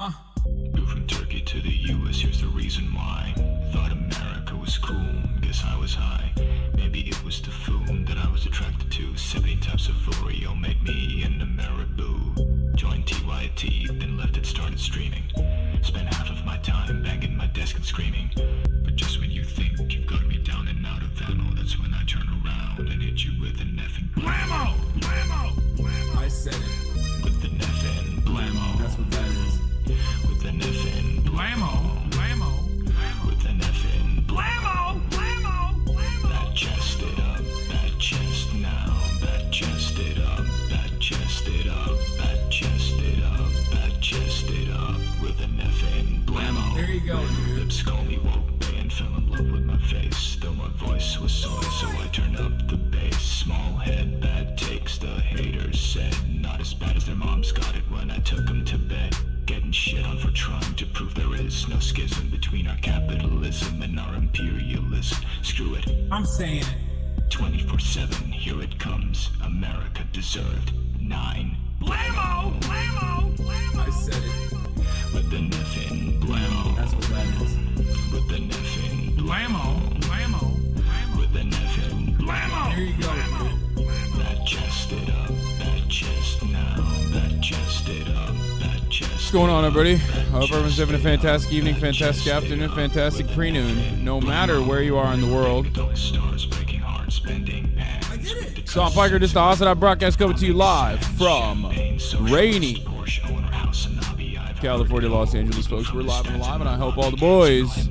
Moved from Turkey to the US, here's the reason why. Thought America was cool, guess I was high. Maybe it was the food that I was attracted to. 17 types of Oreo made me into Marabou. Joined TYT, then left it, started streaming. Spent half of my time banging my desk and screaming. But just when you think you've got me down and out of ammo, that's when I turn around and hit you with an effing blammo! Blammo! Blammo! I said it. With an effing blammo. That's what that is. With an effing blammo. Blammo. With an effing blammo. Blammo. Blammo. That chest it up. That chest now. That chest it up. That chest it up. That chest it up. That chest it up. With an effing blammo. There you go, dude. Lips call me woke bay and fell in love with my face. Though my voice was soy, so I turned up the bass. Small head, bad takes, the haters said. Not as bad as their moms got it when I took them to bed. Getting shit on for trying to prove there is no schism between our capitalism and our imperialism. Screw it. I'm saying it. 24/7, here it comes. America deserved 9. Blammo! Blammo! Blammo! I said it. With the effing blammo. That's what that is. With the effing blammo. Blammo. With the effing blammo. There you go, dude. That chest it up. That chest now. That chest it up. That chest. What's going on, everybody? Hope everyone's having a fantastic evening, fantastic afternoon, fantastic pre-noon, no matter where you are in the world. Stars breaking hearts, bending pans. I get it. So I'm Piker, this is the HasanAbi broadcast coming to you live from rainy California, Los Angeles, folks. We're live and alive, and I hope all the boys,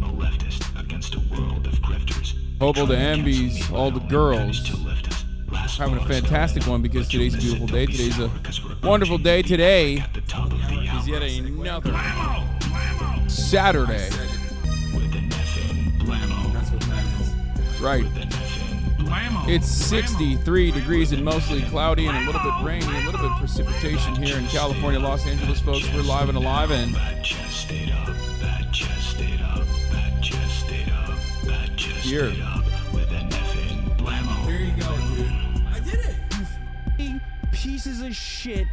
hope all the ambies, all the girls having a fantastic one, because today's a beautiful day. Today's a wonderful day. Today is yet another Saturday. That's what that is. Right. It's 63 degrees and mostly cloudy and a little bit rainy, a little bit precipitation here in California, Los Angeles, folks. We're live and alive, and here. There you go, dude. I did it. You pieces of shit,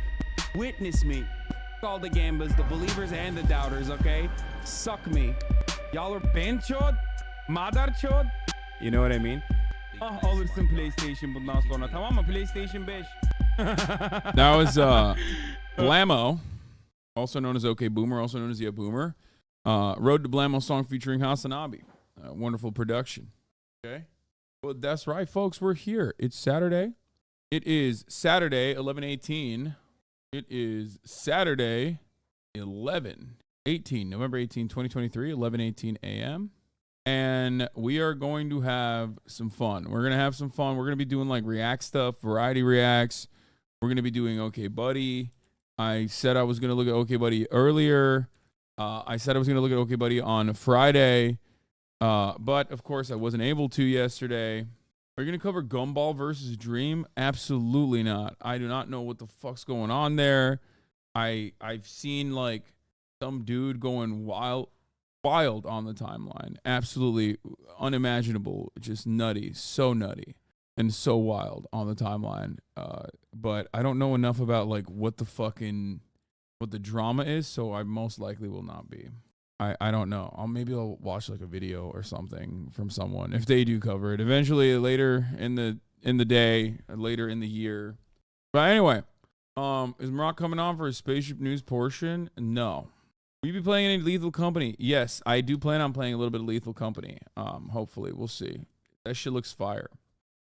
witness me. All the gamblers, the believers and the doubters, okay? Suck me. Y'all are benchod, madarchod. You know what I mean? Alırsın PlayStation bundan sonra, tamam mı? PlayStation 5. That was Blammo, also known as OK Boomer, also known as Yeah Boomer. Road to Blammo song featuring HasanAbi. Wonderful production. Okay. Well, that's right, folks. We're here. It's Saturday. It is Saturday, 11/18. It is Saturday, 11/18, November 18, 2023, 11:18 a.m. And we are going to have some fun. We're going to have some fun. We're going to be doing like react stuff, variety reacts. We're going to be doing OK Buddy. I said I was going to look at OK Buddy earlier. I said I was going to look at OK Buddy on Friday. But, of course, I wasn't able to yesterday. Are you going to cover Gumball versus Dream? Absolutely not. I do not know what the fuck's going on there. I've seen, like, some dude going wild on the timeline. Absolutely unimaginable. Just nutty. So nutty. And so wild on the timeline. But I don't know enough about, like, what the drama is, so I most likely will not be. I don't know. Maybe I'll watch like a video or something from someone if they do cover it eventually later in the day, later in the year. But anyway, is Marat coming on for his Spaceship News portion? No. Will you be playing any Lethal Company? Yes, I do plan on playing a little bit of Lethal Company. Hopefully, we'll see. That shit looks fire.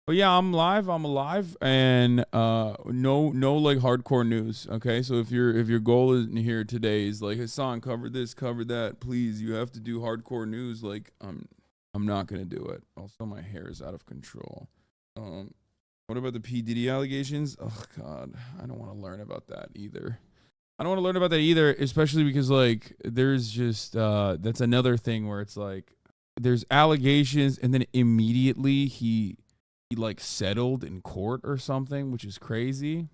But yeah, I'm alive, and no like hardcore news. Okay, so if your goal is here today is like, Hasan, cover this, cover that, please, you have to do hardcore news. Like, I'm not gonna do it. Also, my hair is out of control. What about the P Diddy allegations? Oh God, I don't want to learn about that either. Especially because like there's just that's another thing where it's like there's allegations and then immediately he like settled in court or something, which is crazy.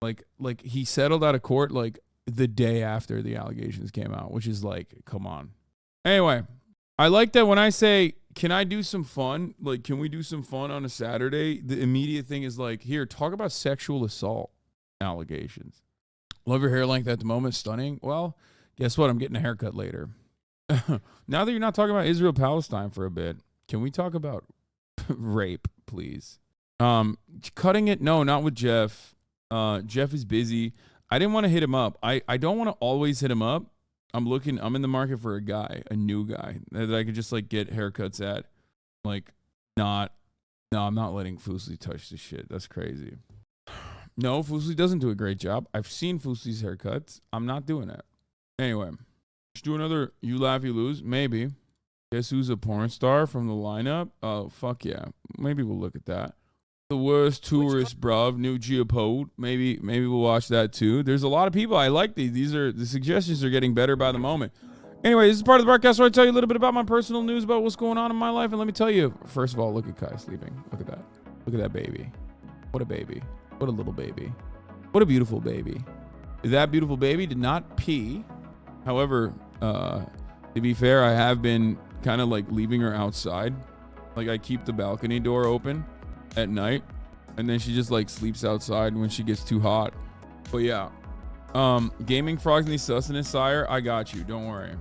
Like he settled out of court like the day after the allegations came out, which is like, come on. Anyway, I like that when I say, can I do some fun? Like, can we do some fun on a Saturday? The immediate thing is like, here, talk about sexual assault allegations. Love your hair length at the moment. Stunning. Well, Guess what? I'm getting a haircut later. Now that you're not talking about Israel Palestine for a bit, can we talk about rape, please? Cutting it? No, not with Jeff. Jeff is busy. I didn't want to hit him up. I don't want to always hit him up. I'm in the market for a new guy that I could just like get haircuts at. Like, no, I'm not letting Fusli touch this shit. That's crazy. No, Fusli doesn't do a great job. I've seen Fusli's haircuts. I'm not doing it. Anyway, let's do another You Laugh, You Lose. Maybe. Guess who's a porn star from the lineup? Oh, fuck yeah. Maybe we'll look at that. The Worst Tourist, bruv. New Geopode. Maybe we'll watch that too. There's a lot of people. I like these. The suggestions are getting better by the moment. Anyway, this is part of the broadcast where I tell you a little bit about my personal news about what's going on in my life. And let me tell you, first of all, look at Kai sleeping. Look at that. Look at that baby. What a baby. What a little baby. What a beautiful baby. That beautiful baby did not pee. However, to be fair, I have been kind of like leaving her outside. Like I keep the balcony door open at night, and then she just like sleeps outside when she gets too hot. But yeah, Gaming Frogs Need Sustenance, sire. I got you. Don't worry.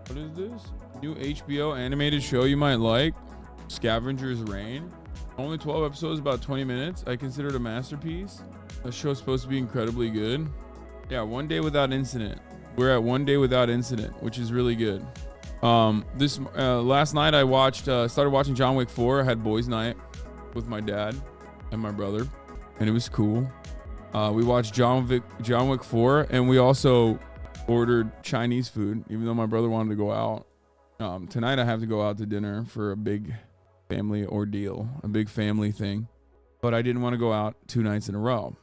What is this? New HBO animated show you might like. Scavenger's Reign. Only 12 episodes, about 20 minutes. I consider it a masterpiece. The show's supposed to be incredibly good. Yeah, 1 day without incident. We're at 1 day without incident, which is really good. Last night I started watching John Wick 4. I had boys' night with my dad and my brother, and it was cool. We watched John Wick 4, and we also ordered Chinese food, even though my brother wanted to go out. Tonight I have to go out to dinner for a big family ordeal, a big family thing, but I didn't want to go out 2 nights in a row.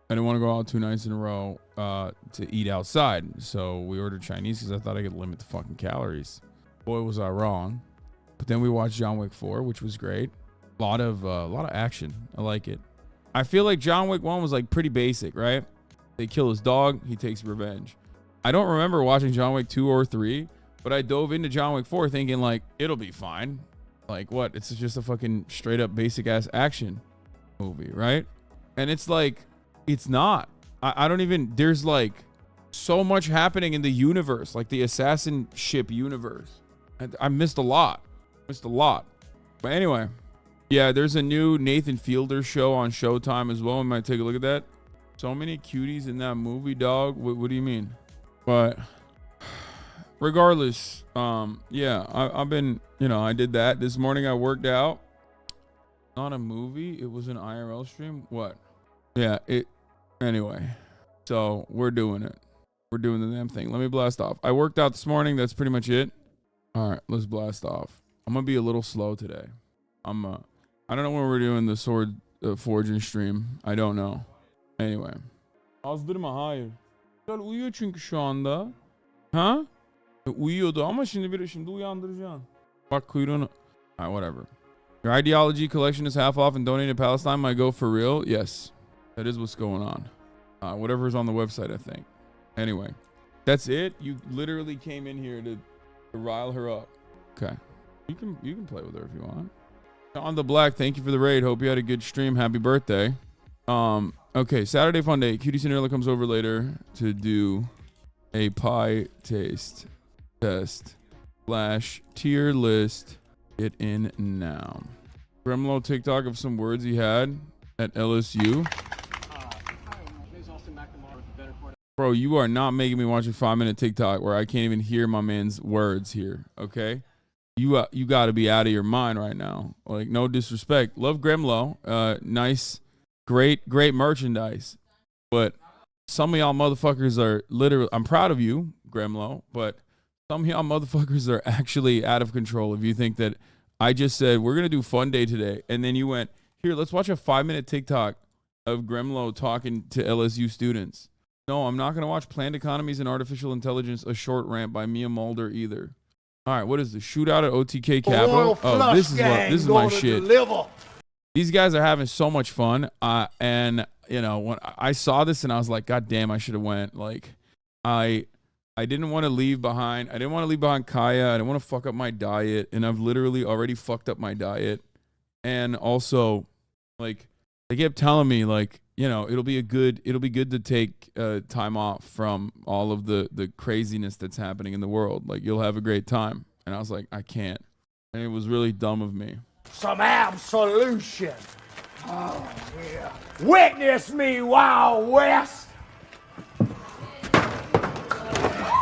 I didn't want to go out 2 nights in a row to eat outside, so we ordered Chinese because I thought I could limit the fucking calories. Boy, was I wrong. But then we watched John Wick 4, which was great. A lot of action. I like it. I feel like John Wick 1 was like pretty basic, right? They kill his dog, he takes revenge. I don't remember watching John Wick 2 or 3, but I dove into John Wick 4 thinking like it'll be fine. Like what? It's just a fucking straight up basic ass action movie, right? And it's like, it's not. I don't even, there's like so much happening in the universe, like the assassin ship universe. I missed a lot. But anyway, yeah, there's a new Nathan Fielder show on Showtime as well. We might take a look at that. So many cuties in that movie, dog. What do you mean? But regardless, yeah, I've been, I did that. This morning I worked out. Not a movie. It was an IRL stream. What? Yeah, anyway. So we're doing it. We're doing the damn thing. Let me blast off. I worked out this morning. That's pretty much it. All right, let's blast off. I'm going to be a little slow today. I don't know when we're doing the sword forging stream. I don't know. Anyway. Azdırma, hayır. Uyuyor çünkü şu anda. Ha? Uyuyordu ama şimdi uyandıracaksın. Bak kuyruğunu. All right, whatever. Your ideology collection is half off and donating to Palestine might go for real. Yes, that is what's going on. Whatever is on the website, I think. Anyway, that's it. You literally came in here to rile her up. Okay, you can play with her if you want. On the Black, thank you for the raid. Hope you had a good stream. Happy birthday. Okay, Saturday Funday. Cutie Cinderella comes over later to do a pie taste test / tier list. Get in now. Gremlo TikTok of some words he had at LSU. Bro, you are not making me watch a 5-minute TikTok where I can't even hear my man's words here. Okay, you got to be out of your mind right now. Like, no disrespect. Love Gremlo. Nice, great merchandise. But some of y'all motherfuckers are literally. I'm proud of you, Gremlo. But some of y'all motherfuckers are actually out of control. If you think that I just said we're gonna do fun day today, and then you went here, let's watch a 5-minute TikTok of Gremlo talking to LSU students. No, I'm not going to watch Planned Economies and Artificial Intelligence, a short rant by Mia Mulder either. All right, what is this? Shootout at OTK Capital? Oh, this is my shit. These guys are having so much fun. And, when I saw this and I was like, God damn, I should have went. Like, I didn't want to leave behind. I didn't want to leave behind Kaya. I didn't want to fuck up my diet. And I've literally already fucked up my diet. And also, like, they kept telling me, like, you know, it'll be good to take time off from all of the craziness that's happening in the world. Like, you'll have a great time. And I was like, I can't. And it was really dumb of me. Some absolution. Oh, yeah. Witness me, Wild West.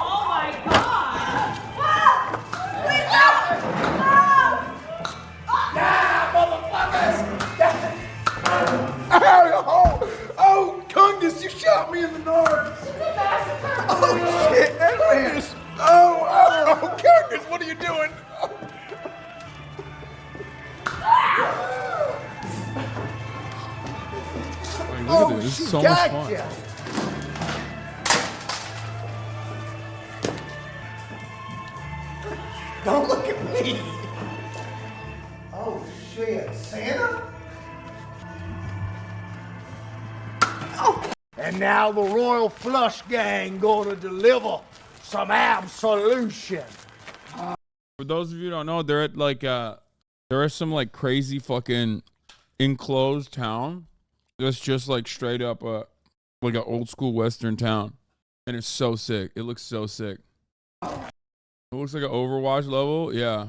Oh my God! Oh, Congus, you shot me in the nose. Oh, shit, that man. Oh, Congus, what are you doing? Like, look at this. This is so much fun. Don't look at me. Oh, shit, Santa? Oh. And now the Royal Flush Gang gonna deliver some absolution. For those of you who don't know, they're at like there are some like crazy fucking enclosed town that's just like straight up like an old school Western town, and it's so sick. It looks so sick. It looks like an Overwatch level. Yeah,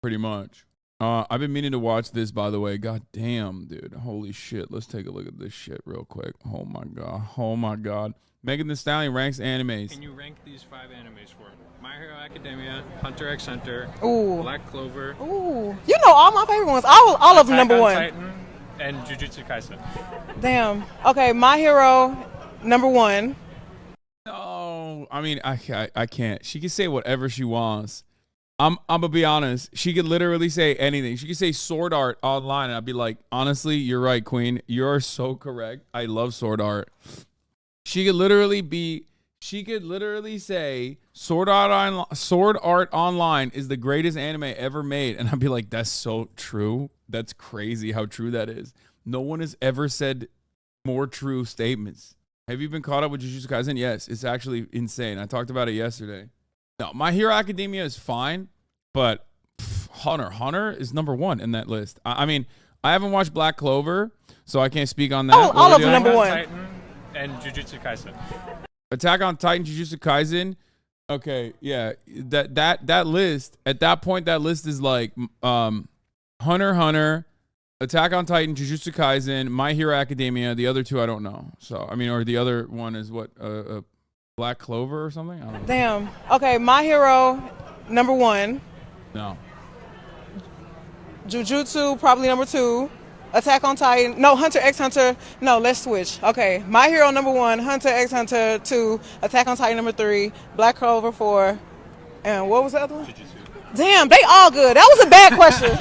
pretty much. I've been meaning to watch this, by the way. God damn, dude. Holy shit. Let's take a look at this shit real quick. Oh my god. Oh my god. Megan Thee Stallion ranks animes. Can you rank these 5 animes for me? My Hero Academia, Hunter x Hunter, Ooh. Black Clover. Ooh. You know all my favorite ones. All of them Attack number on one. Titan, and Jujutsu Kaisen. Damn. Okay, My Hero number one. No, I mean, I can't. She can say whatever she wants. I'm gonna be honest. She could literally say anything. She could say Sword Art Online, and I'd be like, honestly, you're right, Queen. You're so correct. I love Sword Art. She could literally say Sword Art Online is the greatest anime ever made, and I'd be like, that's so true. That's crazy how true that is. No one has ever said more true statements. Have you been caught up with Jujutsu Kaisen? Yes, it's actually insane. I talked about it yesterday. No, My Hero Academia is fine, but Hunter x Hunter is number one in that list. I mean, I haven't watched Black Clover, so I can't speak on that. All of them number Attack on one. Titan and Jujutsu Kaisen. Attack on Titan, Jujutsu Kaisen. Okay, yeah, that list at that point, that list is like Hunter x Hunter, Attack on Titan, Jujutsu Kaisen, My Hero Academia. The other two I don't know. So I mean, or the other one is what Black Clover or something. I don't know. Damn. Okay, My Hero number one. No. Jujutsu probably number two. Attack on Titan. No, Hunter x Hunter. No, let's switch. Okay, My Hero number one. Hunter x Hunter two. Attack on Titan number three. Black Clover four. And what was the other one? Jujutsu. Damn, they all good. That was a bad question.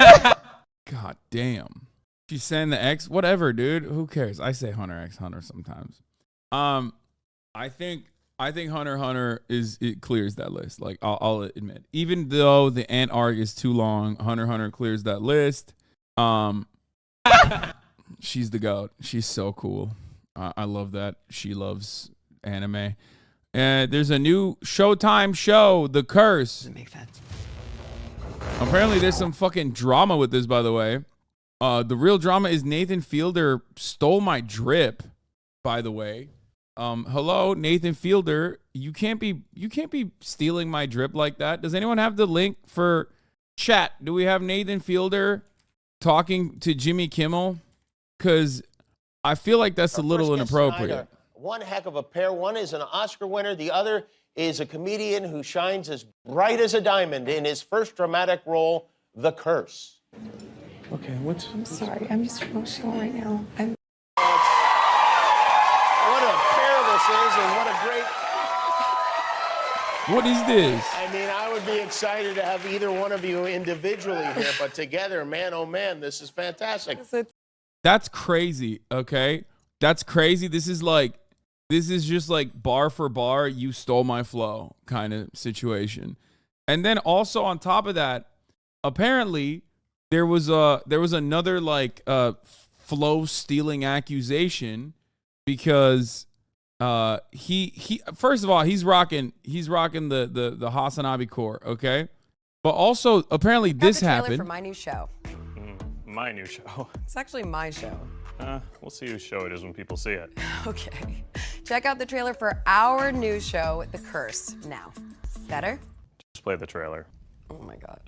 God damn. She's saying the X. Whatever, dude. Who cares? I say Hunter x Hunter sometimes. I think Hunter x Hunter it clears that list. Like I'll admit, even though the Ant arc is too long, Hunter x Hunter clears that list. She's the goat. She's so cool. I love that she loves anime. And there's a new Showtime show, The Curse. Doesn't make sense. Apparently, there's some fucking drama with this. By the way, the real drama is Nathan Fielder stole my drip. By the way. Hello, Nathan Fielder. You can't be stealing my drip like that. Does anyone have the link for chat? Do we have Nathan Fielder talking to Jimmy Kimmel? Because I feel like that's a little inappropriate. One heck of a pair. One is an Oscar winner. The other is a comedian who shines as bright as a diamond in his first dramatic role, The Curse. Okay, what's... I'm sorry, I'm just emotional right now. What a pair this is, and what a great... What is this? I mean, I would be excited to have either one of you individually here, but together, man, oh man, this is fantastic. That's crazy, okay? That's crazy. This is just like bar for bar, you stole my flow kind of situation. And then also on top of that, apparently there was another like flow stealing accusation because he first of all, he's rocking the HasanAbi core, okay? But also apparently this happened. For my new show. My new show. It's actually my show. We'll see whose show it is when people see it. Okay. Check out the trailer for our new show, The Curse, now. Better? Just play the trailer. Oh my God.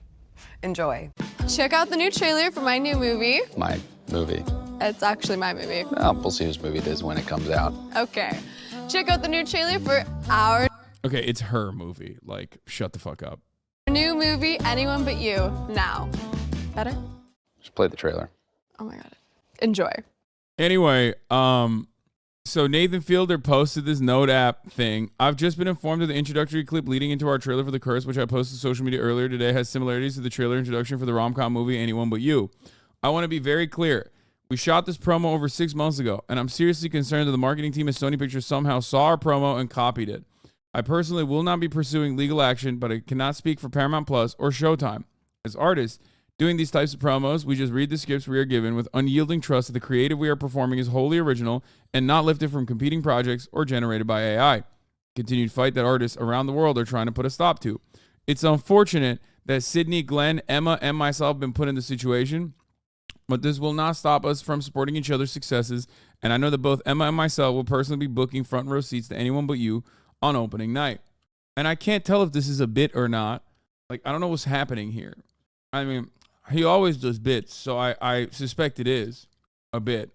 Enjoy. Check out the new trailer for my new movie. My movie. It's actually my movie. We'll see whose movie it is when it comes out. Okay. Check out the new trailer for our Okay, it's her movie. Like, shut the fuck up. new movie, Anyone But You, now. Better? Just play the trailer. Oh my God. Enjoy. Anyway, so Nathan Fielder posted this Note app thing. I've just been informed that the introductory clip leading into our trailer for The Curse, which I posted to social media earlier today, has similarities to the trailer introduction for the rom-com movie Anyone But You. I want to be very clear. We shot this promo over 6 months ago, and I'm seriously concerned that the marketing team at Sony Pictures somehow saw our promo and copied it. I personally will not be pursuing legal action, but I cannot speak for Paramount Plus or Showtime. As artists, doing these types of promos, we just read the scripts we are given with unyielding trust that the creative we are performing is wholly original and not lifted from competing projects or generated by AI. Continued fight that artists around the world are trying to put a stop to. It's unfortunate that Sydney, Glenn, Emma, and myself have been put in this situation, but this will not stop us from supporting each other's successes, and I know that both Emma and myself will personally be booking front row seats to Anyone But You on opening night. And I can't tell if this is a bit or not. Like, I don't know what's happening here. I mean, he always does bits, so I suspect it is a bit.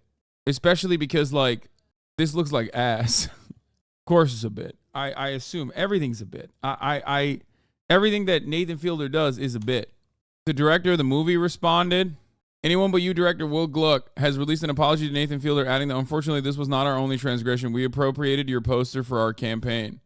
Especially because, like, this looks like ass. Of course it's a bit. I assume everything's a bit. Everything that Nathan Fielder does is a bit. The director of the movie responded. Anyone But You director Will Gluck has released an apology to Nathan Fielder, adding that unfortunately this was not our only transgression. We appropriated your poster for our campaign.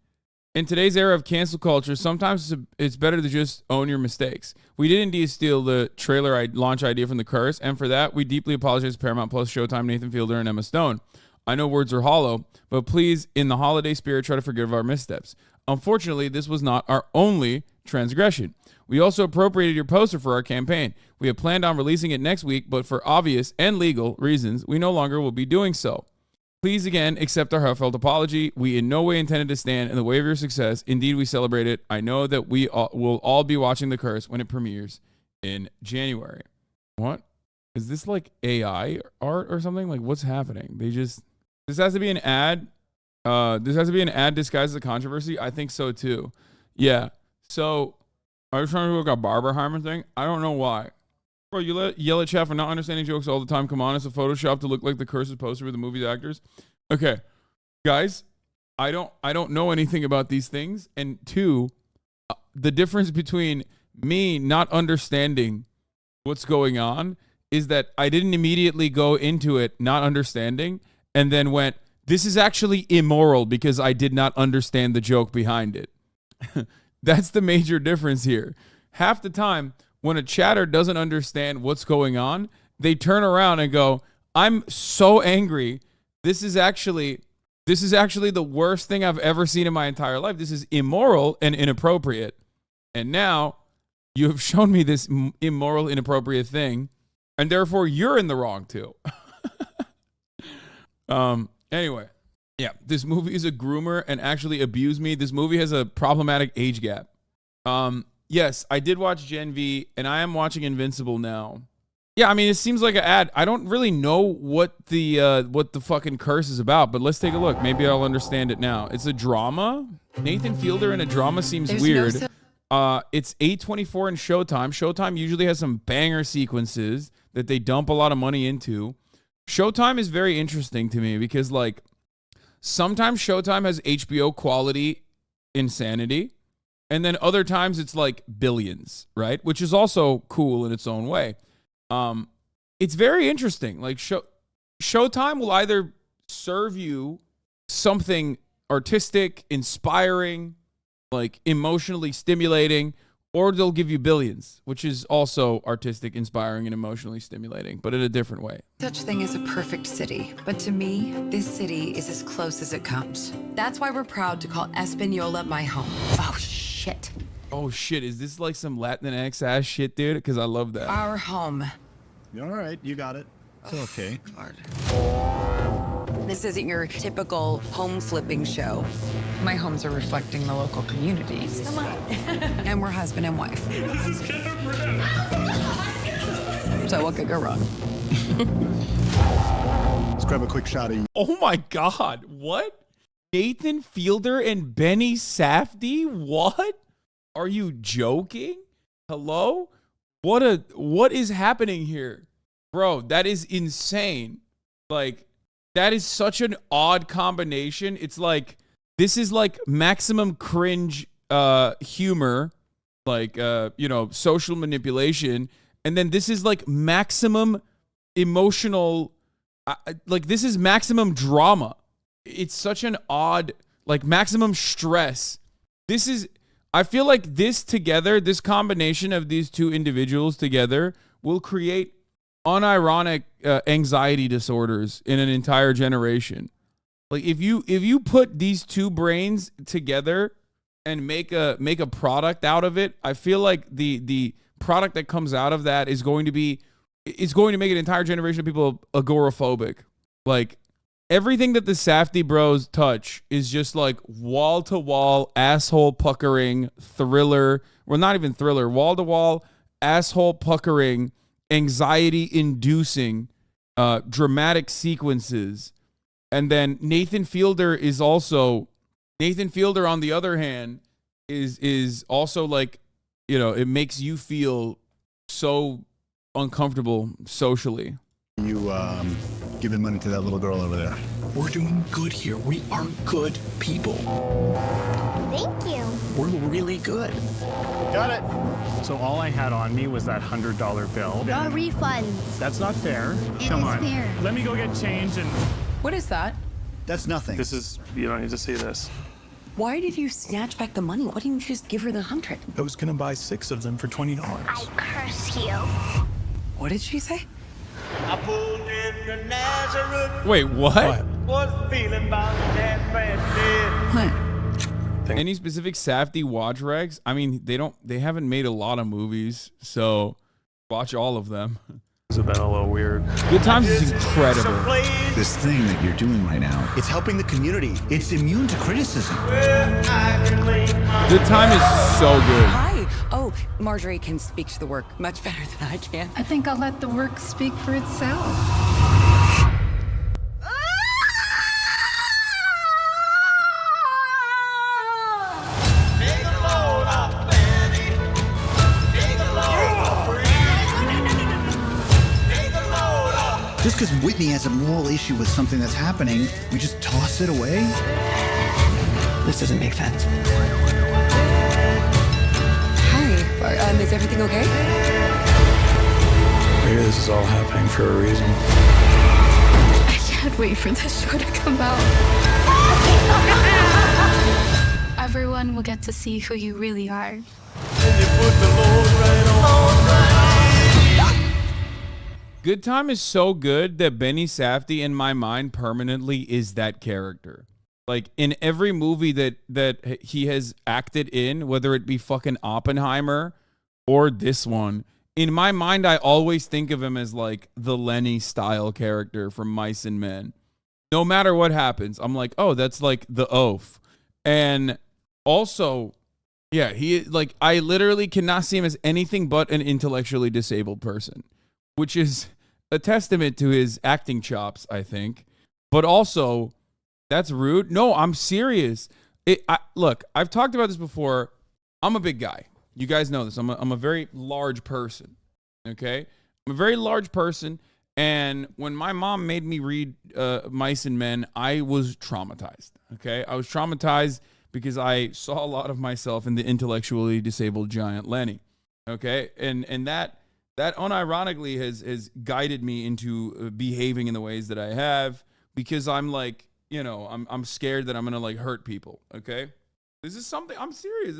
In today's era of cancel culture, sometimes it's better to just own your mistakes. We did indeed steal the trailer launch idea from The Curse, and for that, we deeply apologize to Paramount Plus, Showtime, Nathan Fielder, and Emma Stone. I know words are hollow, but please, in the holiday spirit, try to forgive our missteps. Unfortunately, this was not our only transgression. We also appropriated your poster for our campaign. We have planned on releasing it next week, but for obvious and legal reasons, we no longer will be doing so. Please again accept our heartfelt apology. We in no way intended to stand in the way of your success. Indeed, we celebrate it. I know that we will all be watching The Curse when it premieres in January. What? Is this like AI art or something? Like, what's happening? This has to be an ad. This has to be an ad disguised as a controversy. I think so too. Yeah. So I was trying to do like a Barbenheimer thing. I don't know why. Bro, you yell at chat for not understanding jokes all the time. Come on, it's a Photoshop to look like the Curse's poster with the movie's actors. Okay, guys, I don't know anything about these things. And two, the difference between me not understanding what's going on is that I didn't immediately go into it not understanding and then went, this is actually immoral because I did not understand the joke behind it. That's the major difference here. Half the time, when a chatter doesn't understand what's going on, they turn around and go, I'm so angry. This is actually the worst thing I've ever seen in my entire life. This is immoral and inappropriate. And now you have shown me this immoral, inappropriate thing, and therefore you're in the wrong too. Anyway, yeah, this movie is a groomer and actually abused me. This movie has a problematic age gap. Yes, I did watch Gen V, and I am watching Invincible now. Yeah, I mean, it seems like an ad. I don't really know what the fucking Curse is about, but let's take a look. Maybe I'll understand it now. It's a drama. Nathan Fielder in a drama seems weird. It's 8/24 in Showtime. Showtime usually has some banger sequences that they dump a lot of money into. Showtime is very interesting to me because, like, sometimes Showtime has HBO quality insanity, and then other times it's like billions, right? Which is also cool in its own way. It's very interesting. Like, Showtime will either serve you something artistic, inspiring, like emotionally stimulating, or they'll give you billions, which is also artistic, inspiring, and emotionally stimulating, but in a different way. Such thing as a perfect city, but to me, this city is as close as it comes. That's why we're proud to call Espanola my home. Oh, shit. Oh, shit. Is this like some Latinx ass shit, dude? Because I love that. Our home. All right, you got it. It's okay. God. This isn't your typical home flipping show. My homes are reflecting the local communities. Come on. And we're husband and wife. So what could go wrong? Let's grab a quick shot of you. Oh my God. What? Nathan Fielder and Benny Safdie? What? Are you joking? Hello? What is happening here? Bro, that is insane. Like, that is such an odd combination. It's like, this is like maximum cringe humor, like, social manipulation. And then this is like maximum emotional, like this is maximum drama. It's such an odd, like maximum stress. I feel like this together, this combination of these two individuals together will create unironic anxiety disorders in an entire generation. Like if you put these two brains together and make a product out of it, I feel like the product that comes out of that is going to make an entire generation of people agoraphobic. Like everything that the Safdie bros touch is just like wall to wall asshole puckering thriller. Well, not even thriller, wall to wall asshole puckering, anxiety inducing dramatic sequences. And then Nathan Fielder, on the other hand, is also like, it makes you feel so uncomfortable socially. You giving money to that little girl over there. We're doing good here. We are good people. Thank you. We're really good. Got it. So all I had on me was that $100 bill. No refunds. That's not fair. It Come is on. fair. Let me go get change and... What is that? That's nothing. This is... You don't need to see this. Why did you snatch back the money? Why didn't you just give her the 100? I was gonna buy 6 of them for $20. I curse you. What did she say? I pulled into Nazareth. Wait, what? Was feeling about that bad dead. Any specific Safdie watch regs? I mean, they haven't made a lot of movies, so watch all of them. It's been a little weird. Good Times is incredible. This thing that you're doing right now, it's helping the community. It's immune to criticism. Good Time is so good. Hi. Oh, Marjorie can speak to the work much better than I can. I think I'll let the work speak for itself. Just because Whitney has a moral issue with something that's happening, we just toss it away? This doesn't make sense. Hi. Is everything okay? Maybe this is all happening for a reason. I can't wait for this show to come out. Everyone will get to see who you really are. Good Time is so good that Benny Safdie in my mind permanently is that character. Like in every movie that he has acted in, whether it be fucking Oppenheimer or this one, in my mind I always think of him as like the Lenny style character from Mice and Men. No matter what happens, I'm like, oh, that's like the oaf. And also, yeah, I literally cannot see him as anything but an intellectually disabled person, which is a testament to his acting chops, I think. But also, that's rude. No, I'm serious. Look, I've talked about this before. I'm a big guy. You guys know this. I'm a very large person. Okay? I'm a very large person. And when my mom made me read Mice and Men, I was traumatized. Okay? I was traumatized because I saw a lot of myself in the intellectually disabled giant Lenny. Okay? And that unironically has guided me into behaving in the ways that I have, because I'm like, I'm scared that I'm gonna like hurt people. Okay, this is something I'm serious.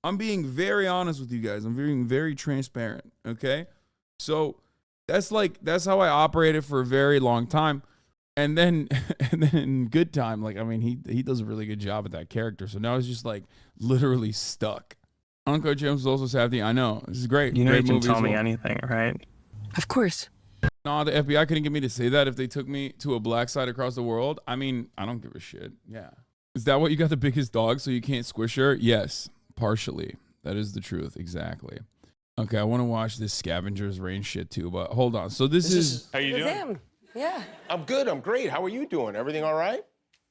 I'm being very honest with you guys. I'm being very transparent. Okay, so that's how I operated for a very long time, and then in Good Time, like I mean he does a really good job at that character. So now it's just like literally stuck. Uncle James is also Safdie. I know. This is great. You know great you can movie tell as me well. anything, right? Of course. No, the FBI couldn't get me to say that if they took me to a black site across the world. I mean, I don't give a shit. Yeah. Is that what you got the biggest dog so you can't squish her? Yes, partially. That is the truth. Exactly. Okay, I want to watch this Scavengers Reign shit too, but hold on. So this is How you It's doing? him. Yeah. I'm good. I'm great. How are you doing? Everything all right?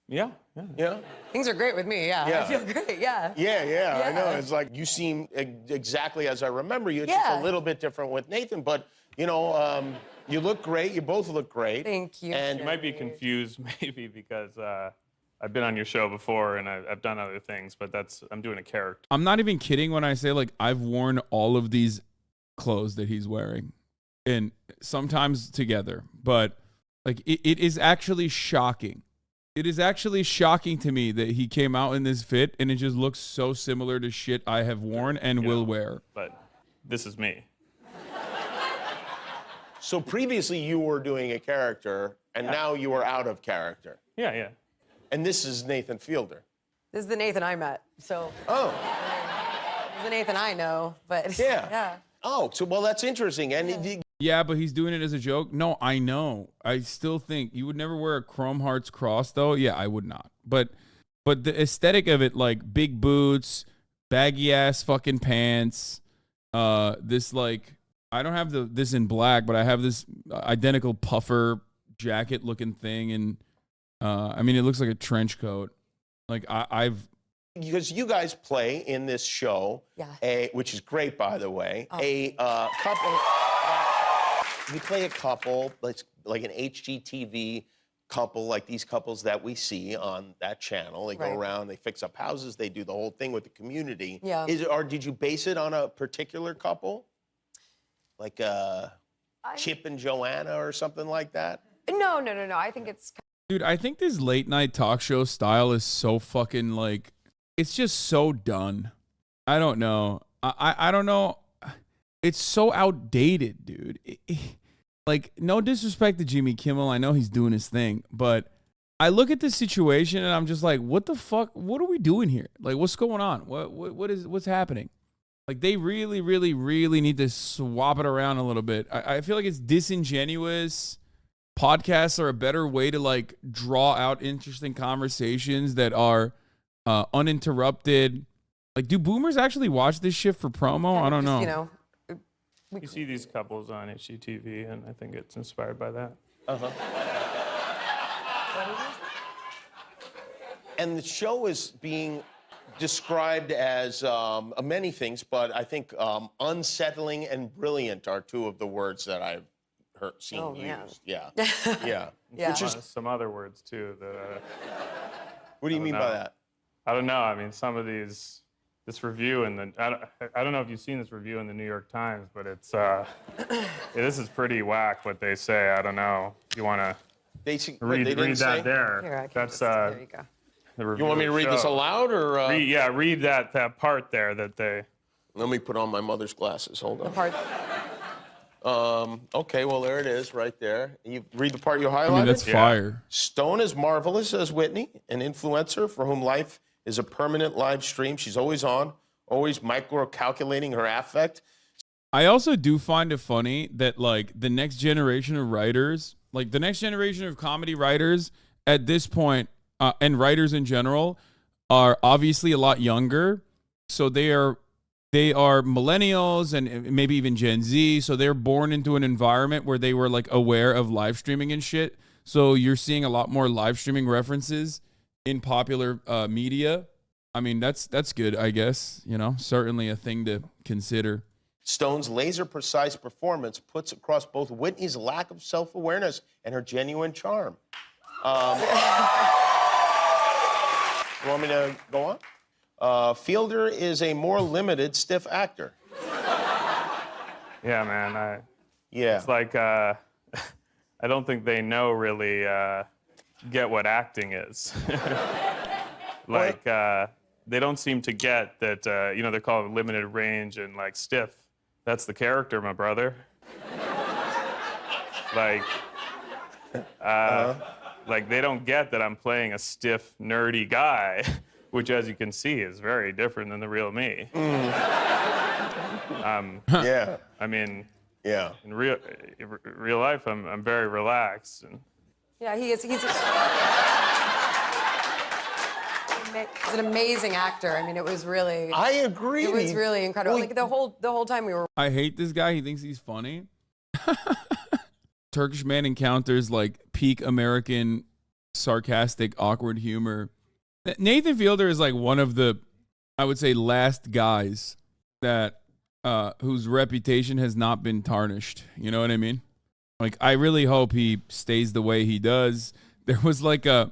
Yeah. Yeah. Things are great with me. Yeah. Yeah. I feel great. Yeah. Yeah. I know. Yeah. It's like you seem exactly as I remember you. It's just Yeah. a little bit different with Nathan, but you look great. You both look great. Thank you. And You might be confused maybe because I've been on your show before and I've done other things, but I'm doing a character. I'm not even kidding when I say like I've worn all of these clothes that he's wearing, and sometimes together, but like it is actually shocking. It is actually shocking to me that he came out in this fit and it just looks so similar to shit I have worn and will wear. But this is me. so previously you were doing a character, and now you are out of character. Yeah. And this is Nathan Fielder. This is the Nathan I met. So. Oh. This is the Nathan I know, but. Yeah. Yeah. Oh, so well, that's interesting. And Yeah, but he's doing it as a joke. No, I know. I still think you would never wear a Chrome Hearts cross, though. Yeah, I would not. But the aesthetic of it, like big boots, baggy ass fucking pants, this like I don't have this in black, but I have this identical puffer jacket looking thing, and I mean it looks like a trench coat. Like I've. Because you guys play in this show, which is great, by the way, a couple. You play a couple, like an HGTV couple, like these couples that we see on that channel. They go around, they fix up houses, they do the whole thing with the community. Yeah. Or did you base it on a particular couple? Like Chip and Joanna or something like that? No. I think it's. Dude, I think this late night talk show style is so fucking like, it's just so done. I don't know. I don't know. It's so outdated, dude. Like, no disrespect to Jimmy Kimmel. I know he's doing his thing, but I look at this situation and I'm just like, what the fuck? What are we doing here? Like, what's going on? What's happening? Like, they really, really, really need to swap it around a little bit. I feel like it's disingenuous. Podcasts are a better way to like draw out interesting conversations that are uninterrupted. Like, do boomers actually watch this shit for promo? I don't know. You know, You see these couples on HGTV, and I think it's inspired by that. And the show is being described as many things, but I think unsettling and brilliant are two of the words that I've seen used. Yeah. Which is some other words too that. What do you mean by that? I don't know. I mean, some of these, this review in the, I don't know if you've seen this review in the New York Times, but it's, this is pretty whack what they say. I don't know. You want to read that there? Here, I can That's there you go. the review. You want me to read this aloud or? Read that part there that they. Let me put on my mother's glasses. Hold on. The part. Okay, well, there it is right there. You read the part you highlighted? I mean, that's fire. Stone is marvelous, says Whitney, an influencer for whom life is a permanent live stream. She's always on, always micro-calculating her affect. I also do find it funny that, like, the next generation of writers, like, the next generation of comedy writers at this point, and writers in general, are obviously a lot younger. So they are millennials and maybe even Gen Z. So they're born into an environment where they were like aware of live streaming and shit. So you're seeing a lot more live streaming references in popular media. I mean, that's good, I guess. You know, certainly a thing to consider. Stone's laser-precise performance puts across both Whitney's lack of self-awareness and her genuine charm. You want me to go on? Fielder is a more limited, stiff actor. Yeah, man. Yeah. It's like, I don't think they know really get what acting is. Like, they don't seem to get that, you know, they call it limited range and like stiff. That's the character, my brother. Like, like they don't get that I'm playing a stiff, nerdy guy, which, as you can see, is very different than the real me. Yeah. I mean, yeah. In real life, I'm very relaxed and. Yeah, he is. He's. He's an amazing actor. I mean, it was really. I agree. It was really incredible. Like the whole time we were. I hate this guy. He thinks he's funny. Turkish man encounters like peak American sarcastic, awkward humor. Nathan Fielder is like one of the, I would say, last guys that whose reputation has not been tarnished. You know what I mean? Like, I really hope he stays the way he does. There was like a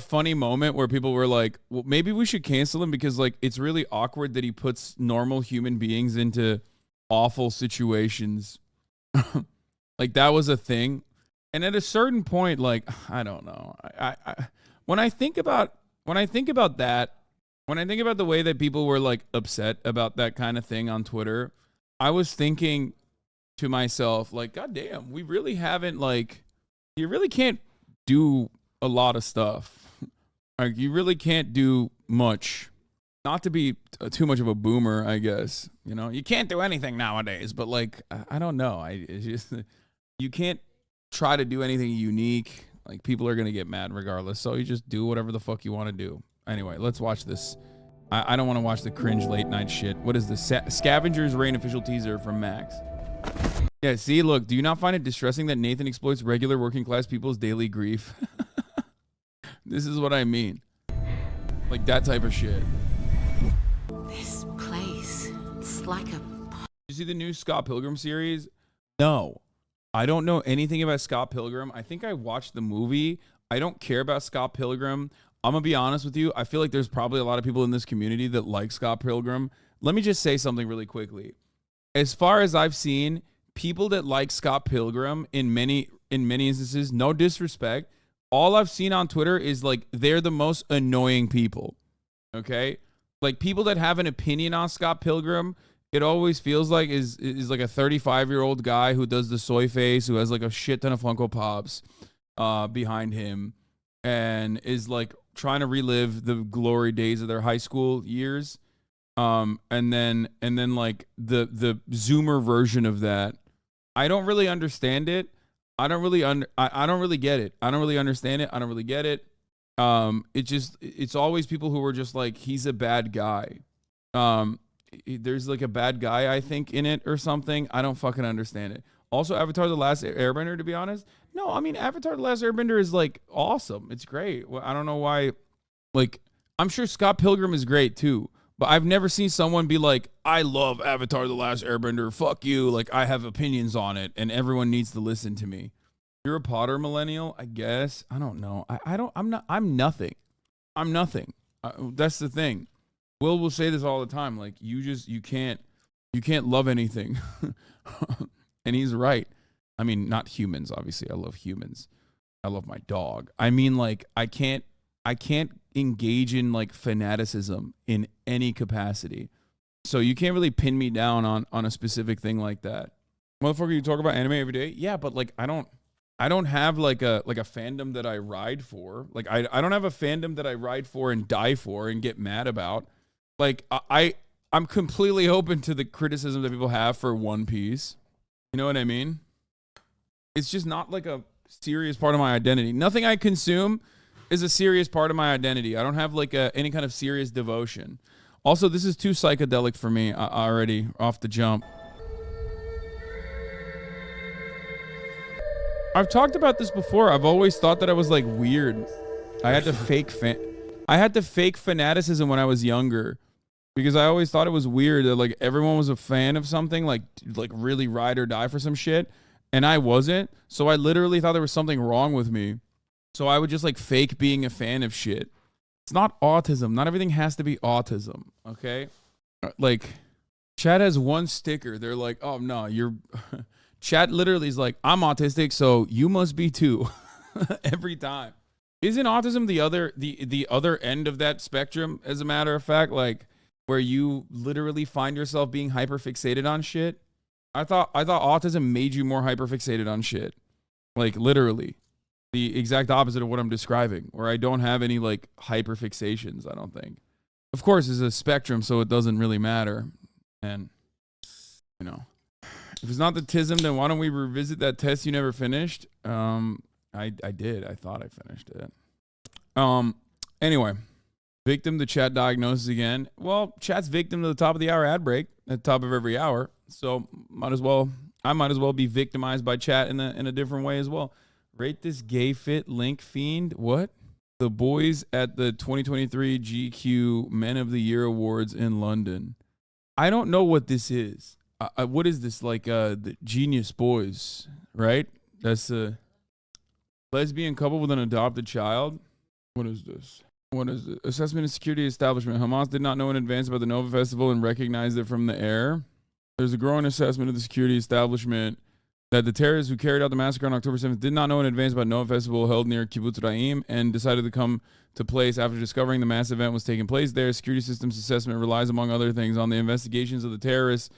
funny moment where people were like, well, maybe we should cancel him because like it's really awkward that he puts normal human beings into awful situations. Like that was a thing. And at a certain point, like, I don't know. When I think about that, when I think about the way that people were like upset about that kind of thing on Twitter, I was thinking to myself, like, God damn, we really haven't, like, you really can't do a lot of stuff. Like, you really can't do much. Not to be too much of a boomer, I guess. You know, you can't do anything nowadays, but like, I don't know. It's just, you can't try to do anything unique. Like, people are going to get mad regardless. So you just do whatever the fuck you want to do. Anyway, let's watch this. I don't want to watch the cringe late night shit. What is this? Scavenger's Reign official teaser from Max. Yeah, see, look, do you not find it distressing that Nathan exploits regular working class people's daily grief? This is what I mean. Like that type of shit. This place, it's like a... You see the new Scott Pilgrim series? No. I don't know anything about Scott Pilgrim. I think I watched the movie. I don't care about Scott Pilgrim. I'm going to be honest with you. I feel like there's probably a lot of people in this community that like Scott Pilgrim. Let me just say something really quickly. As far as I've seen, people that like Scott Pilgrim in many instances, no disrespect, all I've seen on Twitter is like they're the most annoying people. Okay? Like people that have an opinion on Scott Pilgrim, it always feels like is like a 35-year-old guy who does the soy face, who has like a shit ton of Funko Pops behind him and is like trying to relive the glory days of their high school years. And then like the Zoomer version of that. I don't really understand it. I don't really get it. I don't really understand it. I don't really get it. It's always people who are just like, he's a bad guy. There's like a bad guy, I think, in it or something. I don't fucking understand it. Also, Avatar: The Last Airbender, to be honest. No, I mean, Avatar: The Last Airbender is like awesome. It's great. Well, I don't know why. Like, I'm sure Scott Pilgrim is great too. But I've never seen someone be like, I love Avatar: The Last Airbender. Fuck you. Like, I have opinions on it, and everyone needs to listen to me. You're a Potter millennial, I guess. I don't know. I'm nothing. I'm nothing. That's the thing. Will say this all the time. Like, you can't love anything. And he's right. I mean, not humans, obviously. I love humans. I love my dog. I mean, like, I can't engage in like fanaticism in any capacity. So you can't really pin me down on a specific thing like that. Motherfucker, you talk about anime every day? Yeah, but like I don't have like a fandom that I ride for. Like I don't have a fandom that I ride for and die for and get mad about. Like I'm completely open to the criticism that people have for One Piece. You know what I mean? It's just not like a serious part of my identity. Nothing I consume is a serious part of my identity. I don't have like any kind of serious devotion. Also, this is too psychedelic for me already off the jump. I've talked about this before. I've always thought that I was like weird. I had to fake fanaticism when I was younger because I always thought it was weird that like everyone was a fan of something, like really ride or die for some shit, and I wasn't. So I literally thought there was something wrong with me. So I would just like fake being a fan of shit. It's not autism. Not everything has to be autism. Okay. Like Chad has one sticker. They're like, oh no, you're Chad literally is like, I'm autistic. So you must be too. Every time. Isn't autism the other end of that spectrum? As a matter of fact, like where you literally find yourself being hyperfixated on shit. I thought autism made you more hyperfixated on shit. Like literally. The exact opposite of what I'm describing, where I don't have any like hyperfixations, I don't think. Of course, it's a spectrum, so it doesn't really matter. And, you know, if it's not the TISM, then why don't we revisit that test you never finished? I did. I thought I finished it. Anyway, Victim to chat diagnosis again. Well, chat's victim to the top of the hour ad break at the top of every hour. So I might as well be victimized by chat in a different way as well. Rate this gay fit link fiend. What? The boys at the 2023 GQ Men of the Year Awards in London. I don't know what this is. What is this? Like the Genius Boys, right? That's a lesbian couple with an adopted child. What is this? What is it? Assessment and security establishment. Hamas did not know in advance about the Nova Festival and recognized it from the air. There's a growing assessment of the security establishment that the terrorists who carried out the massacre on October 7th did not know in advance about Nova Festival held near Kibbutz Ra'im and decided to come to place after discovering the mass event was taking place there. Security systems assessment relies, among other things, on the investigations of the terrorists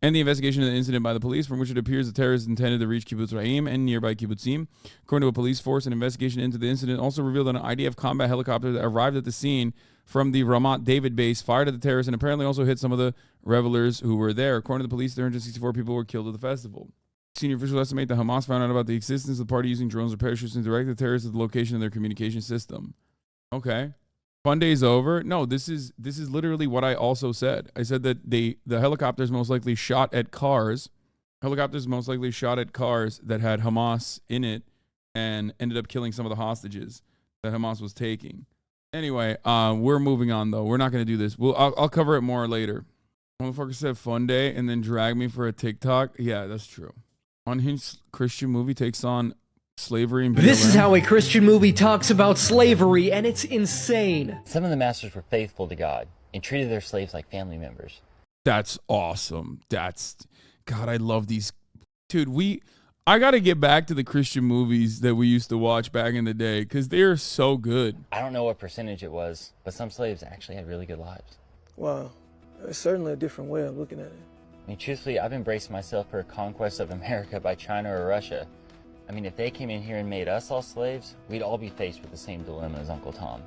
and the investigation of the incident by the police, from which it appears the terrorists intended to reach Kibbutz Ra'im and nearby Kibbutzim. According to a police force, an investigation into the incident also revealed that an IDF combat helicopter that arrived at the scene from the Ramat David base fired at the terrorists and apparently also hit some of the revelers who were there. According to the police, 364 people were killed at the festival. Senior officials estimate that Hamas found out about the existence of the party using drones or parachutes and directed the terrorists to the location of their communication system. Okay. Fun day's over. No, this is literally what I also said. I said that the helicopters most likely shot at cars. Helicopters most likely shot at cars that had Hamas in it and ended up killing some of the hostages that Hamas was taking. Anyway, we're moving on though. We're not going to do this. I'll cover it more later. Motherfucker said fun day and then drag me for a TikTok. Yeah, that's true. Unhinged Christian movie takes on slavery and BLM. This is how a Christian movie talks about slavery, and it's insane. Some of the masters were faithful to God and treated their slaves like family members. That's awesome. God, I love these. Dude, I got to get back to the Christian movies that we used to watch back in the day because they are so good. I don't know what percentage it was, but some slaves actually had really good lives. Wow. It's certainly a different way of looking at it. I mean, truthfully, I've embraced myself for a conquest of America by China or Russia. I mean, if they came in here and made us all slaves, we'd all be faced with the same dilemma as Uncle Tom.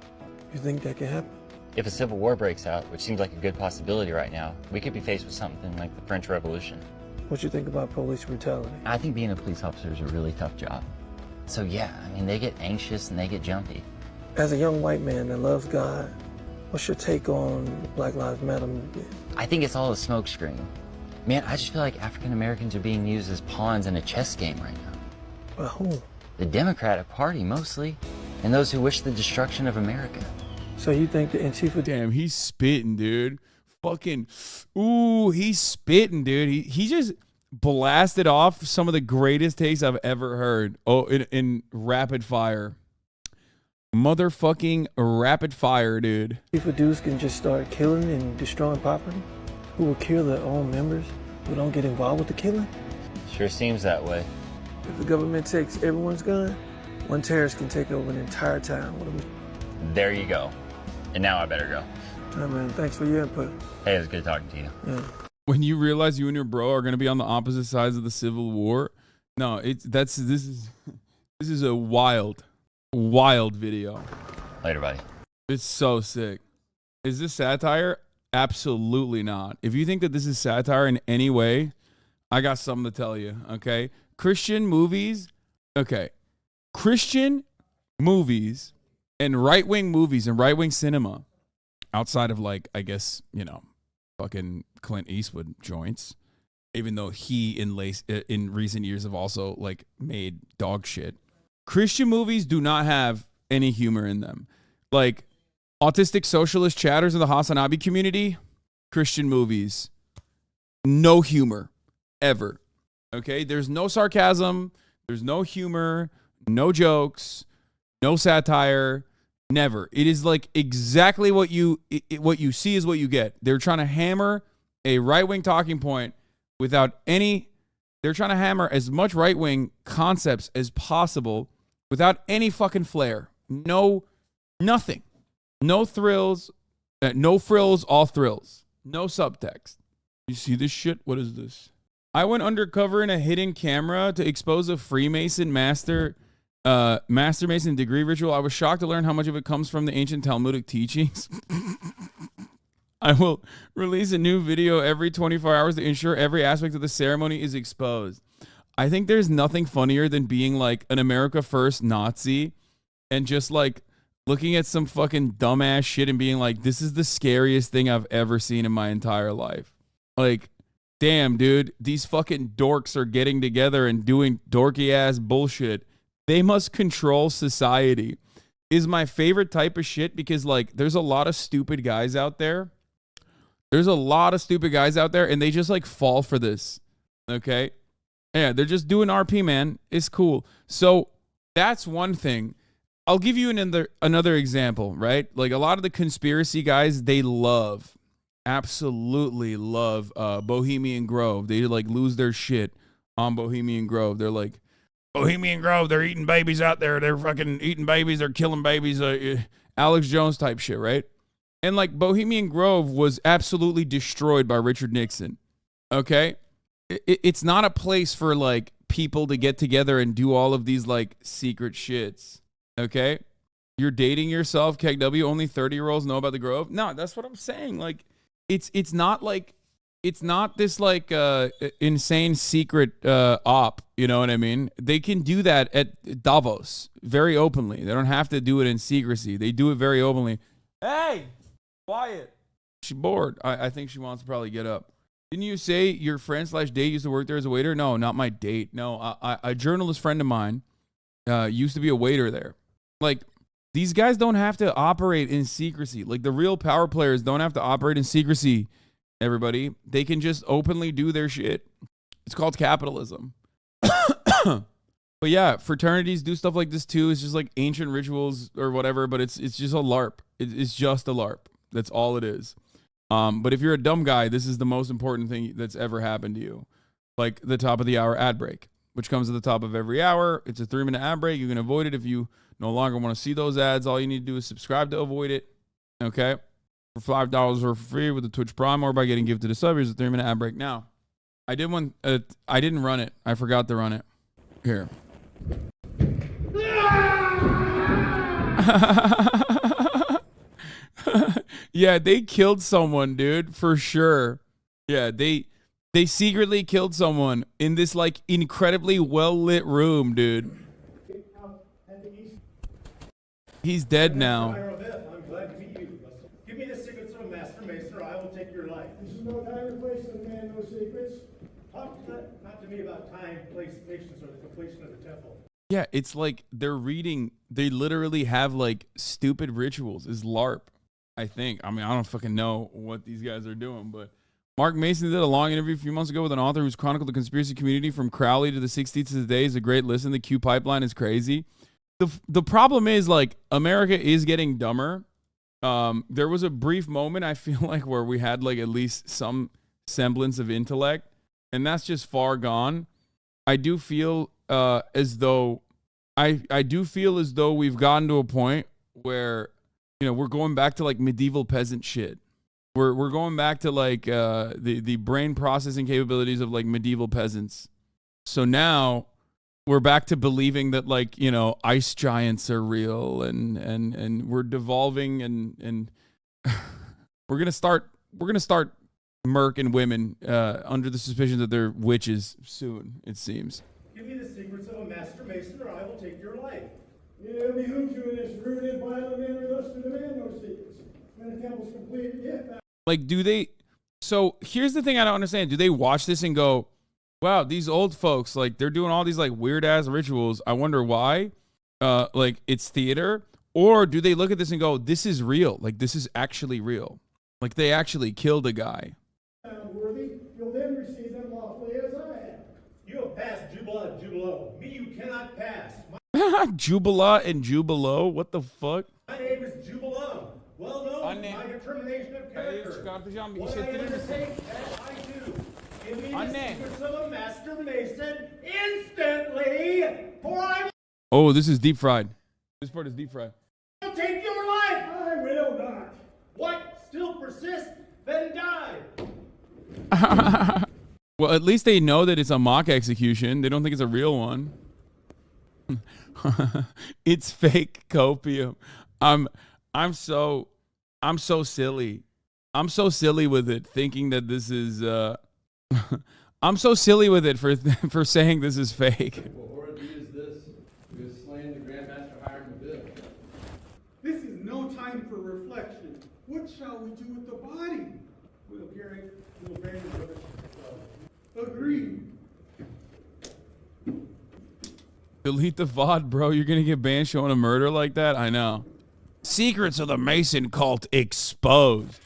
You think that could happen? If a civil war breaks out, which seems like a good possibility right now, we could be faced with something like the French Revolution. What you think about police brutality? I think being a police officer is a really tough job. So yeah, I mean, they get anxious and they get jumpy. As a young white man that loves God, what's your take on the Black Lives Matter movement? I think it's all a smokescreen. Man, I just feel like African Americans are being used as pawns in a chess game right now. Well, who? The Democratic Party, mostly. And those who wish the destruction of America. So you think the Antifa... Damn, he's spitting, dude. Fucking... Ooh, he's spitting, dude. He just blasted off some of the greatest takes I've ever heard. Oh, in rapid fire. Motherfucking rapid fire, dude. Antifa dudes can just start killing and destroying property? Who will kill their own members who don't get involved with the killing? Sure seems that way. If the government takes everyone's gun, one terrorist can take over an entire town. There you go. And now I better go. All right, man. Thanks for your input. Hey, it was good talking to you. Yeah. When you realize you and your bro are going to be on the opposite sides of the Civil War, no, this is a wild video. Later, buddy. It's so sick. Is this satire? Absolutely not. If you think that this is satire in any way, I got something to tell you, okay? Christian movies and right-wing movies and right-wing cinema, outside of, like, I guess, fucking Clint Eastwood joints, even though he in recent years have also, like, made dog shit. Christian movies do not have any humor in them. Like, autistic socialist chatters of the HasanAbi community, Christian movies, no humor, ever. Okay? There's no sarcasm, there's no humor, no jokes, no satire, never. It is like exactly what you see is what you get. They're trying to hammer a right-wing talking point without any... They're trying to hammer as much right-wing concepts as possible without any fucking flair. No, nothing. No thrills, no frills, all thrills. No subtext. You see this shit? What is this? I went undercover in a hidden camera to expose a Freemason Master Mason degree ritual. I was shocked to learn how much of it comes from the ancient Talmudic teachings. I will release a new video every 24 hours to ensure every aspect of the ceremony is exposed. I think there's nothing funnier than being like an America First Nazi and just like looking at some fucking dumbass shit and being like, this is the scariest thing I've ever seen in my entire life. Like, damn, dude, these fucking dorks are getting together and doing dorky ass bullshit. They must control society is my favorite type of shit because, like, there's a lot of stupid guys out there. There's a lot of stupid guys out there and they just like fall for this. Okay. Yeah, they're just doing RP, man. It's cool. So that's one thing. I'll give you another example, right? Like a lot of the conspiracy guys, they absolutely love Bohemian Grove. They like lose their shit on Bohemian Grove. They're like, Bohemian Grove, they're eating babies out there. They're fucking eating babies. They're killing babies. Alex Jones type shit, right? And like Bohemian Grove was absolutely destroyed by Richard Nixon. Okay? It's not a place for like people to get together and do all of these like secret shits. Okay? You're dating yourself, KW. Only 30-year-olds know about the Grove. No, that's what I'm saying. Like, it's not this like insane secret op. You know what I mean? They can do that at Davos very openly. They don't have to do it in secrecy. They do it very openly. Hey, quiet. She's bored. I think she wants to probably get up. Didn't you say your friend / date used to work there as a waiter? No, not my date. No, a journalist friend of mine used to be a waiter there. Like, these guys don't have to operate in secrecy. Like, the real power players don't have to operate in secrecy, everybody. They can just openly do their shit. It's called capitalism. But yeah, fraternities do stuff like this too. It's just like ancient rituals or whatever, but it's just a LARP. It's just a LARP. That's all it is. But if you're a dumb guy, this is the most important thing that's ever happened to you. Like the top of the hour ad break, which comes at the top of every hour. It's a 3-minute ad break. You can avoid it if you no longer want to see those ads. All you need to do is subscribe to avoid it. Okay? For $5 or for free with the Twitch Prime or by getting gifted a sub. Here's a 3-minute ad break. Now, I did one. I didn't run it. I forgot to run it. Here. Yeah, they killed someone, dude, for sure. Yeah, they secretly killed someone in this like incredibly well-lit room, dude. He's dead now. I'm glad to meet you. Give me the secrets of a master mason, or I will take your life. This is no time or place for the man, no secrets. Talk to me about time, place, patience, or the completion of the temple. Yeah, it's like they're reading. They literally have like stupid rituals. Is LARP, I think. I mean, I don't fucking know what these guys are doing, but Mark Mason did a long interview a few months ago with an author who's chronicled the conspiracy community from Crowley to the 60s to today. Is a great listen. The Q pipeline is crazy. The problem is, like, America is getting dumber. There was a brief moment, I feel like, where we had like at least some semblance of intellect, and that's just far gone. I do feel as though we've gotten to a point where, you know, we're going back to like medieval peasant shit. We're going back to like the brain processing capabilities of like medieval peasants. So now we're back to believing that, like, you know, ice giants are real, and we're devolving, and we're gonna start murking women under the suspicion that they're witches soon, it seems. Give me the secrets of a master mason, or I will take your life. It behooves you in this rude and violent manner thus to demand no secrets. When the temple's complete, Like, do they? So here's the thing I don't understand. Do they watch this and go, wow, these old folks, like, they're doing all these like weird ass rituals. I wonder why. Like, it's theater. Or do they look at this and go, this is real? Like, this is actually real. Like, they actually killed a guy. worthy, you'll then receive them lawfully as I have. You have passed Jubila and Jubilo. Me you cannot pass. Jubila and Jubilo? What the fuck? My name is Jubilo. Well known for my determination of character. What I undertake, that I do. Give me the secrets of a master mason instantly, for I Oh, this is deep fried. This part is deep fried. will take your life. I will not. What? Still persist? Then die. Well, at least they know that it's a mock execution. They don't think it's a real one. It's fake copium. I'm so silly. I'm so silly with it, thinking that this is I'm so silly with it for saying this is fake. What horrid deed is this? We have slain the Grandmaster hiring the bill. This Delete the VOD, bro. You're gonna get banned showing a murder like that? I know. Secrets of the Mason cult exposed.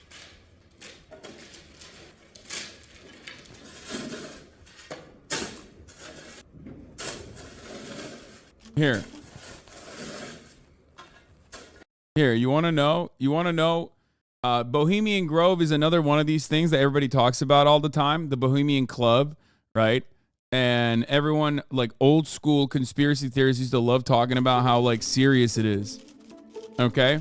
Here. Here, you want to know? Bohemian Grove is another one of these things that everybody talks about all the time. The Bohemian Club, right? And everyone, like old school conspiracy theorists used to love talking about how like serious it is. Okay?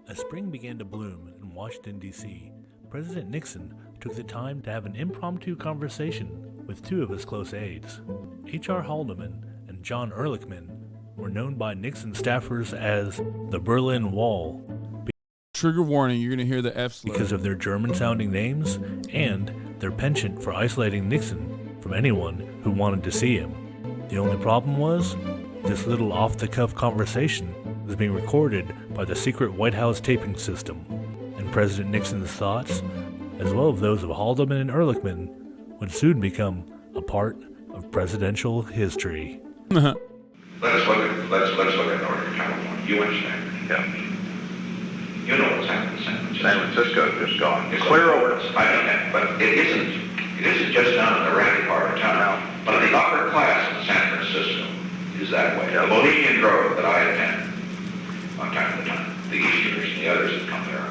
As spring began to bloom in Washington, D.C., President Nixon took the time to have an impromptu conversation with two of his close aides. H.R. Haldeman and John Ehrlichman were known by Nixon staffers as the Berlin Wall. Trigger warning, you're going to hear the F slur. Because of their German-sounding names and their penchant for isolating Nixon from anyone who wanted to see him. The only problem was, this little off-the-cuff conversation was being recorded by the secret White House taping system, and President Nixon's thoughts, as well as those of Haldeman and Ehrlichman, would soon become a part of presidential history. Let's look at Northern California. You went to Stanford. Yeah. You know what's happened in San Francisco. San Francisco just gone. It's clear over. I know that, but it isn't just down in the ratty part of town. But the upper class in San Francisco is that way. The Bohemian Grove that I attend on time to time, the Easterners and the others that come there.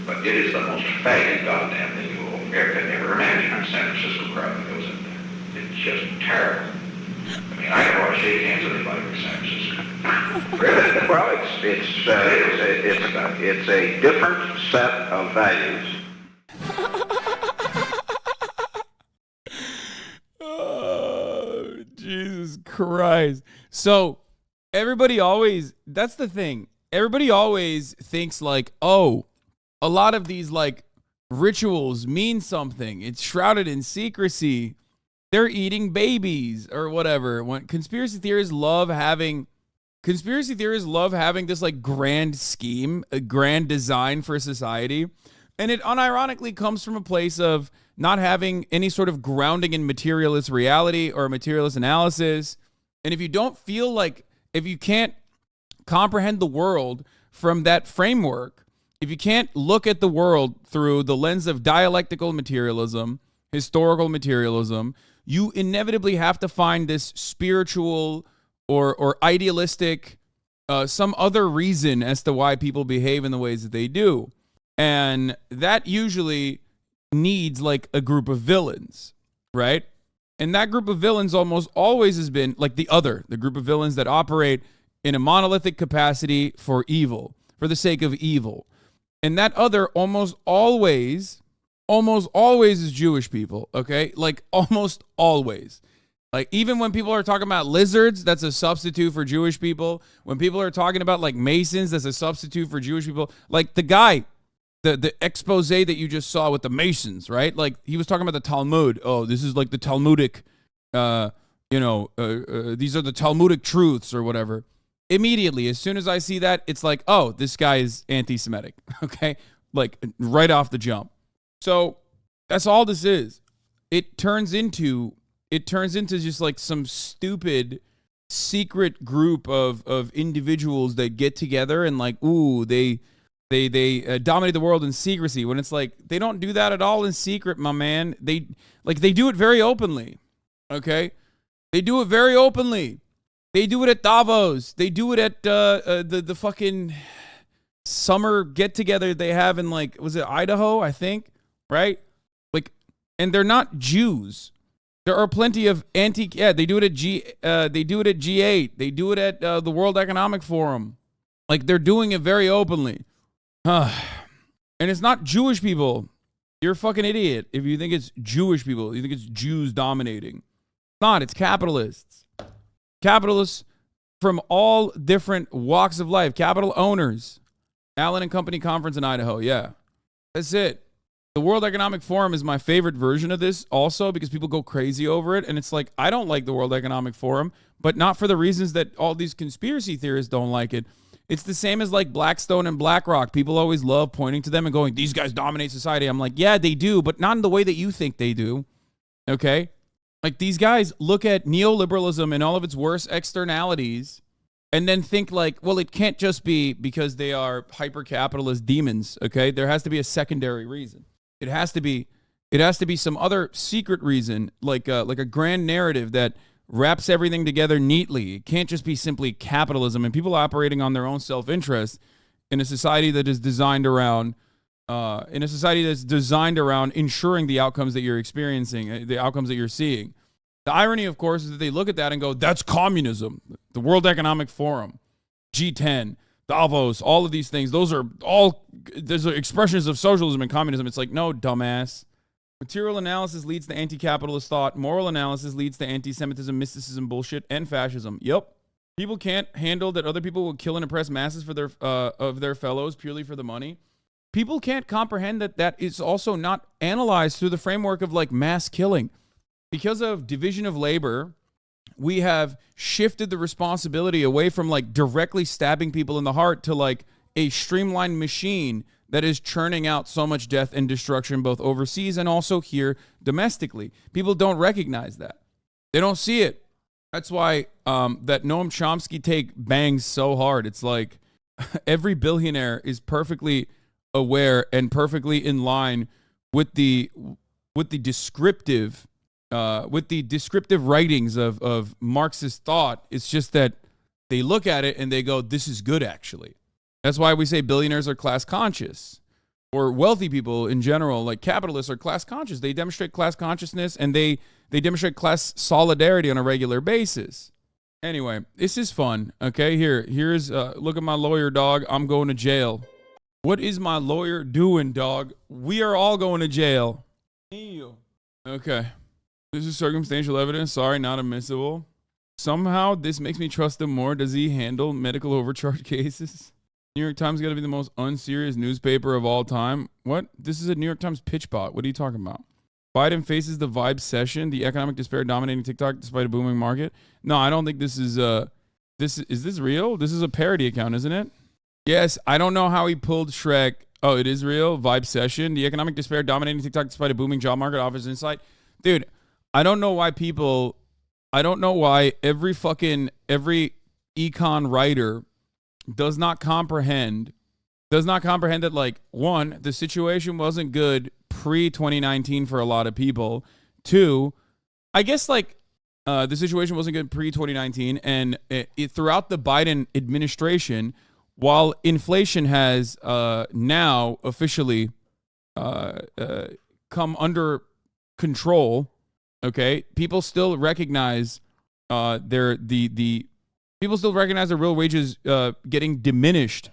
But it is the most faggy goddamn thing you will ever imagine. A San Francisco crowd that goes in there. It's just terrible. I mean, I don't want to shake hands with anybody from San Francisco. Really? Well, it's a different set of values. Oh, Jesus Christ. So everybody always, that's the thing. Everybody always thinks like, oh, a lot of these like rituals mean something. It's shrouded in secrecy. They're eating babies or whatever. When conspiracy theorists love having this like grand scheme, a grand design for society. And it unironically comes from a place of not having any sort of grounding in materialist reality or materialist analysis. And if you don't feel like, if you can't comprehend the world from that framework, if you can't look at the world through the lens of dialectical materialism, historical materialism, you inevitably have to find this spiritual or idealistic, some other reason as to why people behave in the ways that they do. And that usually needs like a group of villains, right? And that group of villains almost always has been like the group of villains that operate in a monolithic capacity for evil, for the sake of evil. And that other almost always is Jewish people, okay? Like almost always. Like even when people are talking about lizards, that's a substitute for Jewish people. When people are talking about like Masons, that's a substitute for Jewish people. Like the guy, the expose that you just saw with the Masons, right? Like he was talking about the Talmud. Oh, this is like the Talmudic, these are the Talmudic truths or whatever. Immediately, as soon as I see that, it's like, oh, this guy is anti-Semitic, okay? Like right off the jump. So that's all this is. It turns into just like some stupid secret group of individuals that get together and like, ooh, they dominate the world in secrecy, when it's like they don't do that at all in secret, my man. They do it very openly. Okay? They do it very openly. They do it at Davos. They do it at the fucking summer get together they have in like, was it Idaho, I think, right? Like, and they're not Jews. There are plenty of they do it at G8. They do it at the World Economic Forum. Like they're doing it very openly. And it's not Jewish people. You're a fucking idiot if you think it's Jewish people. You think it's Jews dominating. It's not. It's capitalists. Capitalists from all different walks of life. Capital owners. Allen and Company Conference in Idaho. Yeah. That's it. The World Economic Forum is my favorite version of this also because people go crazy over it. And it's like, I don't like the World Economic Forum, but not for the reasons that all these conspiracy theorists don't like it. It's the same as like Blackstone and BlackRock. People always love pointing to them and going, these guys dominate society. I'm like, yeah, they do, but not in the way that you think they do. Okay? Like, these guys look at neoliberalism and all of its worst externalities and then think like, well, it can't just be because they are hyper-capitalist demons, okay? There has to be a secondary reason. It has to be some other secret reason, like a grand narrative that wraps everything together neatly. It can't just be simply capitalism and people operating on their own self-interest in a society that is designed around ensuring the outcomes that you're experiencing, the outcomes that you're seeing. The irony, of course, is that they look at that and go, that's communism. The World Economic Forum, G10, Davos, all of these things, those are expressions of socialism and communism. It's like, no, dumbass. Material analysis leads to anti-capitalist thought. Moral analysis leads to anti-Semitism, mysticism, bullshit, and fascism. Yep. People can't handle that other people will kill and oppress masses for of their fellows purely for the money. People can't comprehend that is also not analyzed through the framework of like mass killing. Because of division of labor, we have shifted the responsibility away from like directly stabbing people in the heart to like a streamlined machine that is churning out so much death and destruction both overseas and also here domestically. People don't recognize that. They don't see it. That's why that Noam Chomsky take bangs so hard. It's like every billionaire is perfectly aware and perfectly in line with the descriptive writings of Marxist thought. It's just that they look at it and they go, this is good, actually. That's why we say billionaires are class conscious, or wealthy people in general, like capitalists, are class conscious. They demonstrate class consciousness and they demonstrate class solidarity on a regular basis. Anyway, this is fun. Okay, here's look at my lawyer, dog. I'm going to jail. What is my lawyer doing, dog? We are all going to jail. Okay. This is circumstantial evidence. Sorry, not admissible. Somehow this makes me trust him more. Does he handle medical overcharge cases? New York Times got to be the most unserious newspaper of all time. What? This is a New York Times pitch bot. What are you talking about? Biden faces the vibe session. The economic despair dominating TikTok despite a booming market. No, I don't think this is is this real? This is a parody account, isn't it? Yes, I don't know how he pulled Shrek. Oh, it is real. Vibe session. The economic despair dominating TikTok despite a booming job market offers insight. Dude, I don't know why every econ writer does not comprehend that, like, one, the situation wasn't good pre-2019 for a lot of people. Two, I guess, like, the situation wasn't good pre-2019, and throughout the Biden administration, while inflation has now officially come under control, okay, people still recognize people still recognize their real wages getting diminished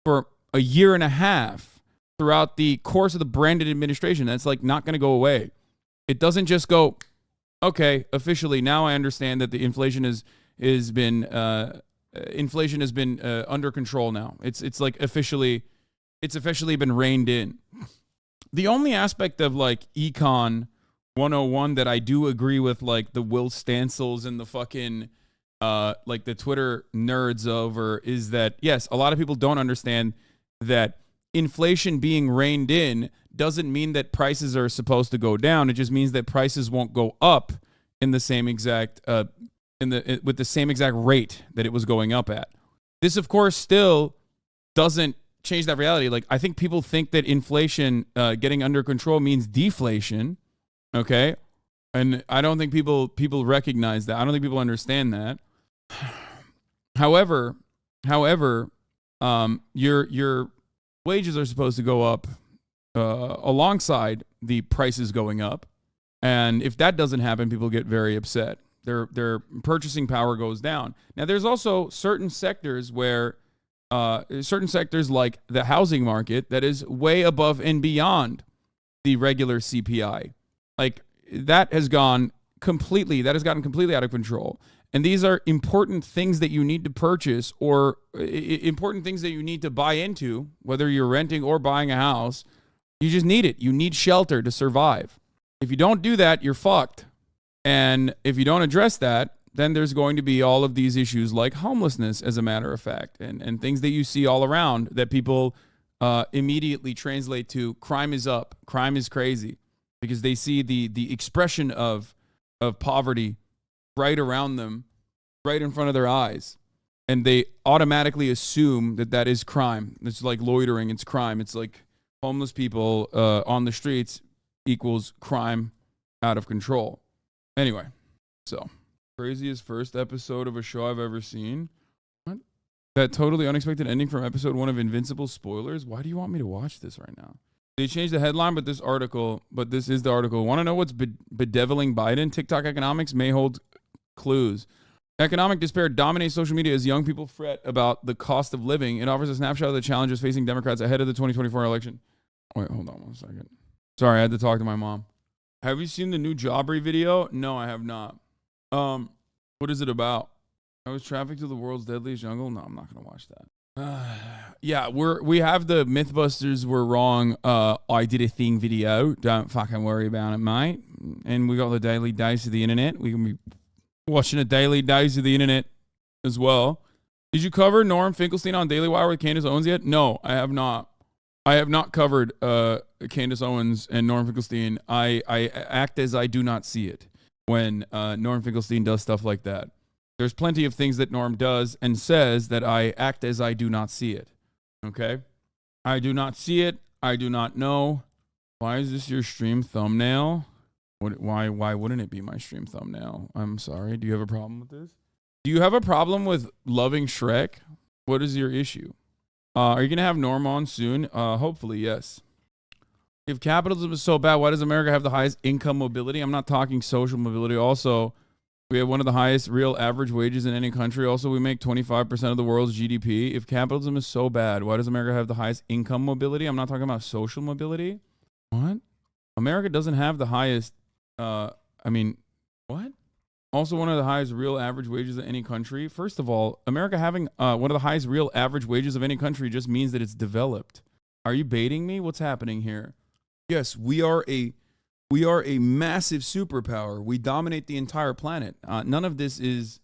for a year and a half throughout the course of the Brandon administration. That's like not going to go away. It doesn't just go, okay, officially now I understand that the inflation has been under control now. It's like officially been reined in. The only aspect of like Econ 101 that I do agree with, like the Will Stancils and the fucking like the Twitter nerds over, is that yes, a lot of people don't understand that inflation being reined in doesn't mean that prices are supposed to go down. It just means that prices won't go up in the same exact with the same exact rate that it was going up at. This, of course, still doesn't change that reality. Like, I think people think that inflation getting under control means deflation. Okay, and I don't think people recognize that. I don't think people understand that. However, your wages are supposed to go up alongside the prices going up, and if that doesn't happen, people get very upset. Their purchasing power goes down. Now, there's also certain sectors where certain sectors like the housing market that is way above and beyond the regular CPI. Like, that has gotten completely out of control. And these are important things that you need to purchase, or important things that you need to buy into, whether you're renting or buying a house. You just need it. You need shelter to survive. If you don't do that, you're fucked. And if you don't address that, then there's going to be all of these issues like homelessness, as a matter of fact, and things that you see all around that people immediately translate to crime is up, crime is crazy, because they see the expression of of poverty right around them, right in front of their eyes. And they automatically assume that that is crime. It's like loitering. It's crime. It's like homeless people on the streets equals crime out of control. Anyway, so craziest first episode of a show I've ever seen. What? That totally unexpected ending from episode 1 of Invincible. Spoilers. Why do you want me to watch this right now? They changed the headline, but this is the article. Want to know what's bedeviling Biden? TikTok economics may hold clues. Economic despair dominates social media as young people fret about the cost of living. It offers a snapshot of the challenges facing Democrats ahead of the 2024 election. Wait, hold on 1 second. Sorry, I had to talk to my mom. Have you seen the new Jobbery video? No, I have not. What is it about? I was trafficked to the world's deadliest jungle? No, I'm not going to watch that. Yeah, we have the Mythbusters were wrong. I did a thing video. Don't fucking worry about it, mate. And we got the daily dose of the internet. We can be watching a daily dose of the internet as well. Did you cover Norm Finkelstein on Daily Wire with Candace Owens yet? No, I have not. I have not covered Candace Owens and Norm Finkelstein. I act as I do not see it when Norm Finkelstein does stuff like that. There's plenty of things that Norm does and says that I act as I do not see it. Okay? I do not see it. I do not know. Why is this your stream thumbnail? Why wouldn't it be my stream thumbnail? I'm sorry. Do you have a problem with this? Do you have a problem with loving Shrek? What is your issue? Are you going to have Norm on soon? Hopefully, yes. If capitalism is so bad, why does America have the highest income mobility? I'm not talking social mobility. Also, we have one of the highest real average wages in any country. Also, we make 25% of the world's GDP. If capitalism is so bad, why does America have the highest income mobility? I'm not talking about social mobility. What? America doesn't have the highest... what? Also one of the highest real average wages in any country. First of all, America having one of the highest real average wages of any country just means that it's developed. Are you baiting me? What's happening here? Yes, we are a massive superpower. We dominate the entire planet. None of this is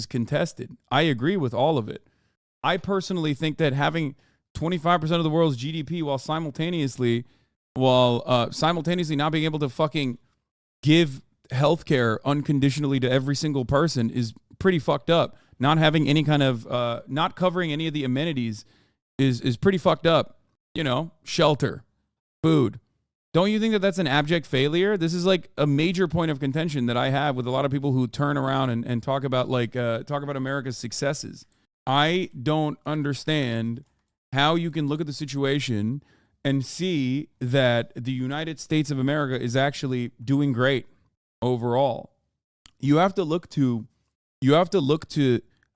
contested. I agree with all of it. I personally think that having 25% of the world's GDP while simultaneously not being able to fucking give healthcare unconditionally to every single person is pretty fucked up. Not having any kind of, not covering any of the amenities is pretty fucked up. You know, shelter, food. Don't you think that that's an abject failure? This is like a major point of contention that I have with a lot of people who turn around and talk about America's successes. I don't understand how you can look at the situation and see that the United States of America is actually doing great overall. You have to look to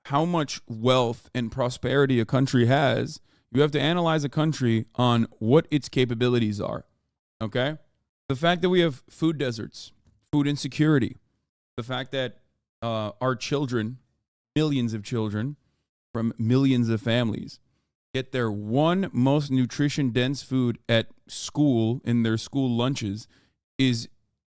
how much wealth and prosperity a country has. You have to analyze a country on what its capabilities are. Okay? The fact that we have food deserts, food insecurity, the fact that our children, millions of children from millions of families, get their one most nutrition-dense food at school in their school lunches is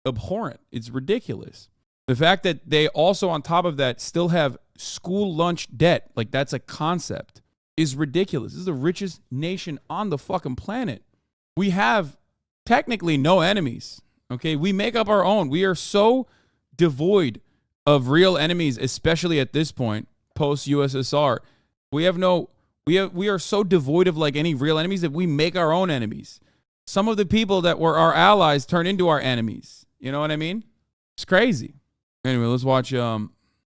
abhorrent. It's ridiculous. The fact that they also, on top of that, still have school lunch debt, like that's a concept, is ridiculous. This is the richest nation on the fucking planet. We have technically no enemies, okay? We make up our own. We are so devoid of real enemies, especially at this point, post-USSR. We are so devoid of like any real enemies that we make our own enemies. Some of the people that were our allies turn into our enemies. You know what I mean? It's crazy. Anyway, let's watch.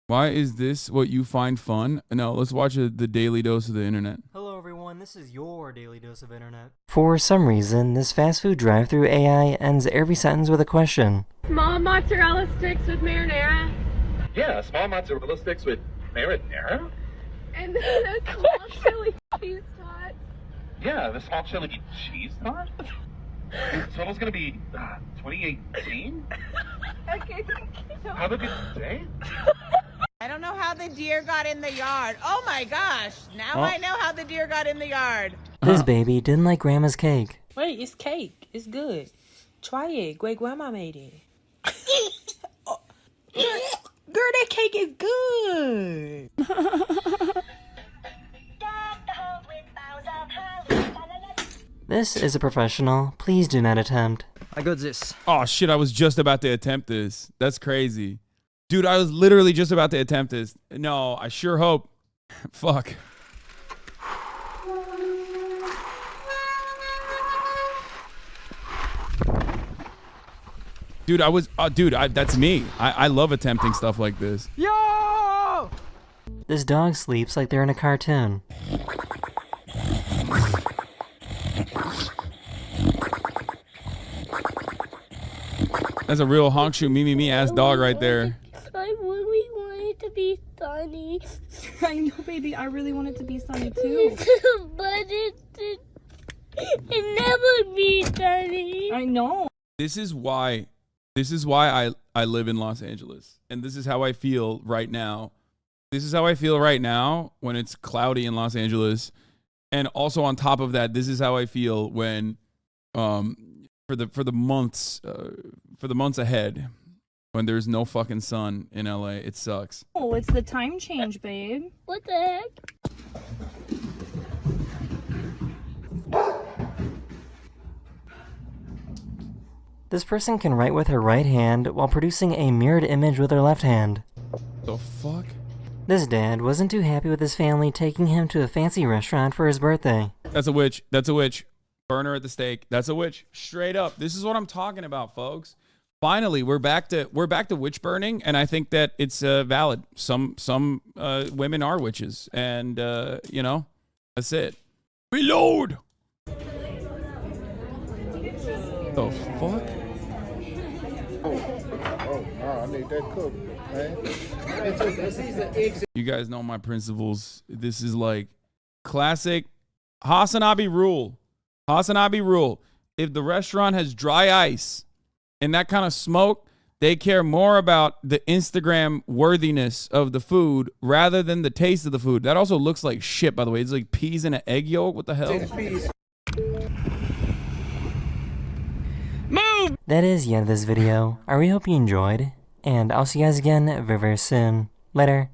Why is this what you find fun? No, let's watch the daily dose of the internet. Hello everyone, this is your daily dose of internet. For some reason, this fast food drive-thru AI ends every sentence with a question. Small mozzarella sticks with marinara. Yeah, small mozzarella sticks with marinara? And then a small chili cheese tot. Yeah, the small chili cheese tot? The total's gonna be 2018? Okay, thank you. Have a good day. I don't know how the deer got in the yard. Oh my gosh. Now I know how the deer got in the yard. This baby didn't like grandma's cake. Wait, it's cake. It's good. Try it. Great grandma made it. Oh, girl, that cake is good. This is a professional. Please do not attempt. I got this. Oh shit, I was just about to attempt this. That's crazy. Dude, I was literally just about to attempt this. No, I sure hope. Fuck. Dude, that's me. I love attempting stuff like this. Yo! This dog sleeps like they're in a cartoon. That's a real honkshoe me ass dog right there. I really want it to be sunny. I know, baby. I really want it to be sunny too. But it never be sunny. I know. This is why I live in Los Angeles. And this is how I feel right now. This is how I feel right now when it's cloudy in Los Angeles. And also on top of that, this is how I feel when for the months ahead, when there's no fucking sun in LA. It sucks. Oh, it's the time change, babe. What the heck? This person can write with her right hand while producing a mirrored image with her left hand. The fuck? This dad wasn't too happy with his family taking him to a fancy restaurant for his birthday. That's a witch. That's a witch. Burner at the stake. That's a witch. Straight up. This is what I'm talking about, folks. Finally, we're back to witch burning, and I think that it's valid. Some women are witches, and you know, that's it. Reload. The fuck? I need that cook, man. You guys know my principles. This is like classic HasanAbi rule. HasanAbi rule. If the restaurant has dry ice and that kind of smoke, they care more about the Instagram worthiness of the food rather than the taste of the food. That also looks like shit, by the way. It's like peas in an egg yolk. What the hell? Move! That is the end of this video. I really hope you enjoyed, and I'll see you guys again very, very soon. Later.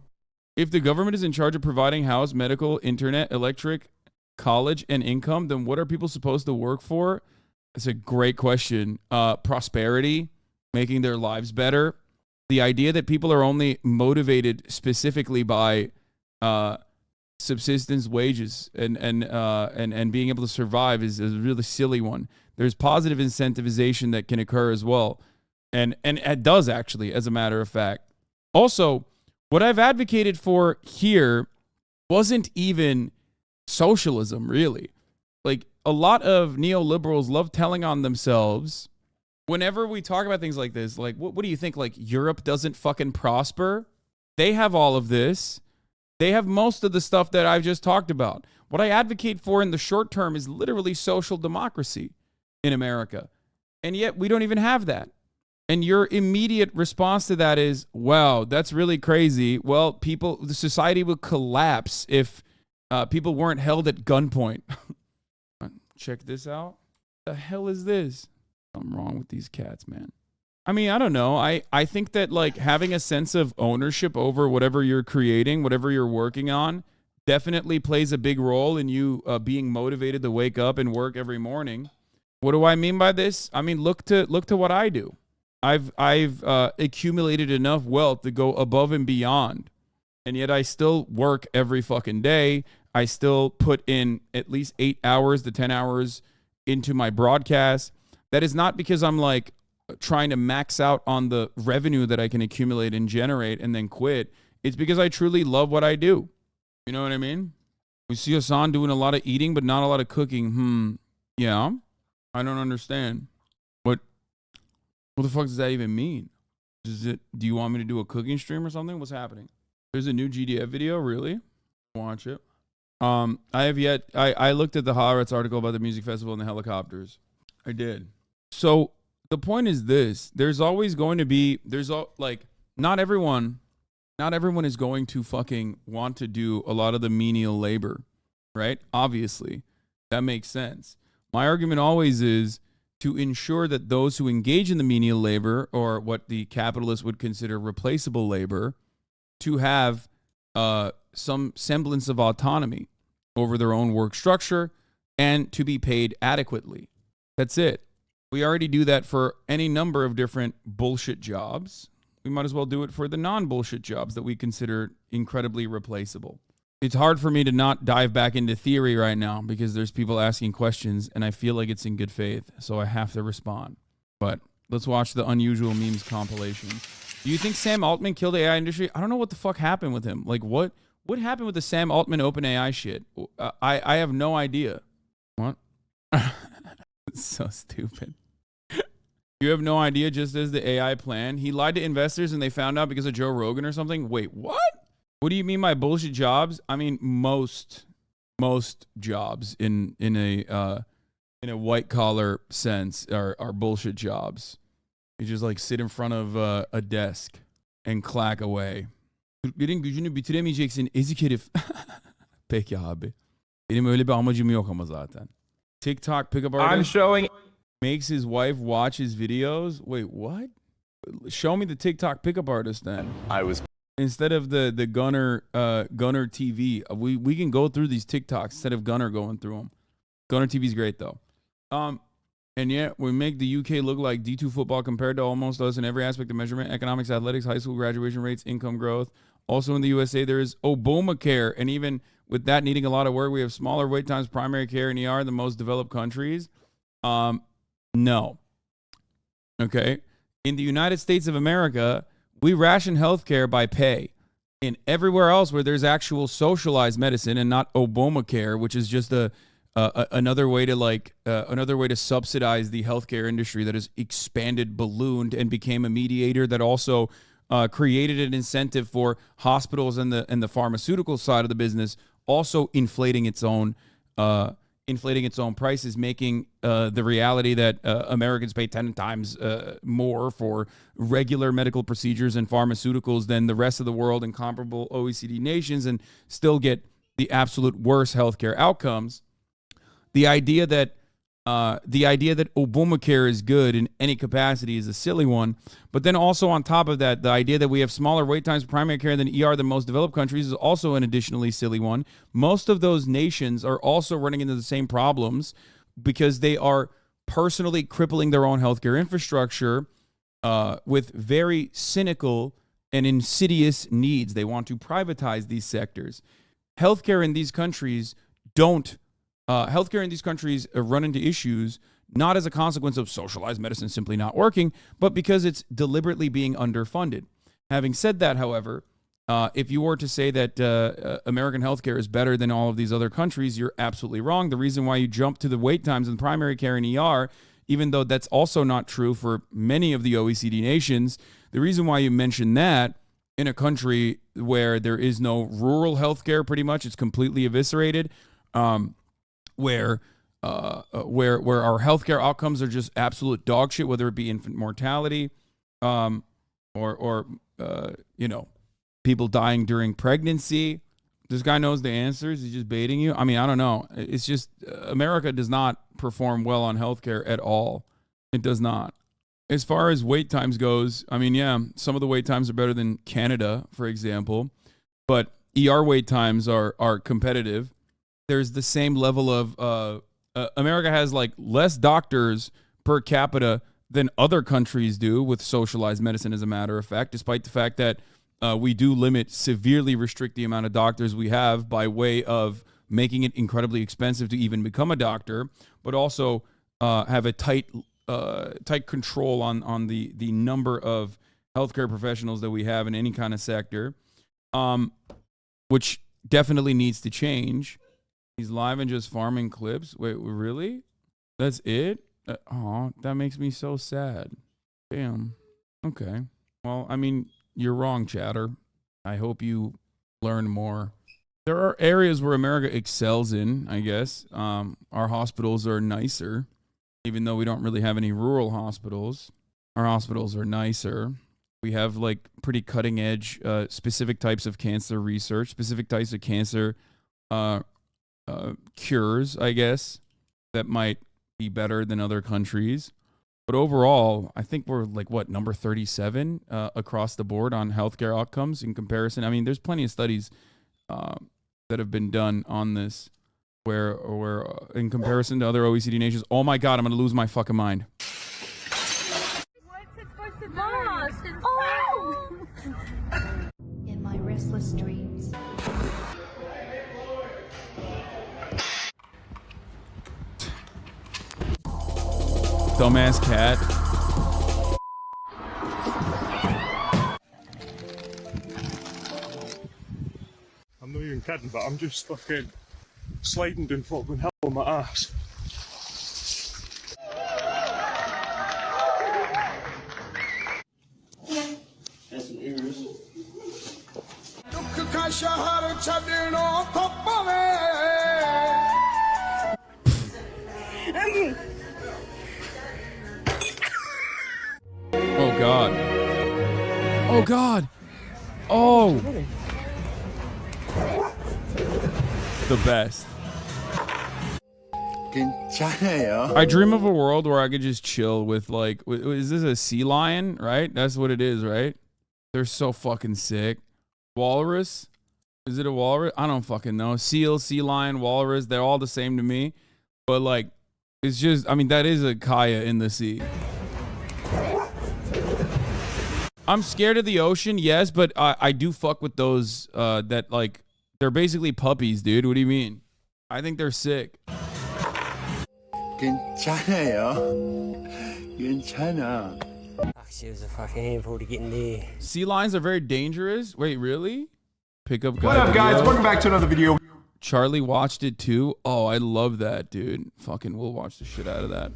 If the government is in charge of providing house, medical, internet, electric, college, and income, then what are people supposed to work for? That's a great question. Prosperity, making their lives better. The idea that people are only motivated specifically by subsistence wages and being able to survive is a really silly one. There's positive incentivization that can occur as well. And it does actually, as a matter of fact. Also, what I've advocated for here wasn't even socialism, really. Like, a lot of neoliberals love telling on themselves whenever we talk about things like this. Like, what do you think? Like, Europe doesn't fucking prosper? They have all of this. They have most of the stuff that I've just talked about. What I advocate for in the short term is literally social democracy in America. And yet we don't even have that. And your immediate response to that is, wow, that's really crazy. Well, the society would collapse if people weren't held at gunpoint. Check this out. The hell is this? Something wrong with these cats, man. I mean, I don't know. I think that like having a sense of ownership over whatever you're creating, whatever you're working on, definitely plays a big role in you being motivated to wake up and work every morning. What do I mean by this? I mean, look to what I do. I've accumulated enough wealth to go above and beyond, and yet I still work every fucking day. I still put in at least 8 hours to 10 hours into my broadcast. That is not because I'm like trying to max out on the revenue that I can accumulate and generate and then quit. It's because I truly love what I do. You know what I mean? We see Hasan doing a lot of eating, but not a lot of cooking. Yeah. I don't understand. What the fuck does that even mean? Do you want me to do a cooking stream or something? What's happening? There's a new GDF video, really? Watch it. I looked at the Haaretz article about the music festival and the helicopters. I did. So the point is this: there's always going to be not everyone is going to fucking want to do a lot of the menial labor, right? Obviously, that makes sense. My argument always is to ensure that those who engage in the menial labor, or what the capitalists would consider replaceable labor, to have some semblance of autonomy over their own work structure and to be paid adequately. That's it. We already do that for any number of different bullshit jobs. We might as well do it for the non-bullshit jobs that we consider incredibly replaceable. It's hard for me to not dive back into theory right now because there's people asking questions and I feel like it's in good faith, so I have to respond. But let's watch the unusual memes compilation. Do you think Sam Altman killed the AI industry? I don't know what the fuck happened with him. Like, what happened with the Sam Altman OpenAI shit? I have no idea. What? It's so stupid. You have no idea, just as the AI plan. He lied to investors and they found out because of Joe Rogan or something? Wait, what? What do you mean by bullshit jobs? I mean, most jobs in a white collar sense are bullshit jobs. You just like sit in front of a desk and clack away. Türklerin gücünü bitiremeyeceksin ezik herif. Peki abi. Benim öyle bir amacım yok ama zaten. TikTok pickup artist. I'm showing. Makes his wife watch his videos. Wait, what? Show me the TikTok pickup artist then. Instead of the Gunner TV. We can go through these TikToks instead of Gunner going through them. Gunner TV's great though. And yet we make the UK look like D2 football compared to almost us in every aspect of measurement: economics, athletics, high school graduation rates, income growth. Also in the USA, there is Obamacare, and even with that needing a lot of work, we have smaller wait times, primary care, and ER in the most developed countries. No. Okay. In the United States of America, we ration healthcare by pay. In everywhere else where there's actual socialized medicine and not Obamacare, which is just another way to subsidize the healthcare industry that has expanded, ballooned, and became a mediator that also created an incentive for hospitals and the pharmaceutical side of the business, also inflating its own prices, making the reality that Americans pay 10 times more for regular medical procedures and pharmaceuticals than the rest of the world and comparable OECD nations, and still get the absolute worst healthcare outcomes. The idea that Obamacare is good in any capacity is a silly one. But then also on top of that, the idea that we have smaller wait times for primary care than ER than most developed countries is also an additionally silly one. Most of those nations are also running into the same problems because they are personally crippling their own healthcare infrastructure with very cynical and insidious needs. They want to privatize these sectors. Healthcare in these countries run into issues not as a consequence of socialized medicine simply not working, but because it's deliberately being underfunded. Having said that, however, if you were to say that American healthcare is better than all of these other countries, you're absolutely wrong. The reason why you jump to the wait times in primary care and ER, even though that's also not true for many of the OECD nations, the reason why you mention that in a country where there is no rural healthcare, pretty much, it's completely eviscerated, where our healthcare outcomes are just absolute dog shit, whether it be infant mortality, or people dying during pregnancy. This guy knows the answers. He's just baiting you. I mean, I don't know. It's just America does not perform well on healthcare at all. It does not. As far as wait times goes, I mean, yeah, some of the wait times are better than Canada, for example, but ER wait times are competitive. There's the same level of America has like less doctors per capita than other countries do with socialized medicine, as a matter of fact, despite the fact that we do severely restrict the amount of doctors we have by way of making it incredibly expensive to even become a doctor, but also have a tight control on the number of healthcare professionals that we have in any kind of sector, which definitely needs to change. He's live and just farming clips. Wait, really? That's it? That makes me so sad. Damn. Okay. Well, I mean, you're wrong, chatter. I hope you learn more. There are areas where America excels in, I guess. Our hospitals are nicer, even though we don't really have any rural hospitals. Our hospitals are nicer. We have like pretty cutting edge, specific types of cancer research, specific types of cancer cures, I guess, that might be better than other countries. But overall, I think we're like, number 37 across the board on healthcare outcomes in comparison. I mean, there's plenty of studies that have been done on this where in comparison to other OECD nations, oh my God, I'm going to lose my fucking mind. Oh! In my restless dreams. Dumbass cat. I'm not even kidding, but I'm just fucking sliding down fucking hell on my ass. That's some ears. Because your heart is chugging on top of it. Oh God. Oh God. Oh. The best. I dream of a world where I could just chill with like, is this a sea lion? Right? That's what it is, right? They're so fucking sick. Walrus? Is it a walrus? I don't fucking know. Seal, sea lion, walrus, they're all the same to me. But like, it's just, I mean, that is a kaya in the sea. I'm scared of the ocean, yes, but I do fuck with those that like, they're basically puppies, dude. What do you mean? I think they're sick. It was a fucking handful to get in there. Sea lions are very dangerous. Wait, really? Pick up guy. What up, guys? Welcome back to another video. Charlie watched it too. Oh, I love that, dude. Fucking, we'll watch the shit out of that.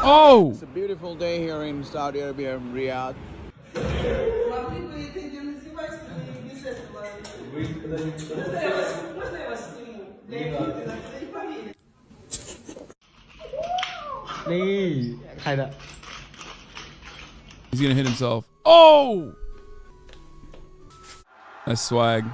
Oh! It's a beautiful day here in Saudi Arabia, in Riyadh. He's gonna hit himself. Oh! That's swag.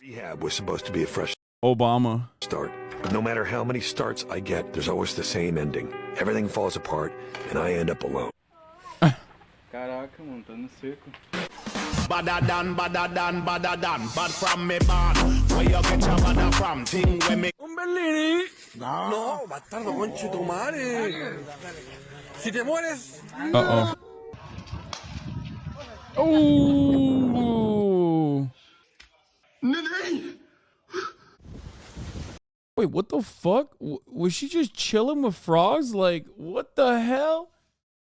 Rehab was supposed to be a fresh Obama start, but no matter how many starts I get, there's always the same ending. Everything falls apart, and I end up alone. Caraca, mano, tá no seco. Badadan, bad from me bad. Where you get your bada from? Thing when me. No, bastardo, conche tu madre. Si te mueres. Uh-oh. Oh. Wait, what the fuck? Was she just chilling with frogs? Like, what the hell?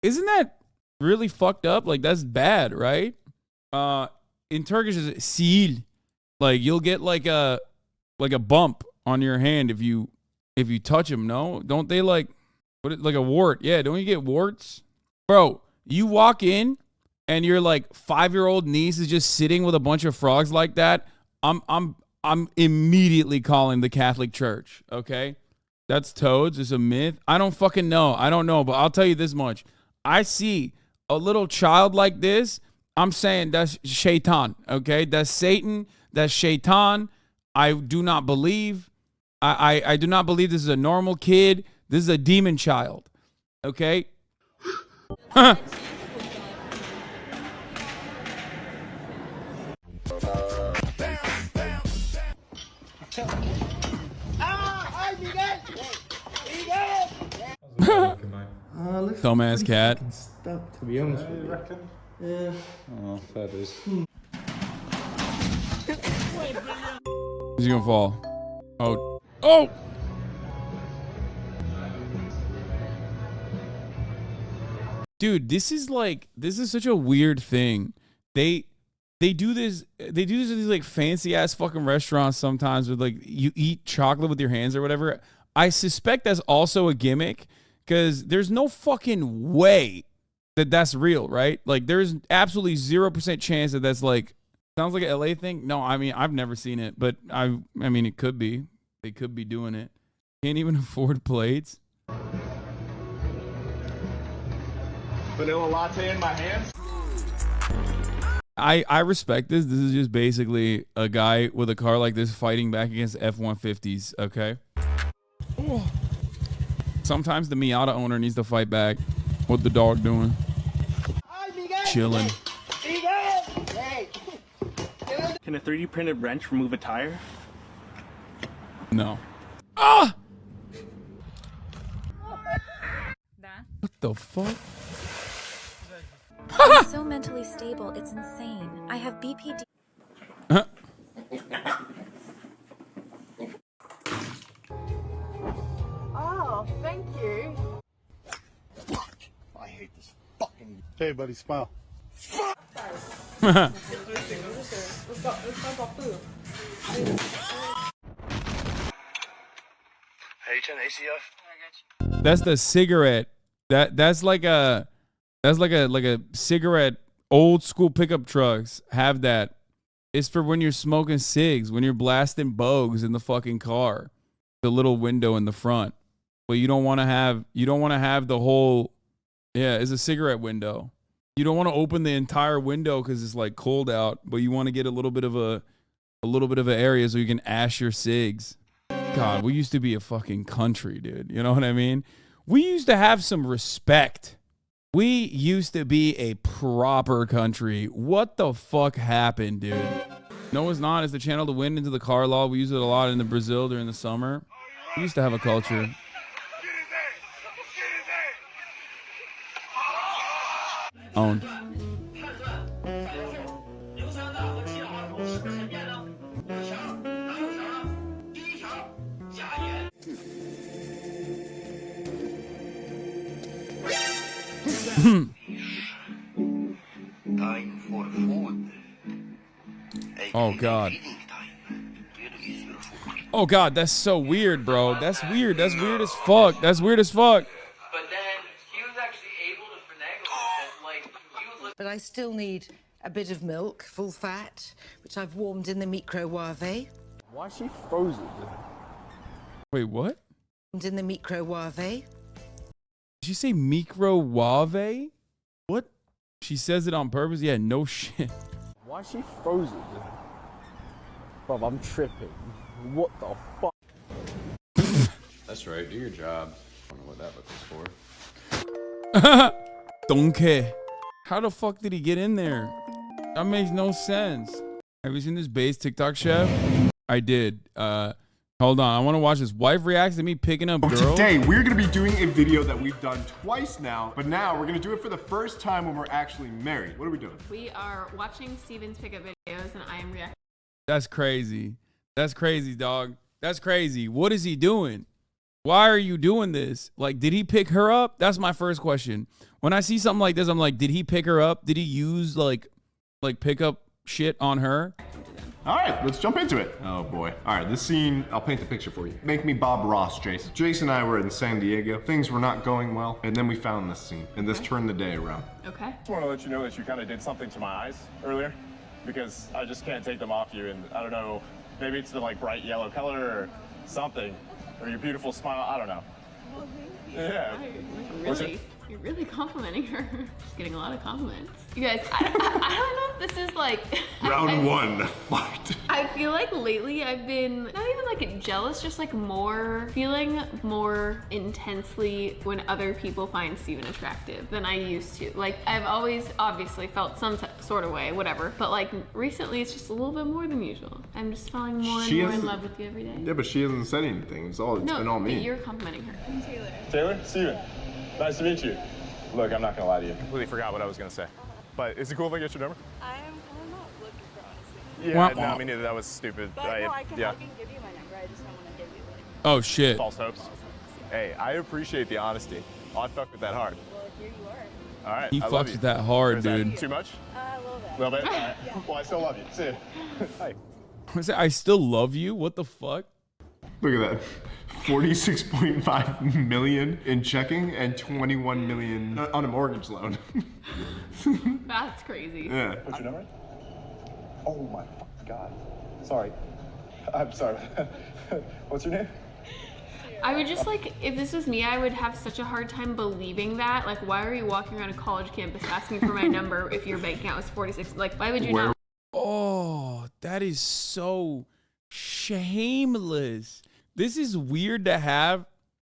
Isn't that really fucked up? Like, that's bad, right? In Turkish is seal. Like, you'll get like a bump on your hand if you touch them. No, don't they like like a wart? Yeah, don't you get warts, bro? You walk in and your like 5-year-old niece is just sitting with a bunch of frogs like that. I'm immediately calling the Catholic Church. Okay, that's toads. It's a myth. I don't fucking know. I don't know, but I'll tell you this much: I see a little child like this. I'm saying that's shaitan. Okay, that's Satan. That's shaitan. I do not believe. I do not believe this is a normal kid. This is a demon child. Okay. Dumbass cat. Stuck, to be honest with you. Yeah. Oh, feathers. He's gonna fall. Oh. Oh! Dude, this is such a weird thing. They do this at these like fancy ass fucking restaurants sometimes with like you eat chocolate with your hands or whatever. I suspect that's also a gimmick because there's no fucking way that that's real, right? Like there's absolutely 0% chance that that's like sounds like an LA thing. No, I mean I've never seen it, but I mean it could be. They could be doing it. Can't even afford plates. Vanilla latte in my hands. I respect this. This is just basically a guy with a car like this fighting back against F-150s, okay? Sometimes the Miata owner needs to fight back. What the dog doing? Chilling. Can a 3D printed wrench remove a tire? No. Ah! What the fuck? I'm so mentally stable, it's insane. I have BPD. Oh, thank you. I hate this fucking. Hey, buddy, smile. That's the cigarette. That's like a cigarette. Old school pickup trucks have that. It's for when you're smoking cigs, when you're blasting bogues in the fucking car. The little window in the front. But you don't want to have the whole. Yeah, it's a cigarette window. You don't want to open the entire window because it's like cold out, but you want to get a little bit of an area so you can ash your cigs. God, we used to be a fucking country, dude. You know what I mean? We used to have some respect. We used to be a proper country. What the fuck happened, dude? No, it's not. It's the channel to wind into the car law. We use it a lot in the Brazil during the summer. We used to have a culture. Owned. Time for food. Oh God. Oh God, that's so weird, bro. That's weird. That's weird as fuck. That's weird as fuck. But then he was actually able to finagle it. Like, he was. But I still need a bit of milk, full fat, which I've warmed in the microwave. Why is she frozen? Wait, what? Warmed in the microwave. Did she say microwave? What? She says it on purpose? Yeah, no shit. Why is she frozen? Bro, I'm tripping. What the fuck? That's right, do your job. I don't know what that look is for. Don't care. How the fuck did he get in there? That makes no sense. Have you seen this base TikTok chef? I did. Hold on. I want to watch this. Wife reacts to me picking up girls. Today, we're going to be doing a video that we've done twice now, but now we're going to do it for the first time when we're actually married. What are we doing? We are watching Steven's pickup videos, and I am reacting. That's crazy. That's crazy, dog. That's crazy. What is he doing? Why are you doing this? Like, did he pick her up? That's my first question. When I see something like this, I'm like, did he pick her up? Did he use like pickup shit on her? All right, let's jump into it. Oh boy. All right, this scene, I'll paint the picture for you. Make me Bob Ross, Jason. Jason and I were in San Diego. Things were not going well, and then we found this scene, and this turned the day around. Okay. Just want to let you know that you kind of did something to my eyes earlier, because I just can't take them off you, and I don't know, maybe it's the like bright yellow color or something, or your beautiful smile, I don't know. Well, thank you. Yeah. You're really complimenting her. She's getting a lot of compliments. You guys, I don't know if this is like... Round one, fight. I feel like lately I've been, not even like jealous, just like feeling more intensely when other people find Steven attractive than I used to. Like, I've always obviously felt some sort of way, whatever. But like recently it's just a little bit more than usual. I'm just falling more and more in love with you every day. Yeah, but she hasn't said anything. It's been all me. But you're complimenting her. I'm Taylor. Taylor? Steven. Nice to meet you. Look, I'm not gonna lie to you. Completely forgot what I was gonna say. But is it cool if I get your number? I am not looking for honesty. Yeah, no, me neither. That was stupid. But no, I can give you my number. I just don't want to give you like... Oh shit. False hopes. Hey, I appreciate the honesty. I'll fuck with that hard. Well, here you are. All right. He I love fucks you. with that hard, Or is that dude. too much? A little bit. A little bit? All right. Yeah. Well, I still love you. See you. Hi. I still love you? What the fuck? Look at that. 46.5 million in checking and 21 million on a mortgage loan. That's crazy. Yeah. What's your number? Oh my God. Sorry. I'm sorry. What's your name? I would just like, if this was me, I would have such a hard time believing that. Like, why are you walking around a college campus asking for my number if your bank account was 46? Like, why would you not? Oh, that is so shameless. This is weird to have.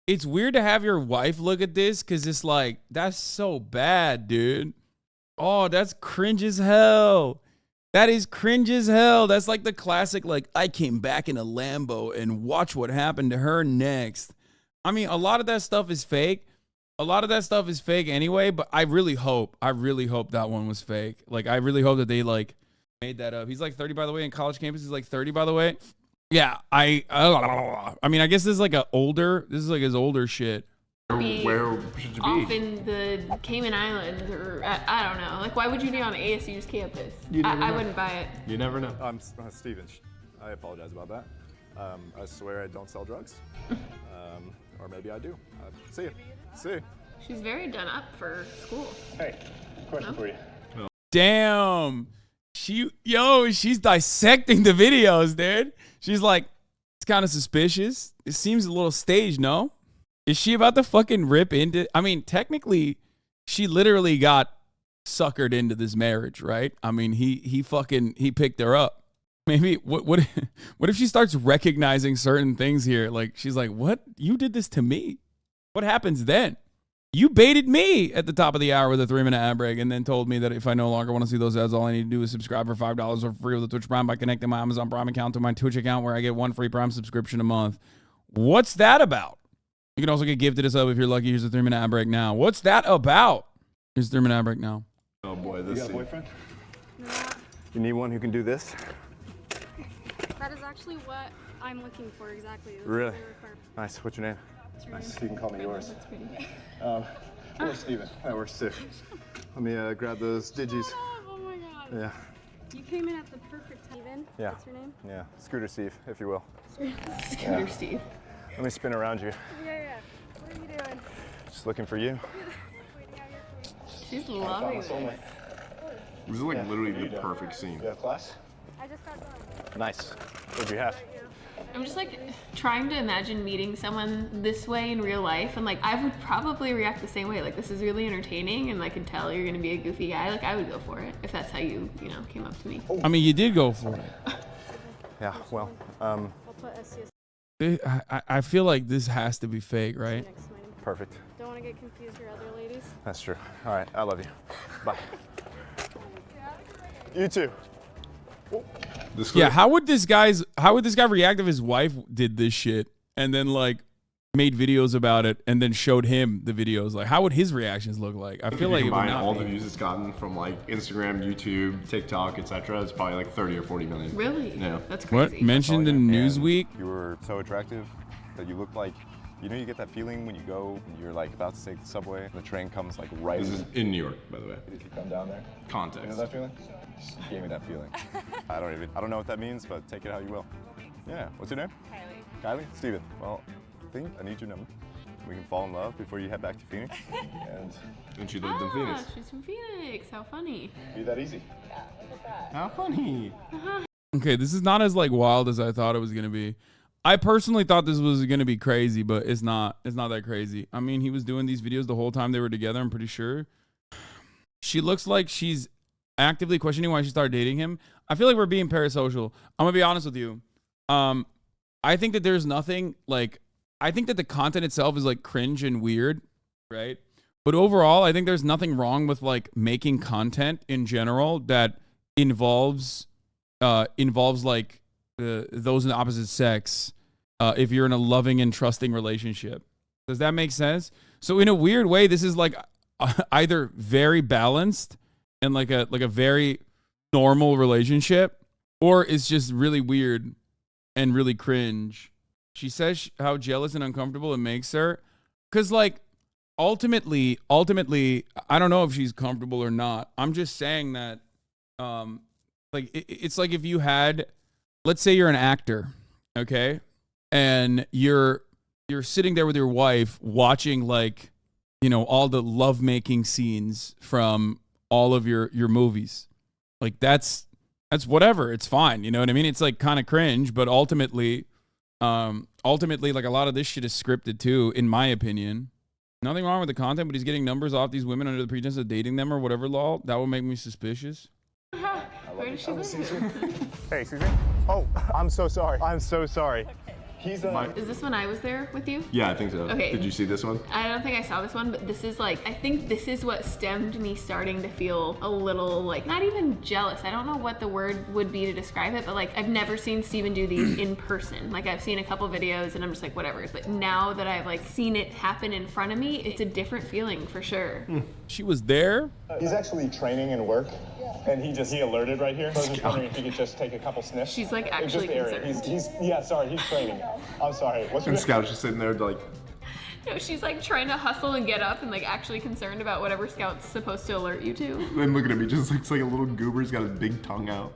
It's weird to have your wife look at this because it's like, that's so bad, dude. Oh, that's cringe as hell. That is cringe as hell. That's like the classic, like, I came back in a Lambo and watch what happened to her next. I mean, a lot of that stuff is fake. A lot of that stuff is fake anyway, but I really hope that one was fake. Like, I really hope that they, like, made that up. He's like 30, by the way, in college campus. He's like 30, by the way. Yeah, I mean, I guess this is like his older shit. Where should you be? Off in the Cayman Islands, or I don't know. Like, why would you be on ASU's campus? I wouldn't buy it. You never know. I'm Steven. I apologize about that. I swear I don't sell drugs. Or maybe I do. See you. See you. She's very done up for school. Hey, question for you. Damn. She's dissecting the videos, dude. She's like, it's kind of suspicious. It seems a little staged, no? Is she about to fucking rip into? I mean, technically, she literally got suckered into this marriage, right? I mean, he picked her up. Maybe what if she starts recognizing certain things here? Like, she's like, what? You did this to me. What happens then? You baited me at the top of the hour with a 3-minute ad break and then told me that if I no longer want to see those ads, all I need to do is subscribe for $5 or free with the Twitch Prime by connecting my Amazon Prime account to my Twitch account, where I get 1 free Prime subscription a month. What's that about? You can also get gifted a sub if you're lucky. Here's a 3-minute ad break now. What's that about? Here's a 3-minute ad break now. Oh boy, You this got a scene. boyfriend? You need one who can do this? That is actually what I'm looking for exactly. That's Really? what they require. Nice. What's your name? What's your Nice. name? You can call me yours. That's pretty. Or Steven. That works too. Let me grab those digis. Oh my god. Yeah. You came in at the perfect time. Steven? Yeah. What's your name? Yeah. Scooter Steve, if you will. Scooter Steve. Let me spin around you. Yeah. What are you doing? Just looking for you. Waiting out here for you. She's loving this. This is like literally the perfect scene. You have class? I just got done. Nice. What'd you have? I'm just like trying to imagine meeting someone this way in real life, and like I would probably react the same way. Like, this is really entertaining, and I can tell you're gonna be a goofy guy. Like, I would go for it if that's how you came up to me. I mean, you did go for it. Yeah. Well. I'll put SCS I feel like this has to be fake, right? next to my name. Perfect. Don't want to get confused with other ladies. That's true. All right. I love you. Bye. You too. Yeah, how would this guy react if his wife did this shit and then like made videos about it and then showed him the videos? Like, how would his reactions look like? I feel like it would not all be. the views it's gotten from like Instagram, YouTube, TikTok, etc. It's probably like 30 or 40 million. Really? Yeah. That's crazy. What? Mentioned in Newsweek? You were so attractive that you looked like, you know, you get that feeling when you go and you're like about to take the subway and the train comes like right. This is in New York, by the way. Did you come down there? Context. You know that feeling? You gave me that feeling. I don't know what that means, but take it how you will. Yeah. What's your name? Kylie. Kylie? Steven. Well, I need your number. We can fall in love before you head back to Phoenix. And she lived in Phoenix. She's from Phoenix. How funny. Be that easy. How funny. Okay, this is not as like wild as I thought it was gonna be. I personally thought this was gonna be crazy, but it's not. It's not that crazy. I mean, he was doing these videos the whole time they were together, I'm pretty sure. She looks like she's actively questioning why she started dating him. I feel like we're being parasocial. I'm gonna be honest with you. I think that there's nothing like, I think that the content itself is like cringe and weird, right? But overall, I think there's nothing wrong with like making content in general that involves like those in the opposite sex if you're in a loving and trusting relationship. Does that make sense? So in a weird way, this is like either very balanced and like a very normal relationship, or it's just really weird and really cringe. She says how jealous and uncomfortable it makes her, because like ultimately, I don't know if she's comfortable or not. I'm just saying that like it's like if you had, let's say you're an actor, okay, and you're sitting there with your wife watching like, you know, all the lovemaking scenes from all of your movies. Like that's whatever. It's fine. You know what I mean? It's like kind of cringe, but ultimately like a lot of this shit is scripted too, in my opinion. Nothing wrong with the content, but he's getting numbers off these women under the pretense of dating them or whatever law. That would make me suspicious. Where does she live? Hey, excuse me? Oh, I'm so sorry. I'm so sorry. He's Is this when I was there with you? Yeah, I think so. Okay. Did you see this one? I don't think I saw this one, but this is like, I think this is what stemmed me starting to feel a little like, not even jealous. I don't know what the word would be to describe it, but like I've never seen Steven do these in person. Like I've seen a couple videos and I'm just like, whatever. But now that I've like seen it happen in front of me, it's a different feeling for sure. She was there? He's actually training in work. And he alerted right here. So I was just wondering if he could just take a couple sniffs. She's like Just actually the area. concerned. He's training. I'm sorry. What's your And Scout's just sitting there like, No, she's like trying to hustle and get up and like actually concerned about whatever Scout's supposed to alert you to. and looking at me, just looks like a little goober. He's got his big tongue out.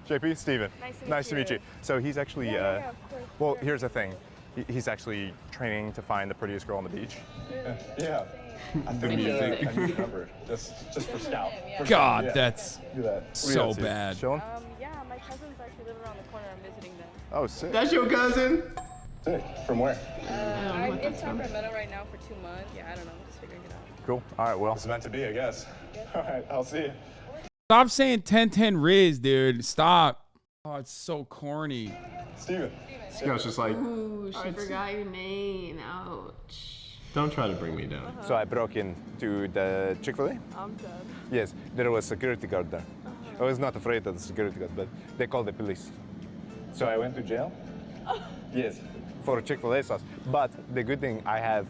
JP, Steven. Nice to meet you. So he's actually, well, here's the thing. He's actually training to find the prettiest girl on the beach. Yeah. I need your number, just for Scout. God, Yeah. that's Do that. so bad. Chilling? Yeah, my cousins actually live around the corner. I'm visiting them. Oh, sick. That's your cousin? Sick. From where? I'm in Sacramento right now for 2 months. Yeah, I don't know. I'm just figuring it out. Cool. All right, well, it's meant to be, I guess. All right, I'll see you. Stop saying 1010 Riz, dude. Stop. Oh, it's so corny. Steven. Scout's just like, Ooh, she forgot your name. Ouch. don't try to bring me down. So I broke into the Chick-fil-A? I'm dead. Yes, there was a security guard there. I was not afraid of the security guard, but they called the police. So I went to jail? Yes, for Chick-fil-A sauce. But the good thing, I have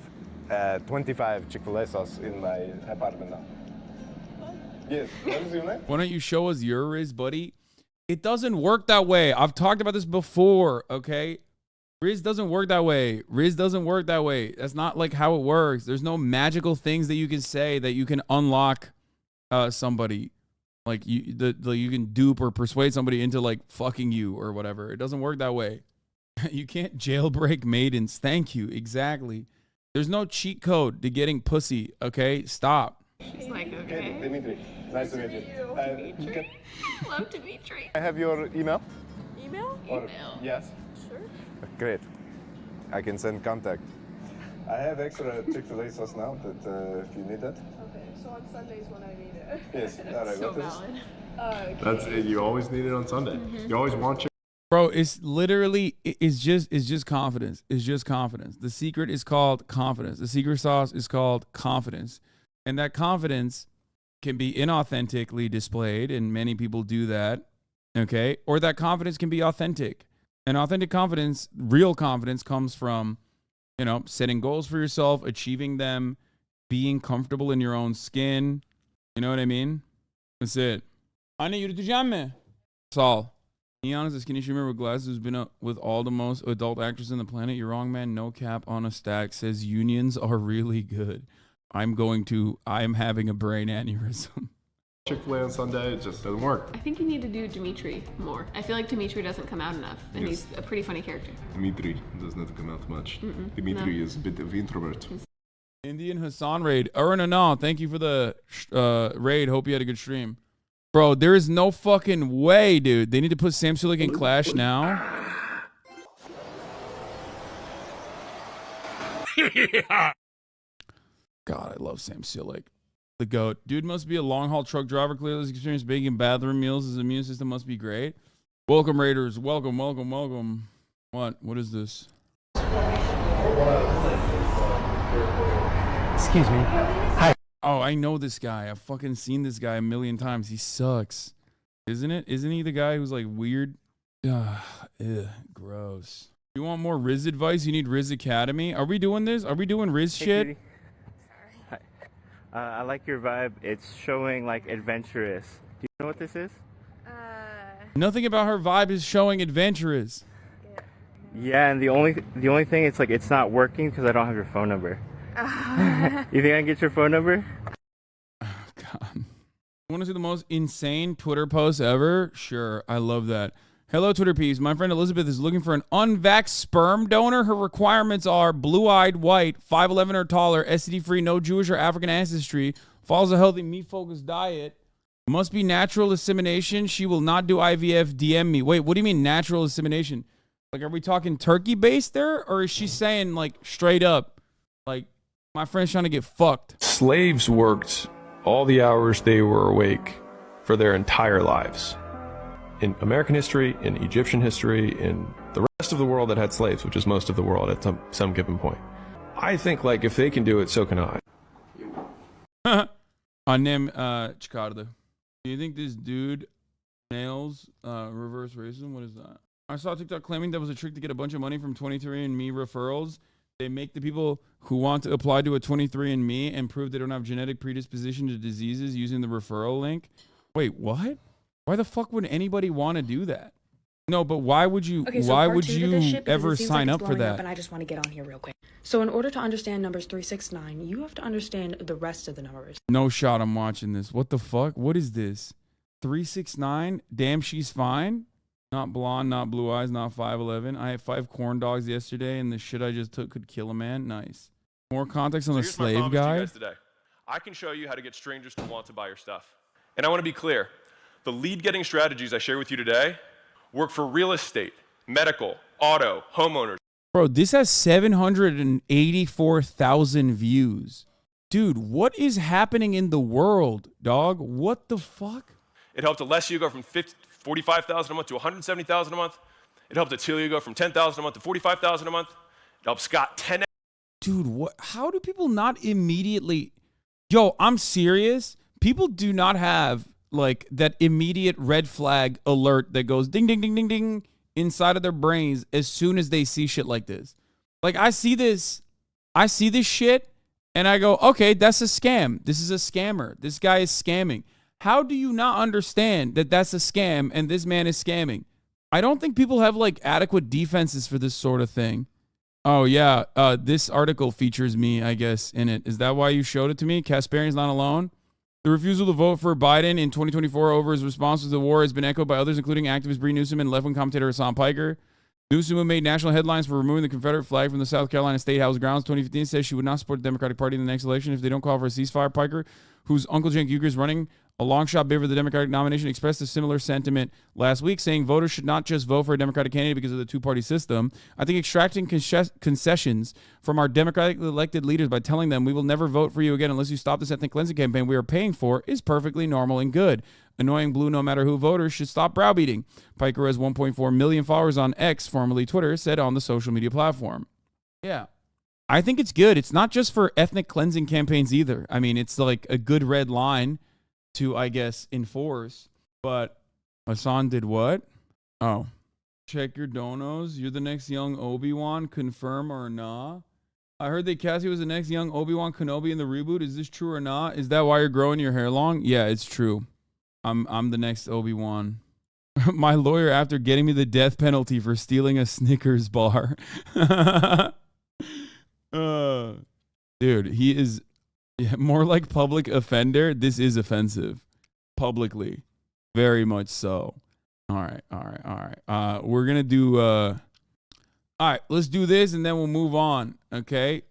25 Chick-fil-A sauce in my apartment now. Yes, what is your name? Why don't you show us your Riz, buddy? It doesn't work that way. I've talked about this before, okay? Riz doesn't work that way. Riz doesn't work that way. That's not like how it works. There's no magical things that you can say that you can unlock somebody. Like you can dupe or persuade somebody into like fucking you or whatever. It doesn't work that way. You can't jailbreak maidens. Thank you. Exactly. There's no cheat code to getting pussy, okay? Stop. She's like, okay. Dimitri, nice to meet you. Dimitri. Love Dimitri. I have your email? Email? Yes. Sure. Great. I can send contact. I have extra Chick-fil-A sauce now, but if you need that. Okay, so on Sundays when I need it. Yes, all right. So what is- valid. Okay. That's it. You always need it on Sunday. You always want chicken. Bro, it's literally, it's just confidence. It's just confidence. The secret is called confidence. The secret sauce is called confidence. And that confidence can be inauthentically displayed, and many people do that, okay? Or that confidence can be authentic. And authentic confidence, real confidence, comes from, you know, setting goals for yourself, achieving them, being comfortable in your own skin. You know what I mean? That's it. Anne, yürüteceğim mi? Saul. Be honest, a skinny streamer with glasses who's been with all the most adult actors in the planet. You're wrong, man. No cap on a stack. Says unions are really good. I'm having a brain aneurysm. Chick-fil-A on Sunday, it just doesn't work. I think you need to do Dimitri more. I feel like Dimitri doesn't come out enough, and Yes. he's a pretty funny character. Dimitri does not come out much. Dimitri is a bit of introvert. Indian Hassan raid. No, thank you for the raid. Hope you had a good stream. Bro, there is no fucking way, dude. They need to put Sam Sulek in Clash now. God, I love Sam Sulek. The GOAT. Dude must be a long-haul truck driver. Clearly his experience baking bathroom meals. His immune system must be great. Welcome, Raiders. Welcome, welcome, welcome. What is this? Excuse me. Hi. Oh, I know this guy. I've fucking seen this guy a million times. He sucks. Isn't it? Isn't he the guy who's like weird? Ugh, gross. You want more Riz advice? You need Riz Academy? Are we doing this? Are we doing Riz shit? Hi. I like your vibe. It's showing like adventurous. Do you know what this is? Nothing about her vibe is showing adventurous. Yeah, and the only thing it's like it's not working because I don't have your phone number. You think I can get your phone number? Oh, God. Want to see the most insane Twitter post ever? Sure, I love that. Hello, Twitter peeps. My friend Elizabeth is looking for an unvaxxed sperm donor. Her requirements are blue-eyed, white, 5'11" or taller, STD-free, no Jewish or African ancestry, follows a healthy, meat-focused diet, must be natural insemination. She will not do IVF. DM me. Wait, what do you mean natural insemination? Like, are we talking turkey-based there? Or is she saying, like, straight up, like, my friend's trying to get fucked? Slaves worked all the hours they were awake for their entire lives. in American history, in Egyptian history, in the rest of the world that had slaves, which is most of the world at some given point. I think, like, if they can do it, so can I. Annem çıkardı. Do you think this dude nails reverse racism? What is that? I saw TikTok claiming that was a trick to get a bunch of money from 23andMe referrals. They make the people who want to apply to a 23andMe and prove they don't have genetic predisposition to diseases using the referral link. Wait, what? Why the fuck would anybody want to do that? No, but why would you? Okay, so why part would two to this you shit, because ever it seems sign like it's up for blowing that? and I just want to get on here real quick. So in order to understand numbers 369, you have to understand the rest of the numbers. No shot. I'm watching this. What the fuck? What is this? 369. Damn, she's fine. Not blonde, not blue eyes, not 5'11". I had 5 corn dogs yesterday, and the shit I just took could kill a man. Nice. More context on the Here's my slave promise to you guy. guys today. I can show you how to get strangers to want to buy your stuff. And I want to be clear. The lead getting strategies I share with you today work for real estate, medical, auto, homeowners. Bro, this has 784,000 views. Dude, what is happening in the world, dog? What the fuck? It helped Alessio go from $45,000 a month to $170,000 a month. It helped Attilio go from $10,000 a month to $45,000 a month. It helped Scott 10. Dude, what? How do people not immediately? Yo, I'm serious. People do not have like that immediate red flag alert that goes ding, ding, ding, ding, ding inside of their brains as soon as they see shit like this. Like I see this shit and I go, okay, that's a scam. This is a scammer. This guy is scamming. How do you not understand that that's a scam and this man is scamming? I don't think people have like adequate defenses for this sort of thing. Oh yeah, this article features me, I guess, in it. Is that why you showed it to me? Kasparian's not alone. The refusal to vote for Biden in 2024 over his response to the war has been echoed by others, including activist Bree Newsom and left-wing commentator Hassan Piker. Newsom, who made national headlines for removing the Confederate flag from the South Carolina State House grounds in 2015, says she would not support the Democratic Party in the next election if they don't call for a ceasefire. Piker, whose Uncle Cenk Uygur is running a long shot bid for the Democratic nomination, expressed a similar sentiment last week, saying voters should not just vote for a Democratic candidate because of the two-party system. I think extracting concessions from our democratically elected leaders by telling them we will never vote for you again unless you stop this ethnic cleansing campaign we are paying for is perfectly normal and good. Annoying blue no matter who voters should stop browbeating. Piker has 1.4 million followers on X, formerly Twitter, said on the social media platform. Yeah. I think it's good. It's not just for ethnic cleansing campaigns either. I mean, it's like a good red line to, I guess, enforce. But Hassan did what? Oh. Check your donos. You're the next young Obi-Wan. Confirm or nah? I heard that Cassie was the next young Obi-Wan Kenobi in the reboot. Is this true or not? Is that why you're growing your hair long? Yeah, it's true. I'm the next Obi-Wan. My lawyer after getting me the death penalty for stealing a Snickers bar. Dude, he is more like public offender. This is offensive. Publicly. Very much so. All right. We're going to do... all right, let's do this and then we'll move on. Okay?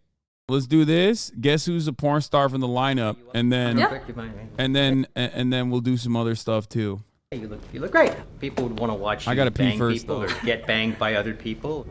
Let's do this. Guess who's a porn star from the lineup? And then... And then we'll do some other stuff too. You look great. People would want to watch you bang people or get banged by other people.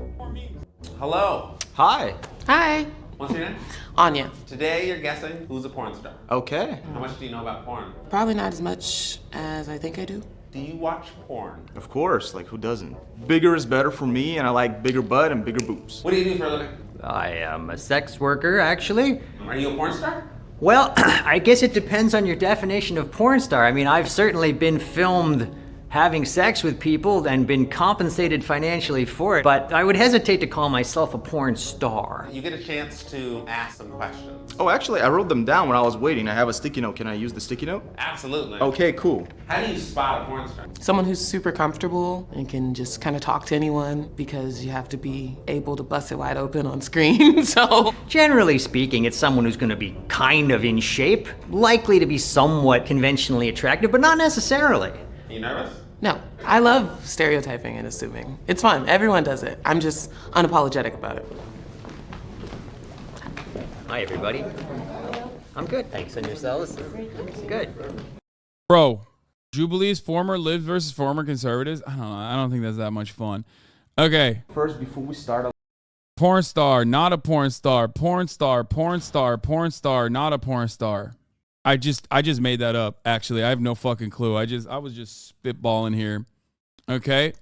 Hello. Hi. Hi. What's your name? Anya. Today you're guessing who's a porn star. Okay. How much do you know about porn? Probably not as much as I think I do. Do you watch porn? Of course, like who doesn't? Bigger is better for me, and I like bigger butt and bigger boobs. What do you do for a living? I am a sex worker, actually. Are you a porn star? Well, I guess it depends on your definition of porn star. I mean, I've certainly been filmed having sex with people and been compensated financially for it, but I would hesitate to call myself a porn star. You get a chance to ask some questions. Oh, actually, I wrote them down when I was waiting. I have a sticky note. Can I use the sticky note? Absolutely. Okay, cool. How do you spot a porn star? Someone who's super comfortable and can just kind of talk to anyone, because you have to be able to bust it wide open on screen, so. Generally speaking, it's someone who's going to be kind of in shape, likely to be somewhat conventionally attractive, but not necessarily. Are you nervous? No, I love stereotyping and assuming. It's fun, everyone does it. I'm just unapologetic about it. Hi, everybody. I'm good, thanks. And yourselves? Good. Bro, Jubilee's former libs versus former conservatives? I don't know. I don't think that's that much fun. Okay. First, before we start... Porn star, not a porn star. Porn star, porn star, porn star, not a porn star. I just made that up, actually. I have no fucking clue. I was just spitballing here. Okay.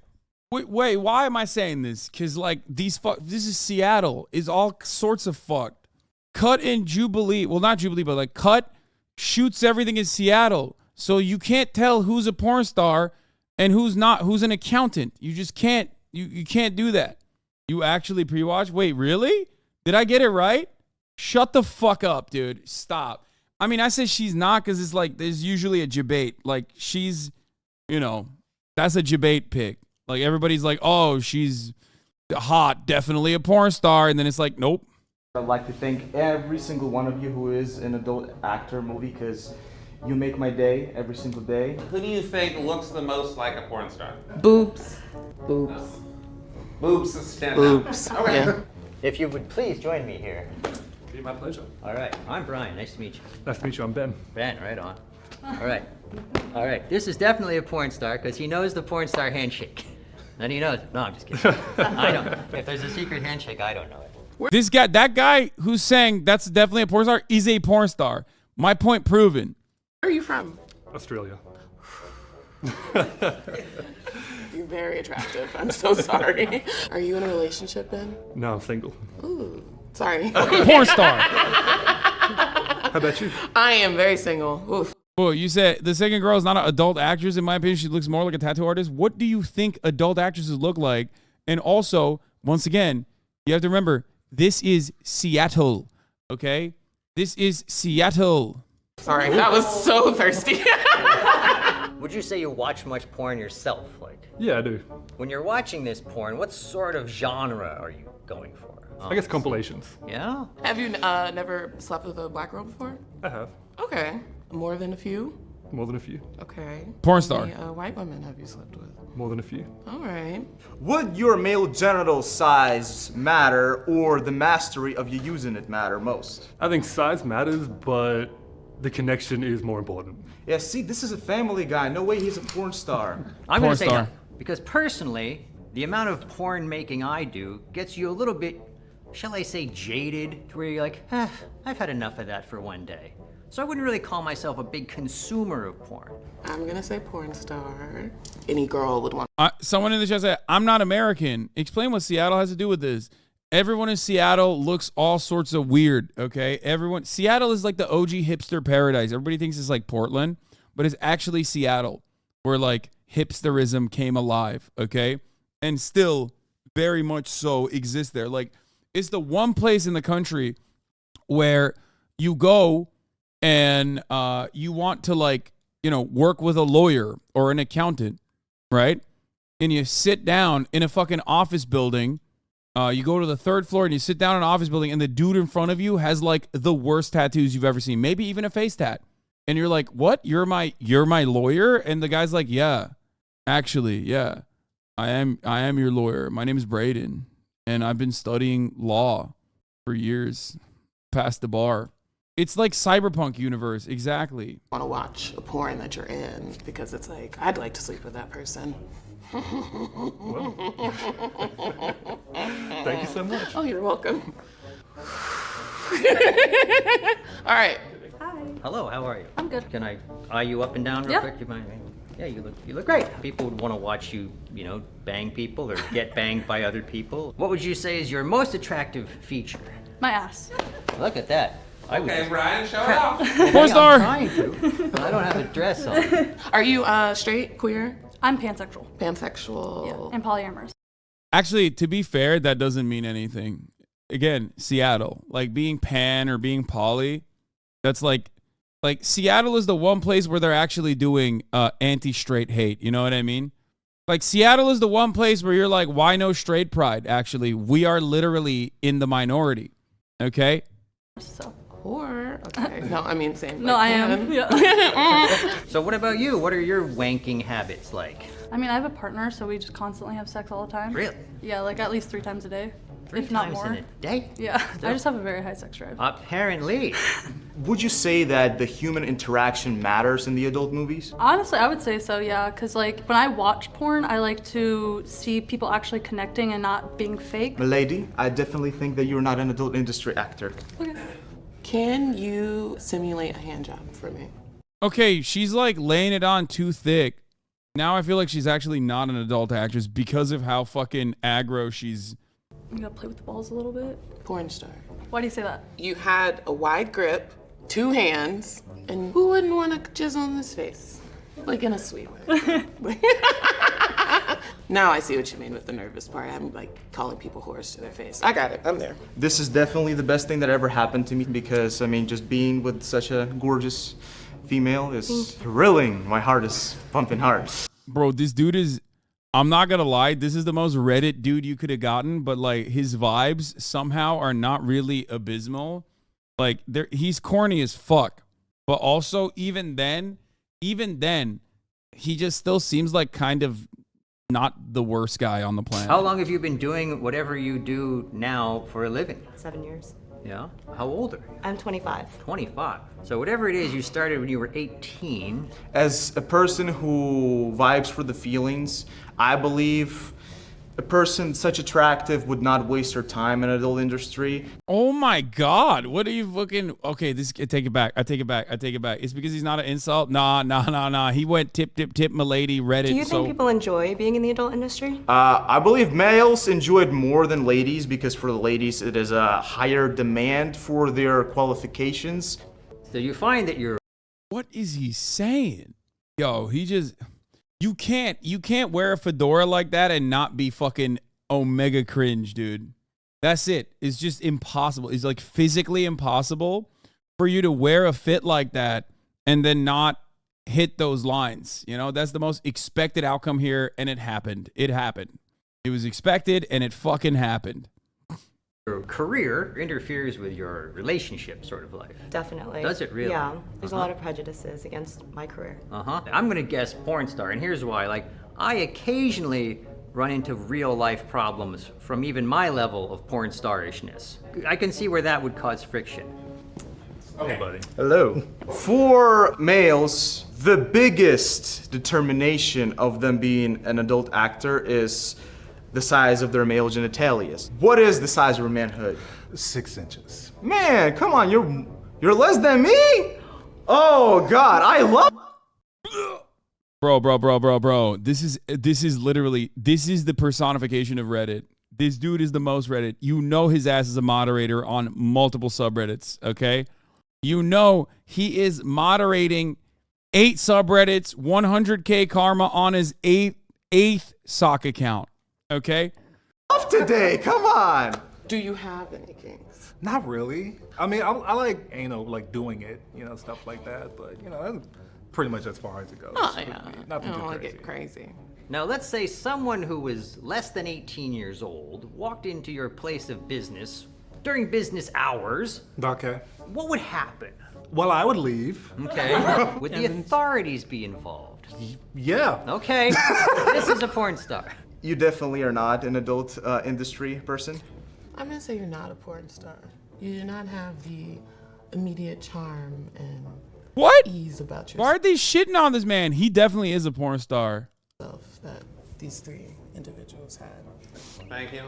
Wait, why am I saying this? Because, like, this is Seattle. Is all sorts of fucked. Cut in Jubilee. Well, not Jubilee, but, like, Cut shoots everything in Seattle. So you can't tell who's a porn star and who's not, who's an accountant. You just can't, you can't do that. You actually pre-watch? Wait, really? Did I get it right? Shut the fuck up, dude. Stop. I mean, I said she's not because it's like, there's usually a debate. Like, she's, you know, that's a debate pick. Like, everybody's like, oh, she's hot, definitely a porn star. And then it's like, nope. I'd like to thank every single one of you who is an adult actor movie because you make my day every single day. Who do you think looks the most like a porn star? Boobs. Boobs. Boobs stand Boobs. out. Okay. Yeah. If you would please join me here. It'd be my pleasure. All right, I'm Brian. Nice to meet you. Nice to meet you. I'm Ben. Ben, right on. All right. All right. This is definitely a porn star because he knows the porn star handshake. Then he knows. No, I'm just kidding. I don't. If there's a secret handshake, I don't know it. This guy, that guy who's saying that's definitely a porn star is a porn star. My point proven. Where are you from? Australia. You're very attractive. I'm so sorry. Are you in a relationship, Ben? No, I'm single. Ooh, sorry. Porn star. How about you? I am very single. Oof. Well, you said the second girl is not an adult actress. In my opinion, she looks more like a tattoo artist. What do you think adult actresses look like? And also, once again, you have to remember, this is Seattle, okay? This is Seattle. Sorry, that was so thirsty. Would you say you watch much porn yourself? Like, Yeah, I do. when you're watching this porn, what sort of genre are you going for? I guess compilations. Yeah? Have you never slept with a black girl before? I have. Okay. More than a few? More than a few. Okay. Porn star. How many, white women have you slept with? More than a few. All right. Would your male genital size matter or the mastery of you using it matter most? I think size matters, but the connection is more important. Yeah, see, this is a family guy. No way he's a porn star. I'm going to say no. Because personally, the amount of porn making I do gets you a little bit, shall I say, jaded, to where you're like, I've had enough of that for one day. So I wouldn't really call myself a big consumer of porn. I'm gonna say porn star. Any girl would want. Someone in the chat said, I'm not American. Explain what Seattle has to do with this. Everyone in Seattle looks all sorts of weird, okay? Seattle is like the OG hipster paradise. Everybody thinks it's like Portland, but it's actually Seattle, where like hipsterism came alive, okay? And still very much so exists there. Like, it's the one place in the country where you go and you want to, like, you know, work with a lawyer or an accountant, right? And you sit down in a fucking office building. You go to the third floor and you sit down in an office building, and the dude in front of you has like the worst tattoos you've ever seen, maybe even a face tat. And you're like, "What? You're my lawyer?" And the guy's like, "Yeah, actually, yeah, I am your lawyer. My name is Braden, and I've been studying law for years, past the bar." It's like cyberpunk universe, exactly. Want to watch a porn that you're in because it's like, I'd like to sleep with that person. Thank you so much. Oh, you're welcome. All right. Hello, how are you? I'm good. Can I eye you up and down real Yeah. quick? Do you mind? Yeah, you look great. People would want to watch you, you know, bang people or get banged by other people. What would you say is your most attractive feature? My ass. Look at that. Okay, Brian, show it off. Porn star. I'm trying to. I don't have a dress on. Are you straight, queer? I'm pansexual. Pansexual. Yeah, and polyamorous. Actually, to be fair, that doesn't mean anything. Again, Seattle, like being pan or being poly, that's like Seattle is the one place where they're actually doing anti-straight hate. You know what I mean? Like, Seattle is the one place where you're like, why no straight pride? Actually, we are literally in the minority. Okay? So. Or, okay. No, I mean, same. No, like, I am. Yeah. So what about you? What are your wanking habits like? I mean, I have a partner, so we just constantly have sex all the time. Really? Yeah, like at least 3 times a day. 3 if not times more. in a day? Yeah, I just have a very high sex drive. Apparently. Would you say that the human interaction matters in the adult movies? Honestly, I would say so, yeah, because like when I watch porn, I like to see people actually connecting and not being fake. Milady, I definitely think that you're not an adult industry actor. Okay. Can you simulate a hand job for me? Okay, she's like laying it on too thick. Now I feel like she's actually not an adult actress because of how fucking aggro she's. You gotta play with the balls a little bit. Porn star. Why do you say that? You had a wide grip, 2 hands, and who wouldn't want to jizz on this face? Like in a sweet way. Now I see what you mean with the nervous part. I'm like calling people whores to their face. I got it. I'm there. This is definitely the best thing that ever happened to me because, I mean, just being with such a gorgeous female is thrilling. My heart is pumping hard. Bro, this dude is, I'm not gonna lie, this is the most Reddit dude you could have gotten, but like his vibes somehow are not really abysmal. Like he's corny as fuck. But also even then, he just still seems like kind of not the worst guy on the planet. How long have you been doing whatever you do now for a living? 7 years. Yeah? How old are you? I'm 25. 25. So whatever it is, you started when you were 18. As a person who vibes for the feelings, I believe a person such attractive would not waste her time in adult industry. Oh my God. What are you looking? Okay, I take it back. It's because he's not an insult. Nah. He went tip, milady, Reddit. Do you think people enjoy being in the adult industry? I believe males enjoy it more than ladies because for the ladies, it is a higher demand for their qualifications. So you find that you're... What is he saying? Yo, he just... You can't wear a fedora like that and not be fucking omega cringe, dude. That's it. It's just impossible. It's like physically impossible for you to wear a fit like that and then not hit those lines. You know, that's the most expected outcome here, and it happened. It was expected, and it fucking happened. Your career interferes with your relationship sort of life. Definitely. Does it really? Yeah. There's a lot of prejudices against my career. I'm gonna guess porn star, and here's why. Like, I occasionally run into real life problems from even my level of porn starishness. I can see where that would cause friction. Okay, buddy. Hello. For males, the biggest determination of them being an adult actor is the size of their male genitalia. What is the size of your manhood? 6 inches. Man, come on, you're less than me? Oh God, I love. Bro. This is literally the personification of Reddit. This dude is the most Reddit. You know his ass is a moderator on multiple subreddits, okay? You know he is moderating 8 subreddits, 100K karma on his 8th sock account. Okay? Off today, come on. Do you have any kinks? Not really. I mean, I like anal, like doing it, stuff like that. But that's pretty much as far as it goes. Oh yeah. Nothing I don't too want to crazy. get crazy. Now, let's say someone who was less than 18 years old walked into your place of business during business hours. Okay. What would happen? Well, I would leave. Okay. Would the authorities be involved? Yeah. Okay. This is a porn star. You definitely are not an adult industry person. I'm gonna say you're not a porn star. You do not have the immediate charm and ease about yourself. Why are they shitting on this man? He definitely is a porn star. That these 3 individuals had. Thank you.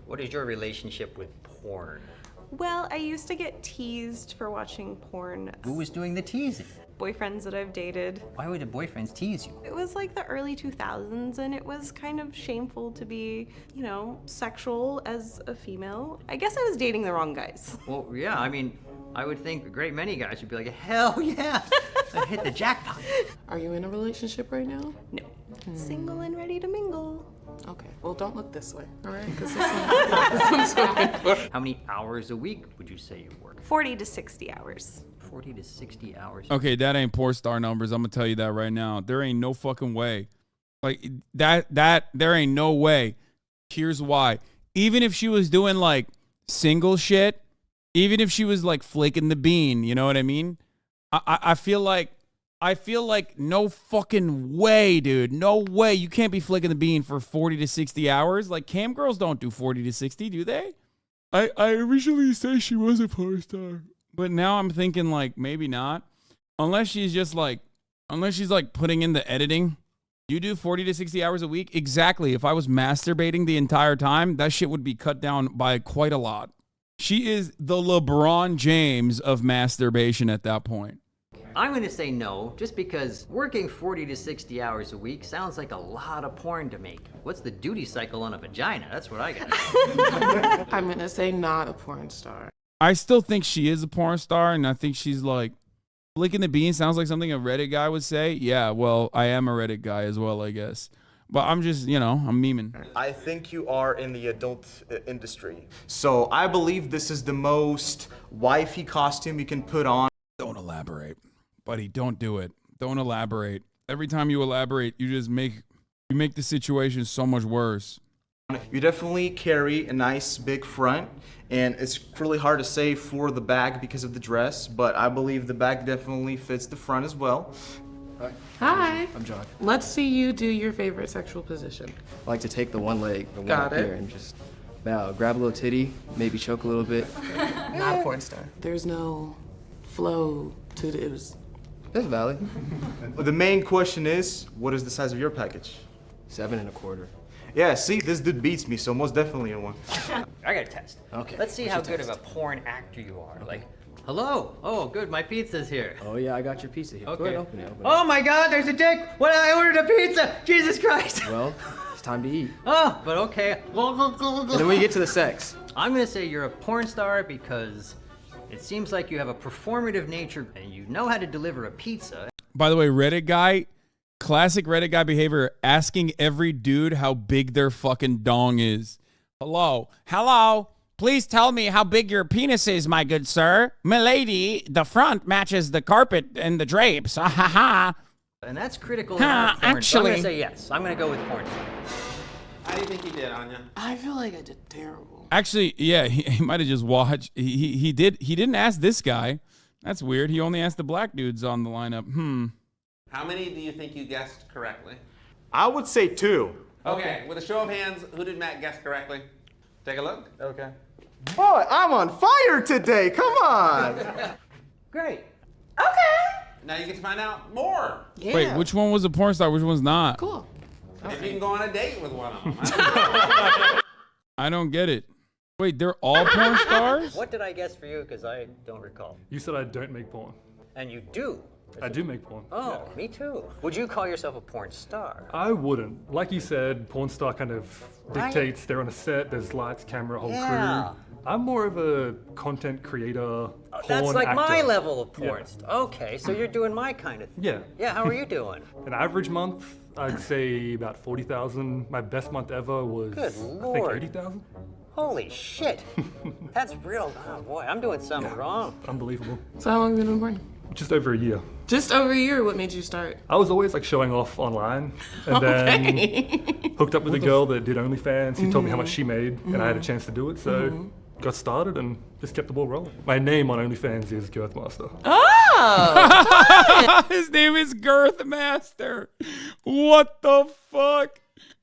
What is your relationship with porn? Well, I used to get teased for watching porn. Who was doing the teasing? Boyfriends that I've dated. Why would the boyfriends tease you? It was like the early 2000s, and it was kind of shameful to be, sexual as a female. I guess I was dating the wrong guys. Well, yeah, I mean, I would think a great many guys would be like, hell yeah, I hit the jackpot. Are you in a relationship right now? No. Single and ready to mingle. Okay, well, don't look this way, all right? Because this one's open for. How many hours a week would you say you work? 40 to 60 hours. 40 to 60 hours. Okay, that ain't porn star numbers. I'm gonna tell you that right now. There ain't no fucking way. Like that there ain't no way. Here's why. Even if she was doing like single shit, even if she was like flaking the bean, you know what I mean? I feel like no fucking way, dude. No way. You can't be flicking the bean for 40 to 60 hours. Like, cam girls don't do 40 to 60, do they? I originally said she was a porn star, but now I'm thinking like maybe not. Unless she's putting in the editing. You do 40 to 60 hours a week? Exactly. If I was masturbating the entire time, that shit would be cut down by quite a lot. She is the LeBron James of masturbation at that point. I'm gonna say no, just because working 40 to 60 hours a week sounds like a lot of porn to make. What's the duty cycle on a vagina? That's what I got. I'm gonna say not a porn star. I still think she is a porn star, and I think she's like, licking the bean sounds like something a Reddit guy would say. Yeah, well, I am a Reddit guy as well, I guess. But I'm just, I'm memeing. I think you are in the adult industry. So I believe this is the most wifey costume you can put on. Don't elaborate. Buddy, don't do it. Don't elaborate. Every time you elaborate, you make the situation so much worse. You definitely carry a nice big front, and it's really hard to say for the bag because of the dress, but I believe the bag definitely fits the front as well. Hi. I'm John. Let's see you do your favorite sexual position. I like to take the one leg, the one Got up it. here, and just bow, grab a little titty, maybe choke a little bit. Not a porn star. There's no flow to this. That's valid. The main question is, what is the size of your package? 7 1/4. Yeah, see, this dude beats me, so most definitely in one. I got a test. Okay. Let's see what's how your good test? of a porn actor you are. Like, hello. Oh, good. My pizza's here. Oh yeah, I got your pizza here. Go Okay. ahead, open it. Open it. Oh my God, there's a dick. What? I ordered a pizza. Jesus Christ. Well, it's time to eat. Oh, but okay. And then we get to the sex. I'm gonna say you're a porn star because it seems like you have a performative nature and you know how to deliver a pizza. By the way, Reddit guy, classic Reddit guy behavior, asking every dude how big their fucking dong is. Hello. Please tell me how big your penis is, my good sir. Milady, the front matches the carpet and the drapes. Ha ha ha. And that's critical in porn. So I'm actually. gonna say yes. I'm gonna go with porn star. How do you think you did, Anya? I feel like I did terrible. Actually, yeah, he might have just watched. He didn't ask this guy. That's weird. He only asked the black dudes on the lineup. How many do you think you guessed correctly? I would say 2. Okay, with a show of hands, who did Matt guess correctly? Take a look. Okay. Boy, I'm on fire today. Come on. Great. Now you get to find out more. Yeah. Wait, which one was a porn star? Which one's not? Cool. If you can go on a date with one of them. I don't get it. Wait, they're all porn stars? What did I guess for you? Because I don't recall. You said I don't make porn. And you do. I do make porn. Oh, me too. Would you call yourself a porn star? I wouldn't. Like you said, porn star kind of dictates. They're on a set, there's lights, camera, whole Yeah. crew. I'm more of a content creator, porn That's like my actor. level of porn Yeah. star. Okay, so you're doing my kind of thing. Yeah. Yeah, how are you doing? An average month, I'd say about 40,000. My best month ever was, Good I think, Lord. 80,000. Holy shit. That's real. Oh boy, I'm doing something wrong. Unbelievable. So how long have you been doing porn? Just over a year. Just over a year. What made you start? I was always like showing off online, and then hooked up with a girl that did OnlyFans. She told me how much she made, and I had a chance to do it, so got started and just kept the ball rolling. My name on OnlyFans is Girthmaster. Oh! His name is Girthmaster. What the fuck?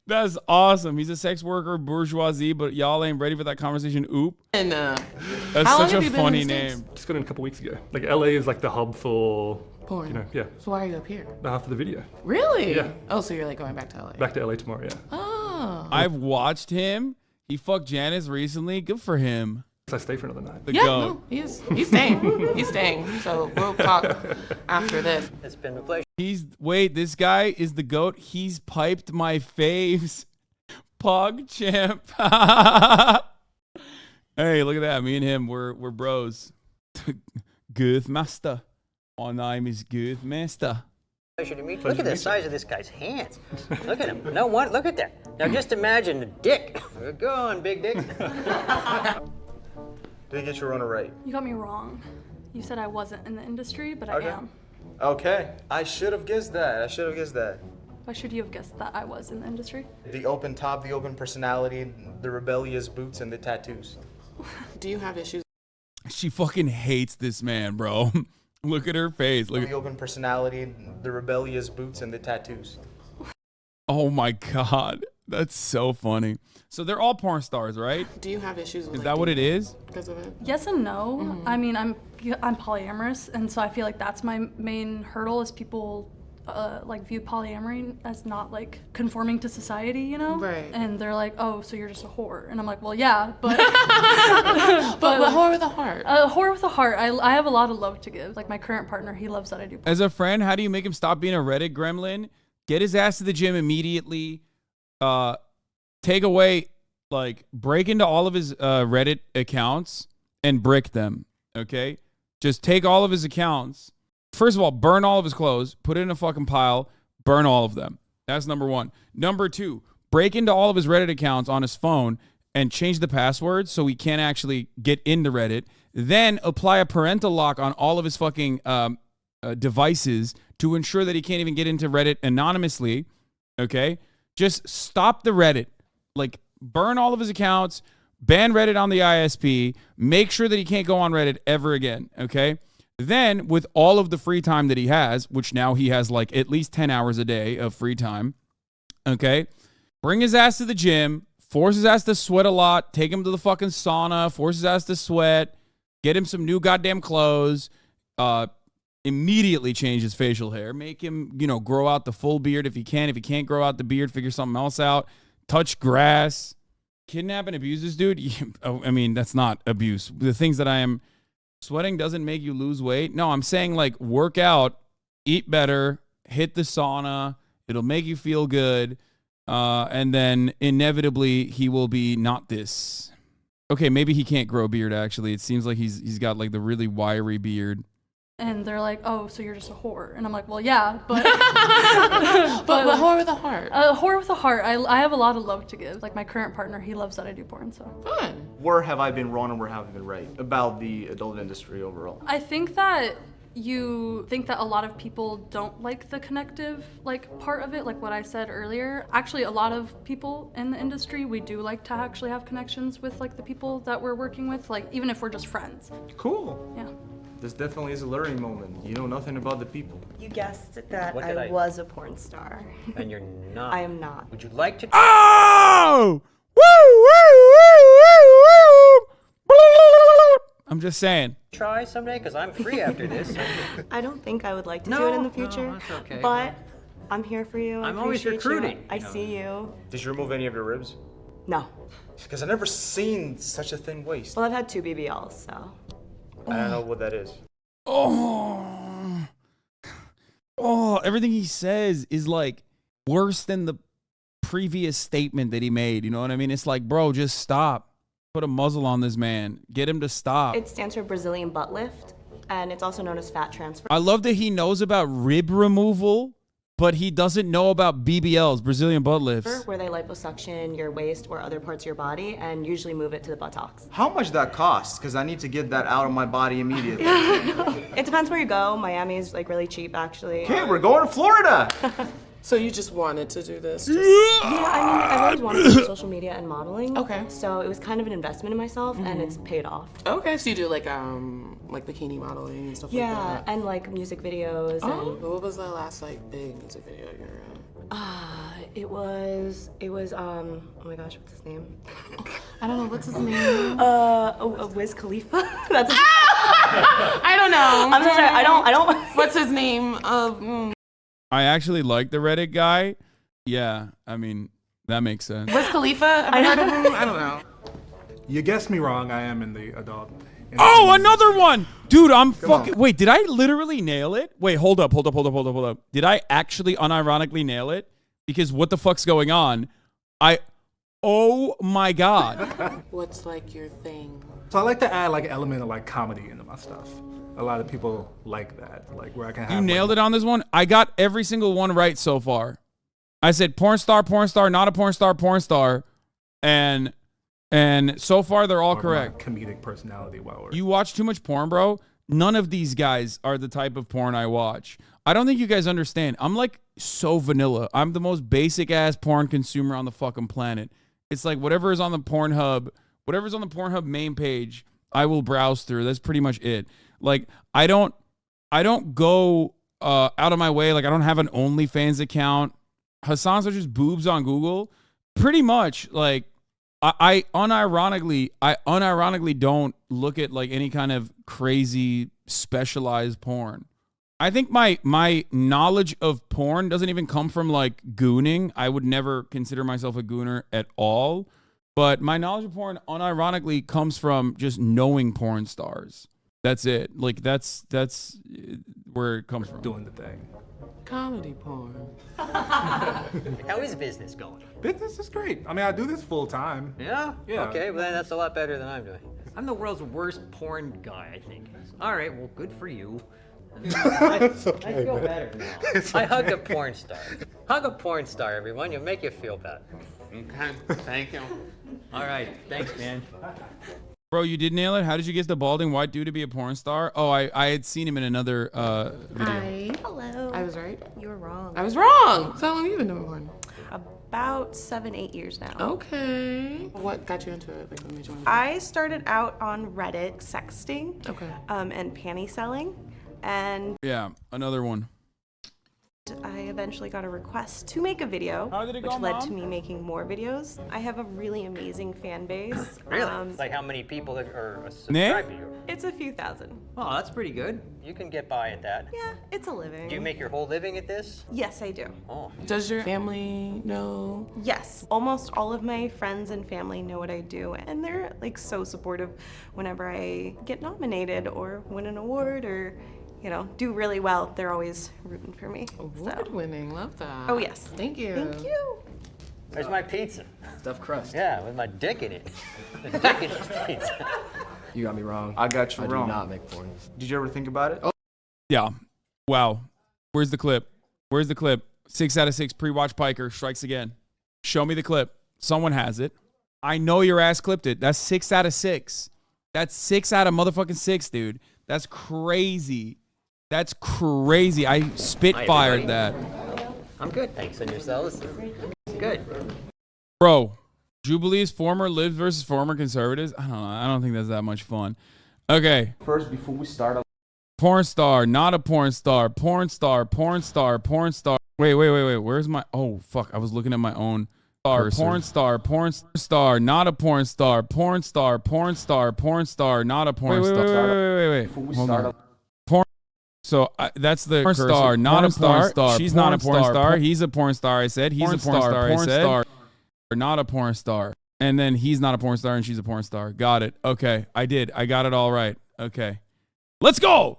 That's awesome. He's a sex worker, bourgeoisie, but y'all ain't ready for that conversation. Oop. And That's how long such have a you been in funny the States? name. Just got in a couple weeks ago. Like LA is like the hub for Porn. yeah, So why are you up here? for the video. Really? Yeah. Oh, so you're like going back to LA? Back to LA tomorrow, yeah. Oh. I've watched him. He fucked Janice recently. Good for him. So I stay for another night. The Yeah, goat. no, he's staying. He's staying. So we'll talk after this. It's been a pleasure. Wait, this guy is the goat. He's piped my faves. Pog champ. Hey, look at that. Me and him, we're bros. Girthmaster. My name is Girthmaster. Pleasure to meet you. Look at the size of this guy's hands. Look at him. No one. Look at that. Now just imagine the dick. We're going, big dick. Did you get your runner right? You got me wrong. You said I wasn't in the industry, but Okay. I am. Okay. I should have guessed that. Why should you have guessed that I was in the industry? The open top, the open personality, the rebellious boots, and the tattoos. Do you have issues? She fucking hates this man, bro. Look at her face. Look The open personality, the rebellious boots, and the tattoos. Oh my god. That's so funny. So they're all porn stars, right? Do you have issues with Is that what it is? because of it? Yes and no. I mean, I'm polyamorous, and so I feel like that's my main hurdle is people like view polyamory as not like conforming to society, you know? Right. And they're like, oh, so you're just a whore. And I'm like, well, yeah, but but a whore with a heart. A whore with a heart. I have a lot of love to give. Like my current partner, he loves that I do. As a friend, how do you make him stop being a Reddit gremlin? Get his ass to the gym immediately. Take away, like, break into all of his Reddit accounts and brick them, okay? Just take all of his accounts. First of all, burn all of his clothes, put it in a fucking pile, burn all of them. That's number one. Number two, break into all of his Reddit accounts on his phone and change the password so he can't actually get into Reddit. Then apply a parental lock on all of his fucking devices to ensure that he can't even get into Reddit anonymously, okay? Just stop the Reddit. Like, burn all of his accounts, ban Reddit on the ISP, make sure that he can't go on Reddit ever again, okay? Then, with all of the free time that he has, which now he has like at least 10 hours a day of free time, okay? Bring his ass to the gym, force his ass to sweat a lot, take him to the fucking sauna, force his ass to sweat, get him some new goddamn clothes, immediately change his facial hair, make him, you know, grow out the full beard if he can. If he can't grow out the beard, figure something else out. Touch grass. Kidnap and abuse this dude? I mean, that's not abuse. The things that I am... Sweating doesn't make you lose weight. No, I'm saying, like, work out, eat better, hit the sauna. It'll make you feel good. And then inevitably he will be not this. Okay, maybe he can't grow a beard, actually. It seems like he's got, like, the really wiry beard. And they're like, oh, so you're just a whore. And I'm like, well, yeah, but... but a whore with a heart. A whore with a heart. I have a lot of love to give. Like my current partner, he loves that I do porn, so. Fun. Where have I been wrong and where have I been right about the adult industry overall? I think that you think that a lot of people don't like the connective part of it, like what I said earlier. Actually, a lot of people in the industry, we do like to actually have connections with like the people that we're working with, like even if we're just friends. Cool. Yeah. This definitely is a learning moment. You know nothing about the people. You guessed that I was a porn star. And you're not. I am not. Would you like to? Oh! Woo! I'm just saying. Try someday, because I'm free after this. I don't think I would like to do it in the future. No, that's okay. But I'm here for you. I'm always appreciate you. recruiting. I see you. Did you remove any of your ribs? No. Because I've never seen such a thing waste. Well, I've had 2 BBLs, so. I don't know what that is. Oh, everything he says is like worse than the previous statement that he made. You know what I mean? It's like, bro, just stop. Put a muzzle on this man. Get him to stop. It stands for Brazilian butt lift, and it's also known as fat transfer. I love that he knows about rib removal, but he doesn't know about BBLs, Brazilian butt lifts. Where they liposuction your waist or other parts of your body and usually move it to the buttocks. How much that costs? Because I need to get that out of my body immediately. It depends where you go. Miami is like really cheap, actually. Okay, we're going to Florida. So you just wanted to do this? Yeah, I mean, I've always wanted to do social media and modeling. Okay. So it was kind of an investment in myself, and it's paid off. Okay, so you do like bikini modeling and stuff like that. Yeah, and like music videos. Oh, And what was the last like big music video you were in? it was oh my gosh, what's his name? I don't know, what's his name? Wiz Khalifa. That's. I don't know. I'm so sorry. I don't. What's his name? I actually like the Reddit guy. Yeah, I mean, that makes sense. Wiz Khalifa? I heard of him. I don't know. You guessed me wrong. I am in the adult. Oh, another one! Dude, I'm fucking... Wait, did I literally nail it? Wait, hold up. Did I actually unironically nail it? Because what the fuck's going on? Oh my God. What's like your thing? So I like to add like an element of like comedy into my stuff. A lot of people like that, like where I can have. You nailed it on this one. I got every single one right so far. I said porn star, not a porn star, and so far they're all correct. Comedic personality. Wow. You watch too much porn, bro. None of these guys are the type of porn I watch. I don't think you guys understand. I'm like so vanilla. I'm the most basic ass porn consumer on the fucking planet. It's like whatever is on the Pornhub, whatever's on the Pornhub main page, I will browse through. That's pretty much it. Like I don't go out of my way. Like I don't have an OnlyFans account. Hasan searches boobs on Google. Pretty much like I unironically don't look at like any kind of crazy specialized porn. I think my knowledge of porn doesn't even come from like gooning. I would never consider myself a gooner at all. But my knowledge of porn unironically comes from just knowing porn stars. That's it. Like that's where it comes from. Doing the thing. Comedy porn. How is business going? Business is great. I mean, I do this full time. Yeah? Yeah. Okay, well then that's a lot better than I'm doing. I'm the world's worst porn guy, I think. All right, well, good for you. I feel better now. I hugged a porn star. Hug a porn star, everyone. You'll make you feel better. Okay, thank you. All right, thanks, man. Bro, you did nail it. How did you get the balding white dude to be a porn star? Oh, I had seen him in another video. Hi. Hello. I was right. You were wrong. I was wrong. So how long have you been doing porn? About 7-8 years now. Okay. What got you into it? Like, what made you want to do it? I started out on Reddit sexting. Okay. And panty selling. And Yeah, another one. I eventually got a request to make a video, How did it which go, led Mom? to me making more videos. I have a really amazing fan base. Really? Like how many people are subscribed to you? It's a few thousand. Oh, that's pretty good. You can get by at that. Yeah, it's a living. Do you make your whole living at this? Yes, I do. Oh. Does your family know? Yes, almost all of my friends and family know what I do, and they're like so supportive whenever I get nominated or win an award or, you know, do really well. They're always rooting for me. Award winning, love that. Oh yes. Thank you. Thank you. There's my pizza. Stuffed crust. Yeah, with my dick in it. The dick in this pizza. You got me wrong. I got you I wrong. do not make porn. Did you ever think about it? Oh. Yeah. Wow. Where's the clip? Where's the clip? 6 out of 6 pre-watch Piker strikes again. Show me the clip. Someone has it. I know your ass clipped it. That's 6 out of 6. That's 6 out of motherfucking 6, dude. That's crazy. That's crazy. I spitfired that. I'm good, thanks. And yourselves? Good. Bro, Jubilee's former Libs versus former conservatives? I don't know. I don't think that's that much fun. Okay. First, before we start, Porn star, not a porn star. Porn star, porn star, porn star. Wait. Where's my... Oh, fuck. I was looking at my own... Porn star, porn star, not a porn star. Porn star, porn star, porn star, not a porn star. Wait. Hold on. Porn... So that's the porn star, not a porn star. She's not a porn star. He's a porn star, I said. He's a porn star, I said. Not a porn star. And then he's not a porn star and she's a porn star. Got it. Okay. I did. I got it all right. Okay. Let's go.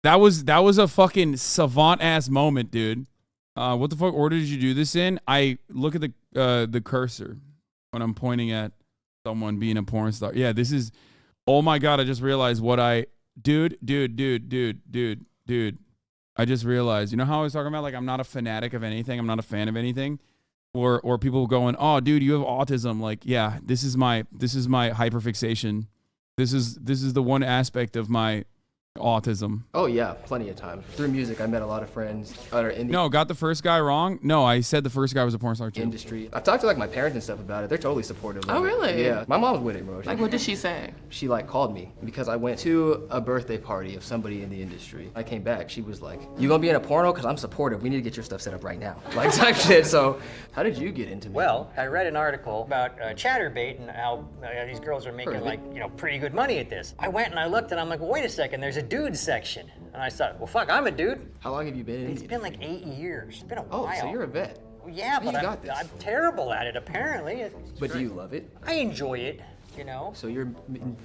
That was a fucking savant ass moment, dude. What the fuck order did you do this in? I look at the cursor when I'm pointing at someone being a porn star. Yeah, this is... Oh my God, I just realized what I... Dude. I just realized, you know how I was talking about, like, I'm not a fanatic of anything. I'm not a fan of anything. Or people going, oh, dude, you have autism. Like, yeah, this is my hyperfixation. This is the one aspect of my autism. Oh yeah, plenty of time. Through music, I met a lot of friends that are in the got the first guy wrong? No, I said the first guy was a porn star too. industry. I've talked to like my parents and stuff about it. They're totally supportive of Oh, it. really? Yeah. My mom's with it, bro. Like, what did she say? She like called me because I went to a birthday party of somebody in the industry. I came back. She was like, "You gonna be in a porno? Cause I'm supportive. We need to get your stuff set up right now." Like type shit. So, how did you get into me? Well, I read an article about Chatterbait and how these girls are making pretty good money at this. I went and I looked and I'm like, well, wait a second, there's a dude section. And I thought, well, fuck, I'm a dude. How long have you been in It's been like 8 years. It's been a while. Oh, so you're a vet. Well, yeah, How but you got this? I'm terrible at it, apparently. But do you love it? I enjoy it, you know? So you're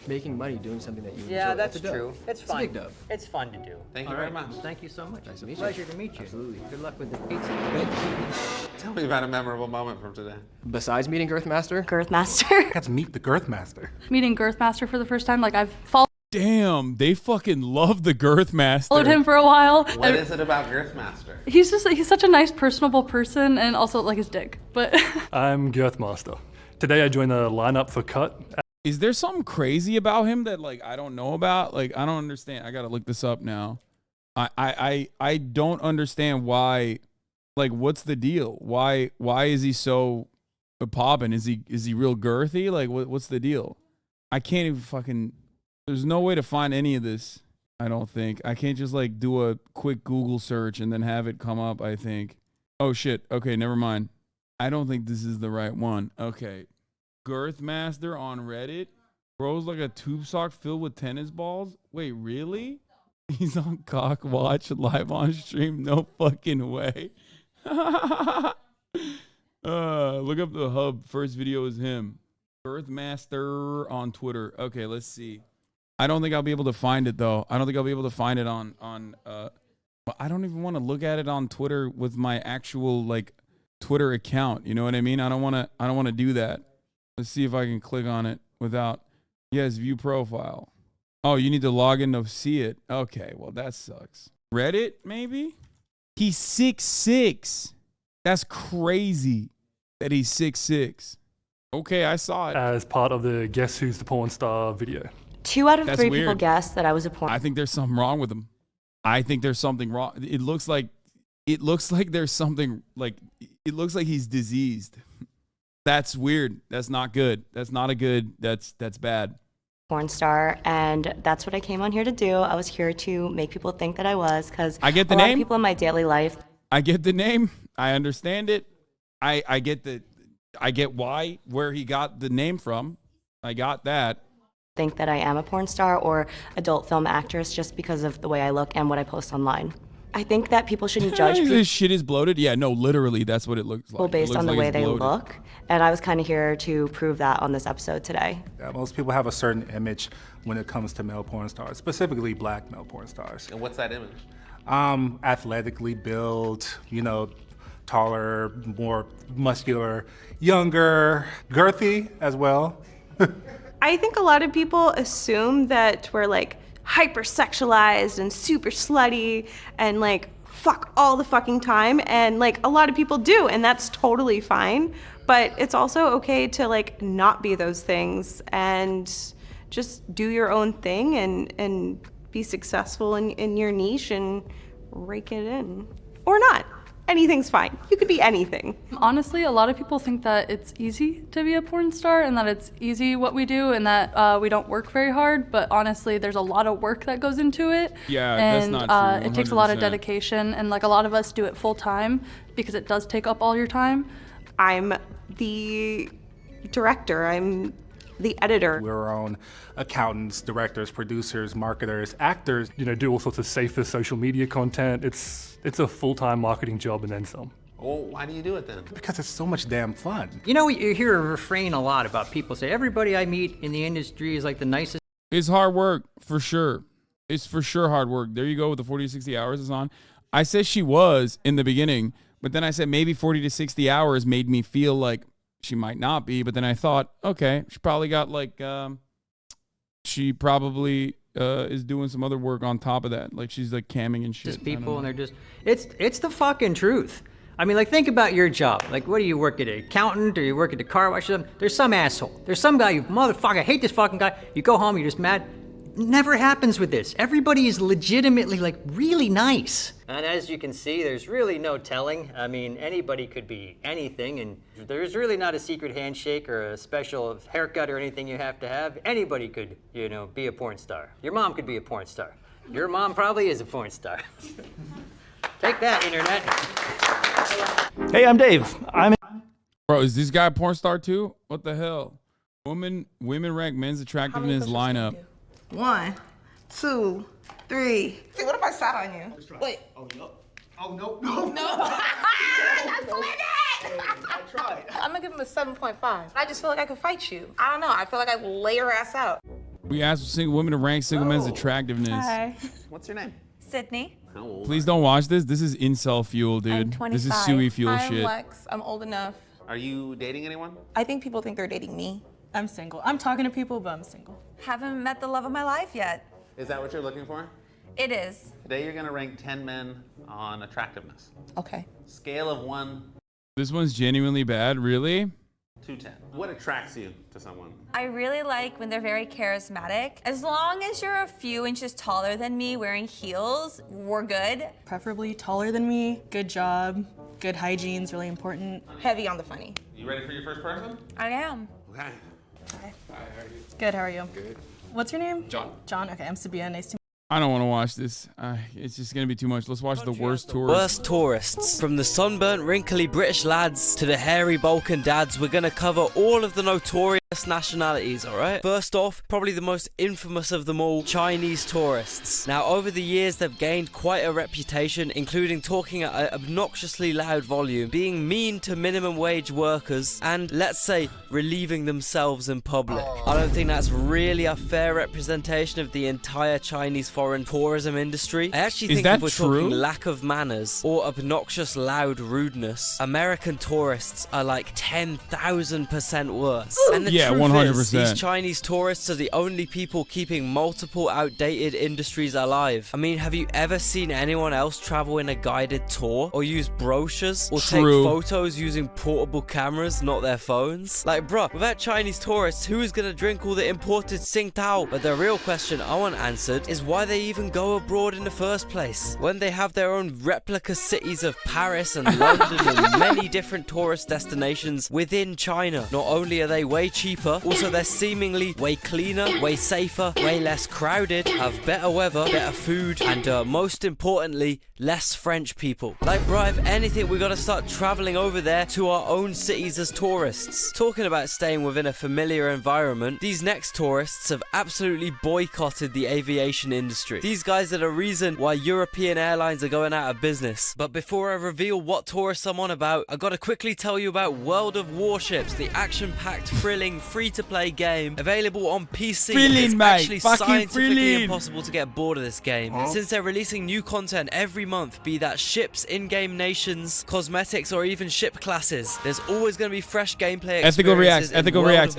making money doing something that you enjoy. Yeah, that's a dub. true. It's fun. a big dub. It's fun to do. Thank you All very right. much. Thank you so much. Nice to meet you. Pleasure to meet you. Absolutely. Good luck with the pizza. Tell me about a memorable moment from today. Besides meeting Girthmaster? Girthmaster. Got to meet the Girthmaster. Meeting Girthmaster for the first time, like I've followed Damn, they fucking love the Girthmaster. him for a while. What is it about Girthmaster? He's such a nice, personable person, and also like his dick. But I'm Girthmaster. Today I joined the lineup for Cut. Is there something crazy about him that like I don't know about? Like I don't understand. I gotta look this up now. I don't understand why. Like, what's the deal? Why is he so popping? Is he real girthy? Like what's the deal? I can't even fucking. There's no way to find any of this. I don't think. I can't just like do a quick Google search and then have it come up, I think. Oh shit. Okay, never mind. I don't think this is the right one. Okay. Girthmaster on Reddit. Grows like a tube sock filled with tennis balls. Wait, really? He's on Cock Watch live on stream. No fucking way. Look up the hub. First video is him. Earthmaster on Twitter. Okay, let's see. I don't think I'll be able to find it though. I don't think I'll be able to find it on I don't even want to look at it on Twitter with my actual like Twitter account. You know what I mean? I don't want to do that. Let's see if I can click on it without yes, view profile. Oh, you need to log in to see it. Okay, well that sucks. Reddit maybe? He's 6'6". That's crazy that he's 6'6". Okay, I saw it. As part of the Guess Who's the Porn Star video. 2 out of That's 3 people weird. guessed that I was a porn. I think there's something wrong with him. I think there's something wrong. It looks like there's something like it looks like he's diseased. That's weird. That's not good. That's not a good. That's bad. Porn star, and that's what I came on here to do. I was here to make people think that I was, because I get the a lot name. of people in my daily life. I get the name. I understand it. I get where he got the name from. I got that. Think that I am a porn star or adult film actress just because of the way I look and what I post online. I think that people shouldn't judge people This shit is bloated. Yeah, no, literally, that's what it looks like. based It looks on the like way it's they bloated. look, and I was kind of here to prove that on this episode today. Yeah, most people have a certain image when it comes to male porn stars, specifically black male porn stars. And what's that image? Athletically built, taller, more muscular, younger, girthy as well. I think a lot of people assume that we're like hypersexualized and super slutty and like fuck all the fucking time, and like a lot of people do, and that's totally fine. But it's also okay to like not be those things and just do your own thing and be successful in your niche and rake it in. Or not. Anything's fine. You could be anything. Honestly, a lot of people think that it's easy to be a porn star and that it's easy what we do and that we don't work very hard. But honestly, there's a lot of work that goes into it. Yeah, and, that's not true. it takes a lot of 100%. dedication, and like a lot of us do it full time because it does take up all your time. I'm the director. I'm the editor. We're our own accountants, directors, producers, marketers, actors. Do all sorts of safer social media content. It's a full-time marketing job and then some. Well, why do you do it then? Because it's so much damn fun. You hear a refrain a lot about people say, everybody I meet in the industry is like the nicest. It's hard work, for sure. It's for sure hard work. There you go with the 40 to 60 hours is on. I said she was in the beginning, but then I said maybe 40 to 60 hours made me feel like she might not be. But then I thought, okay, she probably got like, she probably is doing some other work on top of that. Like she's like camming and shit. Just people, and they're just, it's the fucking truth. I mean, like, think about your job. Like, what do you work at, an accountant, or you work at the car wash? There's some asshole. There's some guy, you motherfucker, I hate this fucking guy. You go home, you're just mad. Never happens with this. Everybody is legitimately, like, really nice. And as you can see, there's really no telling. I mean, anybody could be anything, and there's really not a secret handshake or a special haircut or anything you have to have. Anybody could, be a porn star. Your mom could be a porn star. Your mom probably is a porn star. Take that, internet. Hey, I'm Dave. Bro, is this guy a porn star too? What the hell? Women rank men's attractiveness lineup. 1, 2, 3. See, what if I sat on you? Wait. Oh, no. Oh, no. No. That's limit. I tried. I'm gonna give him a 7.5. I just feel like I could fight you. I don't know. I feel like I could lay your ass out. We asked single women to rank single men's attractiveness. Hi. What's your name? Sydney. How old? Please don't watch this. This is incel fuel, dude. I'm 25. This is Suey fuel I'm shit. Lex. I'm old enough. Are you dating anyone? I think people think they're dating me. I'm single. I'm talking to people, but I'm single. Haven't met the love of my life yet. Is that what you're looking for? It is. Today you're gonna rank 10 men on attractiveness. Okay. Scale of 1 This one's genuinely bad, really? to 10. What attracts you to someone? I really like when they're very charismatic. As long as you're a few inches taller than me wearing heels, we're good. Preferably taller than me, good job, good hygiene's really important. Heavy on the funny. You ready for your first person? I am. Okay. Hi. Hi, how are you? Good, how are you? Good. What's your name? John. John, okay, I'm Sabia, nice to meet I don't want to watch this. It's just going to be too much. Let's watch the worst tour. Worst tourists. From the sunburnt, wrinkly British lads to the hairy Balkan dads, we're going to cover all of the notorious nationalities, alright? First off, probably the most infamous of them all, Chinese tourists. Now, over the years, they've gained quite a reputation, including talking at an obnoxiously loud volume, being mean to minimum wage workers, and, let's say, relieving themselves in public. I don't think that's really a fair representation of the entire Chinese foreign tourism industry. I actually think if we're talking lack of manners or obnoxious loud rudeness, American tourists are like 10,000% worse. And the truth 100%. is, these Chinese tourists are the only people keeping multiple outdated industries alive. I mean, have you ever seen anyone else travel in a guided tour or use brochures or take photos using portable cameras, not their phones? Like, bruh, without Chinese tourists, who is gonna drink all the imported Tsingtao? But the real question I want answered is why they even go abroad in the first place when they have their own replica cities of Paris and London and many different tourist destinations within China. Not only are they way cheaper, also they're seemingly way cleaner, way safer, way less crowded, have better weather, better food, and most importantly, less French people. Like, bro, if anything, we gotta start traveling over there to our own cities as tourists. Talking about staying within a familiar environment, these next tourists have absolutely boycotted the aviation industry. These guys are the reason why European airlines are going out of business. But before I reveal what tourists I'm on about, I gotta quickly tell you about World of Warships, the action-packed, thrilling, free-to-play game available on PC. It's actually scientifically impossible to get bored of this game, since they're releasing new content every month, be that ships, in-game nations, cosmetics, or even ship classes. There's always going to be fresh gameplay experiences. Ethical reacts,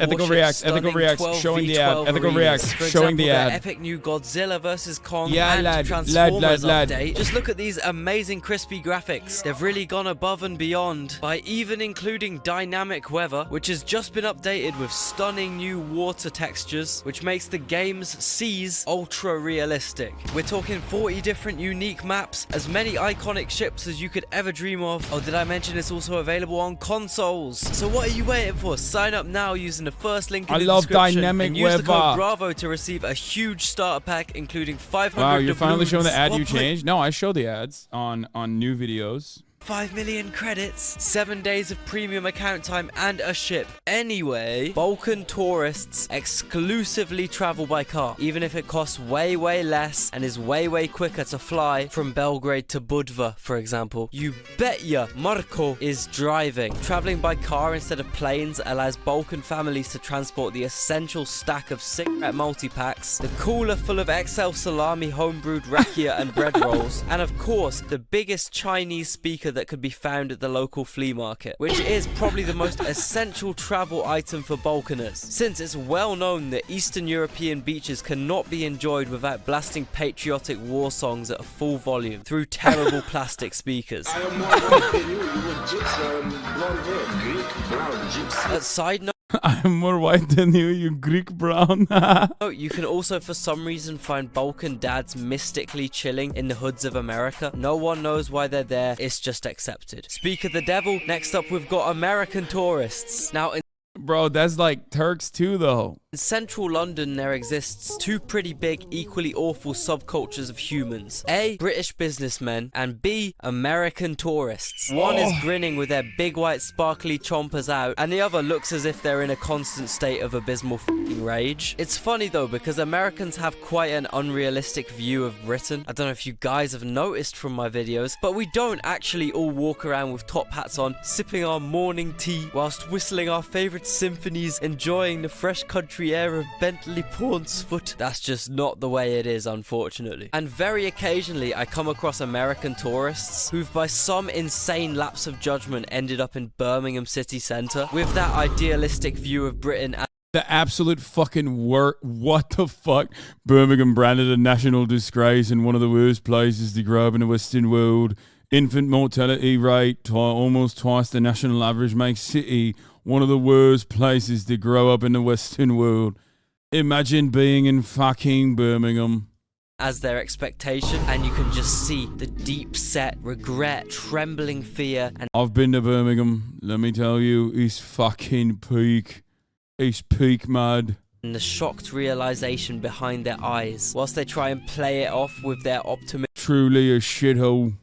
showing the ad, ethical reacts, showing the ad. Epic new Godzilla vs. Kong and Transformers update. Just look at these amazing crispy graphics. They've really gone above and beyond by even including dynamic weather, which has just been updated with stunning new water textures, which makes the game's seas ultra realistic. We're talking 40 different unique maps, as many iconic ships as you could ever dream of. Oh, did I mention it's also available on consoles? So what are you waiting for? Sign up now using the first link in the description and use the code BRAVO to receive a huge starter pack including 500 Wow, you're finally showing the ad you changed? No, I show the ads on new videos. 5 million credits, 7 days of premium account time, and a ship. Anyway, Balkan tourists exclusively travel by car, even if it costs way less and is way quicker to fly from Belgrade to Budva, for example. You bet ya Marko is driving. Traveling by car instead of planes allows Balkan families to transport the essential stack of cigarette multi-packs, the cooler full of XL salami homebrewed rakia and bread rolls, and of course, the biggest Chinese speaker that could be found at the local flea market, which is probably the most essential travel item for Balkaners, since it's well known that Eastern European beaches cannot be enjoyed without blasting patriotic war songs at a full volume through terrible plastic speakers. Side note, I'm more white than you Greek brown. You can also for some reason find Balkan dads mystically chilling in the hoods of America. No one knows why they're there, it's just accepted. Speak of the devil, next up we've got American tourists. Now Bro, that's like Turks too, though. In central London, there exists two pretty big, equally awful subcultures of humans. A, British businessmen, and B, American tourists. One is grinning with their big white sparkly chompers out, and the other looks as if they're in a constant state of abysmal f***ing rage. It's funny though, because Americans have quite an unrealistic view of Britain. I don't know if you guys have noticed from my videos, but we don't actually all walk around with top hats on, sipping our morning tea, whilst whistling our favourite symphonies, enjoying the fresh country air of Bentley Portsmouth. That's just not the way it is, unfortunately. And very occasionally I come across American tourists who've by some insane lapse of judgment ended up in Birmingham city centre with that idealistic view of Britain and the absolute fucking what the fuck? Birmingham branded a national disgrace and one of the worst places to grow up in the Western world. Infant mortality rate almost twice the national average makes city one of the worst places to grow up in the Western world. Imagine being in fucking Birmingham. As their expectation, and you can just see the deep set regret, trembling fear, and I've been to Birmingham. Let me tell you, it's fucking peak. It's peak mad. And the shocked realization behind their eyes, whilst they try and play it off with their truly a shithole.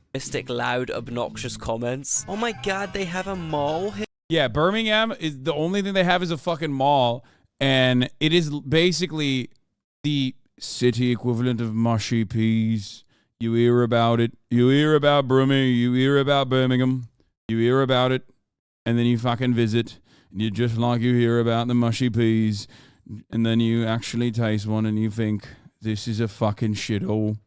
Loud, obnoxious comments. Oh my god, they have a mole here. Yeah, Birmingham is the only thing they have is a fucking mall, and it is basically the city equivalent of mushy peas. You hear about it. You hear about Birmingham. You hear about Birmingham. You hear about it, and then you fucking visit, and you just like you hear about the mushy peas, and then you actually taste one, and you think, this is a fucking shithole.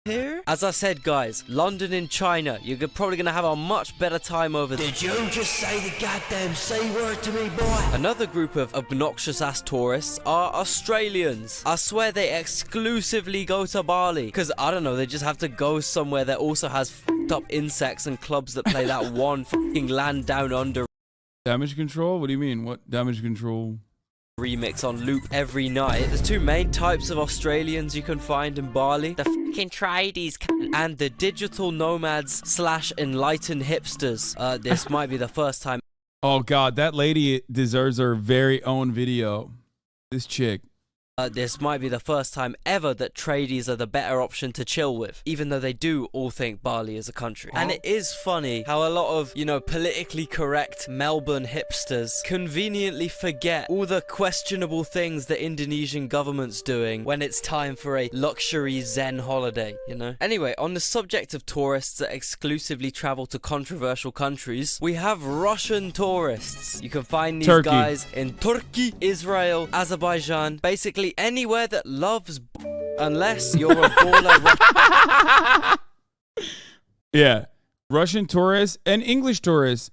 Here? As I said, guys, London in China, you're probably going to have a much better time over there. Did you just say the goddamn C word to me, boy? Another group of obnoxious-ass tourists are Australians. I swear they exclusively go to Bali. Because, I don't know, they just have to go somewhere that also has fucked up insects and clubs that play that one fucking Land Down Under Damage control? What do you mean? What damage control? remix on loop every night. There's two main types of Australians you can find in Bali. The fucking tradies and the digital nomads / enlightened hipsters. This might be the first time. Oh God, that lady deserves her very own video. This chick. This might be the first time ever that tradies are the better option to chill with, even though they do all think Bali is a country. And it is funny how a lot of, you know, politically correct Melbourne hipsters conveniently forget all the questionable things the Indonesian government's doing when it's time for a luxury Zen holiday, you know? Anyway, on the subject of tourists that exclusively travel to controversial countries, we have Russian tourists. You can find these guys in Turkey, Israel, Azerbaijan, basically anywhere that loves unless you're a baller. Yeah, Russian tourists and English tourists.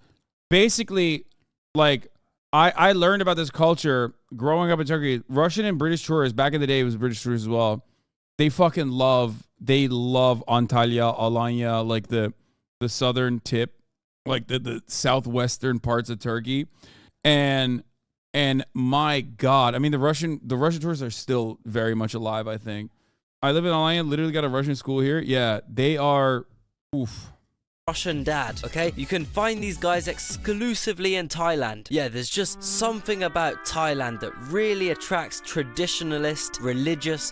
Basically, like, I learned about this culture growing up in Turkey. Russian and British tourists, back in the day it was British tourists as well, they fucking love Antalya, Alanya, like the southern tip, like the southwestern parts of Turkey. And my God, I mean, the Russian tourists are still very much alive, I think. I live in Alanya, literally got a Russian school here. Yeah, they are, oof. Russian dad, okay? You can find these guys exclusively in Thailand. Yeah, there's just something about Thailand that really attracts traditionalist, religious,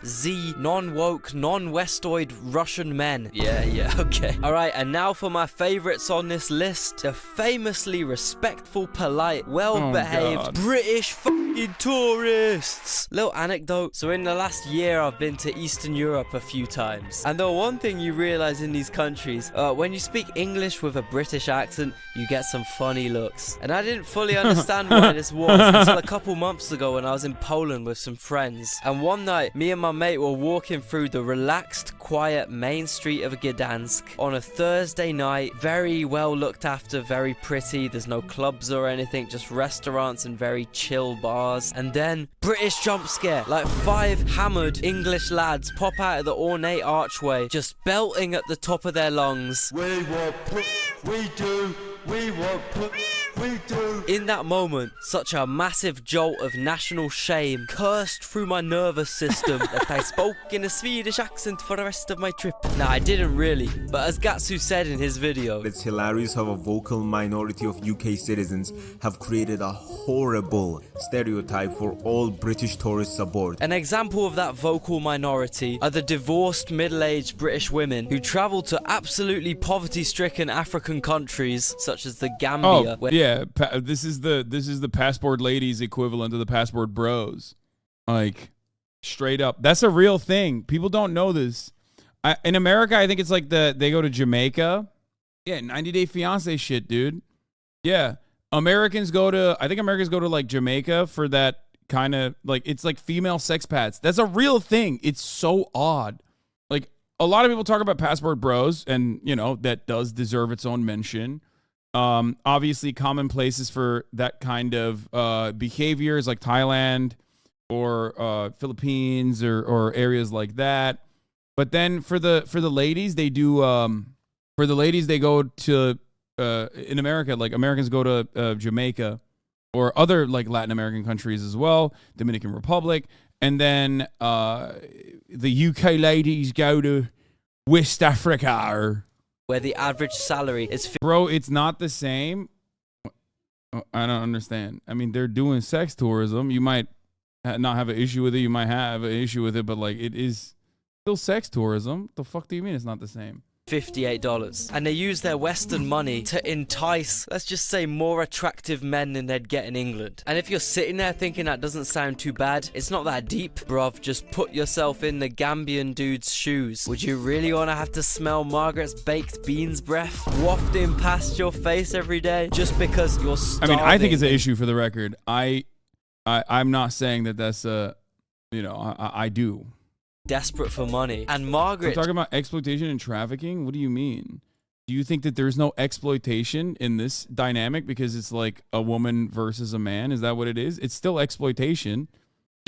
non-woke, non-Westoid Russian men. Yeah, okay. Alright, and now for my favorites on this list. The famously respectful, polite, well-behaved British fucking tourists. Little anecdote. So in the last year, I've been to Eastern Europe a few times. And the one thing you realize in these countries, when you speak English with a British accent, you get some funny looks. And I didn't fully understand why this was until a couple months ago when I was in Poland with some friends. And one night, me and my mate were walking through the relaxed, quiet main street of Gdansk on a Thursday night. Very well looked after, very pretty. There's no clubs or anything, just restaurants and very chill bars. And then, British jump scare. Like 5 hammered English lads pop out of the ornate archway, just belting at the top of their lungs. We do. In that moment, such a massive jolt of national shame coursed through my nervous system that I spoke in a Swedish accent for the rest of my trip. Nah, I didn't really, but as Gatsu said in his video, it's hilarious how a vocal minority of UK citizens have created a horrible stereotype for all British tourists aboard. An example of that vocal minority are the divorced middle-aged British women who travel to absolutely poverty-stricken African countries such as the Gambia. Oh, yeah, this is the passport ladies equivalent of the passport bros. Like, straight up. That's a real thing. People don't know this. In America, I think it's like they go to Jamaica. Yeah, 90 Day Fiancé shit, dude. Yeah. Americans go to like Jamaica for that kind of, like, it's like female sex pats. That's a real thing. It's so odd. Like, a lot of people talk about passport bros, and, you know, that does deserve its own mention. Obviously, common places for that kind of behavior is like Thailand or Philippines or areas like that. But then for the ladies, they do they go to in America, like Americans go to Jamaica or other like Latin American countries as well, Dominican Republic, and then the UK ladies go to West Africa. Where the average salary is... Bro, it's not the same. I don't understand. I mean, they're doing sex tourism. You might not have an issue with it. You might have an issue with it, but, like, it is still sex tourism. The fuck do you mean it's not the same? $58. And they use their Western money to entice, let's just say, more attractive men than they'd get in England. And if you're sitting there thinking that doesn't sound too bad, it's not that deep, bruv. Just put yourself in the Gambian dude's shoes. Would you really want to have to smell Margaret's baked beans breath wafting past your face every day just because you're starving? I mean, I think it's an issue for the record. I'm not saying that that's a, you know, I do. Desperate for money. And Margaret... We're talking about exploitation and trafficking? What do you mean? Do you think that there's no exploitation in this dynamic because it's like a woman versus a man? Is that what it is? It's still exploitation.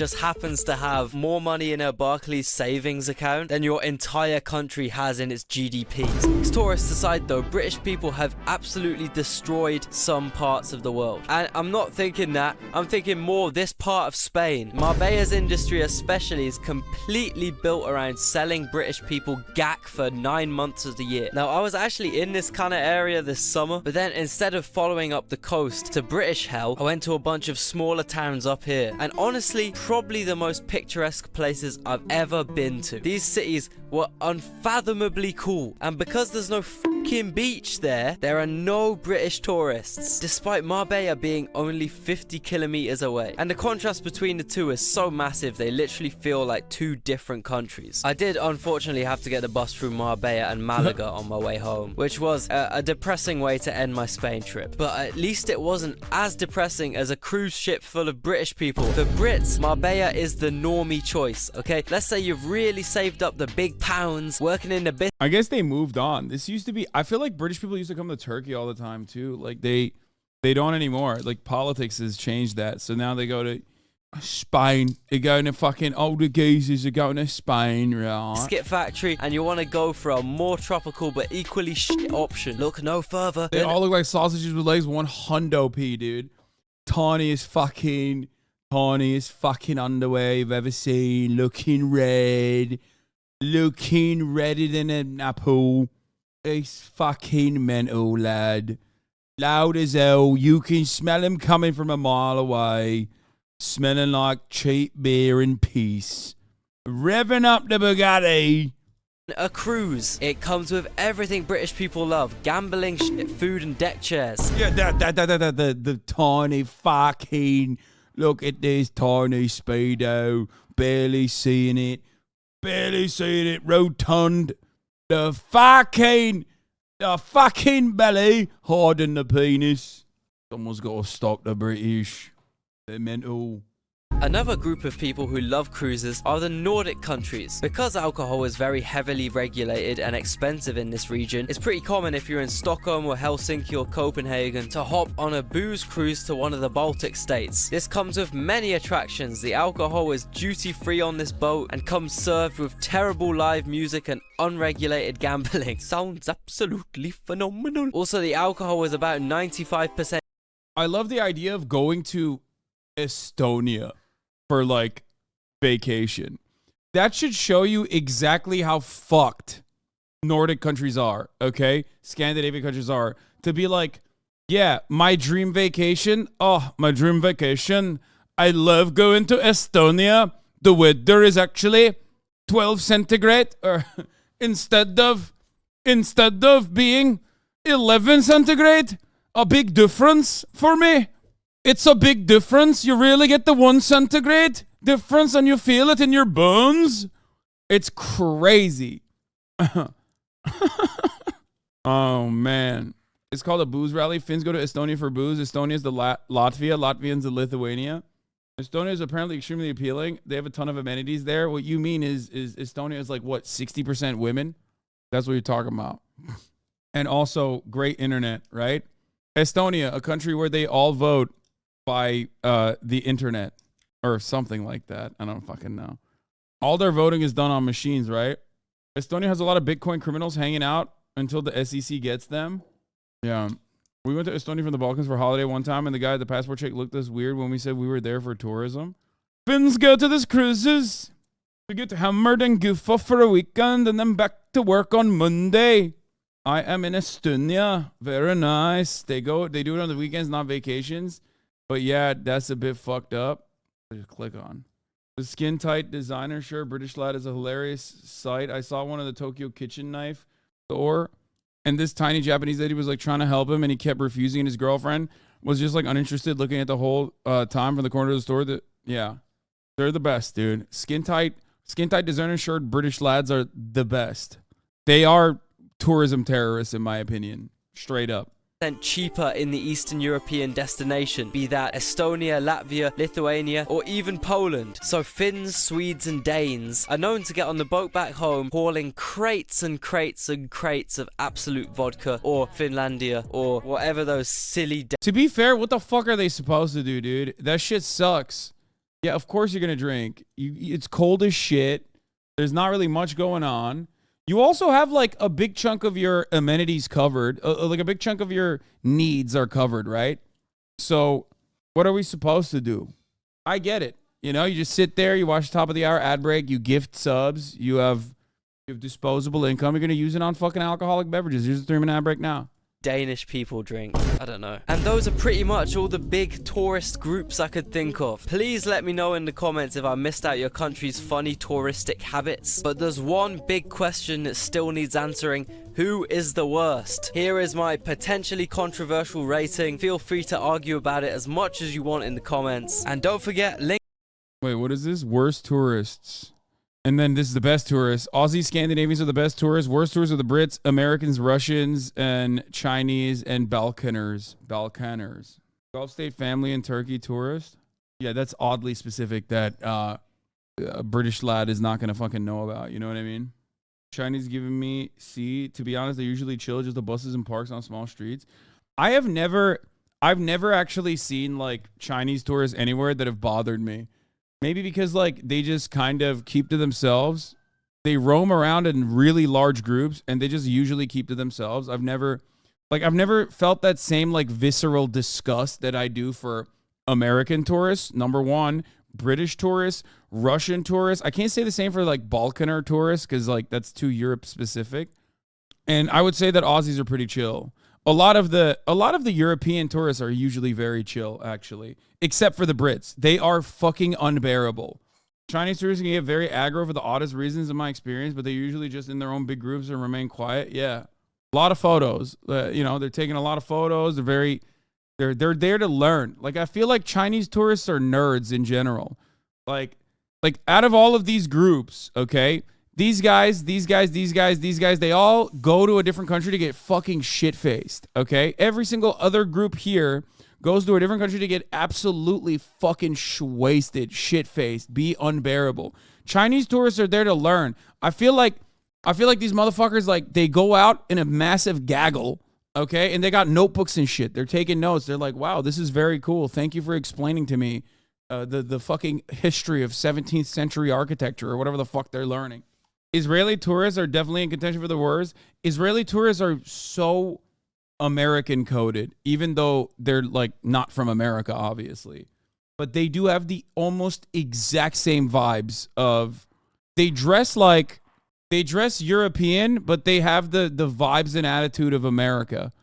Just happens to have more money in her Barclays savings account than your entire country has in its GDP. Tourists aside though, British people have absolutely destroyed some parts of the world. And I'm not thinking that, I'm thinking more this part of Spain. Marbella's industry especially is completely built around selling British people gack for 9 months of the year. Now I was actually in this kind of area this summer, but then instead of following up the coast to British hell, I went to a bunch of smaller towns up here. And honestly, probably the most picturesque places I've ever been to. These cities were unfathomably cool, and because there's no fucking beach there are no British tourists, despite Marbella being only 50 kilometers away. And the contrast between the two is so massive, they literally feel like two different countries. I did unfortunately have to get the bus through Marbella and Malaga on my way home, which was a depressing way to end my Spain trip. But at least it wasn't as depressing as a cruise ship full of British people. For Brits, Marbella is the normie choice, okay? Let's say you've really saved up the big pounds working in the business. I guess they moved on. This used to be, I feel like British people used to come to Turkey all the time too. Like they don't anymore. Like politics has changed that. So now they go to Spain. They're going to fucking older geezers are going to Spain, right? Skip factory, and you want to go for a more tropical but equally shit option. Look no further. They all look like sausages with legs. 100p, dude. Tiniest fucking underwear you've ever seen. Looking redder than an apple. It's fucking mental, lad. Loud as hell. You can smell him coming from a mile away. Smelling like cheap beer and peace. Revving up the Bugatti. A cruise. It comes with everything British people love. Gambling, shit, food, and deck chairs. Yeah, the tiny fucking... Look at this tiny Speedo. Barely seeing it. Rotund. The fucking belly. Hiding the penis. Someone's got to stop the British. They're mental. Another group of people who love cruises are the Nordic countries. Because alcohol is very heavily regulated and expensive in this region, it's pretty common if you're in Stockholm or Helsinki or Copenhagen to hop on a booze cruise to one of the Baltic states. This comes with many attractions. The alcohol is duty free on this boat and comes served with terrible live music and unregulated gambling. Sounds absolutely phenomenal. Also, the alcohol is about 95%. I love the idea of going to Estonia for like vacation. That should show you exactly how fucked Nordic countries are, okay? Scandinavian countries are. To be like, yeah, my dream vacation. I love going to Estonia. The weather is actually 12 centigrade or instead of being 11 centigrade. A big difference for me. It's a big difference. You really get the 1 centigrade difference and you feel it in your bones. It's crazy. Oh, man. It's called a booze rally. Finns go to Estonia for booze. Estonia is the Latvia. Latvians the Lithuania. Estonia is apparently extremely appealing. They have a ton of amenities there. What you mean is Estonia is like, what, 60% women? That's what you're talking about. And also great internet, right? Estonia, a country where they all vote by the internet or something like that. I don't fucking know. All their voting is done on machines, right? Estonia has a lot of Bitcoin criminals hanging out until the SEC gets them. Yeah. We went to Estonia from the Balkans for a holiday one time, and the guy at the passport check looked at us weird when we said we were there for tourism. Finns go to these cruises. We get hammered and goof off for a weekend and then back to work on Monday. I am in Estonia. Very nice. They do it on the weekends, not vacations. But yeah, that's a bit fucked up. Just click on. The skin tight designer shirt. British lad is a hilarious sight. I saw one of the Tokyo kitchen knife store, and this tiny Japanese lady was like trying to help him, and he kept refusing, and his girlfriend was just like uninterested, looking at the whole time from the corner of the store. Yeah, they're the best, dude. Skin tight designer shirt British lads are the best. They are tourism terrorists, in my opinion, straight up. Cheaper in the Eastern European destination, be that Estonia, Latvia, Lithuania, or even Poland. So Finns, Swedes, and Danes are known to get on the boat back home hauling crates and crates and crates of absolute vodka or Finlandia or whatever those silly. To be fair, what the fuck are they supposed to do, dude? That shit sucks. Yeah, of course you're gonna drink. It's cold as shit. There's not really much going on. You also have like a big chunk of your amenities covered, like a big chunk of your needs are covered, right? So what are we supposed to do? I get it. You know, you just sit there, you watch the top of the hour ad break, you gift subs, you have disposable income. You're going to use it on fucking alcoholic beverages. Here's the 3-minute ad break now. Danish people drink. I don't know. And those are pretty much all the big tourist groups I could think of. Please let me know in the comments if I missed out your country's funny touristic habits. But there's one big question that still needs answering. Who is the worst? Here is my potentially controversial rating. Feel free to argue about it as much as you want in the comments. And don't forget, link. Wait, what is this? Worst tourists. And then this is the best tourists. Aussie Scandinavians are the best tourists. Worst tourists are the Brits, Americans, Russians, and Chinese, and Balkaners. Gulf State family and Turkey tourist. Yeah, that's oddly specific that a British lad is not going to fucking know about. You know what I mean? Chinese giving me C. To be honest, they usually chill just the buses and parks on small streets. I've never actually seen like Chinese tourists anywhere that have bothered me. Maybe because, like, they just kind of keep to themselves. They roam around in really large groups, and they just usually keep to themselves. I've never felt that same, like, visceral disgust that I do for American tourists, number one, British tourists, Russian tourists. I can't say the same for, like, Balkaner tourists because, like, that's too Europe-specific. And I would say that Aussies are pretty chill. A lot of the European tourists are usually very chill, actually, except for the Brits. They are fucking unbearable. Chinese tourists can get very aggro for the oddest reasons in my experience, but they're usually just in their own big groups and remain quiet. Yeah, a lot of photos. You know, they're taking a lot of photos. They're there to learn. Like, I feel like Chinese tourists are nerds in general. Like out of all of these groups, okay. These guys, they all go to a different country to get fucking shit-faced, okay? Every single other group here goes to a different country to get absolutely fucking wasted, shit-faced, be unbearable. Chinese tourists are there to learn. I feel like these motherfuckers, like, they go out in a massive gaggle, okay? And they got notebooks and shit. They're taking notes. They're like, wow, this is very cool. Thank you for explaining to me the fucking history of 17th century architecture or whatever the fuck they're learning. Israeli tourists are definitely in contention for the worst. Israeli tourists are so American coded, even though they're like not from America, obviously. But they do have the almost exact same vibes of they dress European, but they have the vibes and attitude of America,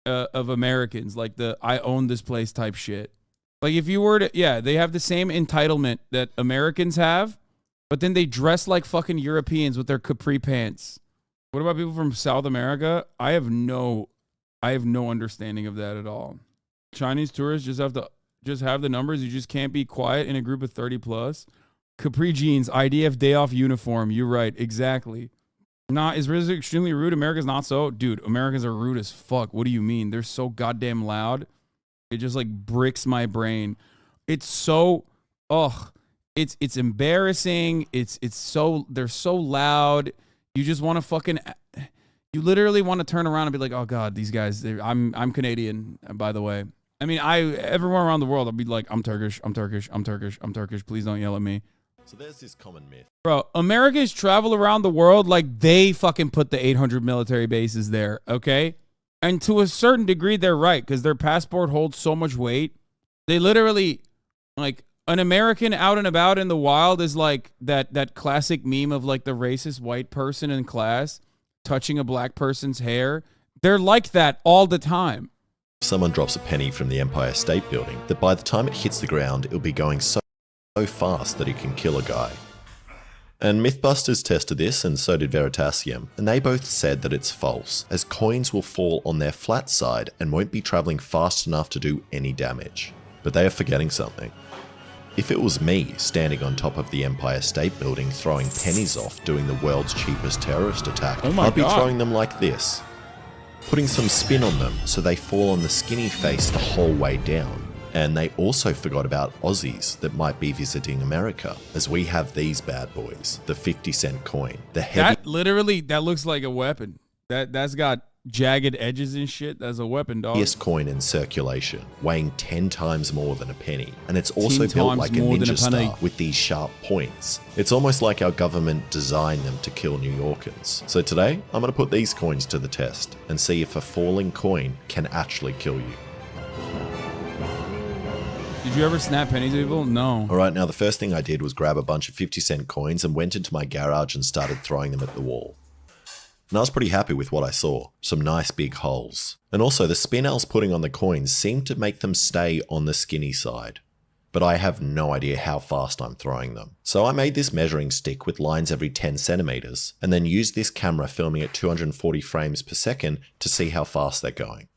of Americans, like the I own this place type shit. Like if you were to, yeah, they have the same entitlement that Americans have. But then they dress like fucking Europeans with their capri pants. What about people from South America? I have no understanding of that at all. Chinese tourists just have the numbers. You just can't be quiet in a group of 30 plus. Capri jeans, IDF day off uniform. You're right, exactly. Nah, Israel's extremely rude. America's not so. Dude, Americans are rude as fuck. What do you mean? They're so goddamn loud. It just like bricks my brain. It's so, ugh. It's embarrassing. They're so loud. You just want to fucking, you literally want to turn around and be like, oh God, these guys, I'm Canadian, by the way. I mean, everywhere around the world, I'll be like, I'm Turkish. Please don't yell at me. So there's this common myth. Bro, Americans travel around the world like they fucking put the 800 military bases there, okay? And to a certain degree, they're right, because their passport holds so much weight. They literally, like, an American out and about in the wild is like that classic meme of like the racist white person in class touching a black person's hair. They're like that all the time. Someone drops a penny from the Empire State Building that by the time it hits the ground, it'll be going so fast that it can kill a guy. And Mythbusters tested this, and so did Veritasium, and they both said that it's false, as coins will fall on their flat side and won't be travelling fast enough to do any damage. But they are forgetting something. If it was me standing on top of the Empire State Building throwing pennies off doing the world's cheapest terrorist attack, I'd be throwing them like this. Putting some spin on them so they fall on the skinny face the whole way down. And they also forgot about Aussies that might be visiting America, as we have these bad boys, the 50-cent coin. The heavy That looks like a weapon. That's got jagged edges and shit. That's a weapon, dog. heaviest coin in circulation, weighing 10 times more than a penny. And it's also built like a ninja star with these sharp points. It's almost like our government designed them to kill New Yorkers. So today, I'm going to put these coins to the test and see if a falling coin can actually kill you. Did you ever snap pennies at people? No. Alright, now the first thing I did was grab a bunch of 50-cent coins and went into my garage and started throwing them at the wall. And I was pretty happy with what I saw. Some nice big holes. And also the spin I was putting on the coins seemed to make them stay on the skinny side. But I have no idea how fast I'm throwing them. So I made this measuring stick with lines every 10 centimeters, and then used this camera filming at 240 frames per second to see how fast they're going.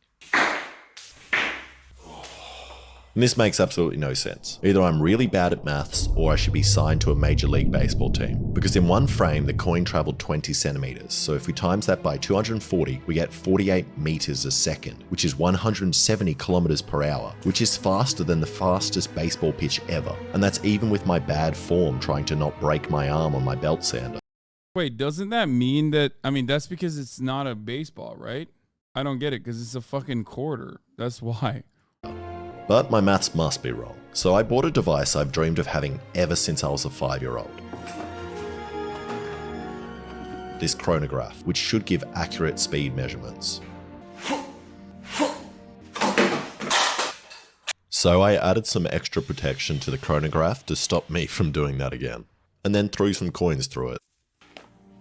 And this makes absolutely no sense. Either I'm really bad at maths or I should be signed to a Major League Baseball team. Because in one frame, the coin traveled 20 centimeters. So if we times that by 240, we get 48 meters a second, which is 170 kilometers per hour, which is faster than the fastest baseball pitch ever. And that's even with my bad form trying to not break my arm on my belt sander. Wait, doesn't that mean that, I mean, that's because it's not a baseball, right? I don't get it, because it's a fucking quarter. That's why. But my maths must be wrong. So I bought a device I've dreamed of having ever since I was a 5-year-old. This chronograph, which should give accurate speed measurements. So I added some extra protection to the chronograph to stop me from doing that again. And then threw some coins through it.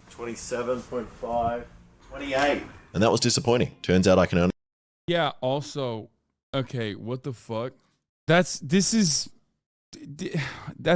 27.5, 28. And that was disappointing. Turns out I can only... Yeah, also... Okay, what the fuck? That's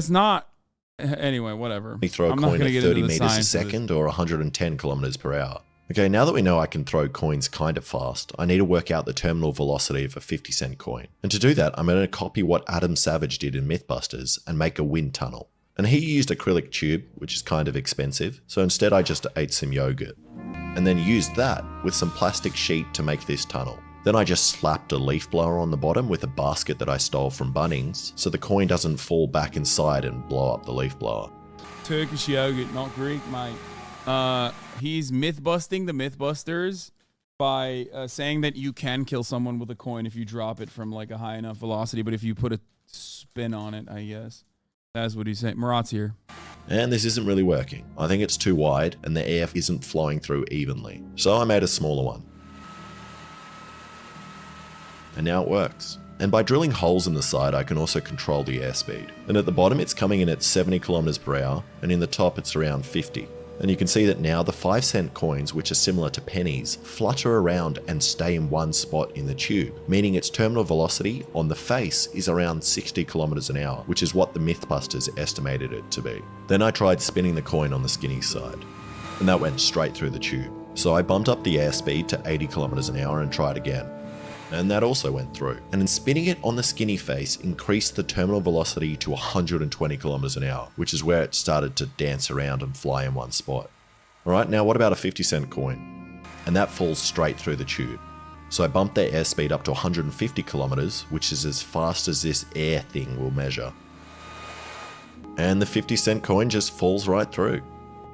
not... Anyway, whatever. throw a coin at 30 meters a second or 110 kilometers per hour. Okay, now that we know I can throw coins kind of fast, I need to work out the terminal velocity of a 50-cent coin. And to do that, I'm going to copy what Adam Savage did in Mythbusters and make a wind tunnel. And he used acrylic tube, which is kind of expensive, so instead I just ate some yogurt. And then used that with some plastic sheet to make this tunnel. Then I just slapped a leaf blower on the bottom with a basket that I stole from Bunnings, so the coin doesn't fall back inside and blow up the leaf blower. Turkish yogurt, not Greek, mate. He's myth-busting the Mythbusters by saying that you can kill someone with a coin if you drop it from like a high enough velocity, but if you put a spin on it, I guess. That's what he's saying. Murat's here. And this isn't really working. I think it's too wide and the air isn't flowing through evenly. So I made a smaller one. And now it works. And by drilling holes in the side, I can also control the airspeed. And at the bottom, it's coming in at 70 kilometers per hour, and in the top, it's around 50. And you can see that now the 5-cent coins, which are similar to pennies, flutter around and stay in one spot in the tube, meaning its terminal velocity on the face is around 60 kilometers an hour, which is what the Mythbusters estimated it to be. Then I tried spinning the coin on the skinny side, and that went straight through the tube. So I bumped up the airspeed to 80 kilometers an hour and tried again. And that also went through. And in spinning it on the skinny face, increased the terminal velocity to 120 kilometers an hour, which is where it started to dance around and fly in one spot. Alright, now what about a 50-cent coin? And that falls straight through the tube. So I bumped their airspeed up to 150 kilometers, which is as fast as this air thing will measure. And the 50-cent coin just falls right through.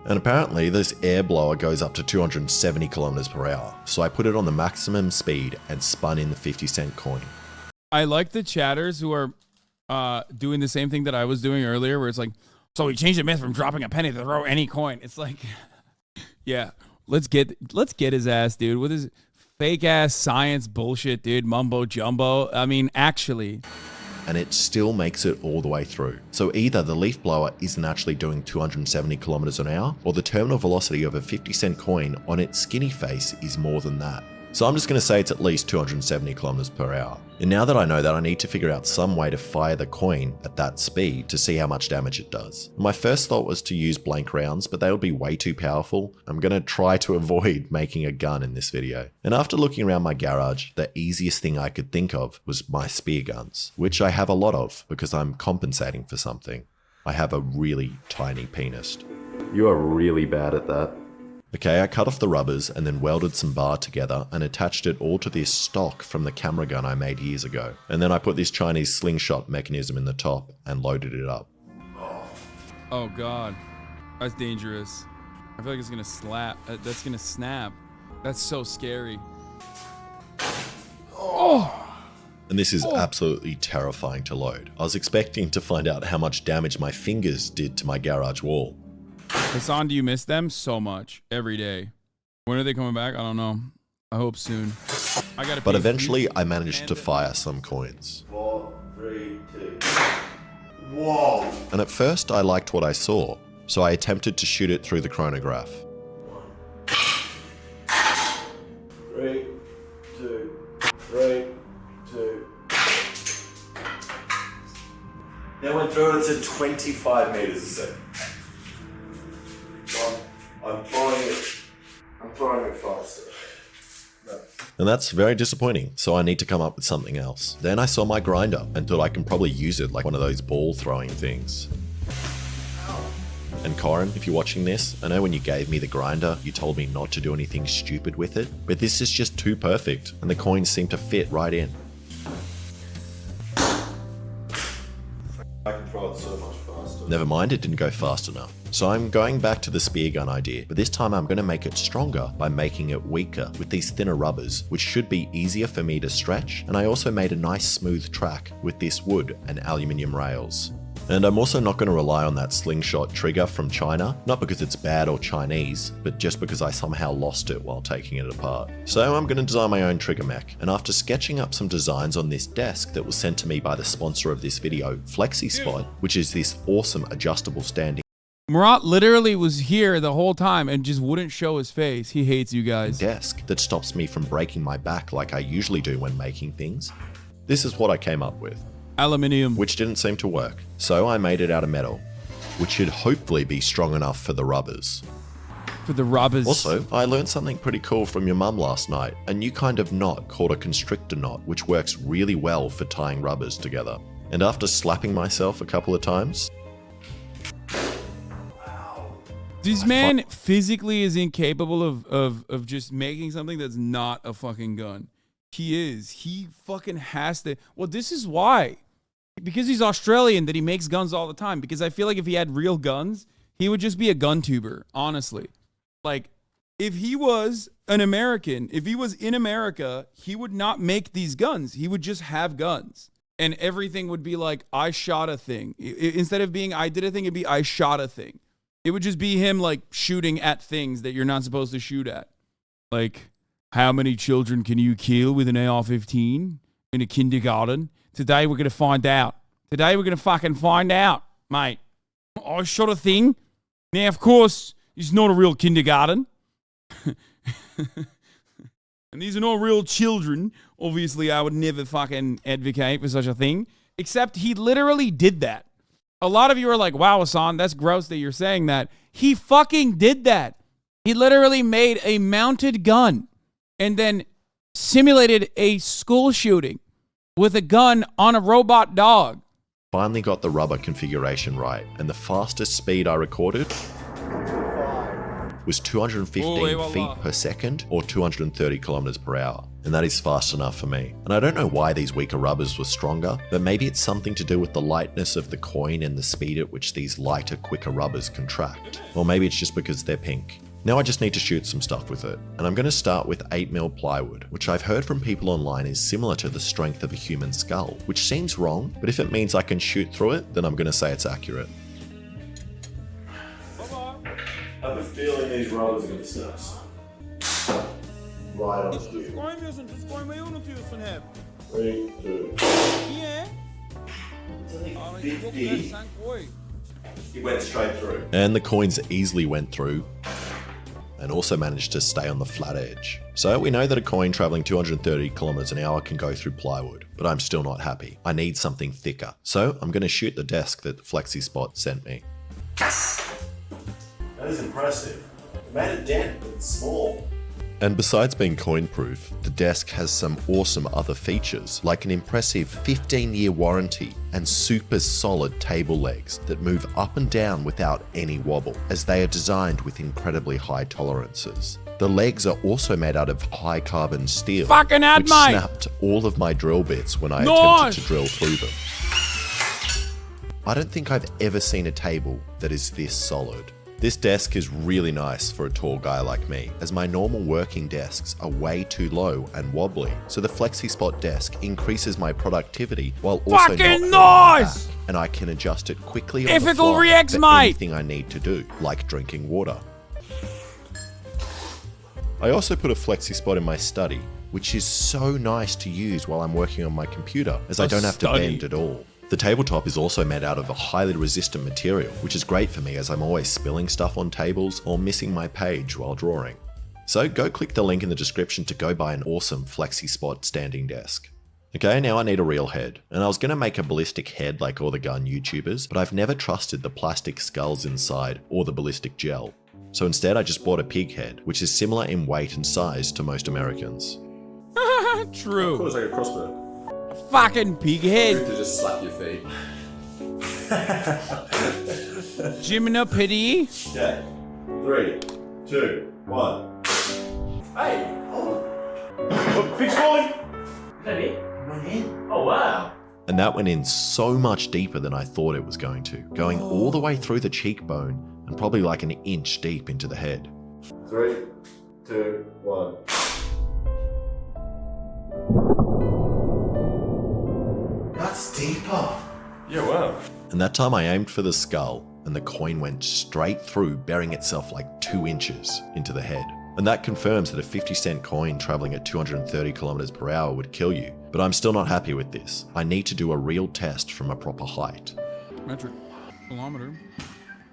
And apparently this air blower goes up to 270 kilometers per hour. So I put it on the maximum speed and spun in the 50-cent coin. I like the chatters who are doing the same thing that I was doing earlier, where it's like, so we changed the myth from dropping a penny to throw any coin. It's like, yeah, let's get his ass, dude, with his fake ass science bullshit, dude, mumbo jumbo. I mean, actually. And it still makes it all the way through. So either the leaf blower isn't actually doing 270 kilometers an hour, or the terminal velocity of a 50-cent coin on its skinny face is more than that. So I'm just going to say it's at least 270 kilometers per hour. And now that I know that, I need to figure out some way to fire the coin at that speed to see how much damage it does. My first thought was to use blank rounds, but they would be way too powerful. I'm going to try to avoid making a gun in this video. And after looking around my garage, the easiest thing I could think of was my spear guns, which I have a lot of because I'm compensating for something. I have a really tiny penis. You are really bad at that. Okay, I cut off the rubbers and then welded some bar together and attached it all to this stock from the camera gun I made years ago. And then I put this Chinese slingshot mechanism in the top and loaded it up. Oh God, that's dangerous. I feel like it's gonna slap. That's gonna snap. That's so scary. Oh! And this is absolutely terrifying to load. I was expecting to find out how much damage my fingers did to my garage wall. Hasan, do you miss them so much every day? When are they coming back? I don't know. I hope soon. But eventually I managed to fire some coins. 4, 3, 2. Whoa! And at first I liked what I saw, so I attempted to shoot it through the chronograph. 3, 2, 3, 2. Now went through it, it's at 25 meters a second. I'm throwing it faster. No. And that's very disappointing, so I need to come up with something else. Then I saw my grinder and thought I can probably use it like one of those ball throwing things. And Corin, if you're watching this, I know when you gave me the grinder, you told me not to do anything stupid with it, but this is just too perfect, and the coins seem to fit right in. I can throw it so much faster. Never mind, it didn't go fast enough. So I'm going back to the spear gun idea, but this time I'm going to make it stronger by making it weaker with these thinner rubbers, which should be easier for me to stretch, and I also made a nice smooth track with this wood and aluminium rails. And I'm also not going to rely on that slingshot trigger from China, not because it's bad or Chinese, but just because I somehow lost it while taking it apart. So I'm going to design my own trigger mech, and after sketching up some designs on this desk that was sent to me by the sponsor of this video, FlexiSpot, which is this awesome adjustable standing Murat literally was here the whole time and just wouldn't show his face. He hates you guys. Desk that stops me from breaking my back like I usually do when making things. This is what I came up with. Aluminium. Which didn't seem to work, so I made it out of metal, which should hopefully be strong enough for the rubbers. For the rubbers. Also, I learned something pretty cool from your mum last night, a new kind of knot called a constrictor knot, which works really well for tying rubbers together. And after slapping myself a couple of times, this man physically is incapable of just making something that's not a fucking gun. He is. He fucking has to. Well, this is why. Because he's Australian that he makes guns all the time. Because I feel like if he had real guns, he would just be a gun tuber, honestly. Like, if he was an American, if he was in America, he would not make these guns. He would just have guns. And everything would be like, I shot a thing. Instead of being I did a thing, it'd be I shot a thing. It would just be him like shooting at things that you're not supposed to shoot at. Like, how many children can you kill with an AR-15 in a kindergarten? Today we're going to find out. Today we're going to fucking find out, mate. I shot a thing. Now, of course, it's not a real kindergarten. And these are not real children. Obviously, I would never fucking advocate for such a thing. Except he literally did that. A lot of you are like, wow, Hasan, that's gross that you're saying that. He fucking did that. He literally made a mounted gun and then simulated a school shooting with a gun on a robot dog. Finally got the rubber configuration right, and the fastest speed I recorded was 215 feet per second or 230 kilometers per hour. And that is fast enough for me. And I don't know why these weaker rubbers were stronger, but maybe it's something to do with the lightness of the coin and the speed at which these lighter, quicker rubbers contract. Or maybe it's just because they're pink. Now I just need to shoot some stuff with it. And I'm going to start with 8mm plywood, which I've heard from people online is similar to the strength of a human skull, which seems wrong, but if it means I can shoot through it, then I'm going to say it's accurate. I have a feeling these rubbers are going to snap. Right on cue. 3, 2. It's only 50. He went straight through. And the coins easily went through. and also managed to stay on the flat edge. So we know that a coin traveling 230 kilometers an hour can go through plywood, but I'm still not happy. I need something thicker. So I'm going to shoot the desk that FlexiSpot sent me. Yes! That is impressive. It made a dent, but it's small. And besides being coin-proof, the desk has some awesome other features, like an impressive 15-year warranty and super solid table legs that move up and down without any wobble, as they are designed with incredibly high tolerances. The legs are also made out of high-carbon steel, which snapped all of my drill bits when I attempted to drill through them. I don't think I've ever seen a table that is this solid. This desk is really nice for a tall guy like me, as my normal working desks are way too low and wobbly, so the FlexiSpot desk increases my productivity while also not hurting my back, and I can adjust it quickly on the fly for anything I need to do, like drinking water. I also put a FlexiSpot in my study, which is so nice to use while I'm working on my computer, as I don't have to bend at all. The tabletop is also made out of a highly resistant material, which is great for me as I'm always spilling stuff on tables or missing my page while drawing. So go click the link in the description to go buy an awesome FlexiSpot standing desk. Okay, now I need a real head. And I was going to make a ballistic head like all the gun YouTubers, but I've never trusted the plastic skulls inside or the ballistic gel. So instead I just bought a pig head, which is similar in weight and size to most Americans. True. Of course, like a crossbow. Fucking pig head. To just slap your feet. Jimina pity. Okay. 3, 2, 1. Hey! Oh, pig's falling! Is that it? Went in? Oh, wow. And that went in so much deeper than I thought it was going to, going all the way through the cheekbone and probably like an inch deep into the head. 3, 2, 1. That's deeper. Yeah, wow. And that time I aimed for the skull, and the coin went straight through, burying itself like 2 inches into the head. And that confirms that a 50-cent coin traveling at 230 kilometers per hour would kill you. But I'm still not happy with this. I need to do a real test from a proper height. Metric kilometer.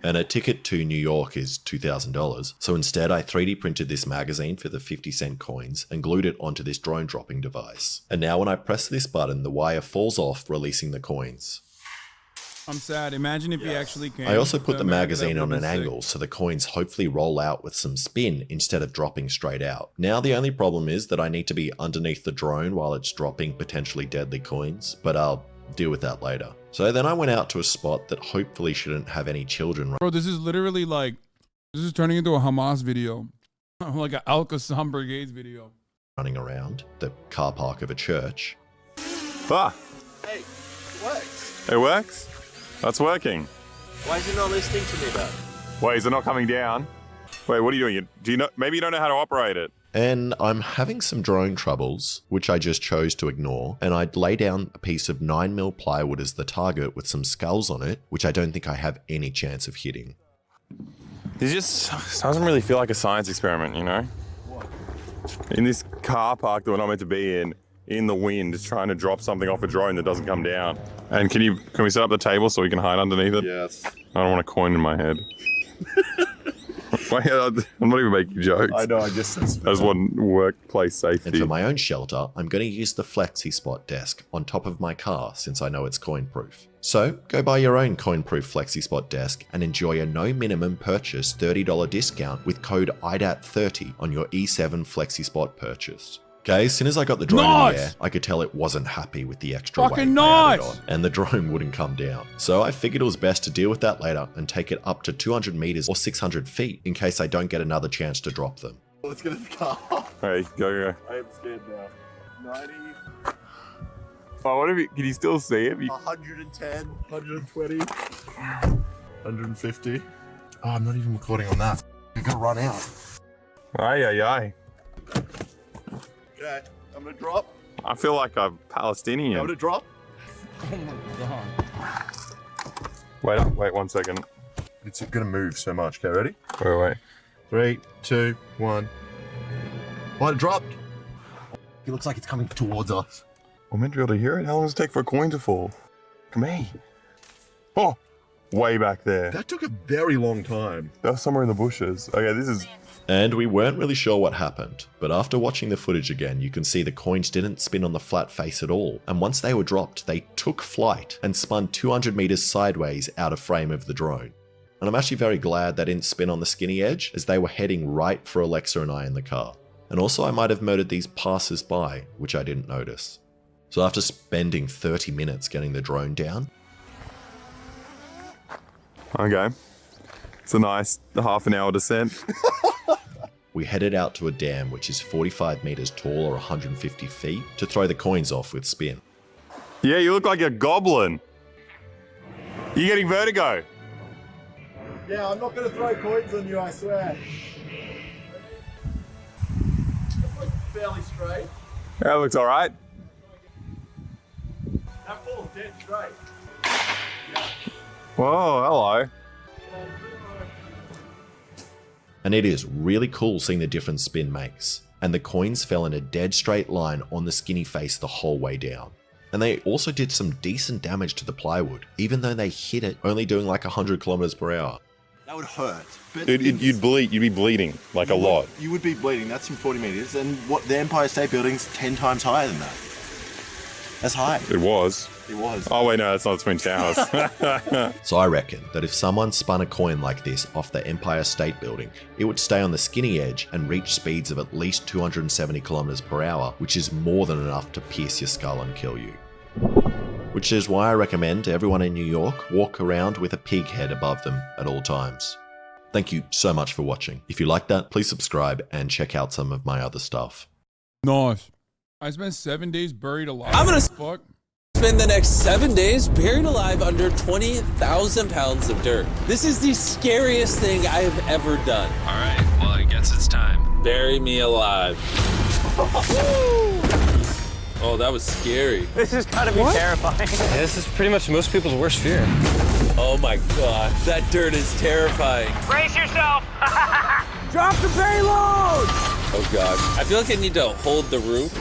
And a ticket to New York is $2,000. So instead I 3D printed this magazine for the 50-cent coins and glued it onto this drone dropping device. And now when I press this button, the wire falls off, releasing the coins. I'm sad. Imagine if he actually came. I also put the magazine on an sick. angle so the coins hopefully roll out with some spin instead of dropping straight out. Now the only problem is that I need to be underneath the drone while it's dropping potentially deadly coins, but I'll deal with that later. So then I went out to a spot that hopefully shouldn't have any children. Bro, this is literally like, this is turning into a Hamas video. Like an Al-Qassam Brigades video. Running around the car park of a church. Ah, Hey, it works. it works? That's working. Why is it not listening to me though? Wait, is it not coming down? Wait, what are you doing? Do you know? Maybe you don't know how to operate it. And I'm having some drone troubles, which I just chose to ignore. And I'd lay down a piece of 9mm plywood as the target with some skulls on it, which I don't think I have any chance of hitting. This just doesn't really feel like a science experiment, you know? In this car park that we're not meant to be in the wind, just trying to drop something off a drone that doesn't come down. And can we set up the table so we can hide underneath it? Yes. I don't want a coin in my head. Wait, I'm not even making jokes. I know, I just... As one workplace safety. And for my own shelter, I'm going to use the FlexiSpot desk on top of my car since I know it's coin-proof. So go buy your own coin-proof FlexiSpot desk and enjoy a no minimum purchase $30 discount with code IDAT30 on your E7 FlexiSpot purchase. Okay, as soon as I got the drone in the air, I could tell it wasn't happy with the extra weight I added on, and the drone wouldn't come down. So I figured it was best to deal with that later and take it up to 200 meters or 600 feet in case I don't get another chance to drop them. Let's get in the car. Hey, go. I am scared now. 90. Oh, what if you, can you still see it? 110, 120, 150. Oh, I'm not even recording on that. I'm gonna run out. Aye. Okay, I'm gonna drop. I feel like I'm Palestinian. I'm gonna drop. Oh my god. Wait 1 second. It's gonna move so much. Okay, ready? Wait. 3, 2, 1. Oh, it dropped. It looks like it's coming towards us. We're meant to be able to hear it. How long does it take for a coin to fall? Come here. Oh, way back there. That took a very long time. That was somewhere in the bushes. Okay, this is... And we weren't really sure what happened, but after watching the footage again, you can see the coins didn't spin on the flat face at all, and once they were dropped, they took flight and spun 200 meters sideways out of frame of the drone. And I'm actually very glad they didn't spin on the skinny edge, as they were heading right for Alexa and I in the car. And also I might have murdered these passers-by, which I didn't notice. So after spending 30 minutes getting the drone down... Okay. It's a nice half an hour descent. We headed out to a dam which is 45 meters tall or 150 feet to throw the coins off with spin. Yeah, you look like a goblin. You're getting vertigo. Yeah, I'm not going to throw coins on you, I swear. That looks fairly straight. That looks all right. That falls dead straight. Whoa, hello. And it is really cool seeing the difference spin makes. And the coins fell in a dead straight line on the skinny face the whole way down. And they also did some decent damage to the plywood, even though they hit it only doing like 100 kilometers per hour. That would hurt. But You'd be bleeding like a lot. You would be bleeding. That's from 40 meters. And what the Empire State Building's 10 times higher than that. That's high. It was. It was. Oh wait, no, that's not the Twin Towers. So I reckon that if someone spun a coin like this off the Empire State Building, it would stay on the skinny edge and reach speeds of at least 270 kilometers per hour, which is more than enough to pierce your skull and kill you. Which is why I recommend everyone in New York walk around with a pig head above them at all times. Thank you so much for watching. If you like that, please subscribe and check out some of my other stuff. Nice. I spent 7 days buried alive. I'm gonna Fuck. spend the next 7 days buried alive under 20,000 pounds of dirt. This is the scariest thing I have ever done. All right, well, I guess it's time. Bury me alive. Oh, that was scary. This has got to be terrifying. Yeah, this is pretty much most people's worst fear. Oh my god, that dirt is terrifying. Brace yourself. Drop the payload! Oh god, I feel like I need to hold the roof.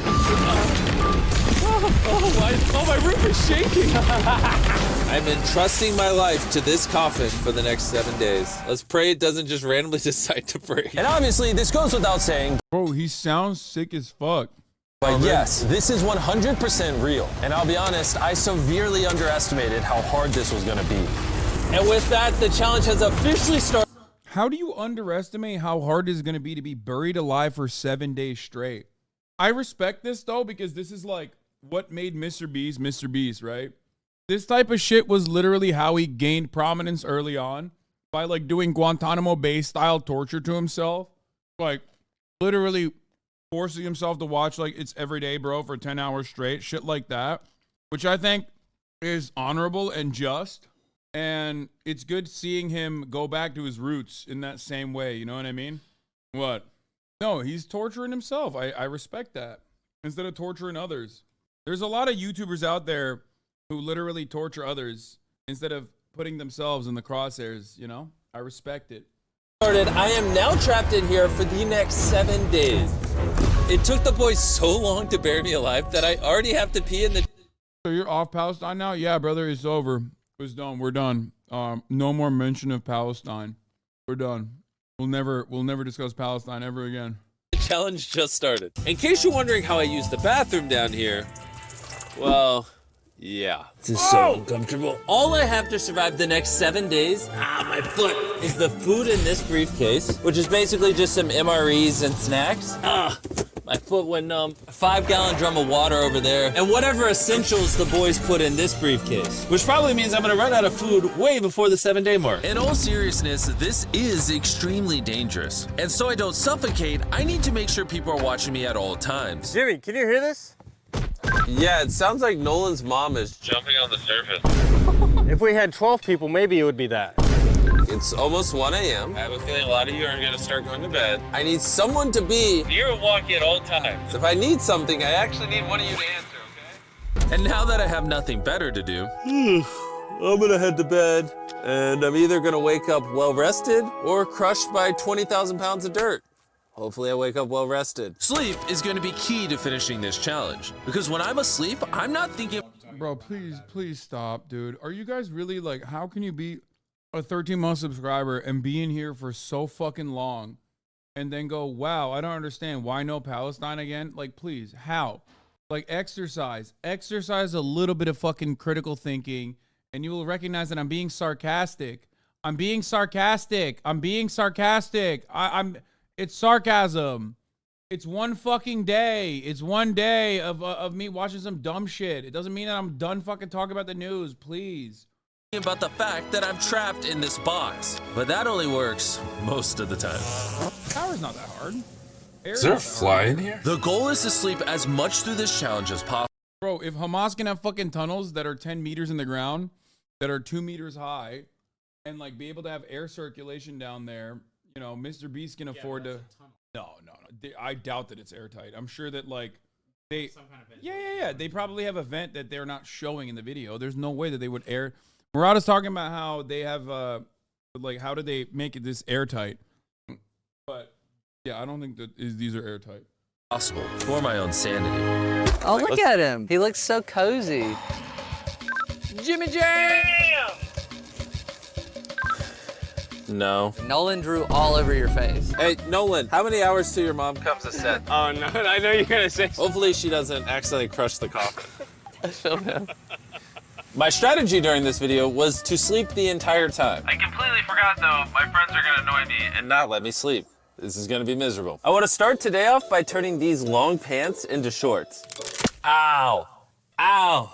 My roof is shaking. I'm entrusting my life to this coffin for the next 7 days. Let's pray it doesn't just randomly decide to break. And obviously, this goes without saying. Bro, he sounds sick as fuck. But yes, this is 100% real. And I'll be honest, I severely underestimated how hard this was gonna be. And with that, the challenge has officially started. How do you underestimate how hard it is going to be buried alive for 7 days straight? I respect this though, because this is like what made Mr. Beast, right? This type of shit was literally how he gained prominence early on, by like doing Guantanamo Bay style torture to himself. Like literally forcing himself to watch like It's Every Day, bro, for 10 hours straight, shit like that, which I think is honorable and just. And it's good seeing him go back to his roots in that same way. You know what I mean? What? No, he's torturing himself. I respect that. Instead of torturing others. There's a lot of YouTubers out there who literally torture others instead of putting themselves in the crosshairs, you know? I respect it. I am now trapped in here for the next 7 days. It took the boys so long to bury me alive that I already have to pee in the... So you're off Palestine now? Yeah, brother, it's over. It's done. We're done. No more mention of Palestine. We're done. We'll never discuss Palestine ever again. The challenge just started. In case you're wondering how I use the bathroom down here, well, yeah. This is so uncomfortable. All I have to survive the next 7 days, my foot, is the food in this briefcase, which is basically just some MREs and snacks. My foot went numb. A 5-gallon drum of water over there, and whatever essentials the boys put in this briefcase. Which probably means I'm gonna run out of food way before the 7-day mark. In all seriousness, this is extremely dangerous. And so I don't suffocate, I need to make sure people are watching me at all times. Jimmy, can you hear this? Yeah, it sounds like Nolan's mom is jumping on the surface. If we had 12 people, maybe it would be that. It's almost 1 a.m. I have a feeling a lot of you are gonna start going to bed. I need someone to be near Walkie at all times. If I need something, I actually need one of you to answer, okay? And now that I have nothing better to do, I'm gonna head to bed, and I'm either gonna wake up well-rested or crushed by 20,000 pounds of dirt. Hopefully I wake up well-rested. sleep is going to be key to finishing this challenge. Because when I'm asleep, I'm not thinking... Bro, please stop, dude. Are you guys really like, how can you be... a 13-month subscriber and be in here for so fucking long and then go, wow, I don't understand. Why no Palestine again? Like, please, how? Like, exercise a little bit of fucking critical thinking, and you will recognize that I'm being sarcastic. It's sarcasm. It's one fucking day. It's one day of me watching some dumb shit. It doesn't mean that I'm done fucking talking about the news, please. About the fact that I'm trapped in this box, but that only works most of the time. Power's not that hard. Is there a fly in here? The goal is to sleep as much through this challenge as possible. Bro, if Hamas can have fucking tunnels that are 10 meters in the ground, that are 2 meters high, and like be able to have air circulation down there, you know, Mr. Beast can afford to. No. I doubt that it's airtight. I'm sure that like they. Yeah. They probably have a vent that they're not showing in the video. There's no way that they would air. Murata's talking about how they have, like, how do they make it this airtight? But yeah, I don't think that these are airtight. Possible for my own sanity. Oh, look at him. He looks so cozy. Jimmy Jam! No. Nolan drew all over your face. Hey, Nolan, how many hours till your mom comes to set? Oh, no, I know you're gonna say. Hopefully she doesn't accidentally crush the coffin. I showed him. My strategy during this video was to sleep the entire time. I completely forgot, though. My friends are gonna annoy me. And not let me sleep. This is gonna be miserable. I wanna start today off by turning these long pants into shorts. Ow. Ow.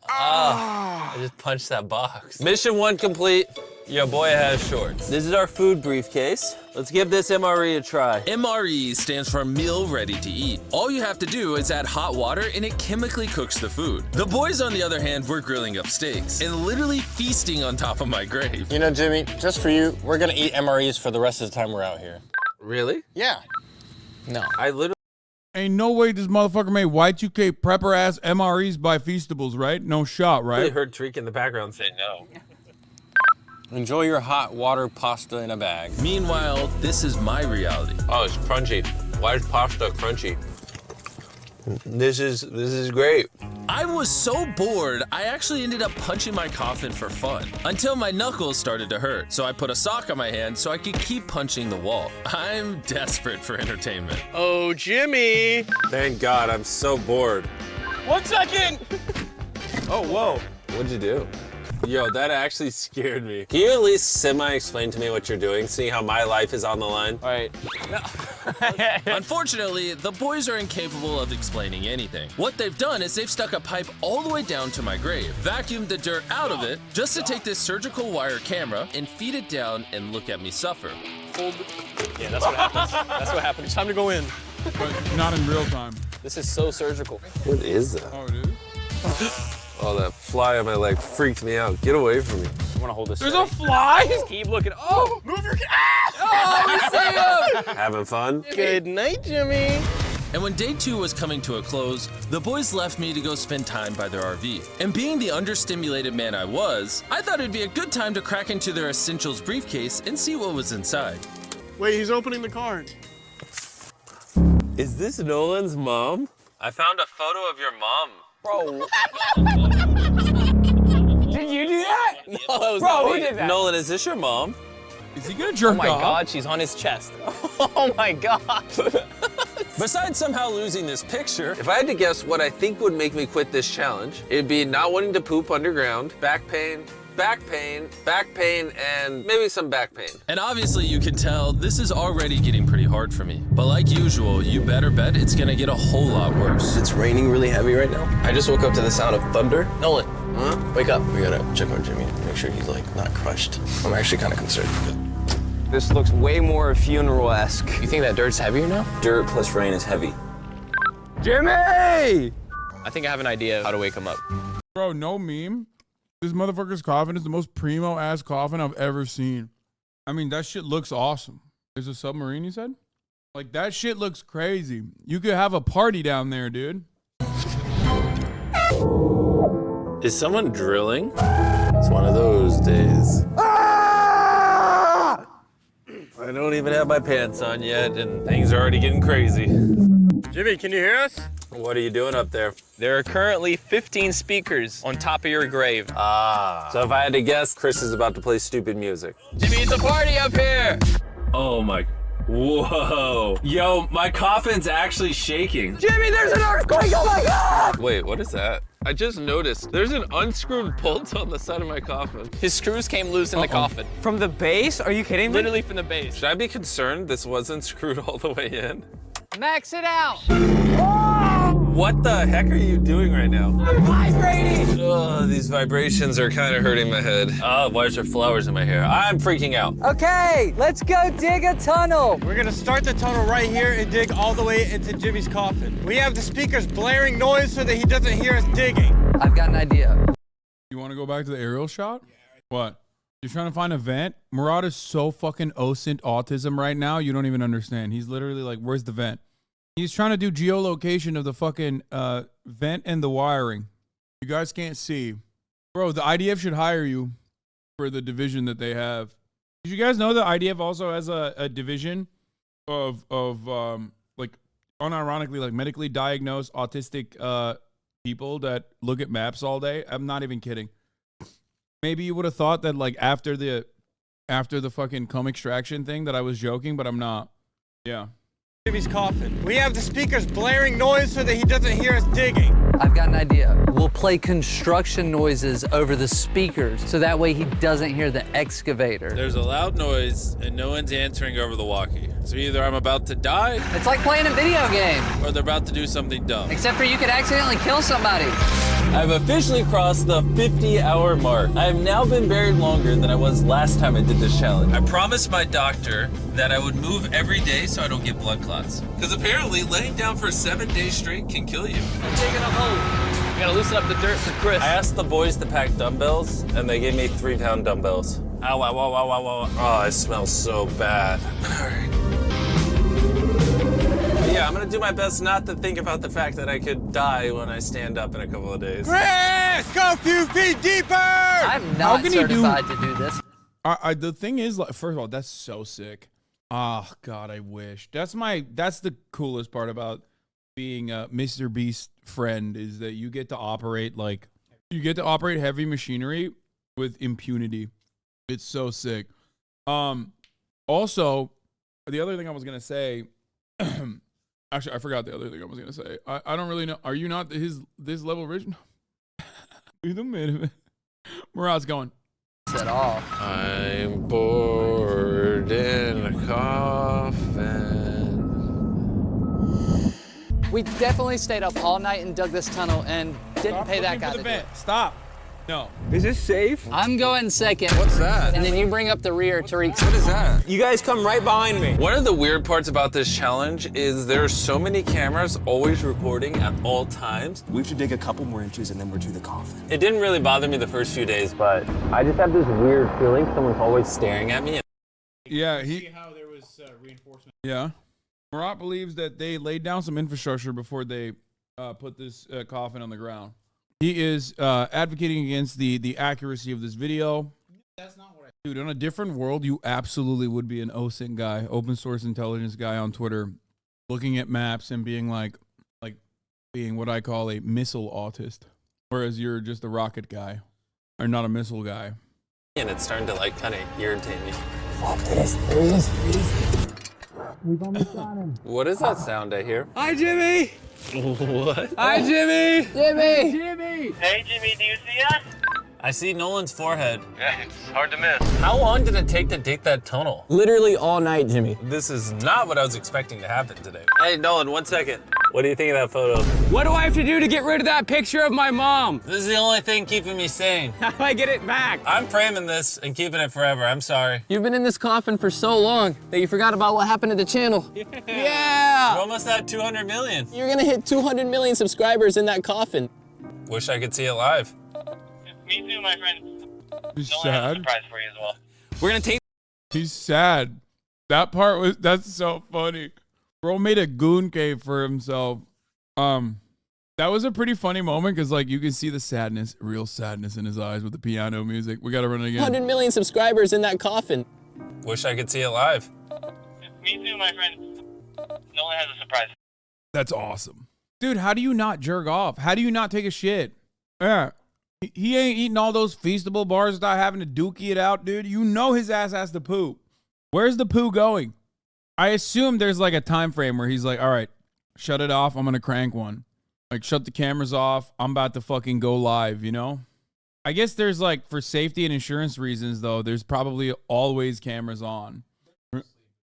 I just punched that box. Mission 1 complete. Your boy has shorts. This is our food briefcase. Let's give this MRE a try. MRE stands for meal ready to eat. All you have to do is add hot water and it chemically cooks the food. The boys, on the other hand, were grilling up steaks and literally feasting on top of my grave. You know, Jimmy, just for you, we're gonna eat MREs for the rest of the time we're out here. Really? Yeah. No. I literally. Ain't no way this motherfucker made Y2K prepper ass MREs by Feastables, right? No shot, right? I heard Tariq in the background say no. Enjoy your hot water pasta in a bag. Meanwhile, this is my reality. Oh, it's crunchy. Why is pasta crunchy? This is great. I was so bored, I actually ended up punching my coffin for fun until my knuckles started to hurt. So I put a sock on my hand so I could keep punching the wall. I'm desperate for entertainment. Oh, Jimmy! Thank God, I'm so bored. 1 second! Oh, whoa. What'd you do? Yo, that actually scared me. Can you at least semi-explain to me what you're doing, seeing how my life is on the line? All right. Unfortunately, the boys are incapable of explaining anything. What they've done is they've stuck a pipe all the way down to my grave, vacuumed the dirt out of it, just to take this surgical wire camera and feed it down and look at me suffer. Hold. Yeah, that's what happens. That's what happens. It's time to go in. But not in real time. This is so surgical. What is that? Oh, it is? Oh, that fly on my leg freaked me out. Get away from me. I want to hold this. There's a fly? Just keep looking. Oh, move your. Ah! Oh, we see him! Having fun? Good night, Jimmy. And when day 2 was coming to a close, the boys left me to go spend time by their RV. And being the understimulated man I was, I thought it'd be a good time to crack into their essentials briefcase and see what was inside. Wait, he's opening the card. Is this Nolan's mom? I found a photo of your mom. Bro. Did you do that? No, that was Bro, who did that? Nolan, is this your mom? Is he gonna jerk off? Oh my God, she's on his chest. Oh my God. Besides somehow losing this picture, if I had to guess what I think would make me quit this challenge, it'd be not wanting to poop underground, back pain, and maybe some back pain. And obviously you can tell this is already getting pretty hard for me. But like usual, you better bet it's gonna get a whole lot worse. It's raining really heavy right now. I just woke up to the sound of thunder. Nolan, wake up. We gotta check on Jimmy, make sure he's like not crushed. I'm actually kind of concerned. This looks way more funeral-esque. You think that dirt's heavier now? Dirt plus rain is heavy. Jimmy! I think I have an idea of how to wake him up. Bro, no meme. This motherfucker's coffin is the most primo ass coffin I've ever seen. I mean, that shit looks awesome. There's a submarine, you said? Like, that shit looks crazy. You could have a party down there, dude. Is someone drilling? It's one of those days. I don't even have my pants on yet, and things are already getting crazy. Jimmy, can you hear us? What are you doing up there? There are currently 15 speakers on top of your grave. So if I had to guess, Chris is about to play stupid music. Jimmy, it's a party up here! Oh my, whoa. Yo, my coffin's actually shaking. Jimmy, there's an earthquake! Oh my God! Wait, what is that? I just noticed there's an unscrewed bolt on the side of my coffin. His screws came loose in the coffin. From the base? Are you kidding me? Literally from the base. Should I be concerned this wasn't screwed all the way in? Max it out. What the heck are you doing right now? I'm vibrating. Ugh, these vibrations are kind of hurting my head. Why is there flowers in my hair? I'm freaking out. Okay, let's go dig a tunnel. We're gonna start the tunnel right here and dig all the way into Jimmy's coffin. We have the speakers blaring noise so that he doesn't hear us digging. I've got an idea. You want to go back to the aerial shot? What? You're trying to find a vent? Murad is so fucking OSINT autism right now, you don't even understand. He's literally like, where's the vent? He's trying to do geolocation of the fucking vent and the wiring. You guys can't see. Bro, the IDF should hire you for the division that they have. Did you guys know that IDF also has a division of like, unironically, like medically diagnosed autistic people that look at maps all day? I'm not even kidding. Maybe you would have thought that like after the fucking comb extraction thing that I was joking, but I'm not. Yeah. Jimmy's coffin. We have the speakers blaring noise so that he doesn't hear us digging. I've got an idea. We'll play construction noises over the speakers so that way he doesn't hear the excavator. There's a loud noise and no one's answering over the walkie. So either I'm about to die, It's like playing a video game, or they're about to do something dumb. except for you could accidentally kill somebody. I've officially crossed the 50-hour mark. I have now been buried longer than I was last time I did this challenge. I promised my doctor that I would move every day so I don't get blood clots. Because apparently laying down for 7 days straight can kill you. I'm digging a hole. We gotta loosen up the dirt for Chris. I asked the boys to pack dumbbells, and they gave me 3-pound dumbbells. Ow, ow, ow, ow, ow, ow. Oh, it smells so bad. All right. Yeah, I'm gonna do my best not to think about the fact that I could die when I stand up in a couple of days. Chris, go a few feet deeper! I'm not certified to do this. The thing is, like, first of all, that's so sick. Oh God, I wish. That's the coolest part about being a Mr. Beast friend is that you get to operate heavy machinery with impunity. It's so sick. Also, the other thing I was gonna say. Actually, I forgot the other thing I was gonna say. I don't really know. Are you not this level original? Wait a minute. Murad's going. At all. I'm bored in a coffin. We definitely stayed up all night and dug this tunnel and didn't pay that guy to do it. Stop. No. Is this safe? I'm going second. What's that? And then you bring up the rear, Tariq. What is that? You guys come right behind me. One of the weird parts about this challenge is there are so many cameras always recording at all times. We have to dig a couple more inches and then we're to the coffin. It didn't really bother me the first few days, but I just have this weird feeling someone's always staring at me. Yeah, see how there was reinforcement. Yeah. Murat believes that they laid down some infrastructure before they put this coffin on the ground. He is advocating against the accuracy of this video. That's not what Dude, on a different world, you absolutely would be an OSINT guy, open source intelligence guy on Twitter, looking at maps and being like being what I call a missile autist. Whereas you're just a rocket guy, or not a missile guy. And it's starting to kind of irritate me. There he is. We've almost got him. What is that sound I hear? Hi, Jimmy! What? Hi, Jimmy! Jimmy! Jimmy! Hey, Jimmy, do you see us? I see Nolan's forehead. Yeah, it's hard to miss. How long did it take to dig that tunnel? Literally all night, Jimmy. This is not what I was expecting to happen today. Hey, Nolan, 1 second. What do you think of that photo? What do I have to do to get rid of that picture of my mom? This is the only thing keeping me sane. How do I get it back? I'm framing this and keeping it forever. I'm sorry. You've been in this coffin for so long that you forgot about what happened to the channel. Yeah! We're almost at 200 million. You're gonna hit 200 million subscribers in that coffin. Wish I could see it live. Me too, my friend. He's Nolan has a sad. surprise for you as well. We're gonna take. He's sad. That's so funny. Bro made a goon cave for himself. That was a pretty funny moment because you can see the sadness, real sadness in his eyes with the piano music. We gotta run it again. 100 million subscribers in that coffin. Wish I could see it live. Me too, my friend. Nolan has a surprise. That's awesome. Dude, how do you not jerk off? How do you not take a shit? Yeah. He ain't eating all those Feastable bars without having to dookie it out, dude. You know his ass has to poop. Where's the poo going? I assume there's like a time frame where he's like, all right, shut it off. I'm going to crank one. Like, shut the cameras off. I'm about to fucking go live, you know? I guess there's like, for safety and insurance reasons, though, there's probably always cameras on.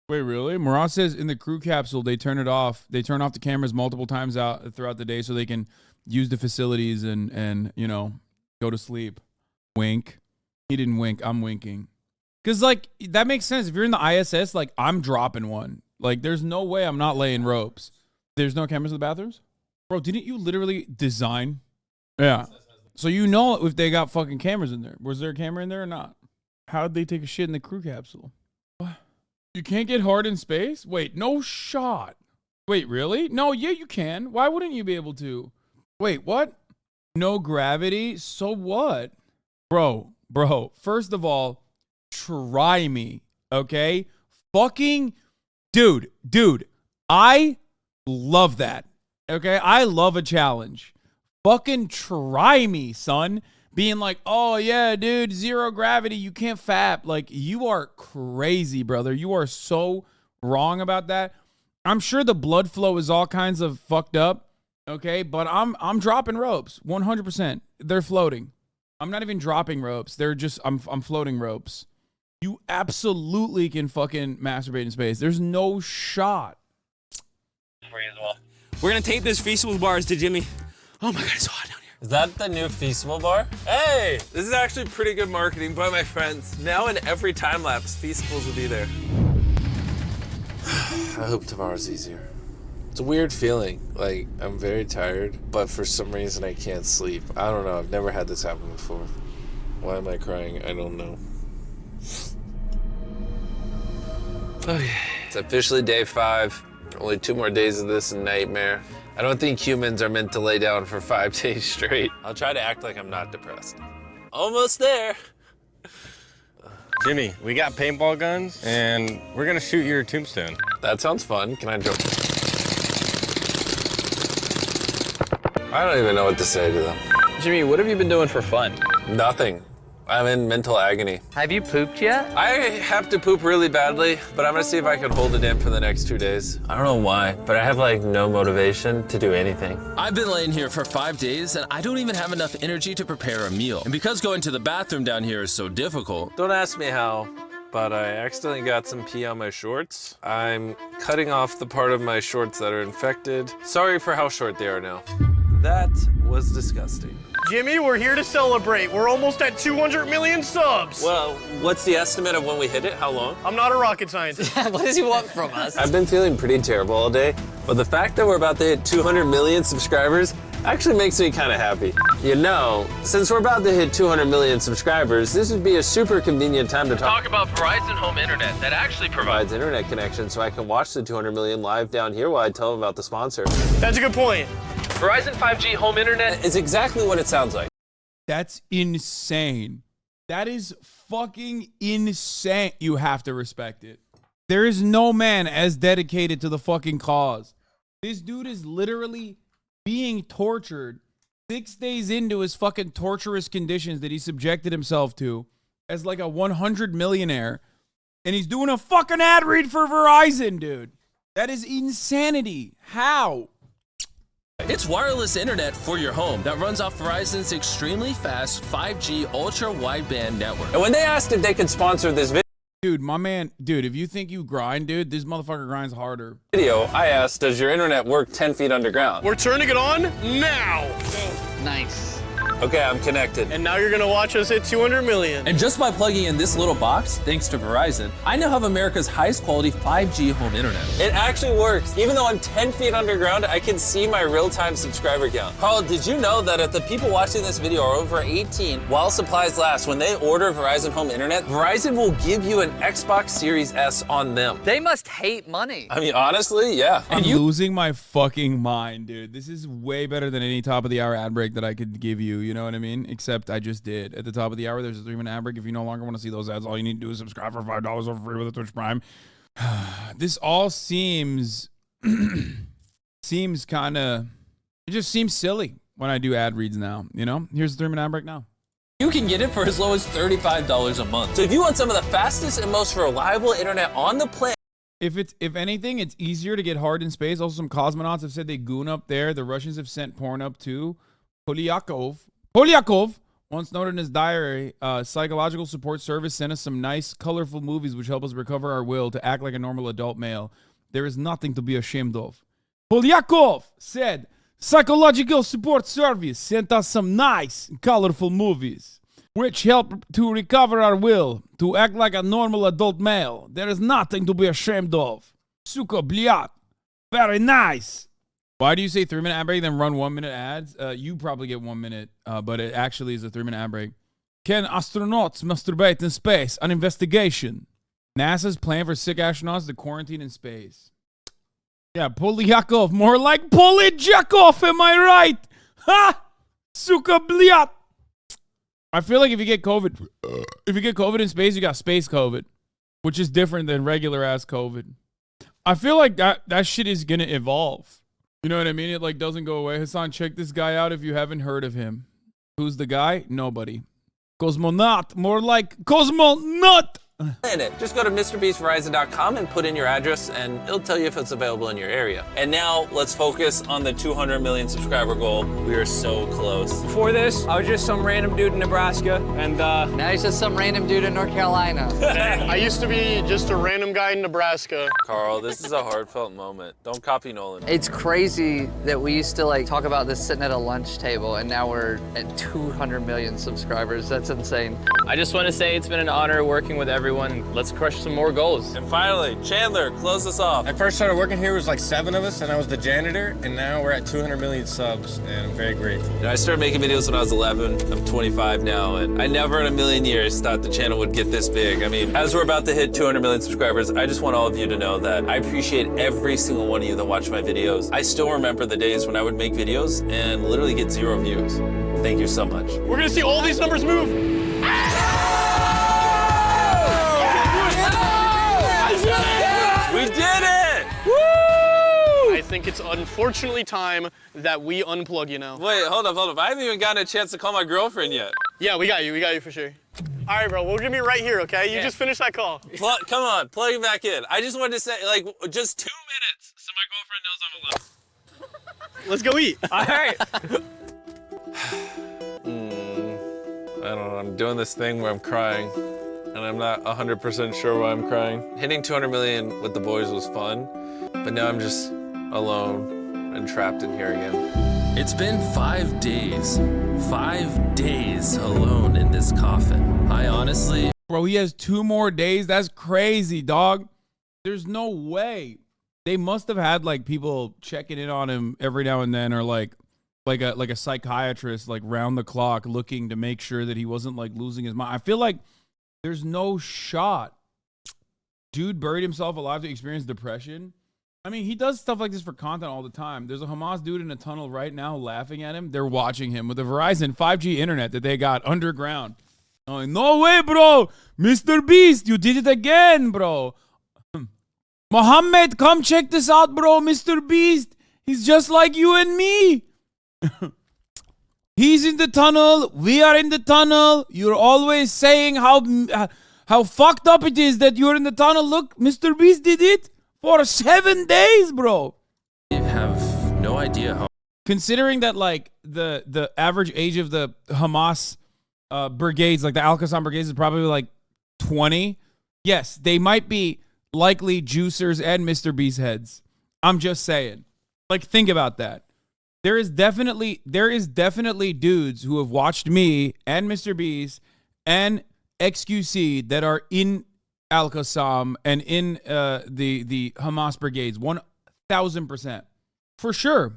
Wait, really? Murat says in the crew capsule, they turn it off. They turn off the cameras multiple times out throughout the day so they can use the facilities and you know, go to sleep. Wink. He didn't wink. I'm winking. Because, like, that makes sense. If you're in the ISS, like, I'm dropping one. Like, there's no way I'm not laying ropes. There's no cameras in the bathrooms? Bro, didn't you literally design? Yeah. So you know if they got fucking cameras in there. Was there a camera in there or not? How'd they take a shit in the crew capsule? What? You can't get hard in space? Wait, no shot. Wait, really? No, yeah, you can. Why wouldn't you be able to? Wait, what? No gravity? So what? Bro, first of all, try me, okay? Fucking, dude, I love that, okay? I love a challenge. Fucking try me, son. Being like, oh, yeah, dude, zero gravity, you can't fap. Like, you are crazy, brother. You are so wrong about that. I'm sure the blood flow is all kinds of fucked up, okay? But I'm dropping ropes, 100%. They're floating. I'm not even dropping ropes. They're just, I'm floating ropes. You absolutely can fucking masturbate in space. There's no shot. We're gonna tape this Feastable bars to Jimmy. Oh my God, it's so hot down here. Is that the new Feastable bar? Hey, this is actually pretty good marketing by my friends. Now in every time lapse, Feastables will be there. I hope tomorrow's easier. It's a weird feeling. Like, I'm very tired, but for some reason I can't sleep. I don't know. I've never had this happen before. Why am I crying? I don't know. Okay. It's officially day 5. Only 2 more days of this nightmare. I don't think humans are meant to lay down for 5 days straight. I'll try to act like I'm not depressed. Almost there. Jimmy, we got paintball guns, and we're gonna shoot your tombstone. That sounds fun. Can I jump? I don't even know what to say to them. Jimmy, what have you been doing for fun? Nothing. I'm in mental agony. Have you pooped yet? I have to poop really badly, but I'm gonna see if I can hold it in for the next 2 days. I don't know why, but I have like no motivation to do anything. I've been laying here for 5 days and I don't even have enough energy to prepare a meal. And because going to the bathroom down here is so difficult. Don't ask me how, but I accidentally got some pee on my shorts. I'm cutting off the part of my shorts that are infected. Sorry for how short they are now. That was disgusting. Jimmy, we're here to celebrate. We're almost at 200 million subs. Well, what's the estimate of when we hit it? How long? I'm not a rocket scientist. What does he want from us? I've been feeling pretty terrible all day, but the fact that we're about to hit 200 million subscribers actually makes me kind of happy. You know, since we're about to hit 200 million subscribers, this would be a super convenient time to Talk about Verizon Home Internet that actually provides internet connection so I can watch the 200 million live down here while I tell them about the sponsor. That's a good point. Verizon 5G Home Internet is exactly what it sounds like. That's insane. That is fucking insane. You have to respect it. There is no man as dedicated to the fucking cause. This dude is literally being tortured 6 days into his fucking torturous conditions that he subjected himself to as like a 100 millionaire. And he's doing a fucking ad read for Verizon, dude. That is insanity. How? It's wireless internet for your home that runs off Verizon's extremely fast 5G ultra-wideband network. And when they asked if they could sponsor this Dude, my man, dude, if you think you grind, dude, this motherfucker grinds harder. video, I asked, does your internet work 10 feet underground? We're turning it on now. Nice. Okay, I'm connected. And now you're gonna watch us hit 200 million. And just by plugging in this little box, thanks to Verizon, I now have America's highest quality 5G home internet. It actually works. Even though I'm 10 feet underground, I can see my real-time subscriber count. Carl, did you know that if the people watching this video are over 18, while supplies last, when they order Verizon home internet, Verizon will give you an Xbox Series S on them. They must hate money. I mean, honestly, yeah. I'm losing my fucking mind, dude. This is way better than any top of the hour ad break that I could give you. You know what I mean? Except I just did. At the top of the hour, there's a 3-minute ad break. If you no longer want to see those ads, all you need to do is subscribe for $5 over free with a Twitch Prime. This all seems kind of It just seems silly when I do ad reads now, you know? Here's the 3-minute ad break now. You can get it for as low as $35 a month. So if you want some of the fastest and most reliable internet on the planet, If anything, it's easier to get hard in space. Also, some cosmonauts have said they goon up there. The Russians have sent porn up too. Polyakov, once noted in his diary, psychological support service sent us some nice, colorful movies which help us recover our will to act like a normal adult male. There is nothing to be ashamed of. Polyakov said, psychological support service sent us some nice, colorful movies which help to recover our will to act like a normal adult male. There is nothing to be ashamed of. Suka bliat. Very nice. Why do you say 3-minute ad break, then run 1-minute ads? You probably get 1 minute, but it actually is a 3-minute ad break. Can astronauts masturbate in space? An investigation. NASA's plan for sick astronauts to quarantine in space. Yeah, Polyakov. More like Polyjakov, am I right? Ha! Suka bliat. I feel like if you get COVID in space, you got space COVID, which is different than regular ass COVID. I feel like that shit is gonna evolve. You know what I mean? It like doesn't go away. Hasan, check this guy out if you haven't heard of him. Who's the guy? Nobody. Cosmonaut. More like Cosmonaut. just go to MrBeastVerizon.com and put in your address and it'll tell you if it's available in your area. And now let's focus on the 200 million subscriber goal. We are so close. Before this, I was just some random dude in Nebraska, and now he's just some random dude in North Carolina. I used to be just a random guy in Nebraska. Carl, this is a heartfelt moment. Don't copy Nolan. It's crazy that we used to like talk about this sitting at a lunch table, and now we're at 200 million subscribers. That's insane. I just want to say it's been an honor working with everyone. Let's crush some more goals. And finally, Chandler, close us off. I first started working here, it was like 7 of us, and I was the janitor, and now we're at 200 million subs, and I'm very grateful. You know, I started making videos when I was 11. I'm 25 now, and I never in a million years thought the channel would get this big. I mean, as we're about to hit 200 million subscribers, I just want all of you to know that I appreciate every single one of you that watch my videos. I still remember the days when I would make videos and literally get 0 views. Thank you so much. We're gonna see all these numbers move. We did it! Woo! I think it's unfortunately time that we unplug you now. Wait, hold up. I haven't even gotten a chance to call my girlfriend yet. Yeah, we got you for sure. All right, bro, we're gonna be right here, okay? You just finished that call. Come on, plug it back in. I just wanted to say, like, just 2 minutes so my girlfriend knows I'm alive. Let's go eat. All right. I don't know, I'm doing this thing where I'm crying, and I'm not 100% sure why I'm crying. Hitting 200 million with the boys was fun, but now I'm just alone and trapped in here again. It's been 5 days. 5 days alone in this coffin. I honestly... Bro, he has 2 more days? That's crazy, dog. There's no way. They must have had, like, people checking in on him every now and then, or, like a psychiatrist, like, round the clock looking to make sure that he wasn't, like, losing his mind. I feel like there's no shot. Dude buried himself alive to experience depression. I mean, he does stuff like this for content all the time. There's a Hamas dude in a tunnel right now laughing at him. They're watching him with the Verizon 5G internet that they got underground. Oh, no way, bro. Mr. Beast, you did it again, bro. Mohammed, come check this out, bro. Mr. Beast, he's just like you and me. He's in the tunnel. We are in the tunnel. You're always saying how fucked up it is that you're in the tunnel. Look, Mr. Beast did it for 7 days, bro. I have no idea how. Considering that, like, the average age of the Hamas brigades, like the Al-Qassam brigades, is probably like 20. Yes, they might be likely juicers and Mr. Beast heads. I'm just saying. Like, think about that. There is definitely dudes who have watched me and Mr. Beast and XQC that are in Al-Qassam and in the Hamas brigades. 1,000%. For sure.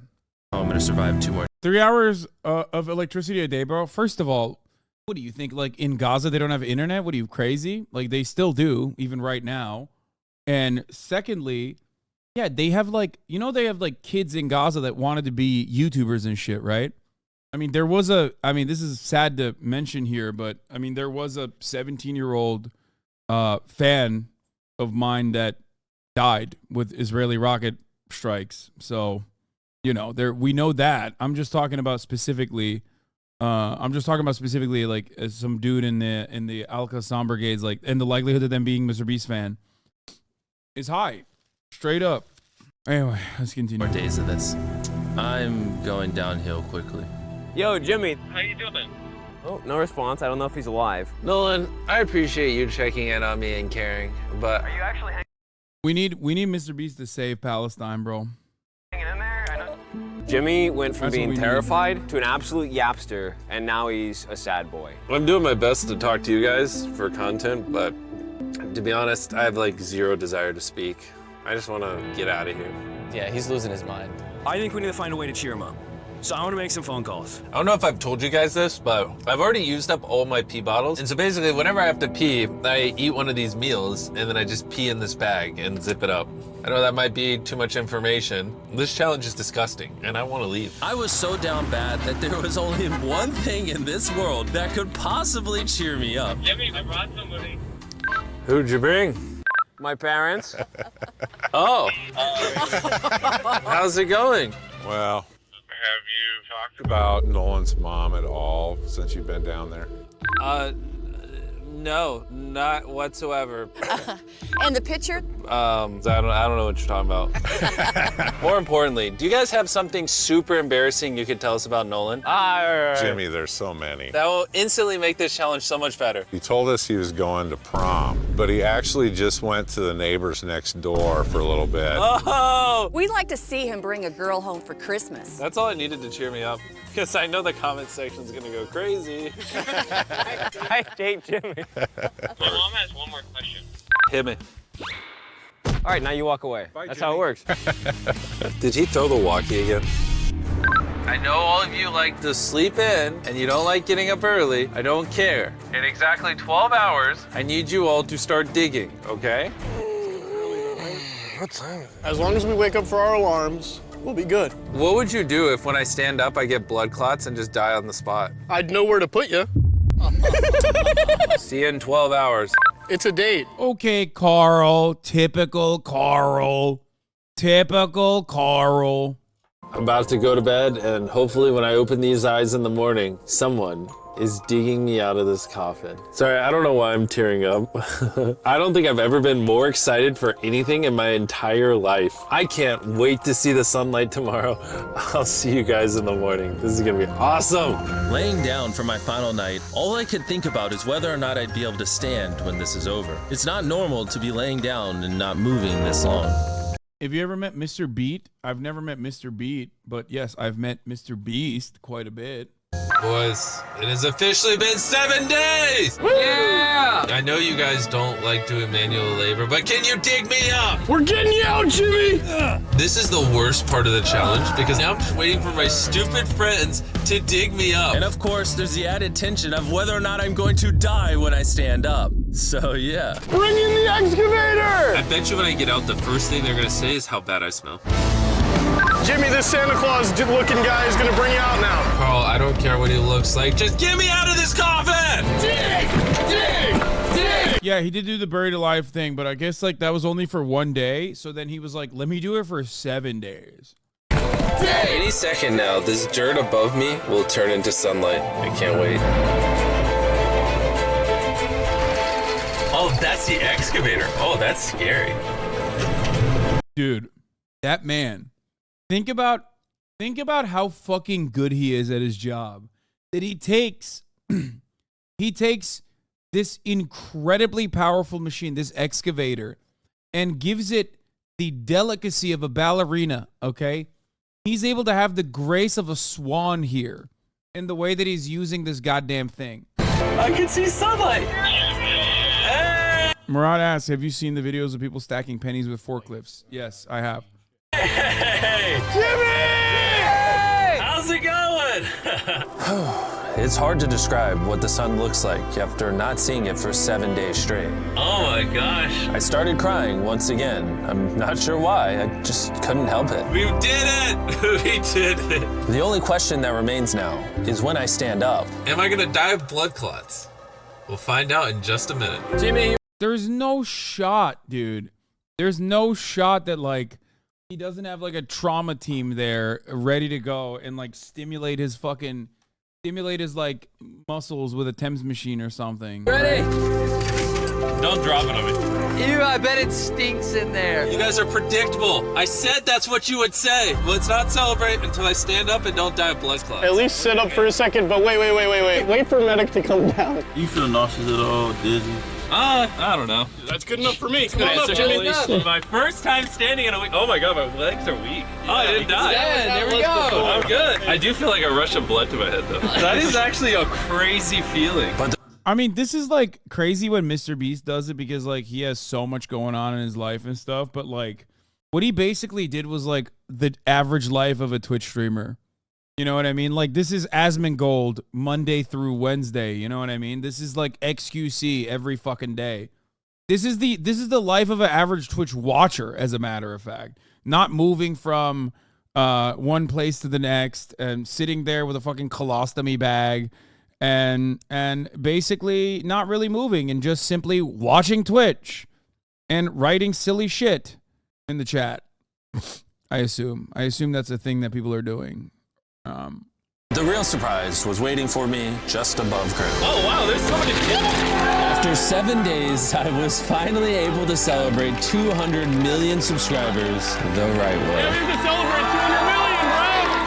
I'm going to survive 2 more. 3 hours of electricity a day, bro. First of all, what do you think? Like, in Gaza, they don't have internet? What are you, crazy? Like, they still do, even right now. And secondly, yeah, they have, like, you know, they have, like, kids in Gaza that wanted to be YouTubers and shit, right? I mean, there was this is sad to mention here, but, I mean, there was a 17-year-old fan of mine that died with Israeli rocket strikes. So, you know, we know that. I'm just talking about specifically. Like some dude in the Al-Qassam brigades, like, and the likelihood of them being Mr. Beast fan is high, straight up. Anyway, let's continue. More days of this. I'm going downhill quickly. Yo, Jimmy. How you doing? Oh, no response. I don't know if he's alive. Nolan, I appreciate you checking in on me and caring, but Are you actually We need Mr. Beast to save Palestine, bro. hanging in there? I know. Jimmy went from That's what being we need. terrified to an absolute yapster, and now he's a sad boy. I'm doing my best to talk to you guys for content, but to be honest, I have like zero desire to speak. I just want to get out of here. yeah, he's losing his mind. I think we need to find a way to cheer him up. So I want to make some phone calls. I don't know if I've told you guys this, but I've already used up all my pee bottles. And so basically, whenever I have to pee, I eat one of these meals, and then I just pee in this bag and zip it up. I know that might be too much information. This challenge is disgusting, and I want to leave. I was so down bad that there was only one thing in this world that could possibly cheer me up. Jimmy, I brought somebody. Who'd you bring? My parents. Oh. How's it going? Well, Have you talked about Nolan's mom at all since you've been down there? No, not whatsoever. And the picture? I don't know what you're talking about. More importantly, do you guys have something super embarrassing you could tell us about Nolan? Jimmy, there's so many. That will instantly make this challenge so much better. He told us he was going to prom, but he actually just went to the neighbors next door for a little bit. Oh! We'd like to see him bring a girl home for Christmas. That's all I needed to cheer me up, because I know the comment section's gonna go crazy. I hate Jimmy. My mom has one more question. Hit me. All right, now you walk away. That's how it works. Did he throw the walkie again? I know all of you like to sleep in and you don't like getting up early. I don't care. In exactly 12 hours, I need you all to start digging, okay? What time is it? As long as we wake up for our alarms, we'll be good. What would you do if when I stand up I get blood clots and just die on the spot? I'd know where to put you. See you in 12 hours. It's a date. Okay, Carl. Typical Carl. Typical Carl. I'm about to go to bed, and hopefully when I open these eyes in the morning, someone is digging me out of this coffin. Sorry, I don't know why I'm tearing up. I don't think I've ever been more excited for anything in my entire life. I can't wait to see the sunlight tomorrow. I'll see you guys in the morning. This is gonna be awesome. Laying down for my final night, all I could think about is whether or not I'd be able to stand when this is over. It's not normal to be laying down and not moving this long. Have you ever met Mr. Beat? I've never met Mr. Beat, but yes, I've met Mr. Beast quite a bit. Boys, it has officially been 7 days! Yeah! I know you guys don't like doing manual labor, but can you dig me up? We're getting you out, Jimmy! This is the worst part of the challenge because now I'm just waiting for my stupid friends to dig me up. And of course, there's the added tension of whether or not I'm going to die when I stand up. So yeah. Bring in the excavator! I bet you when I get out, the first thing they're gonna say is how bad I smell. Jimmy, this Santa Claus looking guy is gonna bring you out now. Carl, I don't care what he looks like. Just get me out of this coffin! Dig! Dig! Dig! Yeah, he did do the buried alive thing, but I guess like that was only for one day. So then he was like, let me do it for 7 days. Any second now, this dirt above me will turn into sunlight. I can't wait. Oh, that's the excavator. Oh, that's scary. Dude, that man. Think about how fucking good he is at his job. That he takes this incredibly powerful machine, this excavator, and gives it the delicacy of a ballerina, okay? He's able to have the grace of a swan here in the way that he's using this goddamn thing. I can see sunlight. Hey! Murad asks, have you seen the videos of people stacking pennies with forklifts? Yes, I have. Hey! Jimmy! Hey! How's it going? It's hard to describe what the sun looks like after not seeing it for 7 days straight. Oh my gosh. I started crying once again. I'm not sure why. I just couldn't help it. We did it! We did it! The only question that remains now is when I stand up. Am I gonna die of blood clots? We'll find out in just a minute. Jimmy, there's no shot, dude. There's no shot that like He doesn't have like a trauma team there ready to go and like stimulate his like muscles with a Thames machine or something. Ready? Don't drop it on me. Ew, I bet it stinks in there. You guys are predictable. I said that's what you would say. Let's not celebrate until I stand up and don't die of blood clots. At least sit up for a second, but wait. Wait for medic to come down. You feel nauseous at all, dizzy? I don't know. That's good enough for me. Come on up, Jimmy. My first time standing in a week. Oh my god, my legs are weak. Oh, I didn't die. Yeah, there we go. I'm good. I do feel like a rush of blood to my head though. That is actually a crazy feeling. I mean, this is like crazy when Mr. Beast does it because like he has so much going on in his life and stuff. But like what he basically did was like the average life of a Twitch streamer. You know what I mean? Like this is Asmongold Monday through Wednesday. You know what I mean? This is like XQC every fucking day. This is the life of an average Twitch watcher, as a matter of fact. Not moving from one place to the next and sitting there with a fucking colostomy bag and basically not really moving and just simply watching Twitch and writing silly shit in the chat. I assume that's a thing that people are doing. The real surprise was waiting for me just above ground. Oh wow, there's so many people. After 7 days, I was finally able to celebrate 200 million subscribers the right way. We can celebrate 200 million,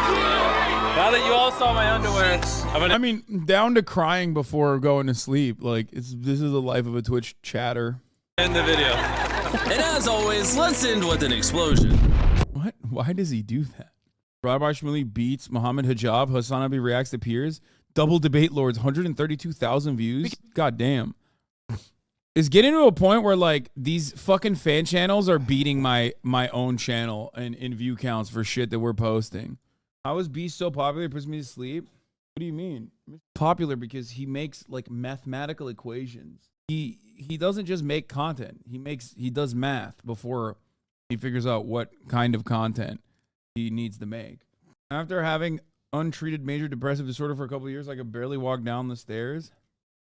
bro! Now that you all saw my underwear, I mean, down to crying before going to sleep. Like this is the life of a Twitch chatter. end the video. And as always, let's end with an explosion. What? Why does he do that? Rabbi Shmuley beats Muhammad Hijab. HasanAbi reacts to peers. Double debate lords, 132,000 views. God damn. It's getting to a point where like these fucking fan channels are beating my own channel in view counts for shit that we're posting. How is Beast so popular? It puts me to sleep. What do you mean? Popular because he makes like mathematical equations. He doesn't just make content. He does math before he figures out what kind of content he needs to make. After having untreated major depressive disorder for a couple of years, I could barely walk down the stairs.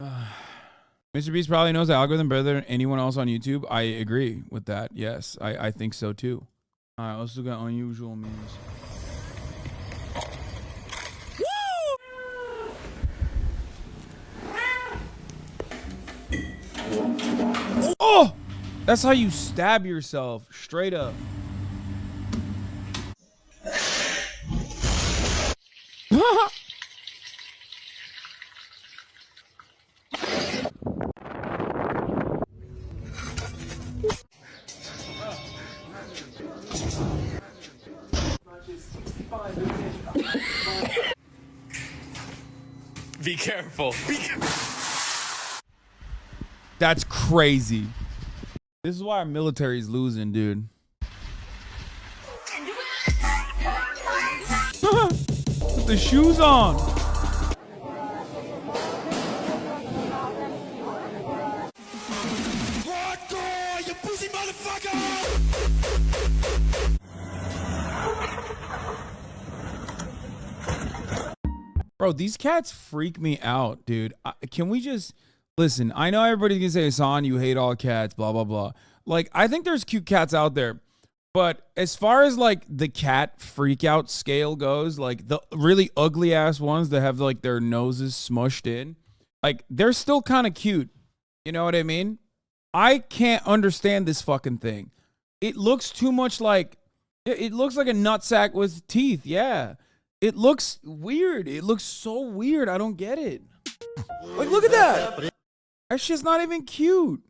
Mr. Beast probably knows the algorithm better than anyone else on YouTube. I agree with that. Yes, I think so too. I also got unusual memes. Oh! That's how you stab yourself. Straight up. Be careful. That's crazy. This is why our military's losing, dude. Put the shoes on. Hardcore, you pussy motherfucker! Bro, these cats freak me out, dude. Can we just listen? I know everybody's gonna say, Hasan, you hate all cats, blah blah blah. Like, I think there's cute cats out there, but as far as like the cat freak out scale goes, like the really ugly ass ones that have like their noses smushed in, like they're still kind of cute. You know what I mean? I can't understand this fucking thing. It looks too much like it looks like a nutsack with teeth. Yeah. It looks weird. It looks so weird. I don't get it. Like, look at that. That shit's not even cute.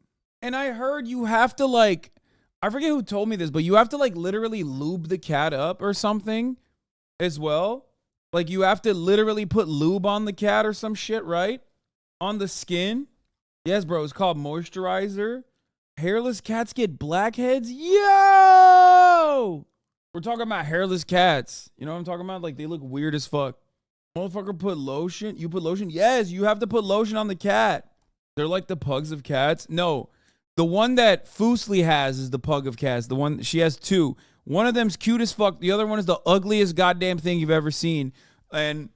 And I heard you have to like, I forget who told me this, but you have to like literally lube the cat up or something as well. Like you have to literally put lube on the cat or some shit, right? On the skin. Yes, bro. It's called moisturizer. Hairless cats get blackheads. Yo! We're talking about hairless cats. You know what I'm talking about? Like, they look weird as fuck. Motherfucker put lotion? You put lotion? Yes, you have to put lotion on the cat. They're like the pugs of cats. No, the one that Foosly has is the pug of cats. The one, she has two. One of them's cute as fuck. The other one is the ugliest goddamn thing you've ever seen. And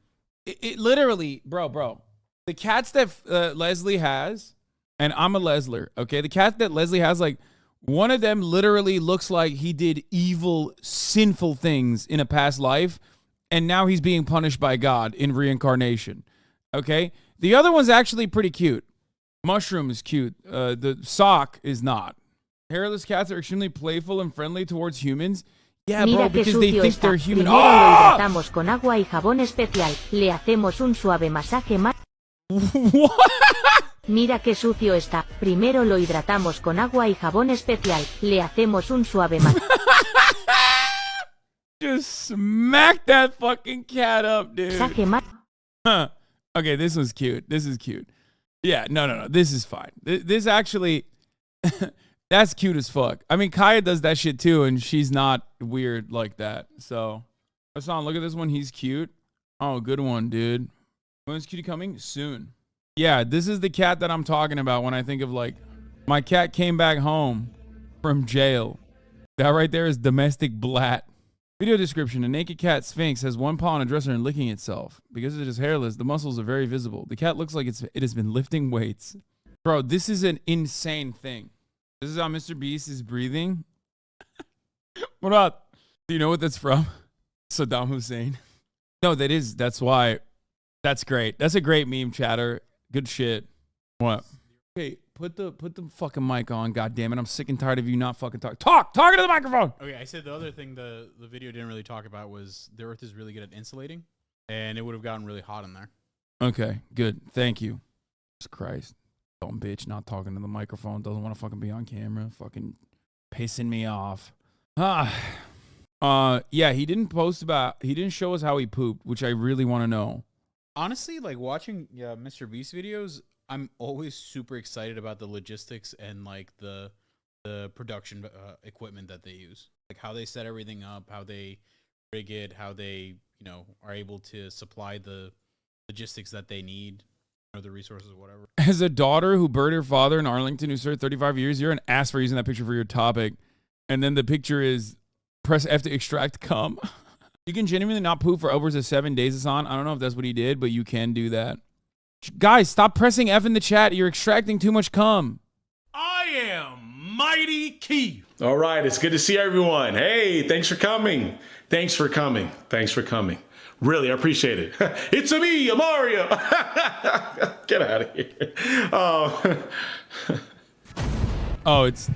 it literally, bro, the cats that Leslie has, and I'm a Lesler, okay? The cat that Leslie has, like, One of them literally looks like he did evil, sinful things in a past life, and now he's being punished by God in reincarnation. Okay? The other one's actually pretty cute. Mushroom is cute. The sock is not. Hairless cats are extremely playful and friendly towards humans. Yeah, bro, because they think they're human. Primero lo hidratamos con agua y jabón especial. Le hacemos un suave masaje más. Mira qué sucio está. Primero lo hidratamos con agua y jabón especial. Le hacemos un suave masaje. Just smack that fucking cat up, dude. Huh. Okay, this was cute. This is cute. Yeah, no. This is fine. This actually, that's cute as fuck. I mean, Kaya does that shit too, and she's not weird like that. So, Hasan, look at this one. He's cute. Oh, good one, dude. When's Cutie coming? Soon. Yeah, this is the cat that I'm talking about when I think of like, my cat came back home from jail. That right there is domestic blat. Video description: a naked cat Sphinx has one paw on a dresser and licking itself. Because it is hairless, the muscles are very visible. The cat looks like it has been lifting weights. Bro, this is an insane thing. This is how Mr. Beast is breathing. What up? Do you know what that's from? Saddam Hussein. No, that's why. That's great. That's a great meme, chatter. Good shit. What? Hey, put the fucking mic on, goddammit. I'm sick and tired of you not fucking talking. Talking to the microphone. Okay, I said the other thing the video didn't really talk about was the Earth is really good at insulating, and it would have gotten really hot in there. Okay, good. Thank you. Jesus Christ. Dumb bitch not talking to the microphone. Doesn't want to fucking be on camera. Fucking pissing me off. Yeah, he didn't show us how he pooped, which I really want to know. Honestly, like watching Mr. Beast videos, I'm always super excited about the logistics and like the production equipment that they use, like how they set everything up, how they rig it, how they are able to supply the logistics that they need, or the resources, or whatever. As a daughter who buried her father in Arlington, who served 35 years, you're an ass for using that picture for your topic. And then the picture is press F to extract cum. You can genuinely not poop for upwards of 7 days, Hasan. I don't know if that's what he did, but you can do that. Guys, stop pressing F in the chat. You're extracting too much cum. I am Mighty Keith. All right, it's good to see everyone. Hey, thanks for coming. Thanks for coming. Thanks for coming. Really, I appreciate it. It's a me, a Mario. Get out of here. Oh, it's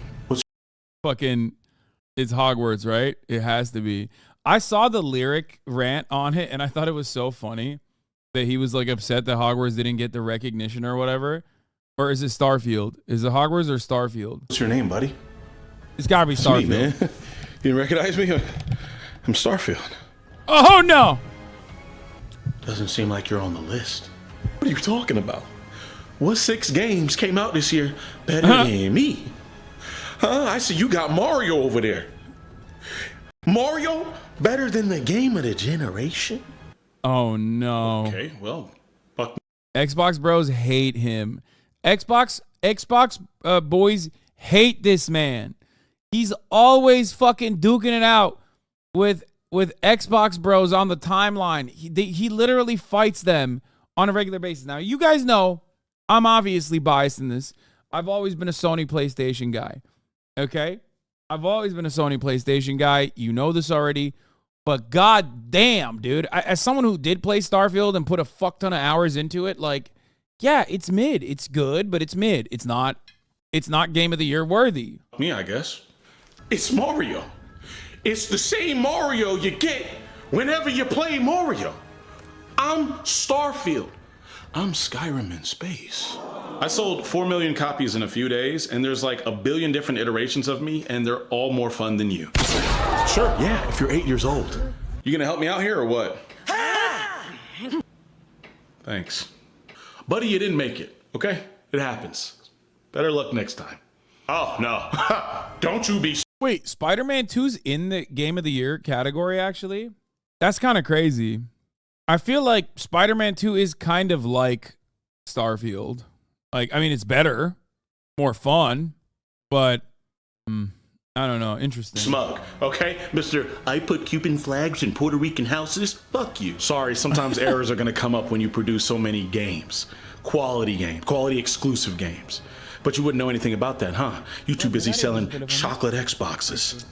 Hogwarts, right? It has to be. I saw the lyric rant on it, and I thought it was so funny that he was like upset that Hogwarts didn't get the recognition or whatever. Or is it Starfield? Is it Hogwarts or Starfield? What's your name, buddy? It's gotta be Starfield. Me, man. You didn't recognize me? I'm Starfield. Oh no! Doesn't seem like you're on the list. What are you talking about? What 6 games came out this year better than me? I see you got Mario over there. Mario better than the game of the generation? Oh no. Okay, well, fuck. Xbox bros hate him. Xbox boys hate this man. He's always fucking duking it out with Xbox bros on the timeline. He literally fights them on a regular basis. Now, you guys know I'm obviously biased in this. I've always been a Sony PlayStation guy. Okay? I've always been a Sony PlayStation guy. You know this already. But god damn, dude. As someone who did play Starfield and put a fuck ton of hours into it, like, yeah, it's mid. It's good, but it's mid. It's not Game of the Year worthy. Me, I guess. It's Mario. It's the same Mario you get whenever you play Mario. I'm Starfield. I'm Skyrim in space. I sold 4 million copies in a few days, and there's like a billion different iterations of me, and they're all more fun than you. Sure, yeah, if you're 8 years old. You gonna help me out here or what? Thanks. Buddy, you didn't make it, okay? It happens. Better luck next time. Oh, no. Don't you be... Wait, Spider-Man 2's in the Game of the Year category, actually? That's kind of crazy. I feel like Spider-Man 2 is kind of like Starfield. Like, I mean, it's better, more fun, but I don't know. Interesting. Smug, okay? Mr. I put Cuban flags in Puerto Rican houses. Fuck you. Sorry, sometimes errors are going to come up when you produce so many games. Quality exclusive games. But you wouldn't know anything about that, huh? You too busy selling chocolate Xboxes.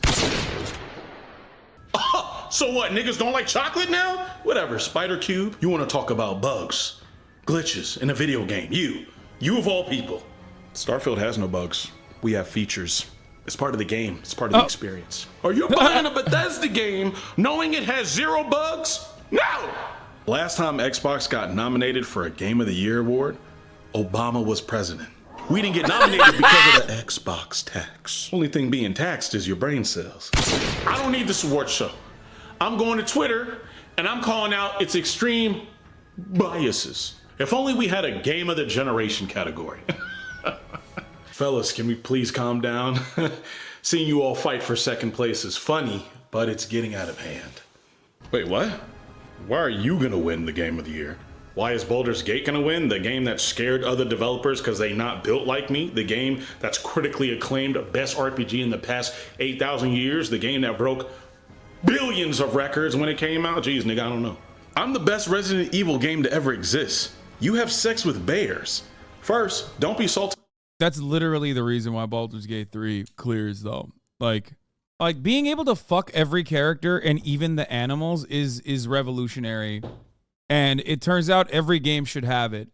So what, niggas don't like chocolate now? Whatever, Spider Cube, you want to talk about bugs, glitches in a video game. You of all people. Starfield has no bugs. We have features. It's part of the game. It's part of the experience. Are you buying a Bethesda game knowing it has 0 bugs? No! Last time Xbox got nominated for a Game of the Year award, Obama was president. We didn't get nominated because of the Xbox tax. Only thing being taxed is your brain cells. I don't need this award show. I'm going to Twitter and I'm calling out its extreme biases. If only we had a Game of the Generation category. Fellas, can we please calm down? Seeing you all fight for second place is funny, but it's getting out of hand. Wait, what? Why are you gonna win the Game of the Year? Why is Baldur's Gate gonna win? The game that scared other developers because they not built like me? The game that's critically acclaimed best RPG in the past 8,000 years? The game that broke billions of records when it came out? Jeez, nigga, I don't know. I'm the best Resident Evil game to ever exist. You have sex with bears. First, don't be salty. That's literally the reason why Baldur's Gate 3 clears, though. Like being able to fuck every character and even the animals is revolutionary. And it turns out every game should have it.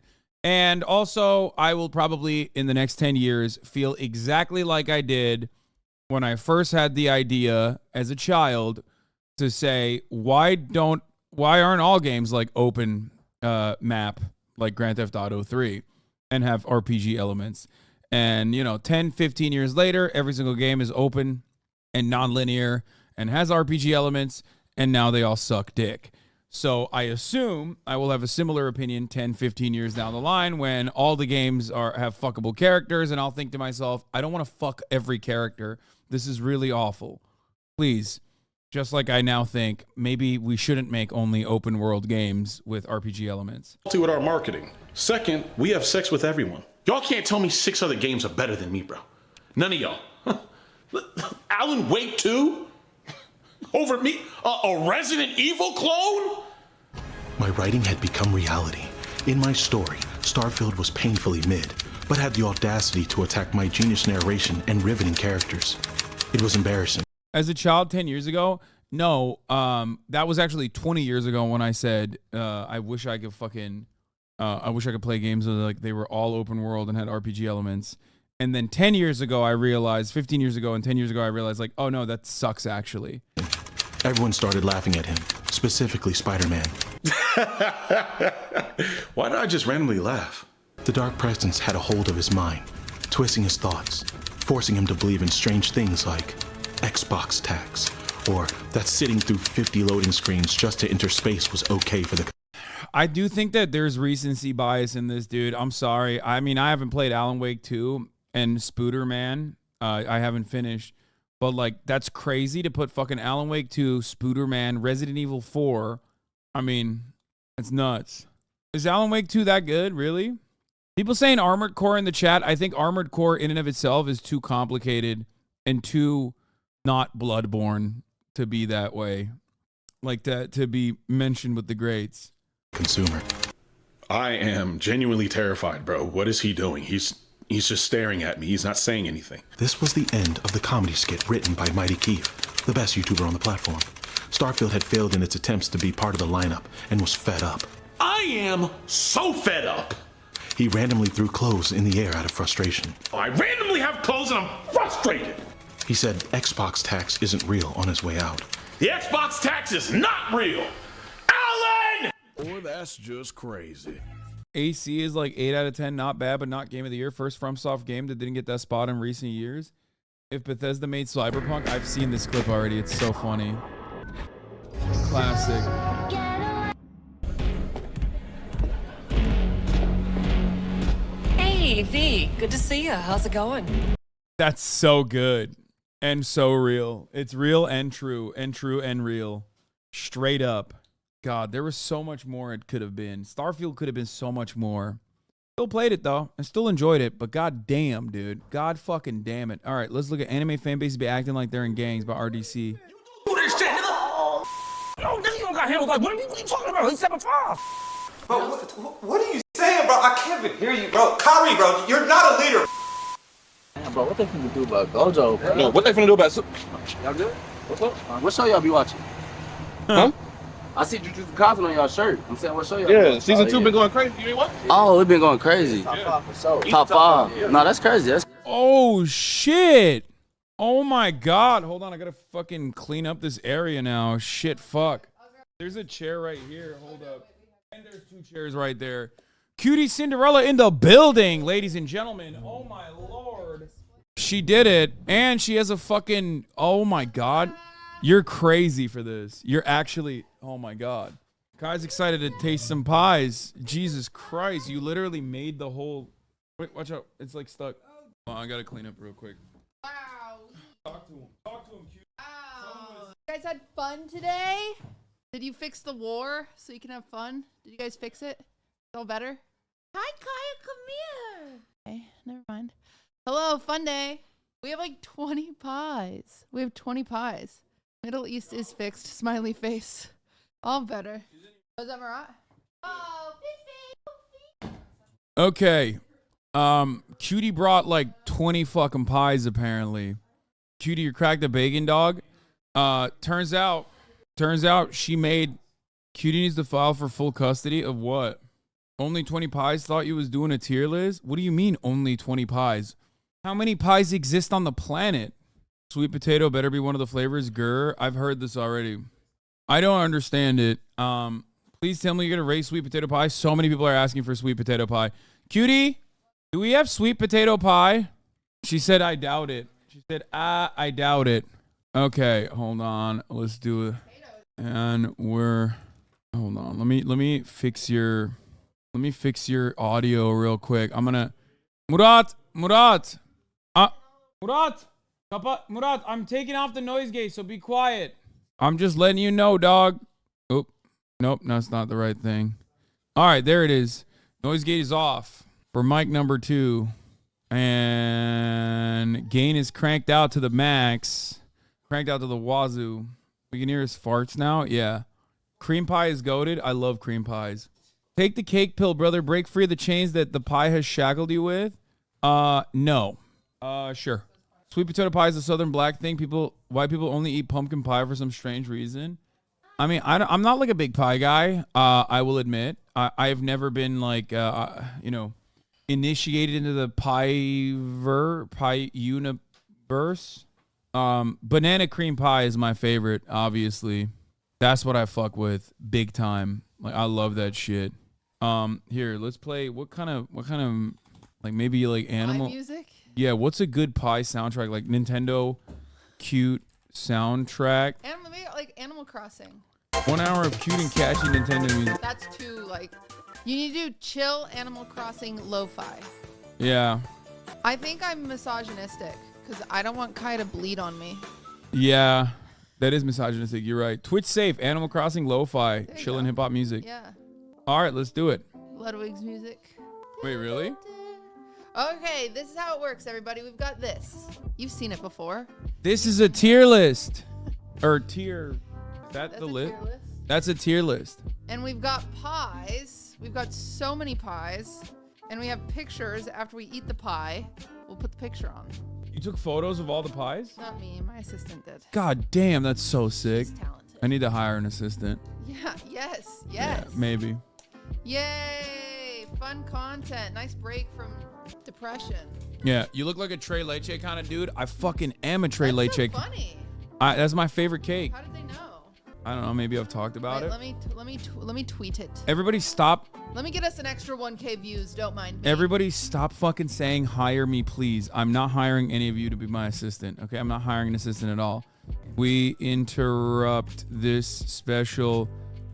And also, I will probably, in the next 10 years, feel exactly like I did when I first had the idea as a child to say, why aren't all games like open map, like Grand Theft Auto 3, and have RPG elements? And, 10, 15 years later, every single game is open and non-linear and has RPG elements, and now they all suck dick. So I assume I will have a similar opinion 10, 15 years down the line when all the games have fuckable characters, and I'll think to myself, I don't want to fuck every character. This is really awful. Please, just like I now think, maybe we shouldn't make only open world games with RPG elements. With our marketing. Second, we have sex with everyone. Y'all can't tell me 6 other games are better than me, bro. None of y'all. Alan Wake 2? Over me? A Resident Evil clone? My writing had become reality. In my story, Starfield was painfully mid, but had the audacity to attack my genius narration and riveting characters. It was embarrassing. As a child 10 years ago, no, that was actually 20 years ago when I said, I wish I could play games where like they were all open world and had RPG elements. And then 10 years ago, I realized, 15 years ago and 10 years ago, I realized like, oh no, that sucks actually. Everyone started laughing at him, specifically Spider-Man. Why did I just randomly laugh? The dark presence had a hold of his mind, twisting his thoughts, forcing him to believe in strange things like Xbox tax, or that sitting through 50 loading screens just to enter space was okay for the... I do think that there's recency bias in this, dude. I'm sorry. I mean, I haven't played Alan Wake 2 and Spooderman. I haven't finished. But, like, that's crazy to put fucking Alan Wake 2, Spooderman, Resident Evil 4. I mean, it's nuts. Is Alan Wake 2 that good, really? People saying Armored Core in the chat. I think Armored Core in and of itself is too complicated and too not Bloodborne to be that way. Like, to be mentioned with the greats. Consumer. I am genuinely terrified, bro. What is he doing? He's just staring at me. He's not saying anything. This was the end of the comedy skit written by Mighty Keith, the best YouTuber on the platform. Starfield had failed in its attempts to be part of the lineup and was fed up. I am so fed up! He randomly threw clothes in the air out of frustration. I randomly have clothes and I'm frustrated! He said Xbox tax isn't real on his way out. The Xbox tax is not real! Alan! Boy, that's just crazy. AC is like 8 out of 10, not bad, but not game of the year. First FromSoft game that didn't get that spot in recent years. If Bethesda made Cyberpunk, I've seen this clip already. It's so funny. Classic. Hey, V. Good to see you. How's it going? That's so good and so real. It's real and true and real. Straight up. God, there was so much more it could have been. Starfield could have been so much more. Still played it, though. I still enjoyed it, but god damn, dude. God fucking damn it. All right, let's look at anime fan bases be acting like they're in gangs by RDC. Do this shit, nigga! Oh, nigga, you don't got handles like, what are you talking about? He's 7'5". Bro, what are you saying, bro? I can't even hear you, bro. Kyrie, bro, you're not a leader. bro. What they finna do about Gojo, bro? No, what they finna do about Y'all good? What's up? What show y'all be watching? Huh? I see Jujutsu Kaisen on y'all shirt. I'm saying, what show y'all? Yeah, season 2 been going crazy. You mean what? Oh, it been going crazy. Top 5 for sure. Top 5. Yeah. No, that's crazy. That's Oh shit. Oh my god. Hold on, I gotta fucking clean up this area now. Shit, fuck. There's a chair right here. Hold up. And there's 2 chairs right there. Cutie Cinderella in the building, ladies and gentlemen. Oh my lord. She did it. And she has a fucking, oh my god. You're crazy for this. You're actually, oh my god. Kai's excited to taste some pies. Jesus Christ, you literally made the whole, wait, watch out. It's like stuck. Oh, I gotta clean up real quick. Wow. Talk to him. Talk to him, Cutie. Wow. You guys had fun today? Did you fix the war so you can have fun? Did you guys fix it? Feel better? Hi, Kaya, come here. Okay, never mind. Hello, fun day. We have like 20 pies. We have 20 pies. Middle East is fixed. Smiley face. All better. Was that Marat? Oh, Okay. Cutie brought like 20 fucking pies apparently. Cutie, you cracked a bacon dog. Turns out she made, Cutie needs to file for full custody of what? Only 20 pies? Thought you was doing a tier list? What do you mean only 20 pies? How many pies exist on the planet? Sweet potato better be one of the flavors. Grr. I've heard this already. I don't understand it. Please tell me you're gonna rate sweet potato pie. So many people are asking for sweet potato pie. Cutie, do we have sweet potato pie? She said, I doubt it. She said, I doubt it. Okay, hold on. Let's do it. And we're, hold on. Let me fix your audio real quick. I'm gonna, Murat, I'm taking off the noise gate, so be quiet. I'm just letting you know, dog. Oh, nope, that's not the right thing. All right, there it is. Noise gate is off for mic number 2. And gain is cranked out to the max. Cranked out to the wazoo. We can hear his farts now. Yeah. Cream pie is goated. I love cream pies. Take the cake pill, brother. Break free of the chains that the pie has shackled you with. No. Sure. Sweet potato pie is a southern black thing. White people only eat pumpkin pie for some strange reason. I mean, I'm not like a big pie guy. I will admit. I've never been like, initiated into the pie universe. Banana cream pie is my favorite, obviously. That's what I fuck with big time. Like, I love that shit. Here, let's play. What kind of like maybe like animal music? Yeah, what's a good pie soundtrack? Like Nintendo cute soundtrack. Maybe like Animal Crossing. 1 hour of cute and catchy Nintendo music. That's too like, you need to do chill Animal Crossing lo-fi. Yeah. I think I'm misogynistic because I don't want Kai to bleed on me. Yeah, that is misogynistic. You're right. Twitch safe. Animal Crossing lo-fi. Chill and hip hop music. Yeah. All right, let's do it. Ludwig's music. Wait, really? Okay, this is how it works, everybody. We've got this. You've seen it before. This is a tier list. Or tier. Is that the list? Tier list. That's a tier list. And we've got pies. We've got so many pies. And we have pictures after we eat the pie. We'll put the picture on. You took photos of all the pies? Not me. My assistant did. God damn, that's so sick. She's talented. I need to hire an assistant. Yeah, yes. Yeah, maybe. Yay! Fun content. Nice break from depression. Yeah, you look like a Trey Leche kind of dude. I fucking am a Trey Leche. That's so funny. That's my favorite cake. How did they know? I don't know. Maybe I've talked about it. Let me tweet it. Everybody stop. Let me get us an extra 1K views. Don't mind me. Everybody stop fucking saying hire me, please. I'm not hiring any of you to be my assistant. Okay, I'm not hiring an assistant at all. We interrupt this special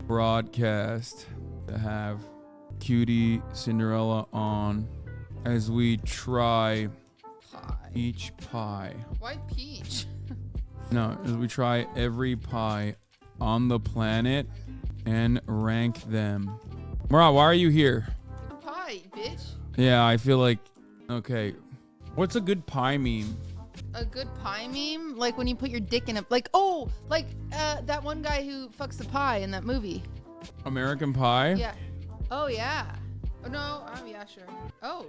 broadcast to have Cutie Cinderella on as we try each pie. Why peach? No, as we try every pie on the planet and rank them. Murat, why are you here? Pie, bitch. Yeah, I feel like, okay. What's a good pie meme? A good pie meme? Like when you put your dick in a, that one guy who fucks the pie in that movie. American Pie? Yeah. Oh, yeah. Oh, no. Yeah, sure. Oh.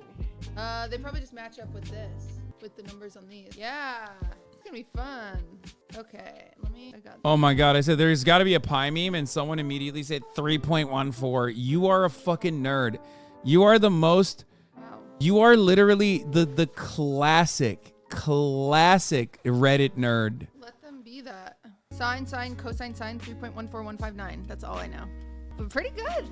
They probably just match up with this. with the numbers on these. Yeah, it's gonna be fun. Okay, I got Oh my God, I said there's got to be a pie meme, and someone immediately said 3.14. You are a fucking nerd. You are the most, you are literally the classic Reddit nerd. Let them be that. Sine, cosine, sine, 3.14159. That's all I know. But pretty good.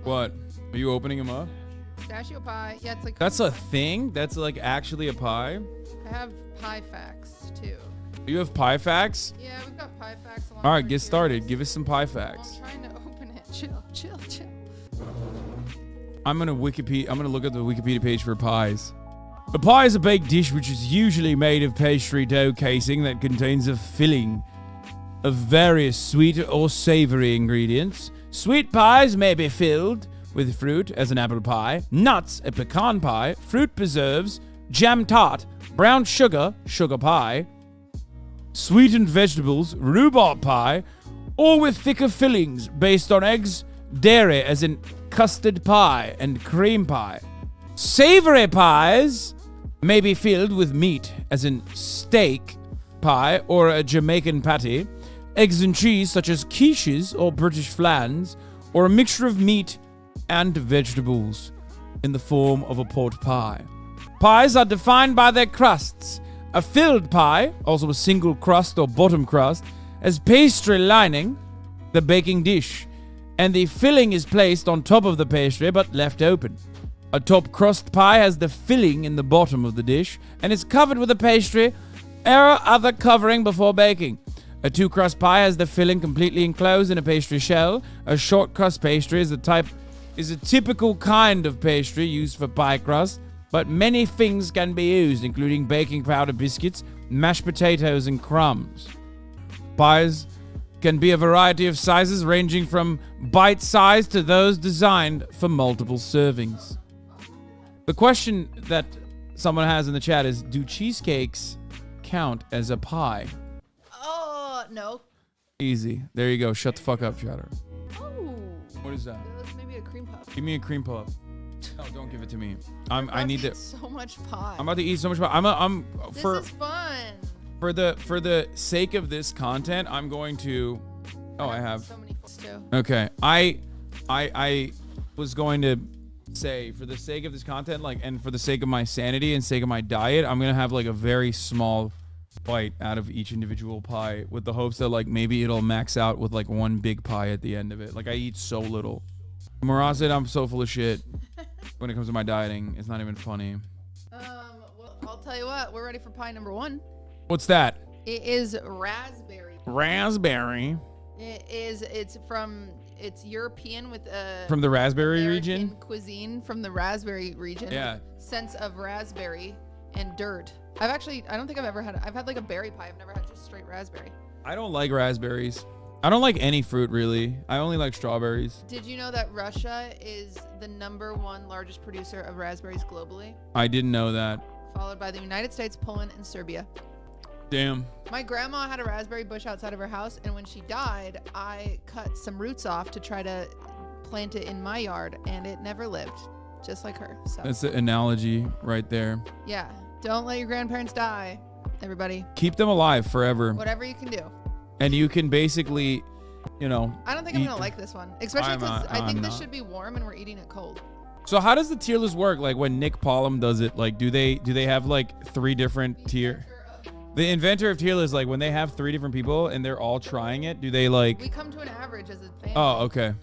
What? Are you opening them up? Pistachio pie. Yeah, it's like. That's a thing? That's like actually a pie? I have pie facts too. You have pie facts? Yeah, we've got pie facts. All right, get started. Give us some pie facts. I'm trying to open it. Chill. I'm gonna look at the Wikipedia page for pies. A pie is a baked dish which is usually made of pastry dough casing that contains a filling of various sweet or savory ingredients. Sweet pies may be filled with fruit, as an apple pie, nuts, a pecan pie, fruit preserves, jam tart, brown sugar pie, sweetened vegetables, rhubarb pie, or with thicker fillings based on eggs, dairy, as in custard pie and cream pie. Savory pies may be filled with meat, as in steak pie or a Jamaican patty, eggs and cheese such as quiches or British flans, or a mixture of meat and vegetables in the form of a pot pie. Pies are defined by their crusts. A filled pie, also a single crust or bottom crust, has pastry lining the baking dish, and the filling is placed on top of the pastry but left open. A top crust pie has the filling in the bottom of the dish and is covered with a pastry or other covering before baking. A two crust pie has the filling completely enclosed in a pastry shell. A short crust pastry is a typical kind of pastry used for pie crust, but many things can be used, including baking powder, biscuits, mashed potatoes, and crumbs. Pies can be a variety of sizes, ranging from bite-sized to those designed for multiple servings. The question that someone has in the chat is, do cheesecakes count as a pie? Oh, no. Easy. There you go. Shut the fuck up, chatter. Oh. What is that? That's maybe a cream puff. Give me a cream puff. No, don't give it to me. I need to. So much pie. I'm about to eat so much pie. This is fun. For the sake of this content, I'm going to. Oh, I have. So many too. Okay, I was going to say, for the sake of this content, like, and for the sake of my sanity and sake of my diet, I'm gonna have like a very small bite out of each individual pie, with the hopes that like maybe it'll max out with like one big pie at the end of it. Like, I eat so little. Maraz said I'm so full of shit when it comes to my dieting. It's not even funny. Well, I'll tell you what. We're ready for pie number 1. What's that? It is raspberry. Raspberry. It's European with a from the raspberry American region. Cuisine from the raspberry region. Yeah. Sense of raspberry and dirt. I don't think I've ever had. I've had like a berry pie. I've never had just straight raspberry. I don't like raspberries. I don't like any fruit really. I only like strawberries. Did you know that Russia is the #1 largest producer of raspberries globally? I didn't know that. Followed by the United States, Poland, and Serbia. Damn. My grandma had a raspberry bush outside of her house, and when she died, I cut some roots off to try to plant it in my yard, and it never lived, just like her. So That's the analogy right there. yeah, don't let your grandparents die, everybody. Keep them alive forever. Whatever you can do. And you can basically, you know. I don't think I'm gonna like this one, especially because I think this should be warm and we're eating it cold. So how does the tier list work? Like when Nick Pollum does it, like do they have like 3 different tier? The inventor of tier lists, like when they have 3 different people and they're all trying it, do they like? We come to an average as a family. Oh, okay.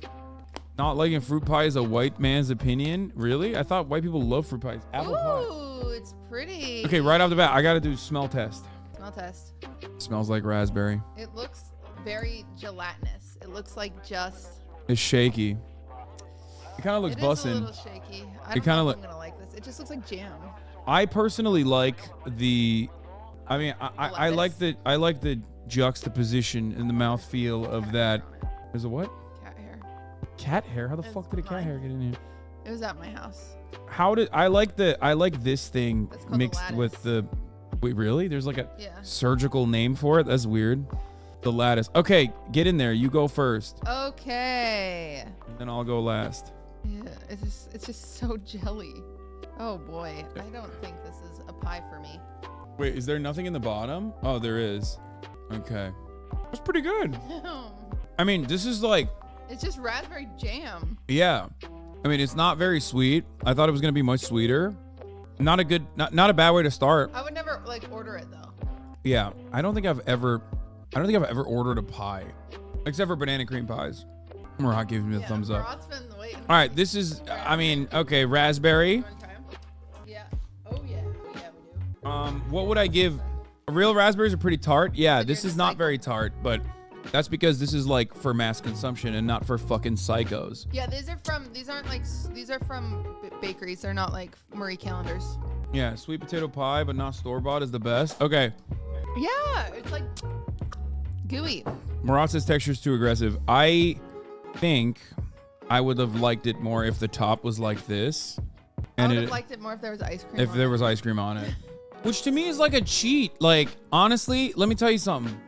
Not liking fruit pie is a white man's opinion. Really? I thought white people love fruit pies. Apple pie. Ooh, it's pretty. Okay, right off the bat, I gotta do smell test. Smell test. Smells like raspberry. It looks very gelatinous. It looks like just. It's shaky. It kind of looks bussin'. It is a little shaky. I don't know if I'm gonna like this. It just looks like jam. I personally like the. I mean, I like the juxtaposition and the mouthfeel of that. There's a what? Cat hair. Cat hair? How the fuck did a cat hair get in here? It was at my house. How did I like this thing mixed with the? Wait, really? There's like a surgical name for it? That's weird. The lattice. Okay, get in there. You go first. Okay. And then I'll go last. Yeah, it's just so jelly. Oh boy, I don't think this is a pie for me. Wait, is there nothing in the bottom? Oh, there is. Okay. That's pretty good. I mean, this is like... It's just raspberry jam. Yeah. I mean, it's not very sweet. I thought it was going to be much sweeter. Not a good, not a bad way to start. I would never like order it though. Yeah. I don't think I've ever ordered a pie. Except for banana cream pies. Murat gives me a thumbs up. Murat's been waiting. All right, this is, I mean, okay, raspberry. Yeah. Oh yeah. Oh yeah, we do. What would I give? Real raspberries are pretty tart. Yeah, this is not very tart, but that's because this is like for mass consumption and not for fucking psychos. Yeah, these are from bakeries. They're not like Marie Callender's. Yeah, sweet potato pie, but not store-bought is the best. Okay. Yeah, it's like gooey. Murat says texture's too aggressive. I think I would have liked it more if the top was like this. I would have liked it more if there was ice cream. If there was ice cream on it. Which to me is like a cheat. Like, honestly, let me tell you something.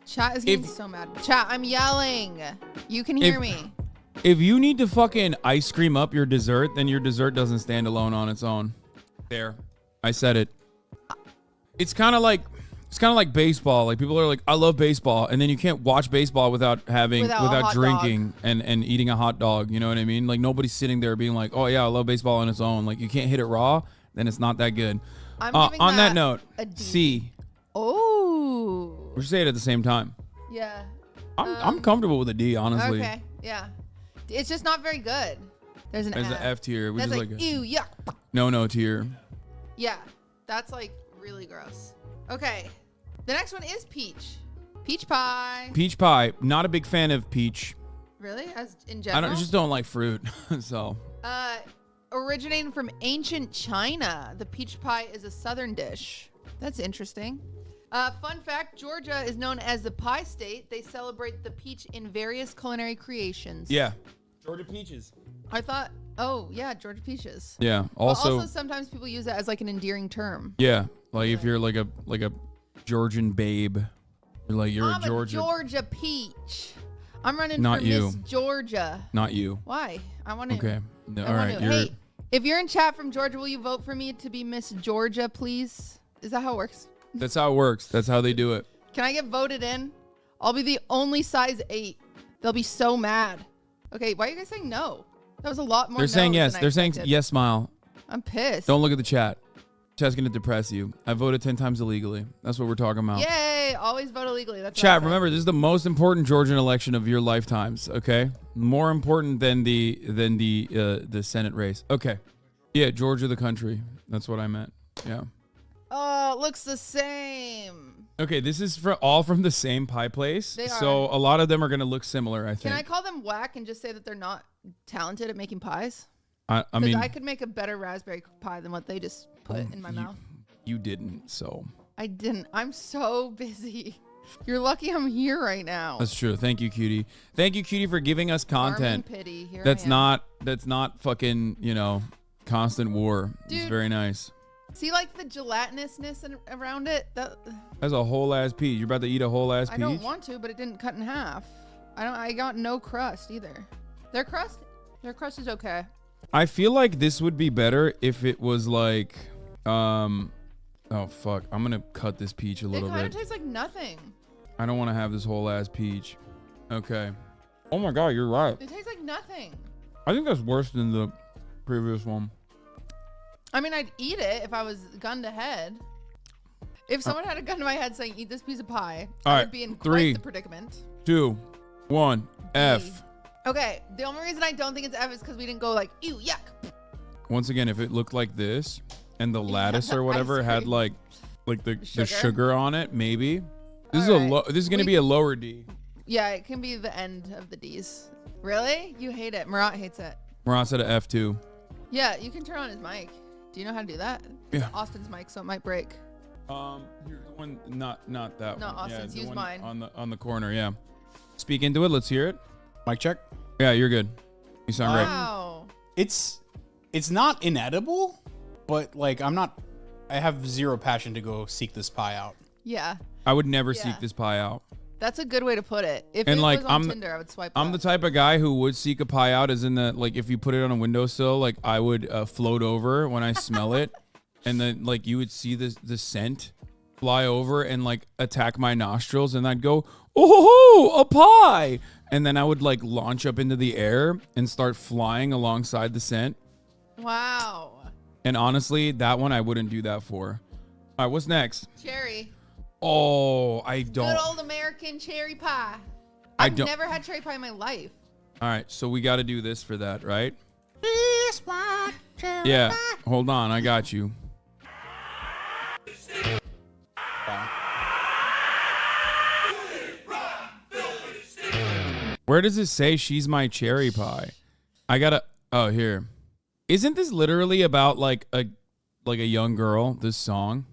Chat is getting so mad. Chat, I'm yelling. You can hear me. If you need to fucking ice cream up your dessert, then your dessert doesn't stand alone on its own. There. I said it. It's kind of like baseball. Like people are like, I love baseball, and then you can't watch baseball without drinking and eating a hot dog. You know what I mean? Like nobody's sitting there being like, oh yeah, I love baseball on its own. Like you can't hit it raw, then it's not that good. On that note, C. Oh. We should say it at the same time. Yeah. I'm comfortable with a D, honestly. Okay. Yeah. It's just not very good. There's an F tier. That's like ew, yuck. No tier. Yeah. That's like really gross. Okay. The next one is peach. Peach pie. Peach pie. Not a big fan of peach. Really? As in general? I just don't like fruit. So. Originating from ancient China, the peach pie is a southern dish. That's interesting. Fun fact, Georgia is known as the pie state. They celebrate the peach in various culinary creations. Yeah. Georgia peaches. I thought, oh yeah, Georgia peaches. Yeah. Also sometimes people use that as like an endearing term. Yeah. Like if you're like a Georgian babe. You're I'm a Georgia. Georgia peach. I'm running Not for you. Miss Georgia. Not you. Why? I want to. Okay. No, all right. Hey, if you're in chat from Georgia, will you vote for me to be Miss Georgia, please? Is that how it works? That's how it works. That's how they do it. Can I get voted in? I'll be the only size 8. They'll be so mad. Okay, why are you guys saying no? That was a lot more. They're saying no's yes. than I They're saying expected. yes, smile. I'm pissed. Don't look at the chat. Chat's gonna depress you. I voted 10 times illegally. That's what we're talking about. Yay! Always vote illegally. That's Chat, awesome. remember, this is the most important Georgian election of your lifetimes, okay? More important than the Senate race. Okay. Yeah, Georgia the country. That's what I meant. Yeah. Oh, it looks the same. Okay, this is all from the same pie place. They so a lot of them are going to look similar, I think. Can I call them whack and just say that they're not talented at making pies? I mean, I could make a better raspberry pie than what they just put in my mouth. You didn't, so. I didn't. I'm so busy. You're lucky I'm here right now. That's true. Thank you, Cutie. Thank you, Cutie, for giving us content. Farming pity. Here That's I am. not fucking, constant war. Dude, it's very nice. See, like the gelatinousness around it? That's a whole ass peach. You're about to eat a whole ass peach? I don't want to, but it didn't cut in half. I got no crust either. Their crust is okay. I feel like this would be better if it was like, oh fuck. I'm gonna cut this peach a little It kind bit. of tastes like nothing. I don't want to have this whole ass peach. Okay. Oh my god, you're right. It tastes like nothing. I think that's worse than the previous one. I mean, I'd eat it if I was gun to head. If someone had a gun to my head saying, eat this piece of pie, I would be in quite the predicament. 2, 1, F. Okay, the only reason I don't think it's F is because we didn't go like, ew, yuck. Once again, if it looked like this and the lattice or whatever had like the sugar on it, maybe. This is gonna be a lower D. Yeah, it can be the end of the D's. Really? You hate it. Murat hates it. Murat said a F2. Yeah, you can turn on his mic. Do you know how to do that? Yeah. It's Austin's mic, so it might break. Here's one, not that Not one. Austin's, the use one mine. on the corner. Yeah. Speak into it. Let's hear it. Mic check. Yeah, you're good. You sound great. Wow. It's not inedible, but like I have zero passion to go seek this pie out. Yeah. I would never seek this pie out. That's a good way to put it. If And it like was on Tinder, I would swipe I'm the type of guy who would seek a pie out, as in that like if you put it on a windowsill, like I would float over when I smell it, and then like you would see the scent fly over and like attack my nostrils, and I'd go, oh, a pie. And then I would like launch up into the air and start flying alongside the scent. Wow. And honestly, that one I wouldn't do that for. All right, what's next? Cherry. Oh, I don't. Good old American cherry pie. I I've don't. never had cherry pie in my life. All right, so we got to do this for that, right? Yeah, hold on, I got you. Where does it say she's my cherry pie? I gotta. Oh, here. Isn't this literally about like a young girl? This song.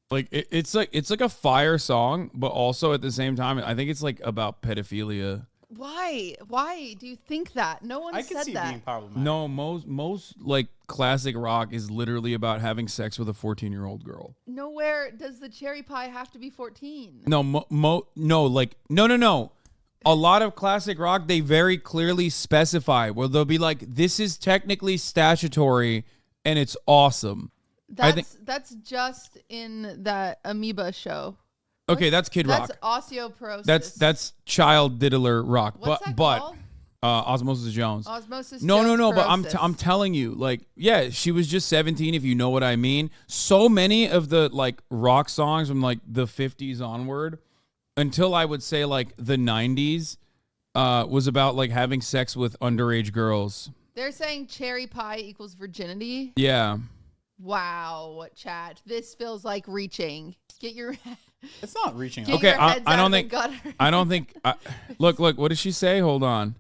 Like it's like a fire song, but also at the same time, I think it's like about pedophilia. Why? Why do you think that? No one said that. No, most like classic rock is literally about having sex with a 14-year-old girl. Nowhere does the cherry pie have to be 14. No, no. A lot of classic rock, they very clearly specify where they'll be like, this is technically statutory and it's awesome. That's just in that Amoeba show. Okay, that's Kid Rock. That's osteoporosis. That's child diddler rock. What's that but called? Osmosis Jones. Osmosis No, Jones but porosis. I'm telling you, like, yeah, she was just 17, if you know what I mean. So many of the like rock songs from like the 50s onward, until I would say like the 90s, was about like having sex with underage girls. They're saying cherry pie equals virginity. Yeah. Wow, chat. This feels like reaching. Get your. It's not reaching. Get Okay, your heads I out don't of the think. gutter. I don't think. Look. What does she say? Hold on.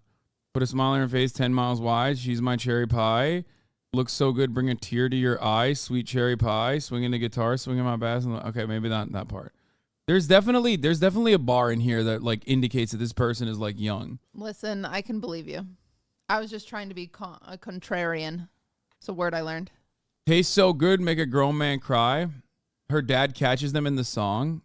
Put a smile on her face, 10 miles wide. She's my cherry pie. Looks so good, bring a tear to your eye. Sweet cherry pie. Swinging the guitar, swinging my bass. Okay, maybe not that part. There's definitely a bar in here that like indicates that this person is like young. Listen, I can believe you. I was just trying to be a contrarian. It's a word I learned. Tastes so good, make a grown man cry. Her dad catches them in the song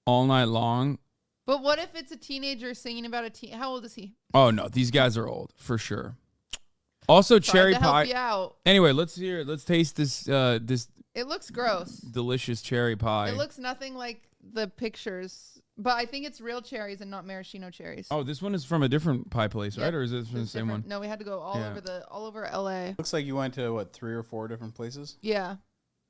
all night long. But what if it's a teenager singing about a teen? How old is he? Oh no, these guys are old for sure. Also, cherry Trying to pie. help you out. Anyway, let's taste this this It looks gross. delicious cherry pie. It looks nothing like the pictures, but I think it's real cherries and not maraschino cherries. Oh, this one is from a different pie place, right? Yep, Or is it from the it's same different. one? No, we had to go all over LA. Looks like you went to what, 3 or 4 different places? Yeah.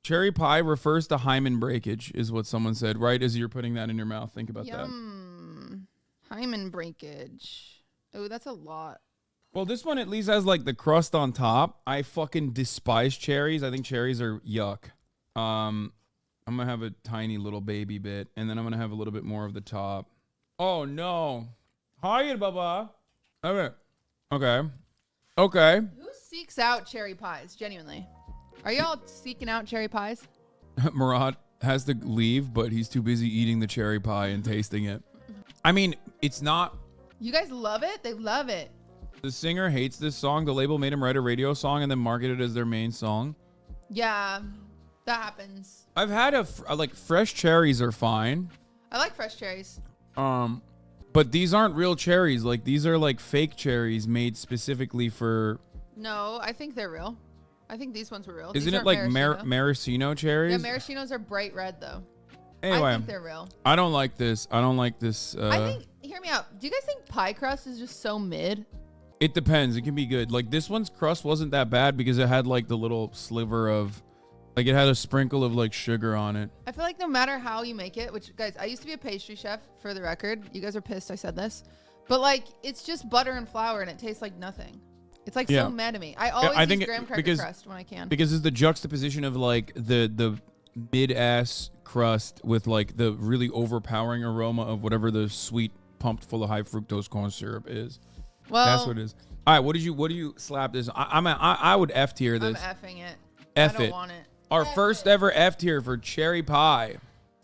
Cherry pie refers to hymen breakage, is what someone said. Right as you're putting that in your mouth, think about that. Yum. Hymen breakage. Oh, that's a lot. Well, this one at least has like the crust on top. I fucking despise cherries. I think cherries are yuck. I'm gonna have a tiny little baby bit, and then I'm gonna have a little bit more of the top. Oh no! Hi, Baba. Okay. Who seeks out cherry pies? Genuinely, are y'all seeking out cherry pies? Murat has to leave, but he's too busy eating the cherry pie and tasting it. I mean, it's not. You guys love it? They love it. The singer hates this song. The label made him write a radio song and then market it as their main song. Yeah, that happens. I've had like fresh cherries are fine. I like fresh cherries. But these aren't real cherries. Like these are like fake cherries made specifically for. No, I think they're real. I think these ones were real. Isn't These it like maraschino. maraschino cherries? Yeah, maraschinos are bright red though. Anyway, I think they're real. I don't like this. I think. Hear me out. Do you guys think pie crust is just so mid? It depends. It can be good. Like this one's crust wasn't that bad because it had like the little sliver of, like it had a sprinkle of like sugar on it. I feel like no matter how you make it, which guys, I used to be a pastry chef for the record. You guys are pissed I said this. But like it's just butter and flour and it tastes like nothing. It's like so mad at me. I always use graham cracker crust when I can. Because it's the juxtaposition of like the mid-ass crust with like the really overpowering aroma of whatever the sweet pumped full of high fructose corn syrup is. Well, that's what it is. All right, what do you slap this? I would F tier this. I'm effing it. F I don't it. want it. Our first ever F tier for cherry pie.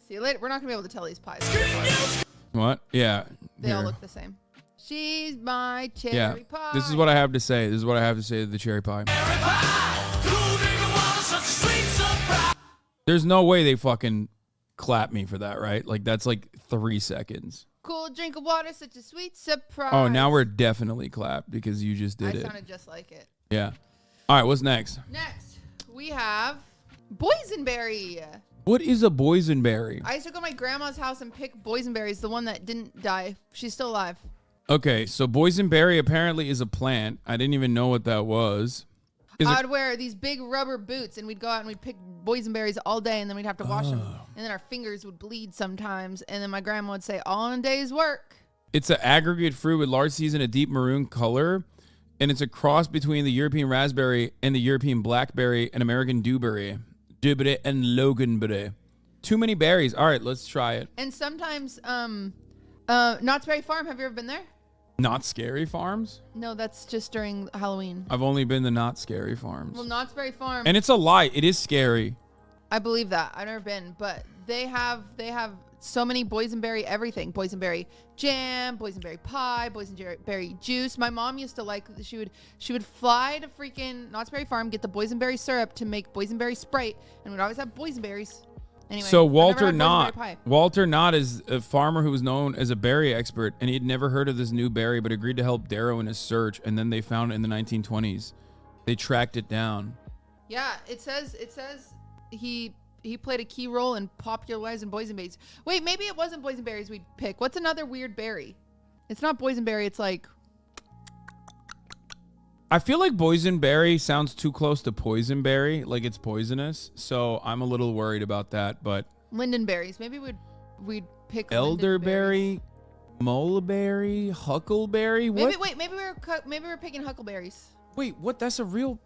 See you later. We're not gonna be able to tell these pies. What? Yeah. They all here. look the same. She's my cherry pie. This is what I have to say. This is what I have to say to the cherry pie. There's no way they fucking clap me for that, right? Like that's like 3 seconds. Cool drink of water, such a sweet surprise. Oh, now we're definitely clapped because you just did it. I sounded just like it. Yeah. All right, what's next? Next, we have boysenberry. What is a boysenberry? I used to go to my grandma's house and pick boysenberries, the one that didn't die. She's still alive. Okay, so boysenberry apparently is a plant. I didn't even know what that was. I'd wear these big rubber boots, and we'd go out and we'd pick boysenberries all day, and then we'd have to wash them. And then our fingers would bleed sometimes, and then my grandma would say, all in a day's work. It's an aggregate fruit with large seeds and a deep maroon color, and it's a cross between the European raspberry and the European blackberry and American dewberry. Dewberry and loganberry. Too many berries. All right, let's try it. And sometimes, Knott's Berry Farm, have you ever been there? Not Scary Farms? No, that's just during Halloween. I've only been to Not Scary Farms. Well, Knott's Berry Farm. And it's a lie. It is scary. I believe that. I've never been, but they have so many boysenberry everything. Boysenberry jam, boysenberry pie, boysenberry juice. My mom used to like, she would fly to freaking Knott's Berry Farm, get the boysenberry syrup to make boysenberry Sprite, and we'd always have boysenberries. Anyway, so Walter Knott is a farmer who was known as a berry expert, and he'd never heard of this new berry, but agreed to help Darrow in his search, and then they found it in the 1920s. They tracked it down. Yeah, it says he played a key role in popularizing boysenberries. Wait, maybe it wasn't boysenberries we'd pick. What's another weird berry? It's not boysenberry, it's like... I feel like boysenberry sounds too close to poisonberry, like it's poisonous. So I'm a little worried about that, but... Lindenberries. Maybe we'd pick elderberry, mulberry, huckleberry. What? Maybe we're picking huckleberries. Wait, what? That's a real...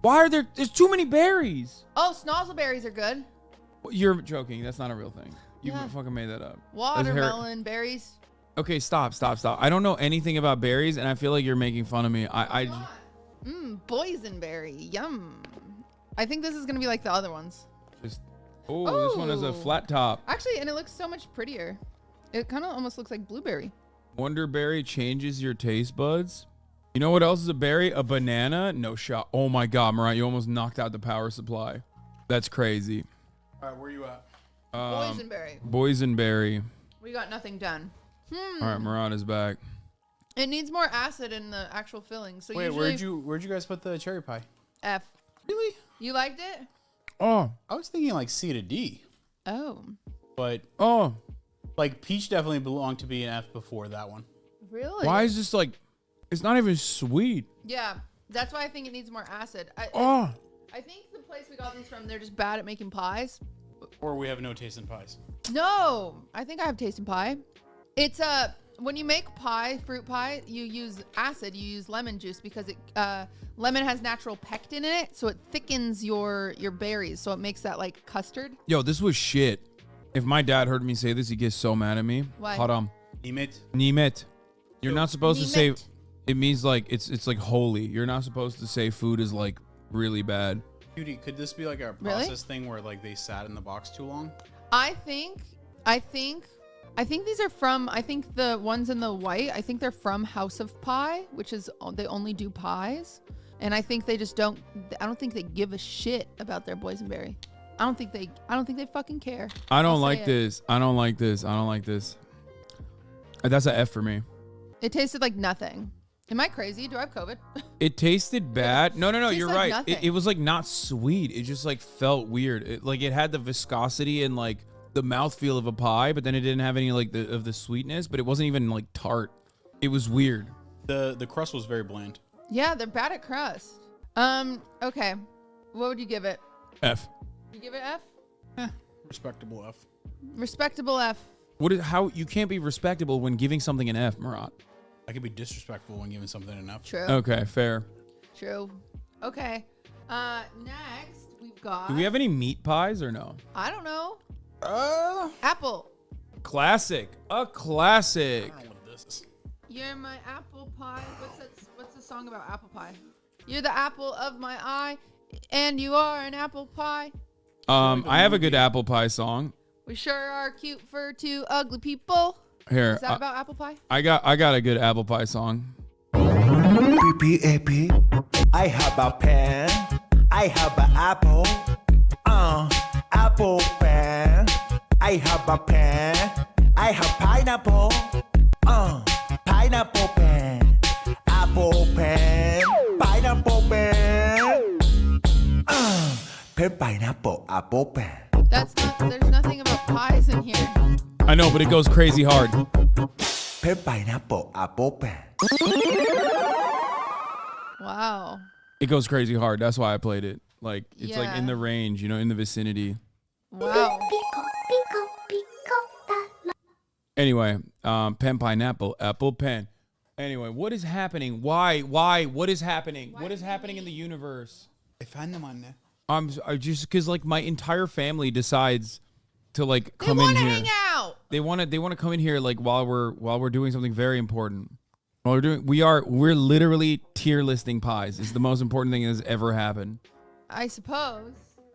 Why are there's too many berries? Oh, snozzleberries are good. You're joking. That's not a real thing. You Yeah. fucking made that up. Watermelon berries. Okay, stop. I don't know anything about berries, and I feel like you're making fun of me. Boysenberry. Yum. I think this is going to be like the other ones. This one has a flat top. Actually, and it looks so much prettier. It kind of almost looks like blueberry. Wonderberry changes your taste buds. You know what else is a berry? A banana? No shot. Oh my God, Mariah, you almost knocked out the power supply. That's crazy. All right, where you at? Boysenberry. We got nothing done. All right, Mariah is back. It needs more acid in the actual filling. So wait, usually... where'd you guys put the cherry pie? F. Really? You liked it? Oh. I was thinking like C to D. Oh. But like peach definitely belonged to be an F before that one. Really? Why is this like? It's not even sweet. Yeah, that's why I think it needs more acid. I think the place we got these from, they're just bad at making pies. Or we have no taste in pies. No, I think I have taste in pie. It's when you make pie, fruit pie, you use acid. You use lemon juice because lemon has natural pectin in it, so it thickens your berries, so it makes that like custard. Yo, this was shit. If my dad heard me say this, he'd get so mad at me. Why? Hold on. Nimet. You're not supposed to say. It means like it's like holy. You're not supposed to say food is like really bad. Cutie, could this be like a process thing where like they sat in the box too long? I think these are from, I think the ones in the white, I think they're from House of Pie, which is, they only do pies. And I think they just I don't think they give a shit about their boysenberry. I don't think they fucking care. I don't like this. I don't like this. That's an F for me. It tasted like nothing. Am I crazy? Do I have COVID? It tasted bad. No, you're like right. nothing. It was like not sweet. It just like felt weird. It had the viscosity and like the mouthfeel of a pie, but then it didn't have any like of the sweetness, but it wasn't even like tart. It was weird. The crust was very bland. Yeah, they're bad at crust. Okay. What would you give it? F. You give it F? Respectable F. Respectable F. How you can't be respectable when giving something an F, Murat? I could be disrespectful when giving something an F. True. Okay, fair. True. Okay. Next we've got. Do we have any meat pies or no? I don't know. Apple. Classic. A classic. I don't know what this is. You're my apple pie. What's the song about apple pie? You're the apple of my eye, and you are an apple pie. I have a good apple pie song. We sure are cute for two ugly people. Here. Is that about apple pie? I got a good apple pie song. P-P-A-P. I have a pen. I have an apple. Apple pen. I have a pen. I have pineapple. Pineapple pen. Apple pen. Pineapple pen. pineapple apple pen. That's not. There's nothing about pies in here. I know, but it goes crazy hard. Pineapple apple pen. Wow. It goes crazy hard. That's why I played it. Like it's like in the range, you know, in the vicinity. Wow. Anyway, pen, pineapple, apple, pen. Anyway, what is happening? Why? What is happening? What is happening in the universe? I just because like my entire family decides to like come in here. Hang out. They want to come in here like while we're doing something very important. We're literally tier listing pies. It's the most important thing that has ever happened. I suppose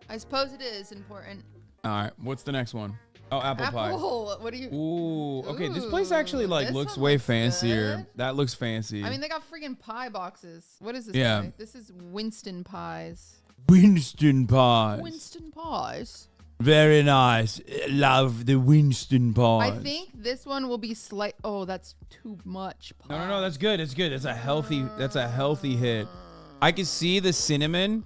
it is important. All right, what's the next one? Oh, apple pie. What do you? Ooh, okay. This place actually like looks way fancier. good. That looks fancy. I mean, they got freaking pie boxes. What is this? Yeah. Pie? This is Winston pies. Winston pies. Winston pies. Very nice. Love the Winston pies. I think this one will be slight. Oh, that's too much pie. No. That's good. It's good. That's a healthy hit. I can see the cinnamon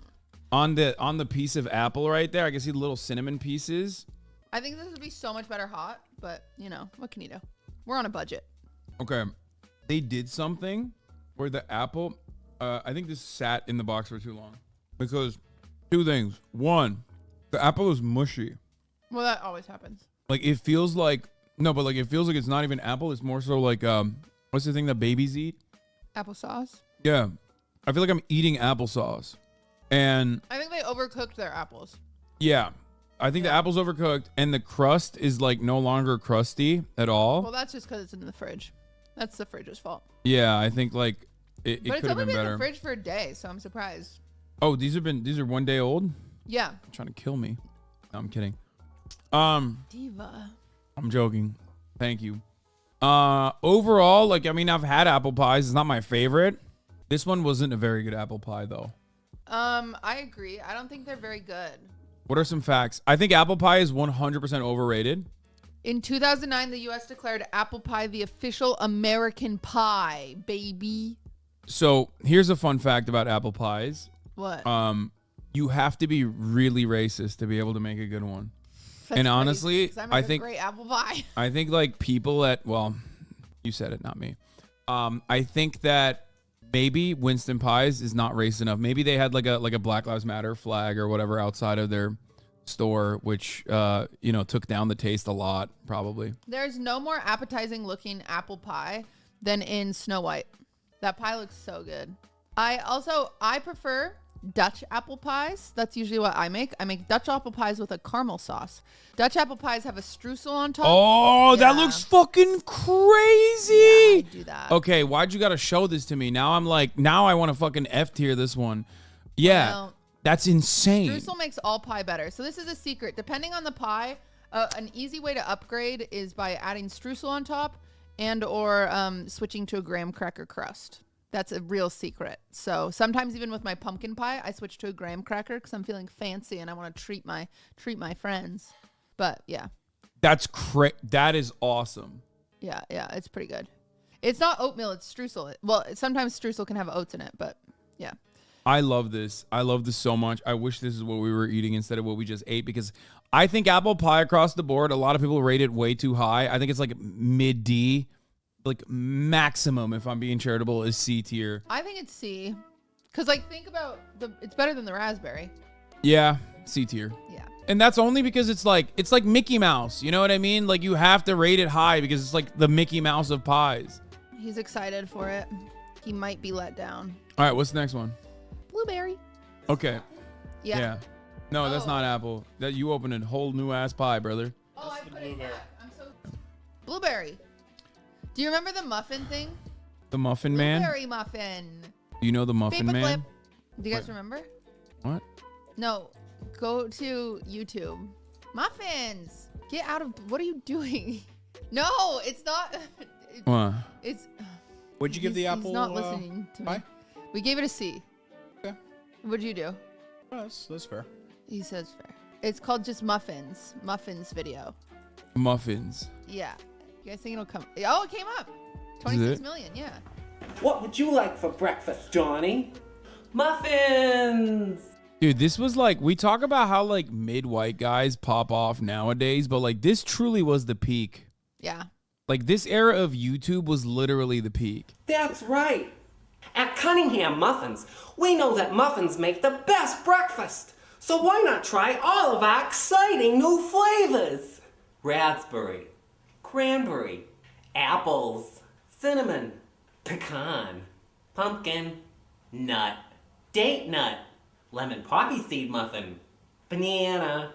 on the piece of apple right there. I can see the little cinnamon pieces. I think this would be so much better hot, but you know, what can you do? We're on a budget. Okay. They did something where the apple, I think this sat in the box for too long because two things. One, the apple is mushy. Well, that always happens. Like it feels like, it feels like it's not even apple. It's more so like, what's the thing that babies eat? Applesauce. Yeah. I feel like I'm eating applesauce. And I think they overcooked their apples. yeah. I think the apple's overcooked and the crust is like no longer crusty at all. Well, that's just because it's in the fridge. That's the fridge's fault. Yeah, I think like it But could it's have only been been in better. the fridge for a day, so I'm surprised. Oh, these are 1 day old? Yeah. You're trying to kill me. No, I'm kidding. Diva. I'm joking. Thank you. Overall, like I mean, I've had apple pies. It's not my favorite. This one wasn't a very good apple pie though. I agree. I don't think they're very good. What are some facts? I think apple pie is 100% overrated. In 2009, the U.S. declared apple pie the official American pie, baby. So here's a fun fact about apple pies. What? You have to be really racist to be able to make a good one. That's and crazy, honestly, 'cause I make I a think great apple pie. I think like people at you said it, not me. I think that maybe Winston Pies is not racist enough. Maybe they had like a Black Lives Matter flag or whatever outside of their store, which took down the taste a lot, probably. There's no more appetizing looking apple pie than in Snow White. That pie looks so good. I prefer Dutch apple pies. That's usually what I make. I make Dutch apple pies with a caramel sauce. Dutch apple pies have a streusel on top. Oh, that looks fucking crazy. Yeah, I do that. Okay, why'd you gotta show this to me? Now I want to fucking F tier this one. Yeah, Well, that's insane. Streusel makes all pie better. So this is a secret. Depending on the pie, an easy way to upgrade is by adding streusel on top and or switching to a graham cracker crust. That's a real secret. So sometimes even with my pumpkin pie, I switch to a graham cracker because I'm feeling fancy and I want to treat my friends. But yeah. That is awesome. Yeah, it's pretty good. It's not oatmeal, it's streusel. Well, sometimes streusel can have oats in it, but yeah. I love this. I love this so much. I wish this is what we were eating instead of what we just ate because I think apple pie across the board, a lot of people rate it way too high. I think it's like mid D. Like maximum, if I'm being charitable, is C tier. I think it's C. Because like think about it's better than the raspberry. Yeah, C tier. Yeah. And that's only because it's like Mickey Mouse. You know what I mean? Like you have to rate it high because it's like the Mickey Mouse of pies. He's excited for it. He might be let down. All right, what's the next one? Blueberry. Okay. Yeah. No, that's not apple. That you opened a whole new ass pie, brother. Oh, I put it back. I'm so blueberry. Do you remember the muffin thing? The Muffin Man? Blueberry muffin. You know the Muffin Paperclip. Man? Do you guys remember? What? No. Go to YouTube. Muffins. Get out of. What are you doing? No, it's not. What? It's. What'd you give the apple? He's not listening to me. We gave it a C. Okay. What'd you do? That's fair. He says fair. It's called just Muffins. Muffins video. Muffins. Yeah. You guys think it'll come? Oh, it came up. 26 million, yeah. What would you like for breakfast, Johnny? Muffins! Dude, this was like, we talk about how like mid-white guys pop off nowadays, but like this truly was the peak. Yeah. Like this era of YouTube was literally the peak. That's right. At Cunningham Muffins, we know that muffins make the best breakfast. So why not try all of our exciting new flavors? Raspberry, cranberry, apples, cinnamon, pecan, pumpkin, nut, date nut, lemon poppy seed muffin, banana,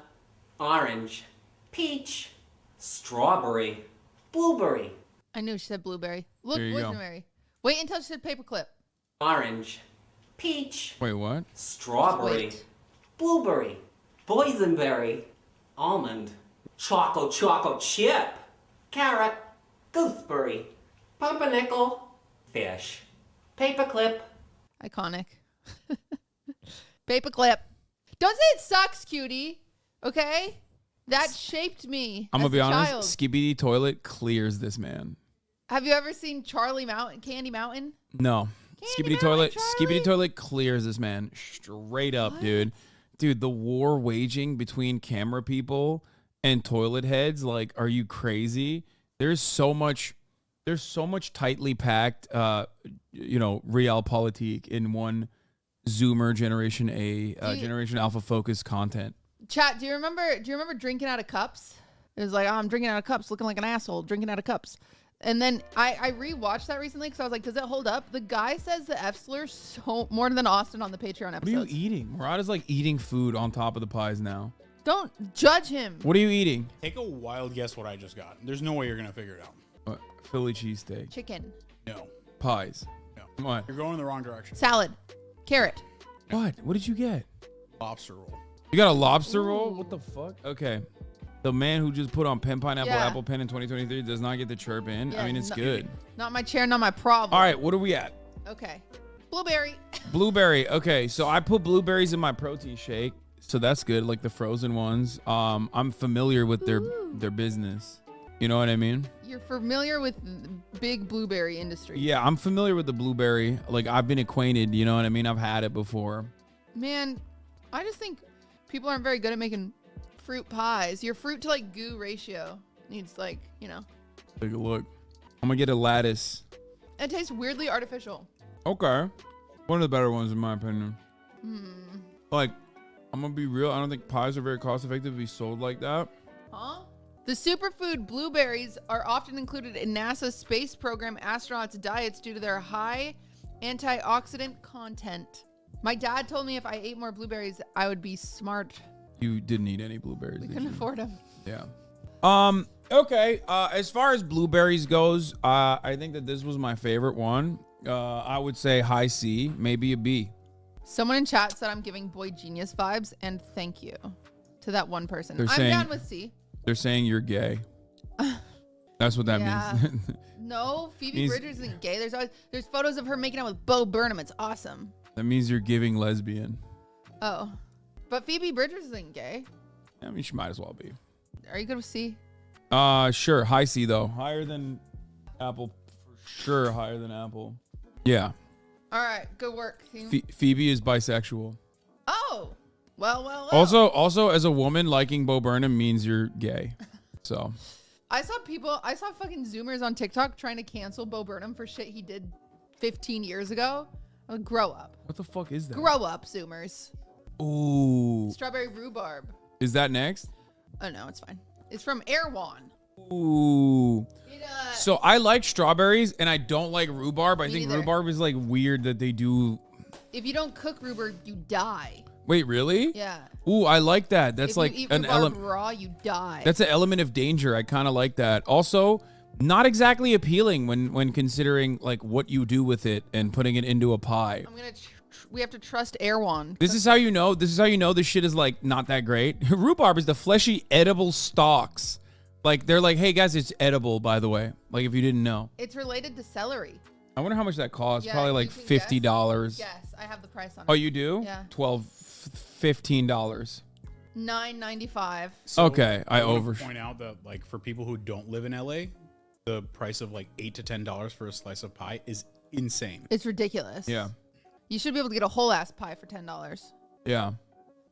orange, peach, strawberry, blueberry, I knew she said blueberry. Look, There you go. boysenberry. Wait until she said paperclip. orange, peach, Wait, what? strawberry, Wait. blueberry, boysenberry, almond, choco chip, carrot, gooseberry, pumpernickel, fish, paperclip. Iconic. Paperclip. Don't say it sucks, cutie. Okay? That shaped me. I'm as gonna be a honest, child. Skibidi Toilet clears this man. Have you ever seen Candy Mountain? No. Skibidi Toilet clears this man straight up, dude. Dude, the war waging between camera people and toilet heads, like, are you crazy? There's so much tightly packed realpolitik in one Zoomer Generation A, Generation Alpha focused content. Chat, do you remember drinking out of cups? It was like, oh, I'm drinking out of cups, looking like an asshole, drinking out of cups. And then I rewatched that recently because I was like, does it hold up? The guy says the F slur so more than Austin on the Patreon episodes. What are you eating? Murad is like eating food on top of the pies now. Don't judge him. What are you eating? Take a wild guess what I just got. There's no way you're gonna figure it out. What? Philly cheesesteak. Chicken. No. Pies. No. Come on. You're going in the wrong direction. Salad. Carrot. What? What did you get? Lobster roll. You got a lobster roll? What the fuck? Okay. The man who just put on pen, pineapple, Yeah. apple pen in 2023 does not get the chirp in. Yeah, I mean, it's good. Not my chair, not my problem. All right, what are we at? Okay. Blueberry. Blueberry. Okay, so I put blueberries in my protein shake, so that's good, like the frozen ones. I'm familiar with their business. You know what I mean? You're familiar with the big blueberry industry. Yeah, I'm familiar with the blueberry. Like, I've been acquainted, you know what I mean? I've had it before. Man, I just think people aren't very good at making fruit pies. Your fruit to like goo ratio needs like, Take a look. I'm gonna get a lattice. it tastes weirdly artificial. Okay. One of the better ones in my opinion. Hmm. Like, I'm gonna be real. I don't think pies are very cost effective to be sold like that. Huh? The superfood blueberries are often included in NASA's space program astronauts' diets due to their high antioxidant content. My dad told me if I ate more blueberries, I would be smart. You didn't eat any blueberries. We did couldn't you? afford them. Yeah. Okay. As far as blueberries goes, I think that this was my favorite one. I would say high C, maybe a B. Someone in chat said I'm giving Boy Genius vibes, and thank you to that one person. They're I'm saying- down with C. They're saying you're gay. That's what that Yeah. means. No, Phoebe Means- Bridgers isn't gay. There's photos of her making out with Bo Burnham. It's awesome. That means you're giving lesbian. Oh, but Phoebe Bridgers isn't gay. I mean, she might as well be. Are you good with C? Sure. High C though. Higher than Apple. For sure. Higher than Apple. Yeah. All right, good work, team. Phoebe is bisexual. Oh, well. Also, as a woman, liking Bo Burnham means you're gay. So. I saw fucking Zoomers on TikTok trying to cancel Bo Burnham for shit he did 15 years ago. Like, grow up. What the fuck is that? Grow up, Zoomers. Ooh. Strawberry rhubarb. Is that next? Oh no, it's fine. It's from Erewhon. Ooh. So I like strawberries and I don't like rhubarb. I Me think neither. rhubarb is like weird that they do. If you don't cook rhubarb, you die. Wait, really? Yeah. Ooh, I like that. That's if like you eat an rhubarb element. raw, you die. That's an element of danger. I kind of like that. Also, not exactly appealing when considering like what you do with it and putting it into a pie. We have to trust Erewhon. This is how you know. This is how you know this shit is like not that great. Rhubarb is the fleshy edible stalks. Like they're like, hey guys, it's edible by the way. Like if you didn't know. It's related to celery. I wonder how much that costs. Yeah, Probably like you can $50. Yes, I have the price on it. Oh, you do? Yeah. $15. $9.95. Okay, I wanna over. point out that like for people who don't live in LA, the price of like $8 to $10 for a slice of pie is insane. It's ridiculous. Yeah. You should be able to get a whole ass pie for $10. Yeah.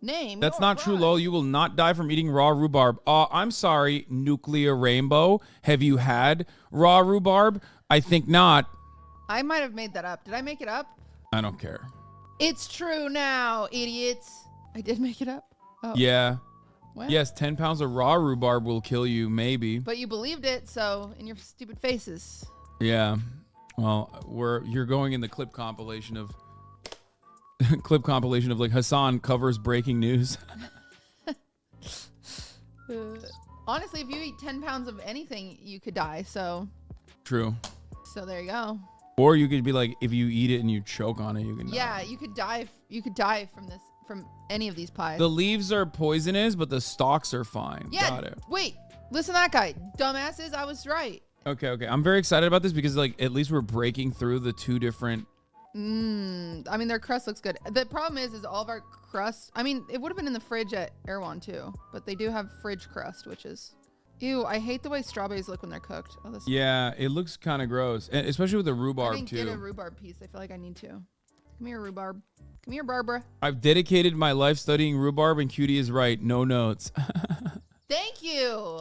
Name. That's your not true, Lol. You will not die from eating raw rhubarb. I'm sorry, Nuclear Rainbow. Have you had raw rhubarb? I think not. I might have made that up. Did I make it up? I don't care. It's true now, idiots. I did make it up. Oh. Yeah. Well. Yes, 10 pounds of raw rhubarb will kill you, maybe. But you believed it, so in your stupid faces. Yeah. Well, you're going in the clip compilation of like Hasan covers breaking news. Honestly, if you eat 10 pounds of anything, you could die. So True. So there you go. Or you could be like, if you eat it and you choke on it, you can. Yeah, you could die. You could die from any of these pies. The leaves are poisonous, but the stalks are fine. Yeah. Got it. Wait. Listen to that guy. Dumbasses. I was right. Okay. I'm very excited about this because like at least we're breaking through the two different. I mean, their crust looks good. The problem is all of our crust. I mean, it would have been in the fridge at Erewhon too, but they do have fridge crust, which is. Ew, I hate the way strawberries look when they're cooked. Oh, this Yeah, it looks kind of gross, and especially with the rhubarb I didn't too. get a rhubarb piece. I feel like I need to. Come here, rhubarb. Come here, Barbara. I've dedicated my life studying rhubarb, and Cutie is right. No notes. Thank you.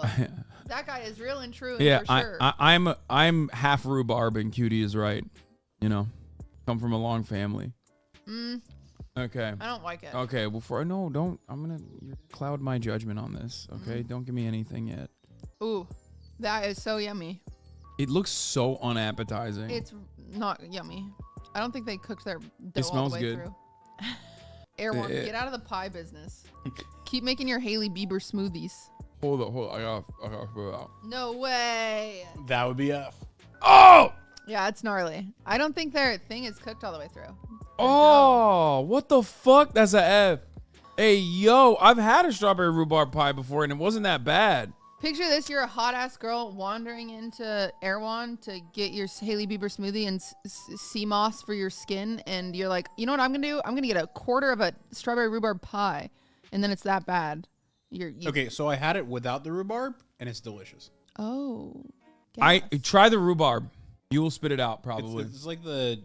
That guy is real and true. Yeah, for sure. I'm half rhubarb, and Cutie is right. You know, come from a long family. Okay. I don't like it. Okay, don't. I'm gonna cloud my judgment on this. Okay, don't give me anything yet. Ooh, that is so yummy. It looks so unappetizing. It's not yummy. I don't think they cooked their dough It smells all the way good. through. Erewhon, get out of the pie business. Keep making your Hailey Bieber smoothies. Hold up. I gotta figure it out. No way. That would be F. Oh! Yeah, it's gnarly. I don't think their thing is cooked all the way through. Oh, what the fuck? That's a F. Hey, yo, I've had a strawberry rhubarb pie before, and it wasn't that bad. Picture this: you're a hot ass girl wandering into Erewhon to get your Hailey Bieber smoothie and sea moss for your skin, and you're like, you know what I'm gonna do? I'm gonna get a quarter of a strawberry rhubarb pie, and then it's that bad. Okay, so I had it without the rhubarb, and it's delicious. Oh, I try the rhubarb. You will spit it out probably. It's like the.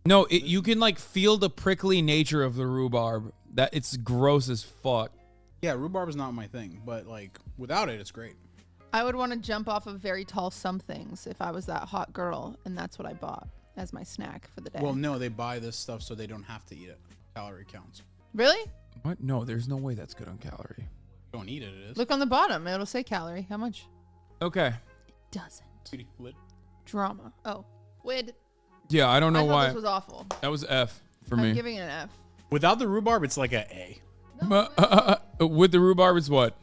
No, you can like feel the prickly nature of the rhubarb. That it's gross as fuck. Yeah, rhubarb is not my thing, but like without it, it's great. I would want to jump off of very tall somethings if I was that hot girl, and that's what I bought as my snack for the day. Well, no, they buy this stuff so they don't have to eat it. Calorie counts. Really? What? No, there's no way that's good on calorie. Don't eat it. It is. Look on the bottom; it'll say calorie. How much? Okay. It doesn't. Drama. Oh, Wid. Yeah, I don't know I thought why. This was awful. That was F for I'm me. giving it an F. Without the rhubarb, it's like a A. With the rhubarb, it's what?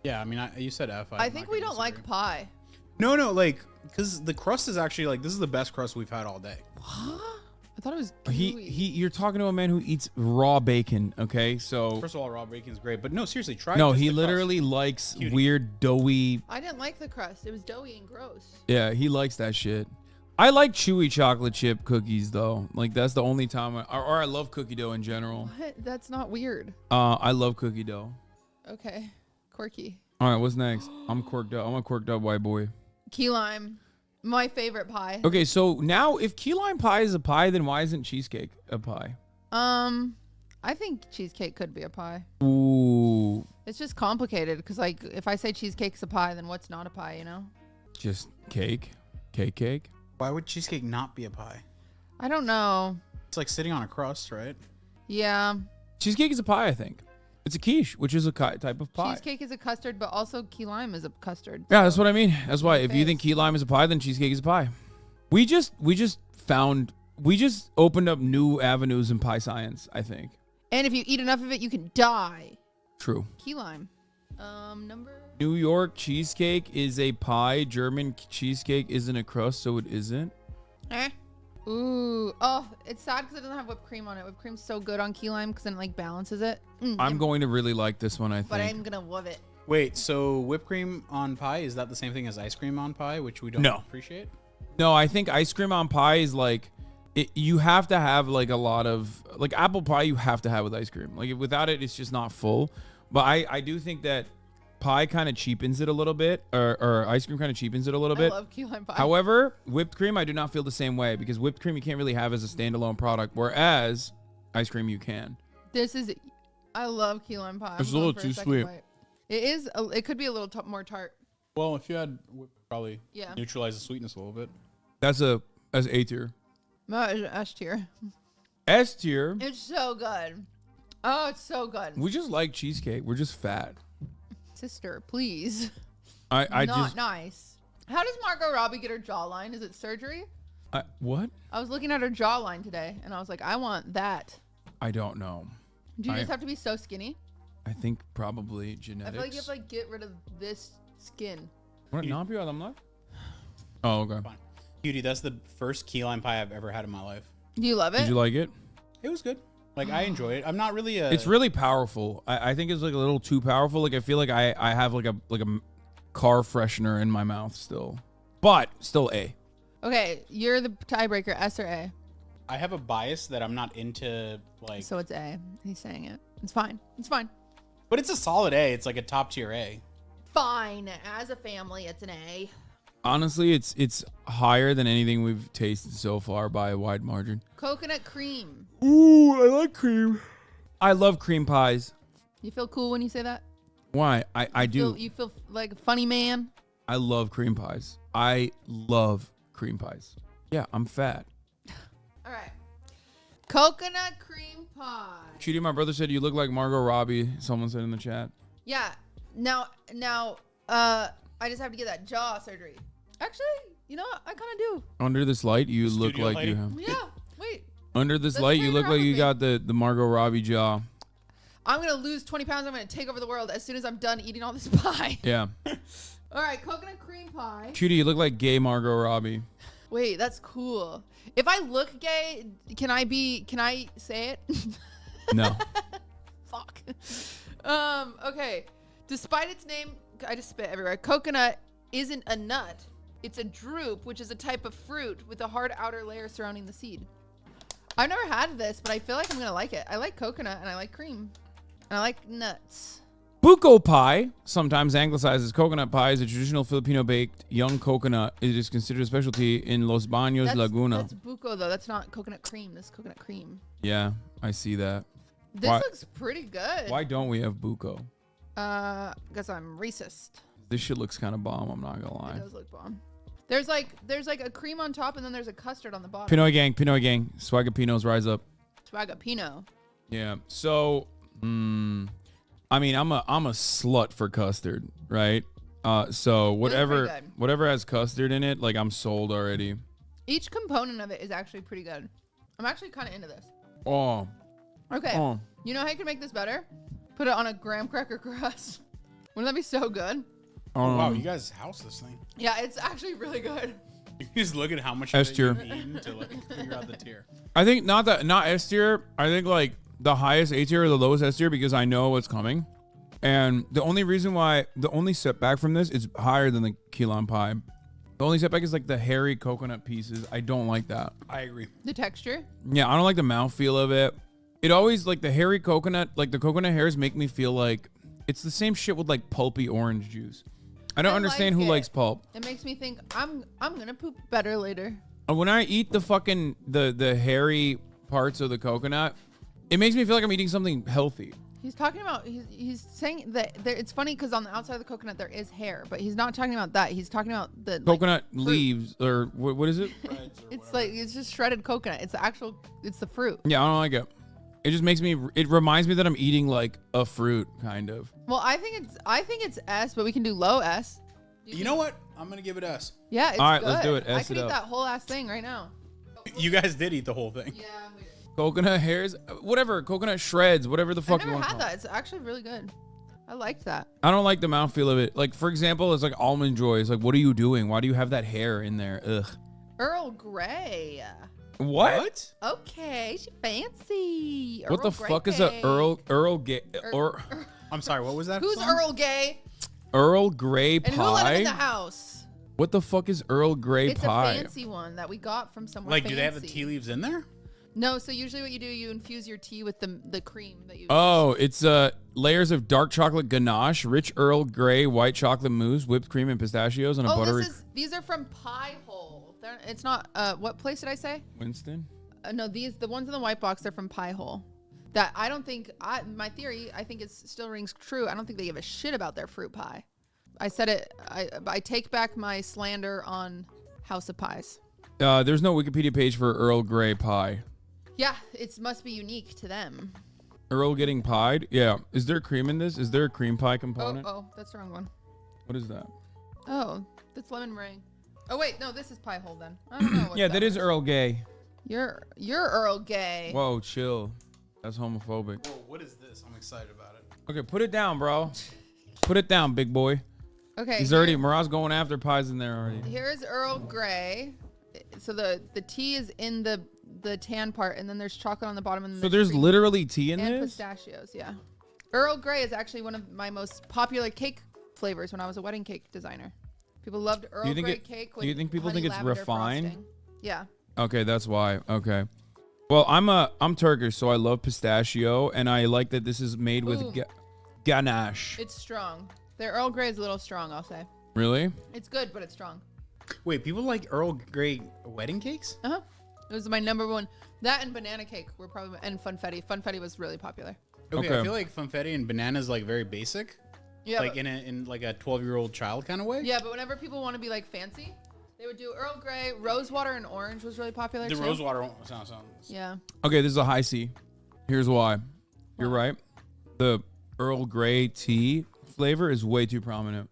Yeah, I mean, you said F. I think we don't like pie. No, like, because the crust is actually like, this is the best crust we've had all day. I thought it was You're talking to a man who eats raw bacon, okay? So First of all, raw bacon is great, but no, seriously, try. no, just he the literally crust. likes Cutie. weird doughy. I didn't like the crust. It was doughy and gross. Yeah, he likes that shit. I like chewy chocolate chip cookies though. Like that's the only time, or I love cookie dough in general. What? That's not weird. I love cookie dough. Okay, quirky. All right, what's next? I'm quirked up. I'm a quirked up white boy. Key lime, my favorite pie. Okay, so now if key lime pie is a pie, then why isn't cheesecake a pie? I think cheesecake could be a pie. Ooh, It's just complicated because, like, if I say cheesecake's a pie, then what's not a pie? You know? just cake. Why would cheesecake not be a pie? I don't know. It's like sitting on a crust, right? Yeah. Cheesecake is a pie, I think. It's a quiche, which is a type of pie. Cheesecake is a custard, but also key lime is a custard. Yeah, that's what I mean. That's why if you think key lime is a pie, then cheesecake is a pie. We just opened up new avenues in pie science, I think. And if you eat enough of it, you can die. True. Key lime. Number. New York cheesecake is a pie. German cheesecake isn't a crust, so it isn't. Ooh. Oh, it's sad because it doesn't have whipped cream on it. Whipped cream's so good on key lime because then it like balances it. I'm going to really like this one, I think. But I'm gonna love it. Wait, so whipped cream on pie, is that the same thing as ice cream on pie, which we don't No. appreciate? No, I think ice cream on pie is like you have to have like a lot of like apple pie you have to have with ice cream. Like without it, it's just not full. But I do think that pie kind of cheapens it a little bit, or ice cream kind of cheapens it a little bit. I love key lime pie. However, whipped cream, I do not feel the same way because whipped cream you can't really have as a standalone product, whereas ice cream you can. This is I love key lime pie. It's I'm a little going for too second sweet. bite. It is. It could be a little more tart. Well, if you had probably Yeah. neutralize the sweetness a little bit. That's A tier. No, it's S tier. S tier. It's so good. Oh, it's so good. We just like cheesecake. We're just fat. Sister, please. I Not just nice. How does Margot Robbie get her jawline? Is it surgery? what? I was looking at her jawline today, and I was like, I want that. I don't know. Do you just have to be so skinny? I think probably I genetics. feel like you have to like get rid of this skin. What not be I'm not? Oh, okay. Fine. Cutie, that's the first key lime pie I've ever had in my life. Do you love it? Did you like it? It was good. Like I enjoy it. I'm not really a. It's really powerful. I think it's like a little too powerful. Like I feel like I have like a car freshener in my mouth still, but still A. Okay, you're the tiebreaker, S or A. I have a bias that I'm not into like. So it's A. He's saying it. It's fine. It's fine. But it's a solid A. It's like a top tier A. Fine. As a family, it's an A. Honestly, it's higher than anything we've tasted so far by a wide margin. Coconut cream. Ooh, I like cream. I love cream pies. You feel cool when you say that? Why? I do. You feel like a funny man? I love cream pies. I love cream pies. Yeah, I'm fat. All right. Coconut cream pie. Chidi, my brother said you look like Margot Robbie. Someone said in the chat. Yeah. Now, I just have to get that jaw surgery. Actually, you know what? I kind of do. Under this light, you look like you have. Yeah. Wait. Under this Let's light, play you look around like with you me. got the Margot Robbie jaw. I'm going to lose 20 pounds. I'm going to take over the world as soon as I'm done eating all this pie. Yeah. All right. Coconut cream pie. Chidi, you look like gay Margot Robbie. Wait, that's cool. If I look gay, can I say it? No. Fuck. Okay. Despite its name, I just spit everywhere. Coconut isn't a nut. It's a drupe, which is a type of fruit with a hard outer layer surrounding the seed. I've never had this, but I feel like I'm going to like it. I like coconut and I like cream. And I like nuts. Buko pie, sometimes anglicized as coconut pie, is a traditional Filipino baked young coconut. It is considered a specialty in Los Baños, Laguna. That's buko, though. That's not coconut cream. This is coconut cream. Yeah, I see that. This looks pretty good. Why don't we have buko? Because I'm racist. This shit looks kind of bomb, I'm not gonna lie. It does look bomb. There's like a cream on top and then there's a custard on the bottom. Pinoy gang, Swagapinos rise up. Swagapino. Yeah. So, I mean, I'm a slut for custard, right? So whatever has custard in it, like I'm sold already. Each component of it is actually pretty good. I'm actually kind of into this. Oh. Okay. Oh. You know how you can make this better? Put it on a graham cracker crust. Wouldn't that be so good? Oh, wow, you guys house this thing. Yeah, it's actually really good. You just look at how much S of it tier. you've eaten to like figure out the tier. I think not S tier. I think like the highest A tier or the lowest S tier because I know what's coming. And the only setback from this is higher than the key lime pie. The only setback is like the hairy coconut pieces. I don't like that. I agree. The texture? Yeah, I don't like the mouthfeel of it. It always like the hairy coconut, like the coconut hairs make me feel like it's the same shit with like pulpy orange juice. I don't understand who likes pulp. It makes me think I'm gonna poop better later. When I eat the fucking the hairy parts of the coconut, it makes me feel like I'm eating something healthy. He's talking about he's saying that it's funny because on the outside of the coconut there is hair, but he's not talking about that. He's talking about the Coconut like, leaves or what is it? It's like it's just shredded coconut. It's the fruit. Yeah, I don't like it. It just makes me. It reminds me that I'm eating like a fruit, kind of. Well, I think it's S, but we can do low S. You know what? I'm gonna give it S. Yeah, it's all right, good. let's do it. S I could it eat up. that whole ass thing right now. You guys did eat the whole thing. Yeah, we did. Coconut hairs, whatever. Coconut shreds, whatever the fuck I you never want. had that. It's actually really good. I liked that. I don't like the mouthfeel of it. Like for example, it's like almond joy. It's like, what are you doing? Why do you have that hair in there? Ugh. Earl Grey. What? Okay, she fancy. What the fuck is a Earl Gay? I'm sorry, what was that? Who's song? Earl Gay? Earl Grey pie? And who let him in the house? What the fuck is Earl Grey It's pie? a fancy one that we got from somewhere. Like, fancy. do they have the tea leaves in there? No, so usually what you do, you infuse your tea with the cream that you. Oh, it's layers of dark chocolate ganache, rich Earl Grey white chocolate mousse, whipped cream and pistachios, and a buttery. These are from Pie Hole. It's not. What place did I say? Winston. No, the ones in the white box. They're from Pie Hole. That I don't think, my theory, I think it still rings true. I don't think they give a shit about their fruit pie. I said it, I take back my slander on House of Pies. There's no Wikipedia page for Earl Grey pie. Yeah, it must be unique to them. Earl getting pied? Yeah. Is there cream in this? Is there a cream pie component? Oh, that's the wrong one. What is that? Oh, that's lemon meringue. Oh wait, no, this is pie hole then. I don't know. What Yeah, that is Earl Gay. You're Earl Gay. Whoa, chill. That's homophobic. Whoa, what is this? I'm excited about it. Okay, put it down, bro. Put it down, big boy. Okay. He's already, Murat's going after pies in there already. Here's Earl Grey. So the tea is in the tan part, and then there's chocolate on the bottom. And So there's cream literally tea in and this? pistachios, yeah. Earl Grey is actually one of my most popular cake flavors when I was a wedding cake designer. People loved Earl Grey cake with Do you think people honey think it's lavender refined? frosting. Yeah. Okay, that's why. Okay. Well, I'm Turkish, so I love pistachio, and I like that this is made with Ooh. ganache. It's strong. The Earl Grey is a little strong, I'll say. Really? It's good, but it's strong. Wait, people like Earl Grey wedding cakes? Uh-huh. It was my number one. That and banana cake were probably, and funfetti. Funfetti was really popular. Okay, I feel like funfetti and banana is like very basic. Yeah, like but- in like a 12-year-old child kind of way. Yeah, but whenever people want to be like fancy, they would do Earl Grey. Rose water and orange was really popular The too. rose water sounds. Yeah. Okay, this is a high C. Here's why. You're right. The Earl Grey tea flavor is way too prominent.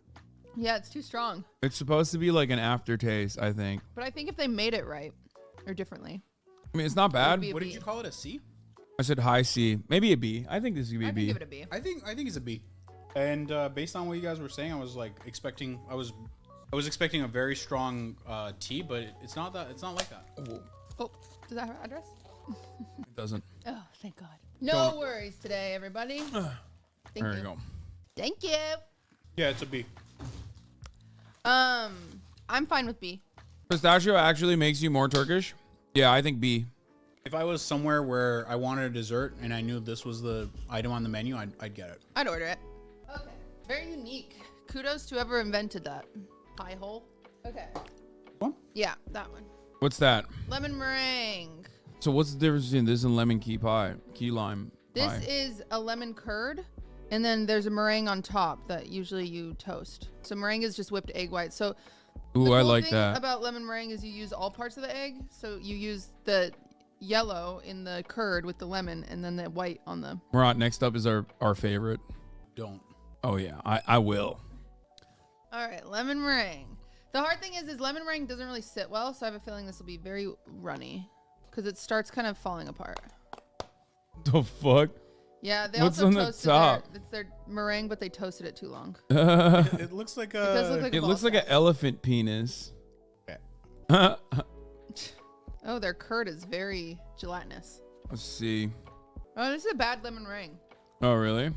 Yeah, it's too strong. It's supposed to be like an aftertaste, I think. But I think if they made it right or differently. I mean, it's not bad. be a What B. did you call it? A C? I said high C. Maybe a B. I think this could be a B. Give it a B. I think it's a B. And based on what you guys were saying, I was like expecting. I was expecting a very strong tea, but it's not that. It's not like that. Oh, does that have an address? It doesn't. Oh, thank God. No worries today, everybody. Thank There you. you go. Thank you. Yeah, it's a B. I'm fine with B. Pistachio actually makes you more Turkish? Yeah, I think B. If I was somewhere where I wanted a dessert and I knew this was the item on the menu, I'd get it. I'd order it. Okay. Very unique. Kudos to whoever invented that. Pie hole. Okay. One? Yeah, that one. What's that? Lemon meringue. So what's the difference between this and lemon key pie? Key lime This pie? is a lemon curd, and then there's a meringue on top that usually you toast. So meringue is just whipped egg white. So Ooh, the I cool like thing that. about lemon meringue is you use all parts of the egg. So you use the yellow in the curd with the lemon, and then the white on the. Murat, next up is our favorite. Don't. Oh yeah, I will. All right, lemon meringue. The hard thing is lemon meringue doesn't really sit well, so I have a feeling this will be very runny because it starts kind of falling apart. The fuck? Yeah, they What's also on the toasted top? it's their meringue, but they toasted it too long. It looks like It does a. look like a It ball looks like an sack. elephant penis. Oh, their curd is very gelatinous. Let's see. Oh, this is a bad lemon meringue. Oh really?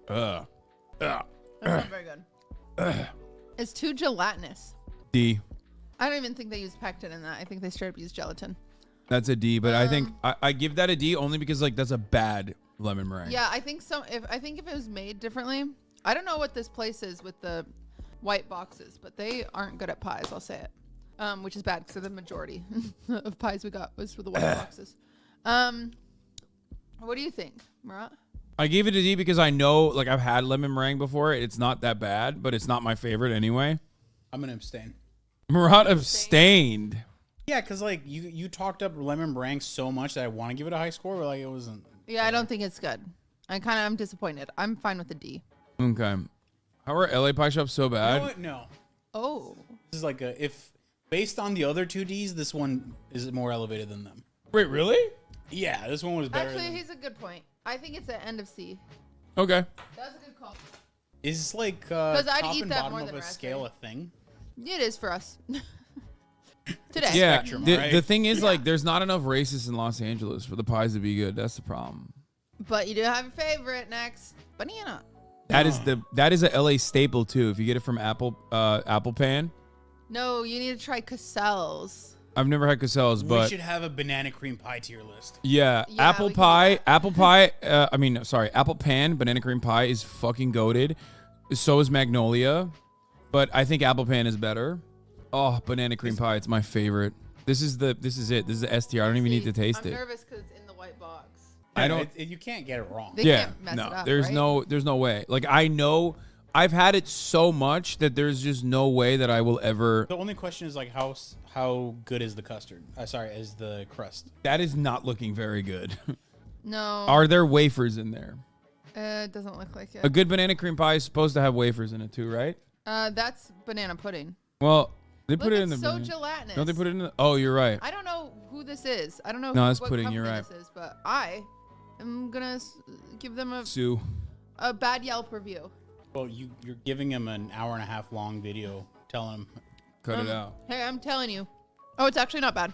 That's not very good. It's too gelatinous. D. I don't even think they used pectin in that. I think they straight up used gelatin. That's a D, but I think I give that a D only because like that's a bad lemon meringue. Yeah, I think if it was made differently, I don't know what this place is with the white boxes, but they aren't good at pies. I'll say it, which is bad because the majority of pies we got was for the white boxes. What do you think, Murat? I gave it a D because I know like I've had lemon meringue before. It's not that bad, but it's not my favorite anyway. I'm gonna abstain. Murat abstained. Yeah, because like you talked up lemon meringue so much that I want to give it a high score, but like it wasn't. Yeah, I don't think it's good. I'm disappointed. I'm fine with the D. Okay. How are LA pie shops so You know bad? what? No. Oh. This is like if based on the other two Ds, this one is more elevated than them. Wait, really? Yeah, this one was better. Actually, he's a good point. I think it's at end of C. Okay. That's a good call. Is like 'Cause I'd top eat and that bottom more of than a raspberry. scale a thing? It is for us. Today. Yeah. Spectrum, The, right? the thing is like there's not enough racists in Los Angeles for the pies to be good. That's the problem. But you do have a favorite next. Banana. That is a LA staple too. If you get it from Apple Pan. No, you need to try Cassell's. I've never had Cassell's, We but should have a banana cream pie tier list. yeah, Yeah, apple we can pie, apple pie. Apple pan banana cream pie is fucking goated. So is Magnolia, but I think apple pan is better. Oh, banana cream pie, it's my favorite. This is it. This is the STR. I don't even need to taste I'm it. nervous because it's in the white box. I don't. You can't get it wrong. They Yeah, can't mess no, it up, there's right? there's no way. Like I know, I've had it so much that there's just no way that I will ever. The only question is like how good is the custard? Is the crust? That is not looking very good. No. Are there wafers in there? It doesn't look like it. A good banana cream pie is supposed to have wafers in it too, right? That's banana pudding. Well, they Look, put it it's in the. so banana- gelatinous. Don't they put it in the? Oh, you're right. I don't know who this is. I don't know No, it's what pudding, company you're right. this is, but I am gonna give them Sue. a bad Yelp review. Well, you're giving him an hour and a half long video telling him Cut it out. Hey, I'm telling you. Oh, it's actually not bad.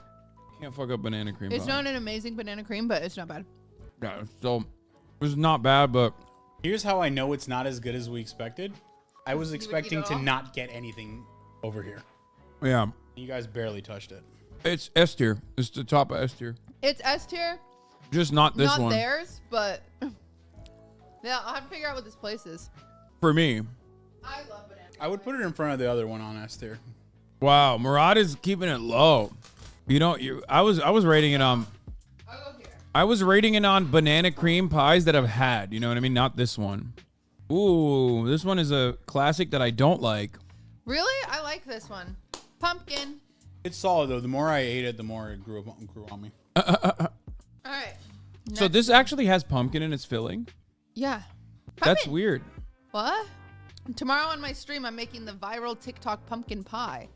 Can't fuck up banana cream It's pie. not an amazing banana cream, but it's not bad. Yeah, so it's not bad, but Here's how I know it's not as good as we expected. I was expecting to all? not get anything over here. yeah, You guys barely touched it. it's S tier. It's the top of S tier. It's S tier. Just not this Not one. theirs, but yeah, I'll have to figure out what this place is. For me. I love banana. I would put it in front of the other one on S tier. Wow, Murad is keeping it low. You know, I was rating it on. I was rating it on banana cream pies that I've had. You know what I mean? Not this one. Ooh, this one is a classic that I don't like. Really? I like this one. Pumpkin. It's solid though. The more I ate it, the more it grew on me. All right. So this actually has pumpkin in its filling. Yeah. That's Pumpkin. weird. What? Tomorrow on my stream, I'm making the viral TikTok pumpkin pie.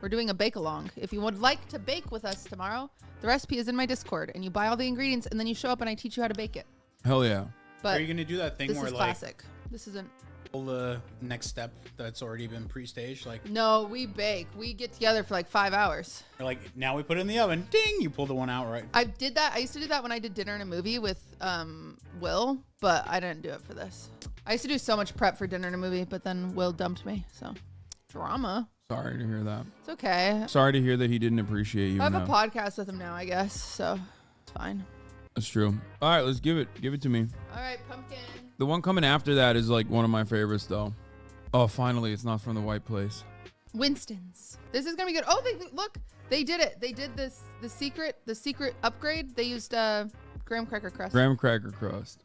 We're doing a bake along. If you would like to bake with us tomorrow, the recipe is in my Discord, and you buy all the ingredients, and then you show up, and I teach you how to bake it. Hell yeah. But Are you gonna do that thing this where is like classic. This isn't. pull the next step that's already been pre-staged? Like, No, we bake. We get together for like 5 hours. or like now we put it in the oven. Ding! You pull the one out right. I did that. I used to do that when I did dinner in a movie with Will, but I didn't do it for this. I used to do so much prep for dinner in a movie, but then Will dumped me. So drama. Sorry to hear that. It's okay. Sorry to hear that he didn't appreciate you. I have a enough. podcast with him now, I guess. So it's fine. That's true. All right, let's give it to me. All right, pumpkin. The one coming after that is like one of my favorites though. Oh, finally, it's not from the White Place. Winston's. This is gonna be good. Oh, look, they did it. They did this. The secret upgrade. They used graham cracker crust. Graham cracker crust.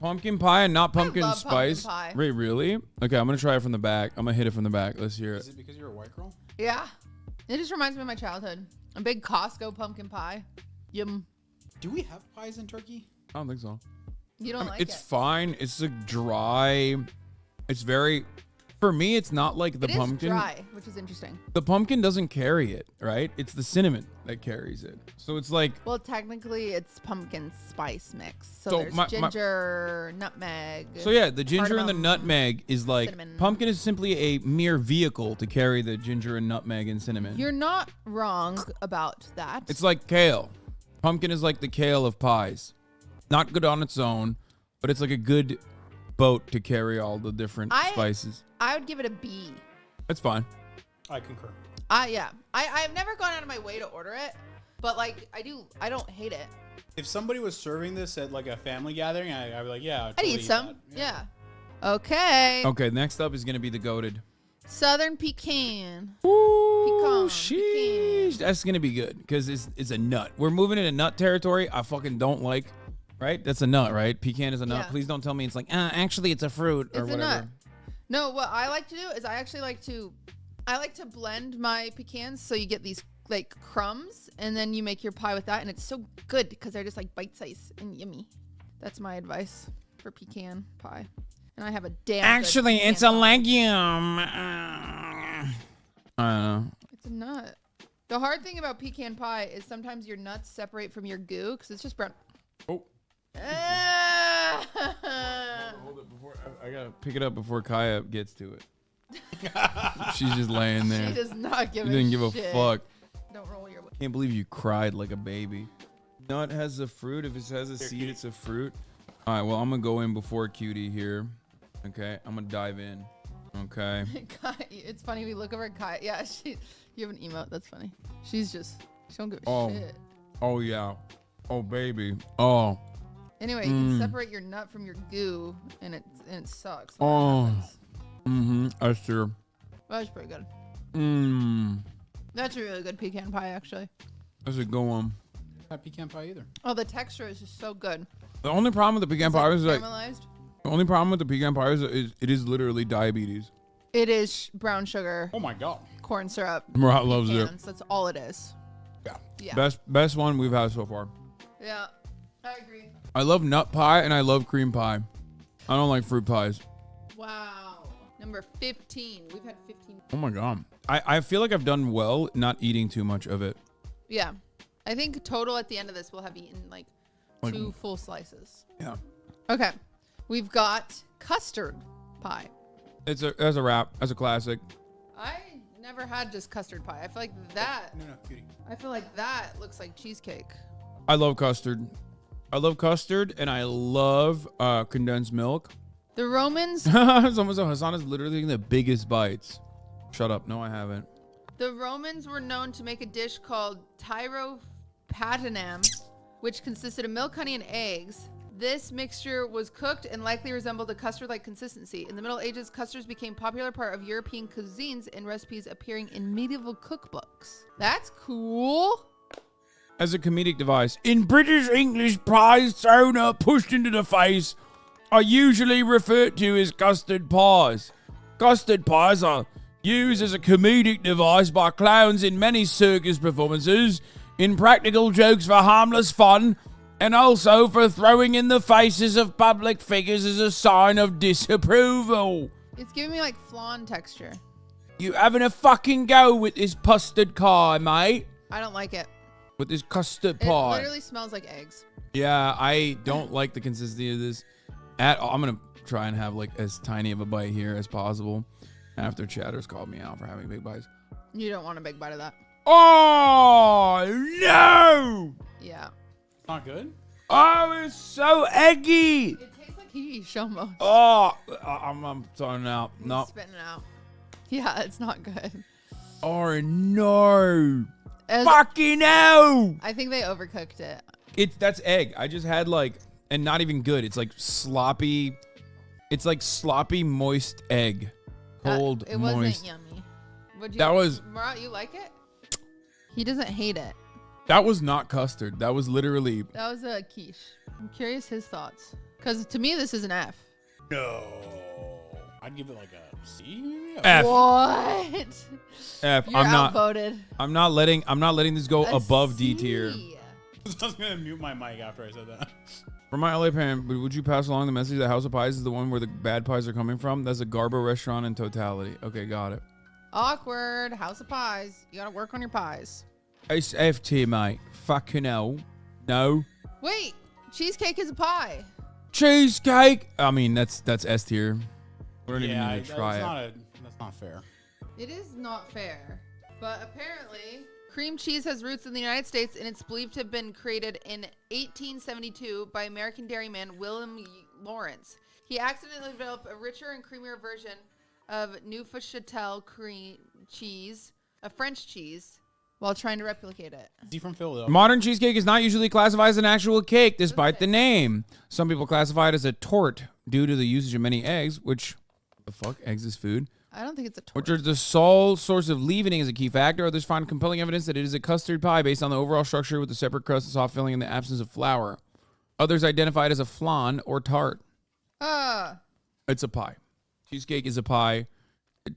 Pumpkin pie and not pumpkin love pumpkin spice. pie. Wait, really? Okay, I'm gonna try it from the back. I'm gonna hit it from the back. Let's hear Is it. it because you're a white girl? Yeah, it just reminds me of my childhood. A big Costco pumpkin pie. Yum. Do we have pies in Turkey? I don't think so. You don't like It's it? fine. It's a dry. It's very. For me, it's not like the It is pumpkin. dry, which is interesting. The pumpkin doesn't carry it, right? It's the cinnamon that carries it. So it's like Well, technically, it's pumpkin spice mix. So, So there's ginger, nutmeg. So yeah, the ginger and the cardamom, nutmeg is like cinnamon. pumpkin is simply a mere vehicle to carry the ginger and nutmeg and cinnamon. You're not wrong about that. It's like kale. Pumpkin is like the kale of pies. Not good on its own, but it's like a good boat to carry all the different spices. I would give it a B. It's fine. I concur. Yeah. I've never gone out of my way to order it, but like I don't hate it. If somebody was serving this at like a family gathering, I'd be like, yeah, I'd totally eat some. that. Yeah. Okay. Okay, next up is gonna be the goated. Southern pecan. Pecan. Sheesh. That's gonna be good because it's a nut. We're moving into nut territory. I fucking don't like. Right? That's a nut, right? Pecan is a nut. Yeah. Please don't tell me it's like, actually it's a fruit or It's a whatever. nut. No, what I like to do is I like to blend my pecans so you get these like crumbs, and then you make your pie with that, and it's so good because they're just like bite size and yummy. That's my advice for pecan pie. And I have a damn. Actually, good pecan it's a pie. legume. I don't know. It's a nut. The hard thing about pecan pie is sometimes your nuts separate from your goo because it's just brown. Oh. Ah! Hold it before I gotta pick it up before Kaya gets to it. She's just laying there. She does not give She a didn't give a shit. fuck. Don't roll your. Can't believe you cried like a baby. Nut has a fruit. If it has a seed, it's a fruit. All right. Well, I'm gonna go in before Cutie here. Okay. I'm gonna dive in. Okay. It's funny. We look over at Kai. Yeah, you have an emote. That's funny. She don't give a Oh. shit. Oh yeah. Oh baby. Oh. Anyway, you can separate your nut from your goo, and it sucks. Oh. That's true. That was pretty good. Mmm. That's a really good pecan pie, actually. That's a good one. Not pecan pie either. Oh, the texture is just so good. The only problem with the pecan pie is like Caramelized. the only problem with the pecan pie is it is literally diabetes. It is brown sugar. Oh my god. Corn syrup. Murat loves it. pecans. That's all it is. Yeah. Best one we've had so far. Yeah. I agree. I love nut pie and I love cream pie. I don't like fruit pies. Wow. Number 15. We've had 15. Oh my god. I feel like I've done well not eating too much of it. Yeah. I think total at the end of this we'll have eaten like 2 full slices. Yeah. Okay. We've got custard pie. It's a wrap, as a classic. I never had just custard pie. I feel like that. No, cutie. I feel like that looks like cheesecake. I love custard. I love custard and I love condensed milk. The Romans. Someone said Hasan is literally taking the biggest bites. Shut up. No, I haven't. The Romans were known to make a dish called tyropatinam, which consisted of milk, honey, and eggs. This mixture was cooked and likely resembled a custard-like consistency. In the Middle Ages, custards became a popular part of European cuisines and recipes appearing in medieval cookbooks. That's cool. As a comedic device. In British English, pies thrown up, pushed into the face are usually referred to as custard pies. Custard pies are used as a comedic device by clowns in many circus performances, in practical jokes for harmless fun, and also for throwing in the faces of public figures as a sign of disapproval. It's giving me like flan texture. You having a fucking go with this custard pie, mate? I don't like it. With this custard It pie. literally smells like eggs. Yeah, I don't like the consistency of this at all. I'm going to try and have like as tiny of a bite here as possible after Chatter's called me out for having big bites. You don't want a big bite of that. Oh, no! Yeah. Not good? Oh, it's so eggy. It tastes like quiche almost. Oh, I'm throwing it out. No. Spitting it out. Yeah, it's not good. Oh, no. As- Fucking hell. I think they overcooked it. That's egg. I just had like, and not even good. It's like sloppy. It's like sloppy, moist egg. Cold, It wasn't moist. yummy. Would you, That was- Murat, you like it? He doesn't hate it. That was not custard. That was literally. That was a quiche. I'm curious his thoughts. Because to me, this is an F. No. I'd give it like a C, maybe? F. What? F. You're I'm not. outvoted. I'm not letting this go A above D C. tier. I was gonna mute my mic after I said that. For my LA parent, would you pass along the message that House of Pies is the one where the bad pies are coming from? That's a Garbo restaurant in totality. Okay, got it. Awkward. House of Pies. You gotta work on your pies. It's F tier, mate. Fucking hell. No. Wait. Cheesecake is a pie. Cheesecake. I mean, that's S tier. We don't even Yeah, need to try it. That's not fair. It is not fair. But apparently, cream cheese has roots in the United States, and it's believed to have been created in 1872 by American dairyman William Lawrence. He accidentally developed a richer and creamier version of Neufchâtel cream cheese, a French cheese, while trying to replicate it. Is he from Philadelphia? Modern cheesecake is not usually classified as an actual cake, despite the name. Some people classify it as a tort due to the usage of many eggs, which, the fuck, eggs is food. I don't think it's a tort. Which are the sole source of leavening as a key factor. Others find compelling evidence that it is a custard pie based on the overall structure with a separate crust and soft filling in the absence of flour. Others identify it as a flan or tart. It's a pie. Cheesecake is a pie.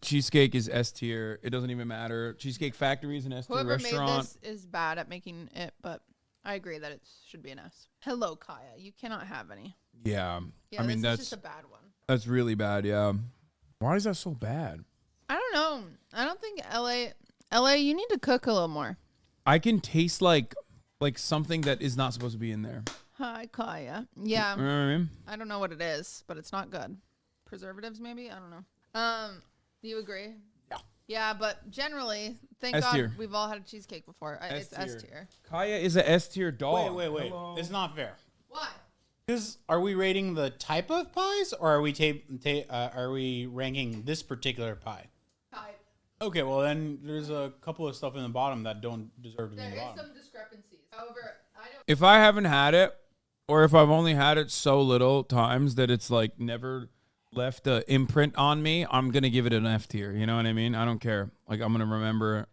Cheesecake is S tier. It doesn't even matter. Cheesecake Factory is an S tier Whoever restaurant. made this is bad at making it, but I agree that it should be an S. Hello, Kaya. You cannot have any. Yeah. Yeah, I mean, this that's is just a bad one. That's really bad, yeah. Why is that so bad? I don't know. I don't think LA, you need to cook a little more. I can taste like something that is not supposed to be in there. Hi, Kaya. Yeah. You know what I mean? I don't know what it is, but it's not good. Preservatives, maybe? I don't know. Do you agree? Yeah. Yeah, but generally, thank S God tier. we've all had a cheesecake before. It's S tier. Kaya is a S tier dog. Wait. Hello. It's not fair. Why? Because are we rating the type of pies, or are we ranking this particular pie? Type. Okay, well then there's a couple of stuff in the bottom that don't deserve to be in the There is bottom. some discrepancies. However, I don't. If I haven't had it, or if I've only had it so little times that it's like never left an imprint on me, I'm gonna give it an F tier. You know what I mean? I don't care. Like I'm gonna remember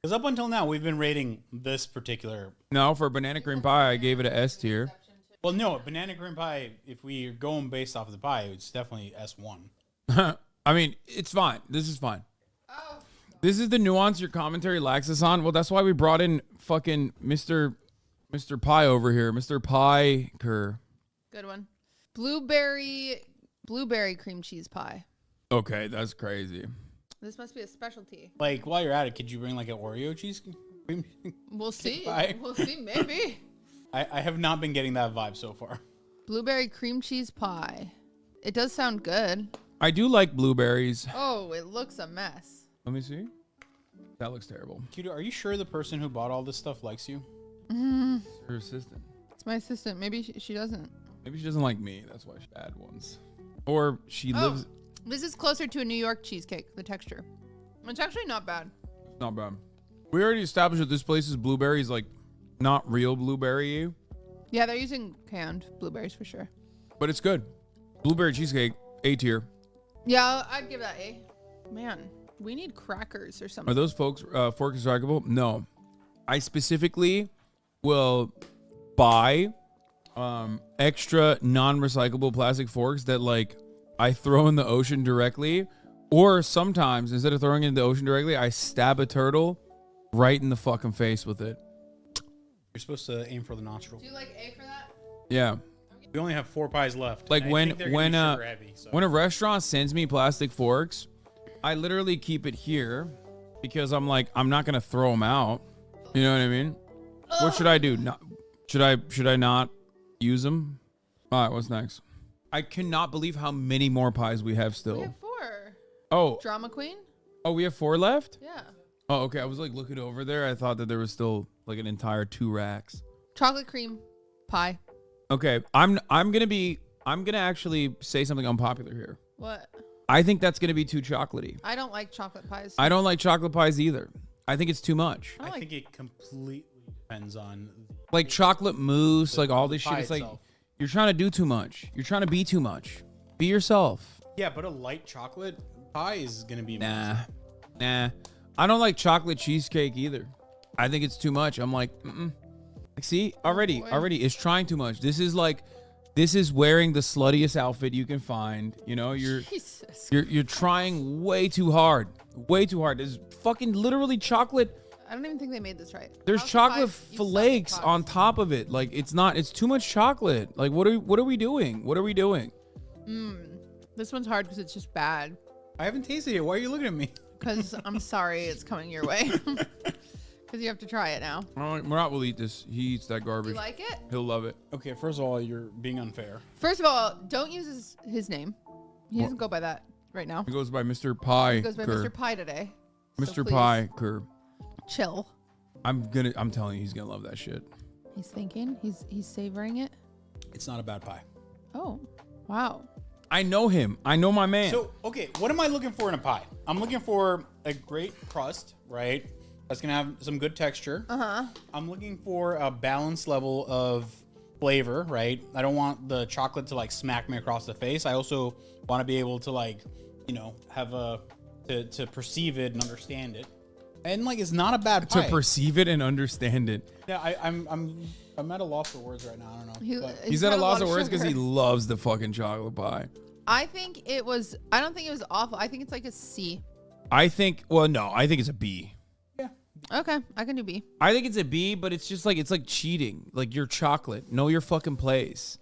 Because up until now, we've been rating this particular. No, for banana cream pie, I gave it a S tier. Well, no, banana cream pie, if we're going based off of the pie, it's definitely S1. I mean, it's fine. This is fine. This is the nuance your commentary lacks us on. Well, that's why we brought in fucking Mr. Pie over here. Mr. Pie-ker. Good one. Blueberry cream cheese pie. Okay, that's crazy. This must be a specialty. Like, while you're at it, could you bring like an Oreo cheese cream? We'll see. Pie? We'll see, maybe. I have not been getting that vibe so far. Blueberry cream cheese pie. It does sound good. I do like blueberries. Oh, it looks a mess. Let me see. That looks terrible. Cuda, are you sure the person who bought all this stuff likes you? Her assistant. It's my assistant. Maybe she doesn't. Maybe she doesn't like me. That's why she had ones. Or she lives... This is closer to a New York cheesecake, the texture. It's actually not bad. Not bad. We already established that this place's blueberries, like, not real blueberry. Yeah, they're using canned blueberries for sure. But it's good. Blueberry cheesecake, A tier. Yeah, I'd give that A. Man, we need crackers or something. Are those forks recyclable? No. I specifically will buy extra non-recyclable plastic forks that, like, I throw in the ocean directly, or sometimes instead of throwing it in the ocean directly, I stab a turtle right in the fucking face with it. You're supposed to aim for the nostril. Do you like A for that? Yeah. We only have 4 pies left. Like when a a restaurant sends me plastic forks, I literally keep it here because I'm like, I'm not gonna throw them out. You know what I mean? What should I do? Should I not use them? All right, what's next? I cannot believe how many more pies we have still. We have 4. Oh. Drama Queen? Oh, we have 4 left? Yeah. Oh, okay. I was like looking over there. I thought that there was still like an entire 2 racks. Chocolate cream pie. Okay. I'm gonna actually say something unpopular here. What? I think that's gonna be too chocolatey. I don't like chocolate pies. I don't like chocolate pies either. I think it's too much. I think it completely depends on like chocolate mousse, like all this shit. pie It's like itself. you're trying to do too much. You're trying to be too much. Be yourself. Yeah, but a light chocolate pie is gonna be Nah. I don't like chocolate cheesecake either. I think it's too much. I'm like, Like, see, already, it's trying too much. This is wearing the sluttiest outfit you can find. You know, you're trying way too hard. Way too hard. There's fucking literally chocolate. I don't even think they made this right. There's chocolate flakes on top of it. Like it's too much chocolate. Like what are we doing? What are we doing? This one's hard because it's just bad. I haven't tasted it. Why are you looking at me? Because I'm sorry it's coming your way. Because you have to try it now. All right, Murat will eat this. He eats that garbage. You like it? He'll love it. Okay, first of all, you're being unfair. First of all, don't use his name. He doesn't go by that right now. He goes by Mr. Pie. He goes by Mr. Pie today. Mr. Pie-ker. Chill. I'm telling you, he's gonna love that shit. He's thinking. He's savoring it. It's not a bad pie. Oh, wow. I know him. I know my man. So, okay, what am I looking for in a pie? I'm looking for a great crust, right? That's gonna have some good texture. I'm looking for a balanced level of flavor, right? I don't want the chocolate to like smack me across the face. I also want to be able to like, have to perceive it and understand it. And like, it's not a bad pie. To perceive it and understand it. Yeah, I'm at a loss for words right now. I don't know. He's at a loss of words because he loves the fucking chocolate pie. I don't think it was awful. I think it's like a C. I think it's a B. Okay, I can do B. I think it's a B, but it's just like, it's like cheating. Like, you're chocolate. Know your fucking place.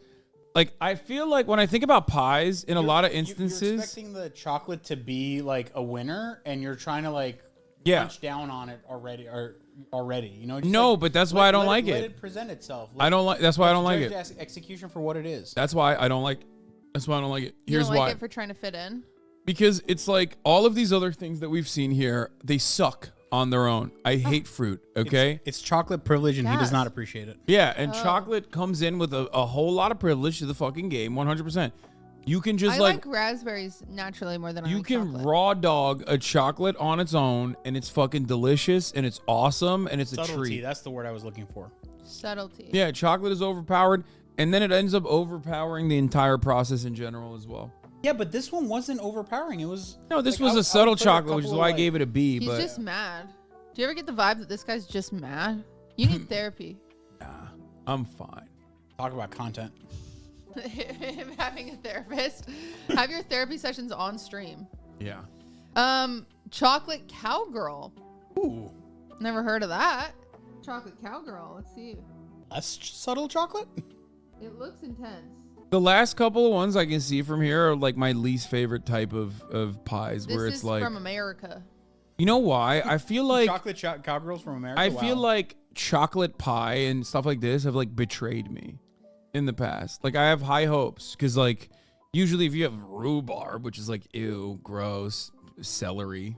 Like, I feel like when I think about pies in a lot of instances. You're expecting the chocolate to be like a winner and you're trying to like punch down on it already. Just no, but that's why I don't like it. Let it present itself. That's why I don't like it. Execution for what it is. That's why I don't like it. Here's You why. don't like it for trying to fit in? Because it's like all of these other things that we've seen here, they suck on their own. I hate fruit, okay? It's chocolate privilege and he does not appreciate it. Yeah, and chocolate comes in with a whole lot of privilege to the fucking game, 100%. You can just I like raspberries naturally more than I like chocolate. You can raw dog a chocolate on its own and it's fucking delicious and it's awesome and it's a treat. That's the word I was looking for. Subtlety. Yeah, chocolate is overpowered and then it ends up overpowering the entire process in general as well. Yeah, but this one wasn't overpowering. It was this was a subtle chocolate, which is why I gave it a B. He's just mad. Do you ever get the vibe that this guy's just mad? You need therapy. Nah, I'm fine. Talk about content. Him having a therapist. Have your therapy sessions on stream. Yeah. Chocolate cowgirl. Ooh. Never heard of that. Chocolate cowgirl. Let's see. Less subtle chocolate? It looks intense. The last couple of ones I can see from here are like my least favorite type of pies, where This it's is like, from America. you know why? I feel like Cowgirls from America. I Wow. feel like chocolate pie and stuff like this have like betrayed me in the past. Like I have high hopes because like usually if you have rhubarb, which is like ew, gross, celery,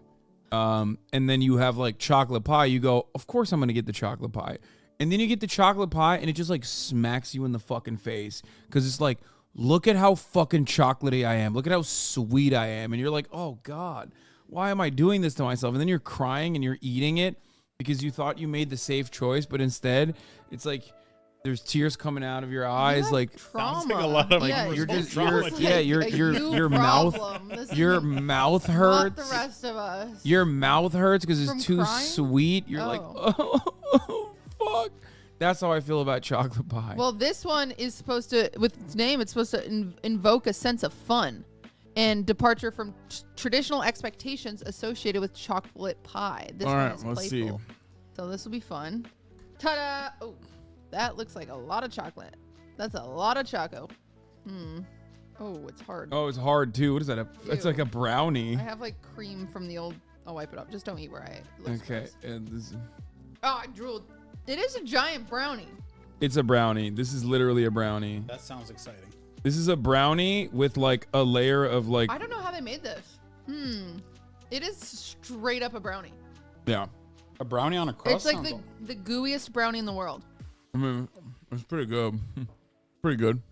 and then you have like chocolate pie, you go, of course I'm gonna get the chocolate pie. And then you get the chocolate pie and it just like smacks you in the fucking face because it's like, look at how fucking chocolatey I am. Look at how sweet I am. And you're like, oh God, why am I doing this to myself? And then you're crying and you're eating it because you thought you made the safe choice, but instead it's like there's tears coming out of your eyes. Like sounds like a lot of Yeah, you're just trauma. your mouth Not hurts. the rest of us. Your mouth hurts because it's From too crying? sweet. You're like, oh, fuck. That's how I feel about chocolate pie. Well, this one is supposed to, with its name, it's supposed to invoke a sense of fun and departure from traditional expectations associated with chocolate pie. This All one right, is let's see. playful. So this will be fun. Ta-da! Oh, that looks like a lot of chocolate. That's a lot of choco. Oh, it's hard. Oh, it's hard too. What is that? It's Ew. like a brownie. I have like cream from the old. I'll wipe it off. Just don't eat where I. Okay, and this, Oh, I drooled. It is a giant brownie. it's a brownie. This is literally a brownie. That sounds exciting. This is a brownie with like a layer of like, I don't know how they made this. It is straight up a brownie. yeah. A brownie on a crust? It's like the gooeyest brownie in the world. I mean, it's pretty good. Pretty good.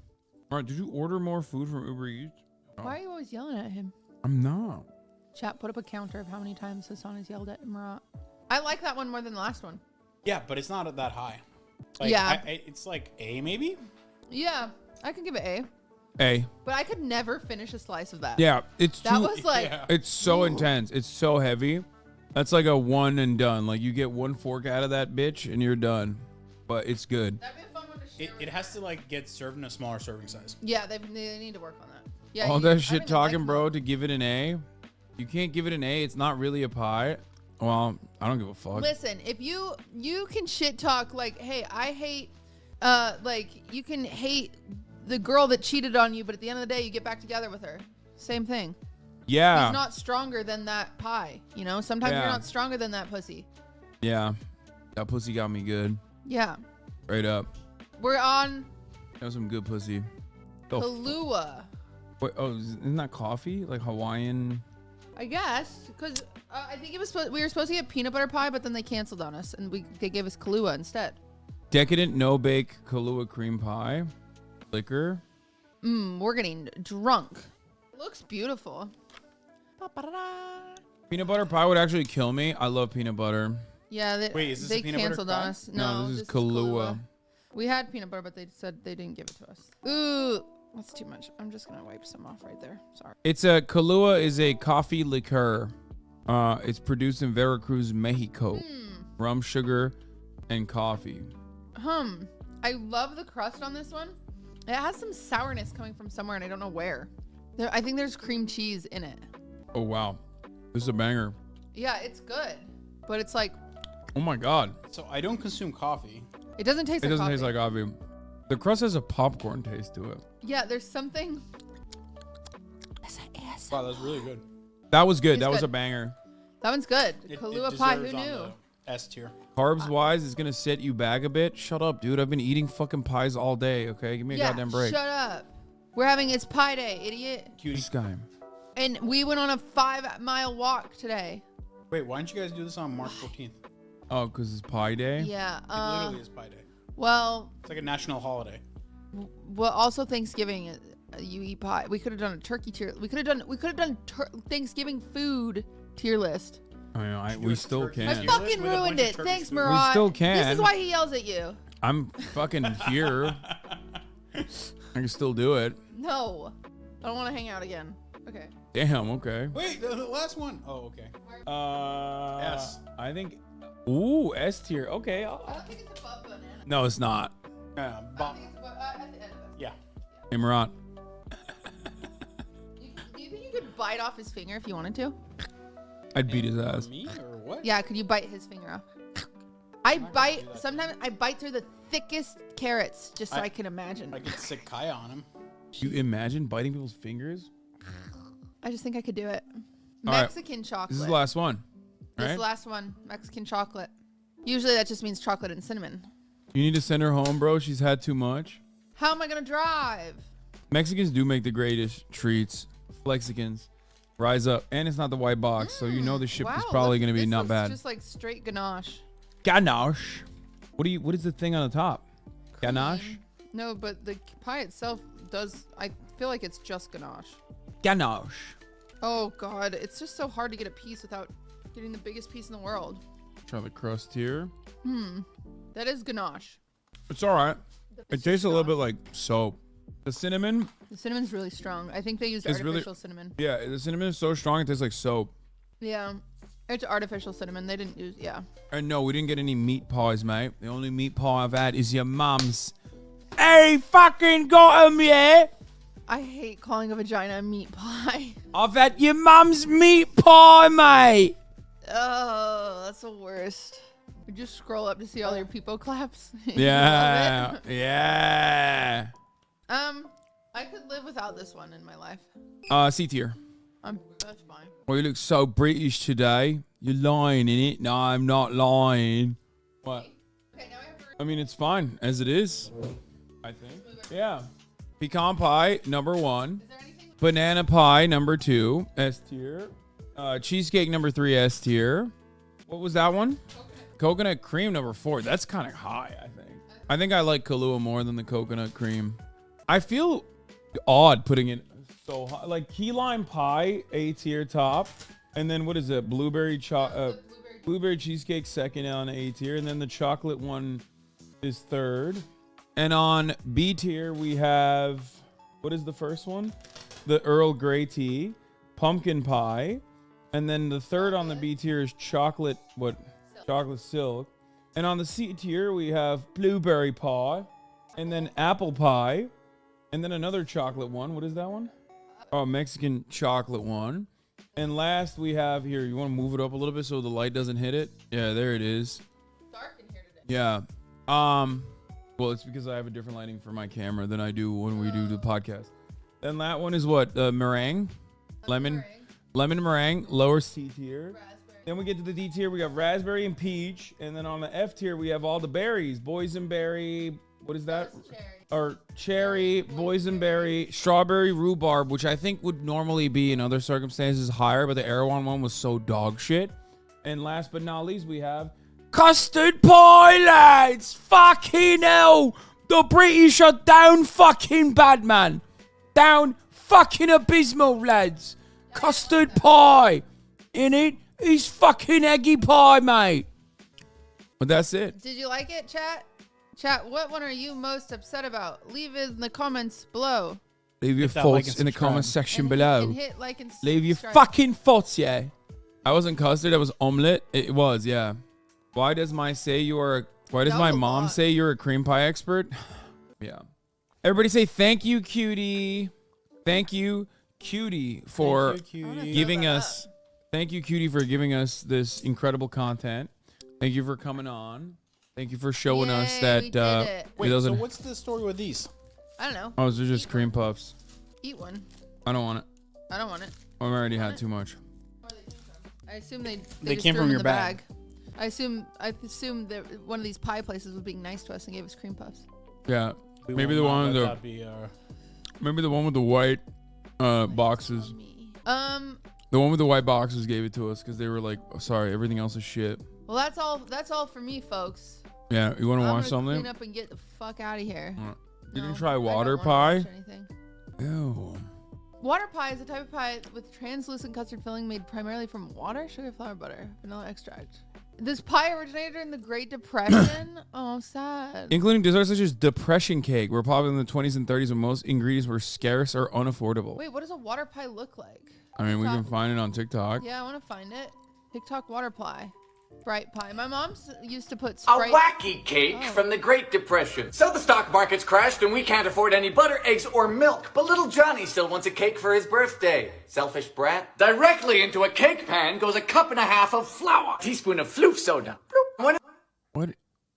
All right, did you order more food from Uber Eats? Why are you always yelling at him? I'm not. Chat, put up a counter of how many times Hasan has yelled at Murat. I like that one more than the last one. Yeah, but it's not that high. Like, Yeah. It's like A maybe? Yeah, I can give it A. A. But I could never finish a slice of that. Yeah, it's That too, was like. it's so intense. It's so heavy. That's like a one and done. Like you get one fork out of that bitch and you're done. But it's good. It has to like get served in a smaller serving size. Yeah, they need to work on that. Yeah, All I that don't shit even talking, like bro, to give it an A. You can't give it an A. It's not really a pie. Well, I don't give a fuck. Listen, if you can shit talk like, hey, I hate, like you can hate the girl that cheated on you, but at the end of the day, you get back together with her. Same thing. Yeah. He's not stronger than that pie. You know, sometimes Yeah. you're not stronger than that pussy. Yeah. That pussy got me good. Yeah. Straight up. We're on That was some good pussy. The f- Kahlua, Wait, oh, isn't that coffee? Like Hawaiian? I guess, because I think it was we were supposed to get peanut butter pie, but then they canceled on us and they gave us Kahlua instead. Decadent no-bake Kahlua cream pie. Liquor. We're getting drunk. It looks beautiful. Peanut butter pie would actually kill me. I love peanut butter. Yeah, Wait, is this a they peanut butter canceled pie? on us. No, this is Kahlua. We had peanut butter, but they said they didn't give it to us. Ooh, that's too much. I'm just gonna wipe some off right there. Sorry. It's a Kahlua is a coffee liqueur. It's produced in Veracruz, Mexico. Rum, sugar, and coffee. I love the crust on this one. It has some sourness coming from somewhere, and I don't know where. I think there's cream cheese in it. Oh wow, this is a banger. Yeah, it's good, but it's like Oh my god, So I don't consume coffee. it doesn't taste. it like doesn't coffee. taste like coffee. The crust has a popcorn taste to it. Yeah, there's something. Wow, that's really good. That was good. It's That was good. a banger. That one's good. It Kahlua pie. Who deserves on knew? the S tier. Carbs wise, it's gonna set you back a bit. Shut up, dude. I've been eating fucking pies all day. Okay, give me a Yeah, goddamn break. shut up. We're having it's pie day, idiot. This guy. And we went on a 5-mile walk today. Wait, why didn't you guys do this on March 14th? Oh, because it's pie day. Yeah. It literally is Pie Day. Well, It's like a national holiday. also Thanksgiving. You eat pie. We could have done a turkey tier. We could have done Thanksgiving food tier list. I know, we still can. I fucking ruined it. Thanks, Murat. We still can. This is why he yells at you. I'm fucking here. I can still do it. No, I don't want to hang out again. Okay. Damn. Okay. Wait, the last one. Oh, okay. S. I think Ooh, S tier. Okay. I don't think it's above banana. No, it's not. Yeah. I think it's above, at the end of it. Yeah. Imran. Do you think you could bite off his finger if you wanted to? I'd beat his ass. Me or what? Yeah, could you bite his finger off? Sometimes I bite through the thickest carrots just so I can imagine. I could sick Kaya on him. You imagine biting people's fingers? I just think I could do it. All right. Mexican chocolate. This is the last one. This Right? last one, Mexican chocolate. Usually that just means chocolate and cinnamon. You need to send her home, bro. She's had too much. How am I gonna drive? Mexicans do make the greatest treats. Flexicans. Rise up. And it's not the white box, so you know the ship is probably going to be not bad. Just like straight ganache. Ganache. What is the thing on the top? Ganache? No, but the pie itself does. I feel like it's just ganache. Ganache. Oh god, it's just so hard to get a piece without getting the biggest piece in the world. Try the crust here. That is ganache. It's all right. It tastes a little bit like soap. The cinnamon. The cinnamon's really strong. I think they used It's artificial cinnamon. Yeah, the cinnamon is so strong it tastes like soap. Yeah, it's artificial cinnamon. They didn't use. Yeah. And no, we didn't get any meat pies, mate. The only meat pie I've had is your mum's. Hey, fucking got 'em, yeah? I hate calling a vagina a meat pie. I've had your mum's meat pie, mate. Oh, that's the worst. You just scroll up to see all your people claps. Yeah, yeah. I could live without this one in my life. C tier. That's fine. Oh, you look so British today. You're lying, innit? No, I'm not lying. What? Okay, now I mean, it's fine as it is. I think. Yeah. Pecan pie, number 1. Banana pie, number 2. S tier. Cheesecake, number 3. S tier. What was that one? Coconut cream, number 4. That's kind of high, I think. I think I like Kahlua more than the coconut cream. I feel odd putting it so high. Like key lime pie, A tier top. And then what is it? Blueberry cheesecake second on A tier. And then the chocolate one is third. And on B tier, we have, what is the first one? The Earl Grey tea, pumpkin pie. And then the third on the B tier is chocolate silk. And on the C tier, we have blueberry pie. And then apple pie. And then another chocolate one. What is that one? Oh, Mexican chocolate one. And last we have here, you want to move it up a little bit so the light doesn't hit it? Yeah, there it is. Dark in here today. Yeah. Well, it's because I have a different lighting for my camera than I do when we do the podcast. Then that one is what? Meringue? Lemon meringue, lower C tier. Then we get to the D tier, we got raspberry and peach. And then on the F tier, we have all the berries. Boysenberry, what is that? Or cherry, boysenberry, strawberry, rhubarb, which I think would normally be in other circumstances higher, but the Erewhon one was so dog shit. And last but not least, we have custard pie, lads! Fucking hell! The British are down fucking bad, man. Down fucking abysmal, lads. Custard pie. In it is fucking eggy pie, mate. But that's it. Did you like it, chat? Chat, what one are you most upset about? Leave it in the comments below. Leave your thoughts in the comment section below. And hit like and Leave your subscribe. fucking thoughts, yeah. I wasn't custard, I was omelet. It was, yeah. Why does my mom say you're a cream pie expert? Yeah. Everybody say thank you, cutie. Thank you, cutie, for giving us. Thank you, cutie, for giving us this incredible content. Thank you for coming on. Thank you for showing us that we did it. Wait, doesn't. so what's the story with these? I don't know. Oh, they're just cream puffs. Eat one. I don't want it. I don't want it. I've already had too much. I assume they They just came threw from them in your the bag. I assume that one of these pie places was being nice to us and gave us cream puffs. Yeah, We maybe will the not one with let the that be, maybe the one with the white boxes. The one with the white boxes gave it to us because they were like, oh, sorry, everything else is shit. Well, that's all for me, folks. Yeah, you want to I'm watch gonna something? Clean up and get the fuck out of here. You didn't No, try I don't water wanna pie? watch anything. Ew. Water pie is a type of pie with translucent custard filling made primarily from water, sugar, flour, butter, vanilla extract. This pie originated in the Great Depression. Oh, sad. Including desserts such as depression cake, were popular in the 20s and 30s when most ingredients were scarce or unaffordable. Wait, what does a water pie look like? I mean, we can find it on TikTok. Yeah, I want to find it. TikTok water pie. Sprite pie. My mom's used to put A Sprite. wacky cake from the Great Depression. So the stock market's crashed and we can't afford any butter, eggs, or milk. But little Johnny still wants a cake for his birthday. Selfish brat. Directly into a cake pan goes a cup and a half of flour. Teaspoon of floof soda. What?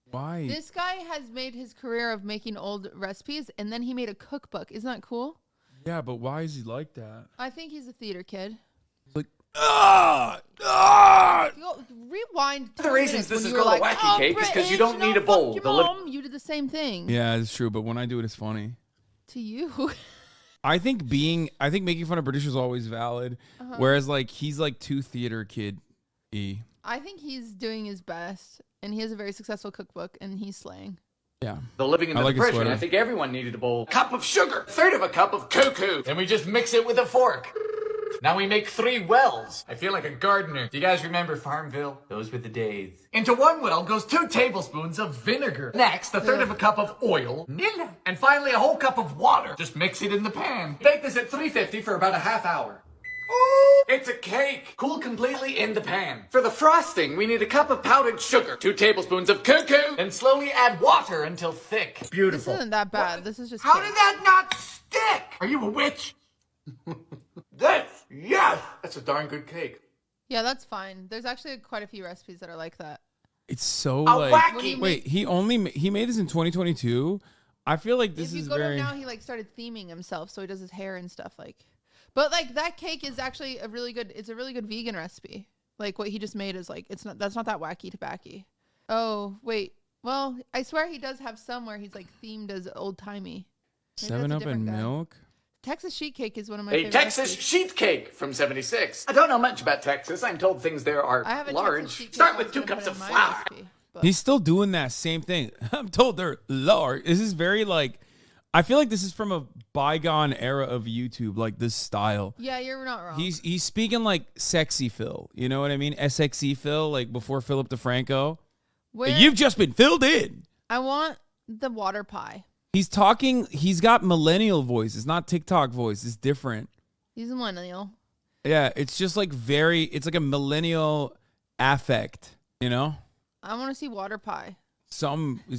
Why? This guy has made his career of making old recipes, and then he made a cookbook. Isn't that cool? Yeah, but why is he like that? I think he's a theater kid. Like, Go, rewind. The reasons this is called a wacky cake is because you don't need a bowl. Mom, you did the same thing. Yeah, it's true. But when I do it, it's funny. To you. I think making fun of British is always valid. Whereas like he's like too theater kid-y. I think he's doing his best, and he has a very successful cookbook, and he's slaying. Yeah. Though living in the Depression, I think everyone needed a bowl. Cup of sugar, third of a cup of cuckoo. Then we just mix it with a fork. Now we make 3 wells. I feel like a gardener. Do you guys remember Farmville? Those were the days. Into one well goes 2 tablespoons of vinegar. Next, a third of a cup of oil. And finally, a whole cup of water. Just mix it in the pan. Bake this at 350 for about a half hour. Oh, it's a cake. Cool completely in the pan. For the frosting, we need a cup of powdered sugar, 2 tablespoons of cuckoo, and slowly add water until thick. Beautiful. This isn't that bad. This is just How cake. did that not stick? Are you a witch? Yes! That's a darn good cake. Yeah, that's fine. There's actually quite a few recipes that are like that. It's so A like wacky. wait, he made this in 2022. I feel like this If you is go to very him now, he like started theming himself, so he does his hair and stuff like. But like that cake is actually a really good. It's a really good vegan recipe. Like what he just made is like that's not that wacky tobacco. Oh wait, well I swear he does have some where he's like themed as old timey. 7-Up and milk. Texas sheet cake is one of my A favorite Texas recipes. sheet cake from 76. I don't know much about Texas. I'm told things there are I have a Texas large. sheet cake Start with also 2 to put cups in of my flour. recipe, but- He's still doing that same thing. I'm told they're large. This is very like, I feel like this is from a bygone era of YouTube, like this style. Yeah, you're not wrong. He's speaking like sexy Phil. You know what I mean? SXE Phil, like before Philip DeFranco. Where- You've just been filled in. I want the water pie. He's talking. He's got millennial voice. It's not TikTok voice. It's different. He's a millennial. Yeah, it's just like very. It's like a millennial affect. You know. I want to see water pie. It's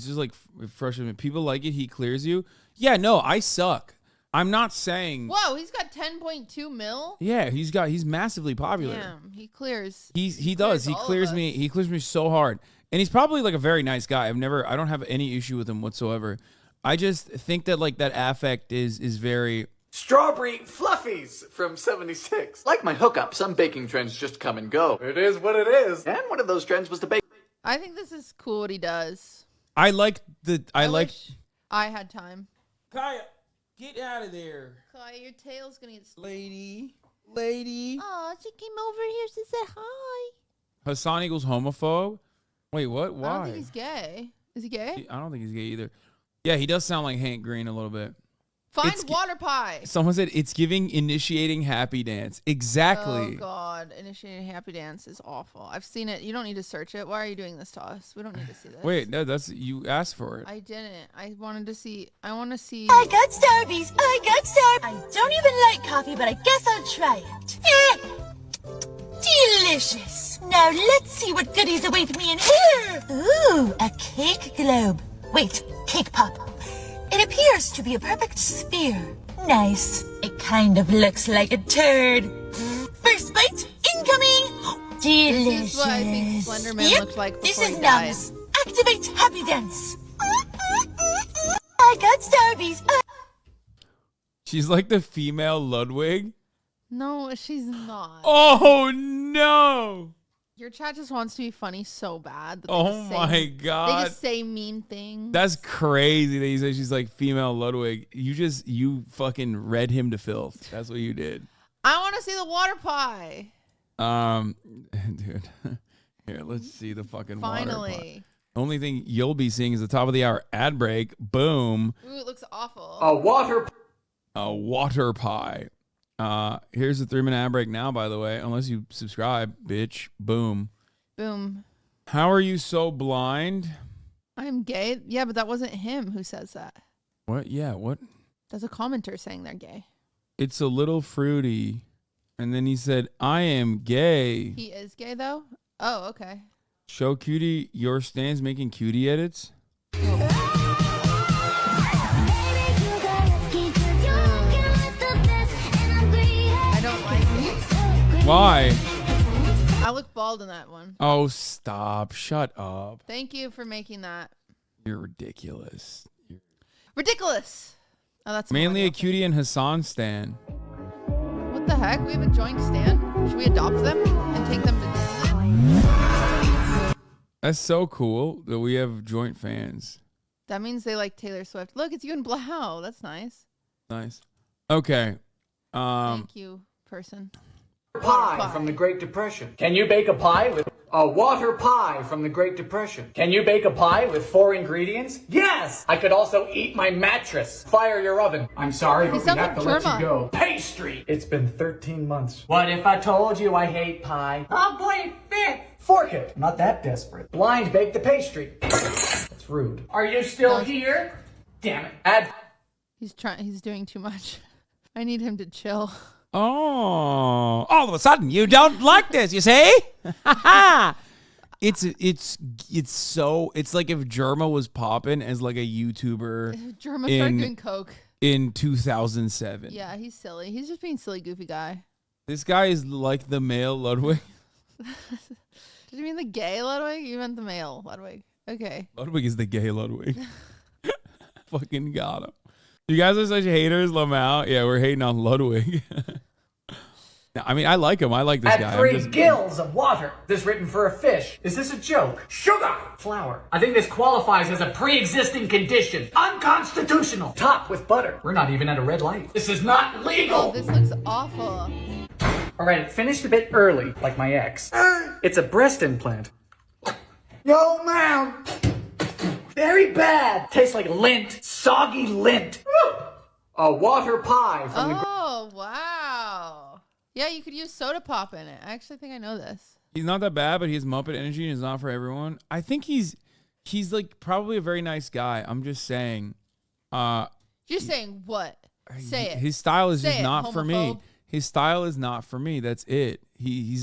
just like frustrating. People like it. He clears you. Yeah, no, I suck. I'm not saying. Whoa, he's got 10.2 mil. Yeah, he's massively popular. Damn, he clears. He does. He all of clears us. me. He clears me so hard. And he's probably like a very nice guy. I don't have any issue with him whatsoever. I just think that like that affect is very. Strawberry fluffies from 76. Like my hookup, some baking trends just come and go. It is what it is. And one of those trends was the bake. I think this is cool what he does. I like. wish I had time. Kaya, get out of there. Kaya, your tail's gonna get. Lady. Oh, she came over here to say hi. Hasan equals homophobe. Wait, what? Why? I don't think he's gay. Is he gay? I don't think he's gay either. Yeah, he does sound like Hank Green a little bit. Find It's- water pie. Someone said it's giving initiating happy dance. Exactly. Oh God, initiating happy dance is awful. I've seen it. You don't need to search it. Why are you doing this to us? We don't need to see this. Wait, no, that's you asked for it. I didn't. I wanted to see. I want to see. I got Starbies. I got Starbies. I don't even like coffee, but I guess I'll try it. Delicious. Now let's see what goodies await me in here. Ooh, a cake globe. Wait, cake pop. It appears to be a perfect sphere. Nice. It kind of looks like a turd. First bite incoming. Delicious. This is what I think Slenderman Yep, looked like this before is he died. Nums. Activate happy dance. I got Starbies. She's like the female Ludwig. No, she's not. Oh no! Your chat just wants to be funny so bad. That they Oh just say- my They God. just say mean things. That's crazy that you say she's like female Ludwig. You fucking read him to filth. That's what you did. I want to see the water pie. Dude. Here, let's see the fucking water Finally. pot. Only thing you'll be seeing is the top of the hour ad break. Boom. Ooh, it looks awful. A water pie. Here's the 3-minute ad break now, by the way. Unless you subscribe, bitch. Boom. Boom. How are you so blind? I'm gay. Yeah, but that wasn't him who says that. What? Yeah, what? That's a commenter saying they're gay. It's a little fruity. And then he said, I am gay. He is gay though? Oh, okay. Show cutie your stands making cutie edits. I don't like it. Why? I look bald in that one. Oh, stop. Shut up. Thank you for making that. You're ridiculous. Ridiculous. Oh, that's Mainly a millennial. cutie and Hassan stan. What the heck? We have a joint stand. Should we adopt them and take them to Disney? That's so cool that we have joint fans. That means they like Taylor Swift. Look, it's you and Blau. That's nice. Nice. Okay. Thank you, person. Pie from the Great Depression. Can you bake a pie with a water pie from the Great Depression? Can you bake a pie with 4 ingredients? Yes! I could also eat my mattress. Fire your oven. I'm sorry, but we sounds have to like let you German. go. Pastry! It's been 13 months. What if I told you I hate pie? I'll play fit. Fork it. I'm not that desperate. Blind bake the pastry. That's rude. Are you still here? Damn it. Add. He's trying. He's doing too much. I need him to chill. Oh, all of a sudden you don't like this, you see? It's like if Germa was popping as like a YouTuber Germa started doing coke in 2007. Yeah, he's silly. He's just being silly, goofy guy. This guy is like the male Ludwig. Did you mean the gay Ludwig? You meant the male Ludwig. Okay. Ludwig is the gay Ludwig. Fucking got him. You guys are such haters, Lamau. Yeah, we're hating on Ludwig. I mean, I like him. I like this guy. Add 3 gills of water. This written for a fish. Is this a joke? Sugar. Flour. I think this qualifies as a pre-existing condition. Unconstitutional. Top with butter. We're not even at a red light. This is not legal. Oh, this looks awful. All right, it finished a bit early, like my ex. It's a breast implant. Yo, man. Very bad. Tastes like lint. Soggy lint. A water pie from the... Oh, wow. Yeah, you could use soda pop in it. I actually think I know this. He's not that bad, but he has Muppet energy and is not for everyone. I think he's like probably a very nice guy. I'm just saying. You're saying what? Say it. His style is Say just it, not for me. homophobe. His style is not for me. That's it. He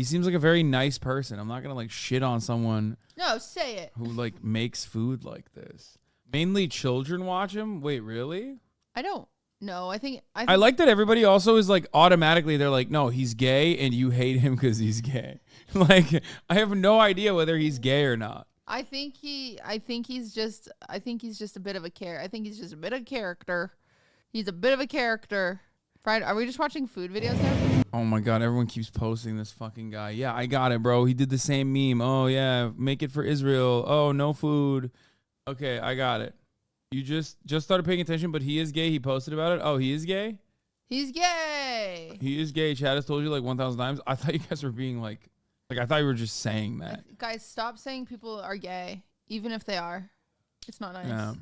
seems like a very nice person. I'm not gonna like shit on someone No, say it. who like makes food like this. Mainly children watch him. Wait, really? I don't know. I think I like that everybody also is like automatically they're like, no, he's gay and you hate him because he's gay. Like I have no idea whether he's gay or not. I think he's just a bit of a I think he's just a bit of character. He's a bit of a character. Friday, are we just watching food videos now? Oh my god, everyone keeps posting this fucking guy. Yeah, I got it, bro. He did the same meme. Oh yeah, make it for Israel. Oh, no food. Okay, I got it. You just started paying attention, but he is gay. He posted about it. Oh, he is gay? He's gay. He is gay. Chad has told you like 1,000 times. I thought you guys were being like I thought you were just saying that. Guys, stop saying people are gay, even if they are. It's not nice. Yeah.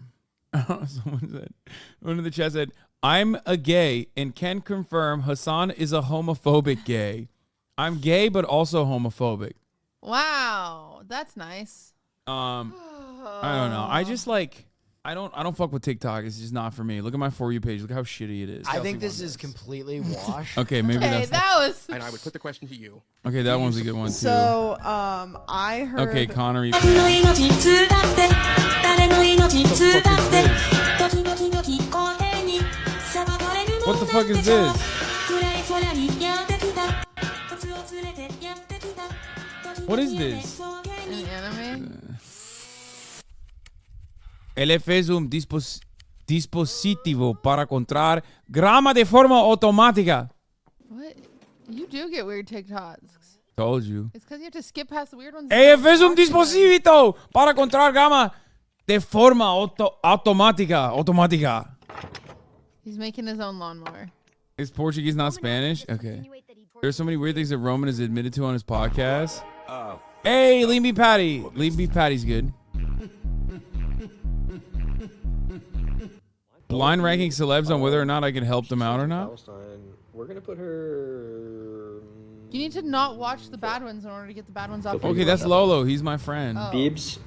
One in the chat said, I'm a gay and can confirm Hassan is a homophobic gay. I'm gay, but also homophobic. Wow, that's nice. I don't know. I just like, I don't fuck with TikTok. It's just not for me. Look at my For You page. Look how shitty it is. I think this is completely washed. Okay, maybe that's. That was. And I would put the question to you. Okay, that one's a good one too. So, I heard. Okay, Connor, you. What the fuck is this? What is this? An anime? LF es un dispositivo para encontrar grama de forma automática. What? You do get weird TikToks. Told you. It's because you have to skip past the weird ones. LF es un dispositivo para encontrar grama de forma automática. He's making his own lawnmower. Is Portuguese not Spanish? Okay. There's so many weird things that Roman has admitted to on his podcast. Hey, Lean Beef Patty. Lean Beef Patty's good. Blind ranking celebs on whether or not I can help them out or not. We're gonna put her. You need to not watch the bad ones in order to get the bad ones off. Okay, that's Lolo. He's my friend. Oh. Bibs.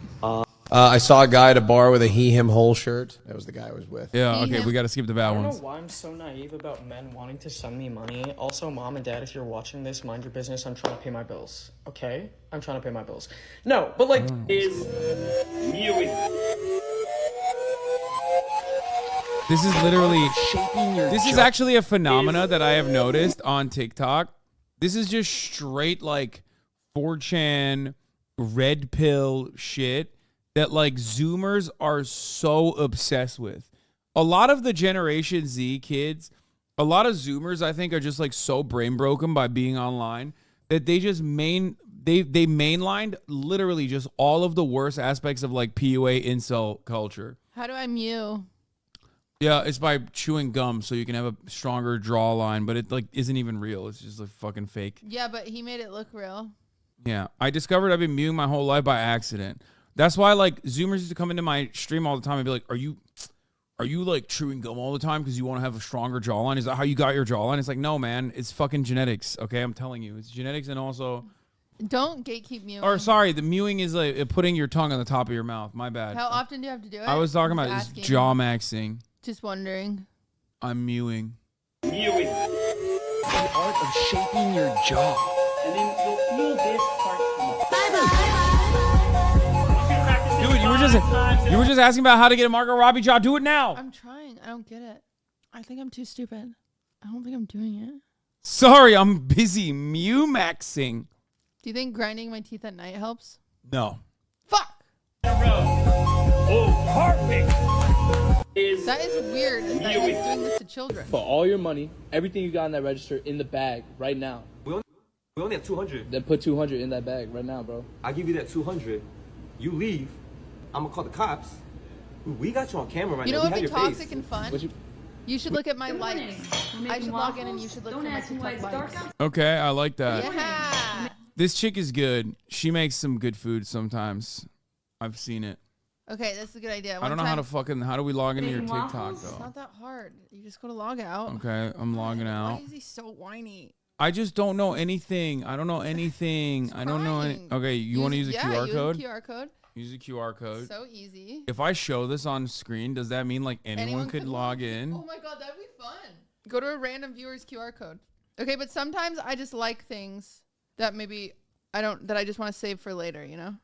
I saw a guy at a bar with a he/him whole shirt. That was the guy I was with. Yeah, okay, we got to skip the bad I don't ones. know why I'm so naive about men wanting to send me money. Also, mom and dad, if you're watching this, mind your business. I'm trying to pay my bills. Okay? I'm trying to pay my bills. No, but like, is mewing. This is literally this is actually a phenomena that I have noticed on TikTok. This is just straight like 4chan red pill shit that like Zoomers are so obsessed with. A lot of the Generation Z kids, a lot of Zoomers I think are just like so brain broken by being online that they just they mainlined literally just all of the worst aspects of like PUA incel culture. How do I mew? Yeah, it's by chewing gum so you can have a stronger jawline, but it like isn't even real. It's just like fucking fake. Yeah, but he made it look real. Yeah, I discovered I've been mewing my whole life by accident. That's why like Zoomers used to come into my stream all the time and be like, "Are you like chewing gum all the time because you want to have a stronger jawline? Is that how you got your jawline?" It's like, no, man, it's fucking genetics. Okay, I'm telling you, it's genetics, and also Don't gatekeep mewing. or sorry, the mewing is like putting your tongue on the top of your mouth. My bad. How often do you have to do it? I was talking Just about asking. this jaw maxing. Just wondering. I'm mewing. Mewing. The art of shaping your jaw. And then you'll feel this part come up. Dude, you were just asking about how to get a Margot Robbie jaw. Do it now. I'm trying. I don't get it. I think I'm too stupid. I don't think I'm doing it. Sorry, I'm busy mew maxing. Do you think grinding my teeth at night helps? No. Fuck. Oh, perfect. That is weird that he's doing this to children. Put all your money, everything you got in that register, in the bag right now. We only have 200. Then put 200 in that bag right now, bro. I give you that 200. You leave. I'm gonna call the cops. We got you on camera right You now. know what We would be have your toxic face. and fun? You should look at my likes. I should log in and you should look at my TikTok likes. Okay, I like that. Yeah. This chick is good. She makes some good food sometimes. I've seen it. Okay, that's a good idea. I don't know how do we log into your TikTok It's though? not that hard. You just go to log out. Okay, I'm logging out. Why is he so whiny? I just don't know anything. I don't know anything. I don't know any. Okay, you want to use a QR code? Use a QR code. Use a QR code. So easy. If I show this on screen, does that mean like anyone could log in? Oh my god, that'd be fun. Go to a random viewer's QR code. Okay, but sometimes I just like things that maybe that I just want to save for later, you know?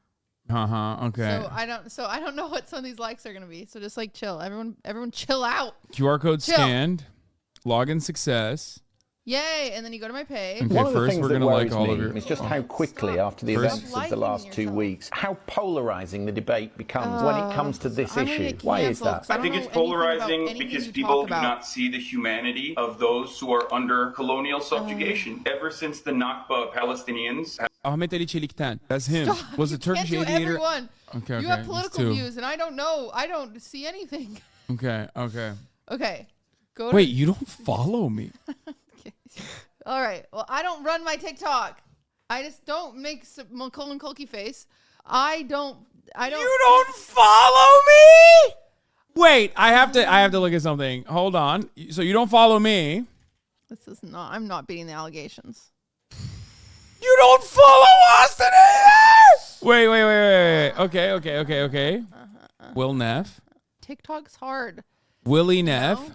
Okay. So I don't know what some of these likes are gonna be. So just like chill. Everyone chill out. QR code Chill. scanned. Login success. Yay! And then you go to my page. Okay, first we're gonna like all of your. It's just how quickly after the events of the last 2 weeks, how polarizing the debate becomes when it comes to this issue. Why is that? I think it's polarizing because people do not see the humanity of those who are under colonial subjugation. Ever since the Nakba Palestinians. Ahmet Ali Çelik'ten. That's him. Stop. Was You a Turkish can't do aviator. everyone. Okay. You have it's political two. views, and I don't know. I don't see anything. Okay. Okay. Go. Wait, you don't follow me. All right. Well, I don't run my TikTok. I just don't make Colin Culkey face. I don't. You don't follow me? Wait, I have to look at something. Hold on. So you don't follow me? This is not. I'm not beating the allegations. You don't follow Austin either? Wait. Okay. Will Neff. TikTok's hard. Willie Neff.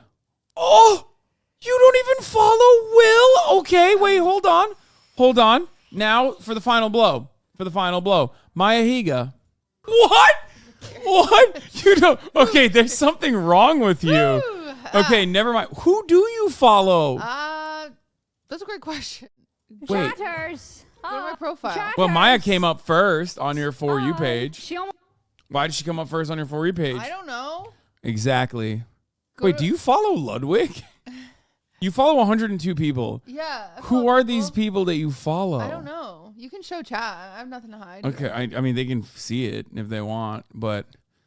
Oh, you don't even follow Will? Okay, wait, hold on. Now for the final blow. Maya Higa. What? You don't. Okay, there's something wrong with you. Okay, never mind. Who do you follow? That's a great question. Wait. Chatters. Go to my profile. Well, Maya came up first on your For You page. Why did she come up first on your For You page? I don't know. Exactly. Wait, do you follow Ludwig? You follow 102 people. Yeah. Who are these people that you follow? I don't know. You can show chat. I have nothing to hide. Okay, I mean, they can see it if they want, but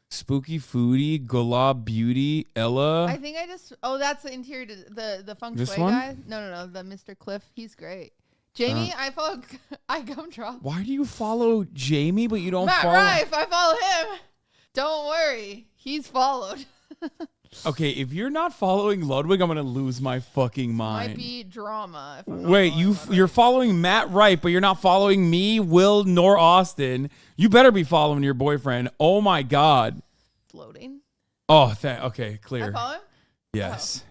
Spooky Foodie, Gulab Beauty, Ella. I think I just. Oh, that's the interior, the feng This shui one? guy. No, the Mr. Cliff. He's great. Jamie, I follow. I gumdrop. Why do you follow Jamie, but you don't Matt follow? Rife, I follow him. Don't worry, he's followed. Okay, if you're not following Ludwig, I'm gonna lose my fucking mind. Might be drama. If I'm not Wait, you're following Matt Wright, but you're not following me, Will, nor Austin. You better be following your boyfriend. Oh my God. Loading. Oh, okay, clear. I follow him? Yes.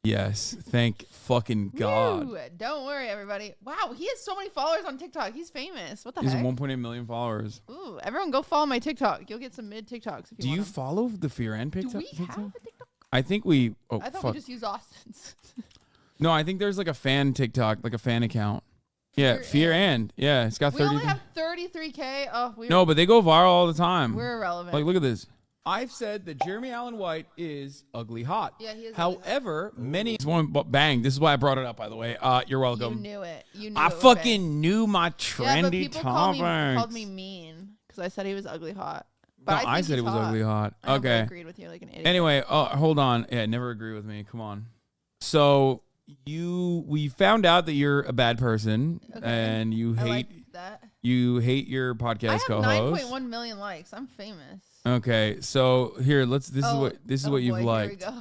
Yes. Thank fucking God. Woo, don't worry, everybody. Wow, he has so many followers on TikTok. He's famous. What the He's heck? 1.8 million followers. Ooh, everyone go follow my TikTok. You'll get some mid TikToks if you Do want you them. follow the Fear and TikTok? Do we have a TikTok? I think we. Oh, I thought fuck. we just used Austin's. No, I think there's like a fan TikTok, like a fan account. Yeah, Fear and. Yeah, it's got We 30. only have 33K. Oh, No, but they go viral all the time. We're irrelevant. Like, look at this. I've said that Jeremy Allen White is ugly hot. Yeah, he is. However, many. Bang. This is why I brought it up, by the way. You're welcome. You knew it. You knew I it was fucking bang. knew my Yeah, but trendy people topics. called me mean because I said he was ugly hot. But No, I said he's it was ugly hot. I know, but I Okay. agreed with you like an idiot. Anyway, hold on. Yeah, never agree with me. Come on. So we found out that you're a bad person and you I hate like that. you hate your podcast I have co-host. 9.1 million likes. I'm famous. Okay, so here this is what you've boy, here we liked. go.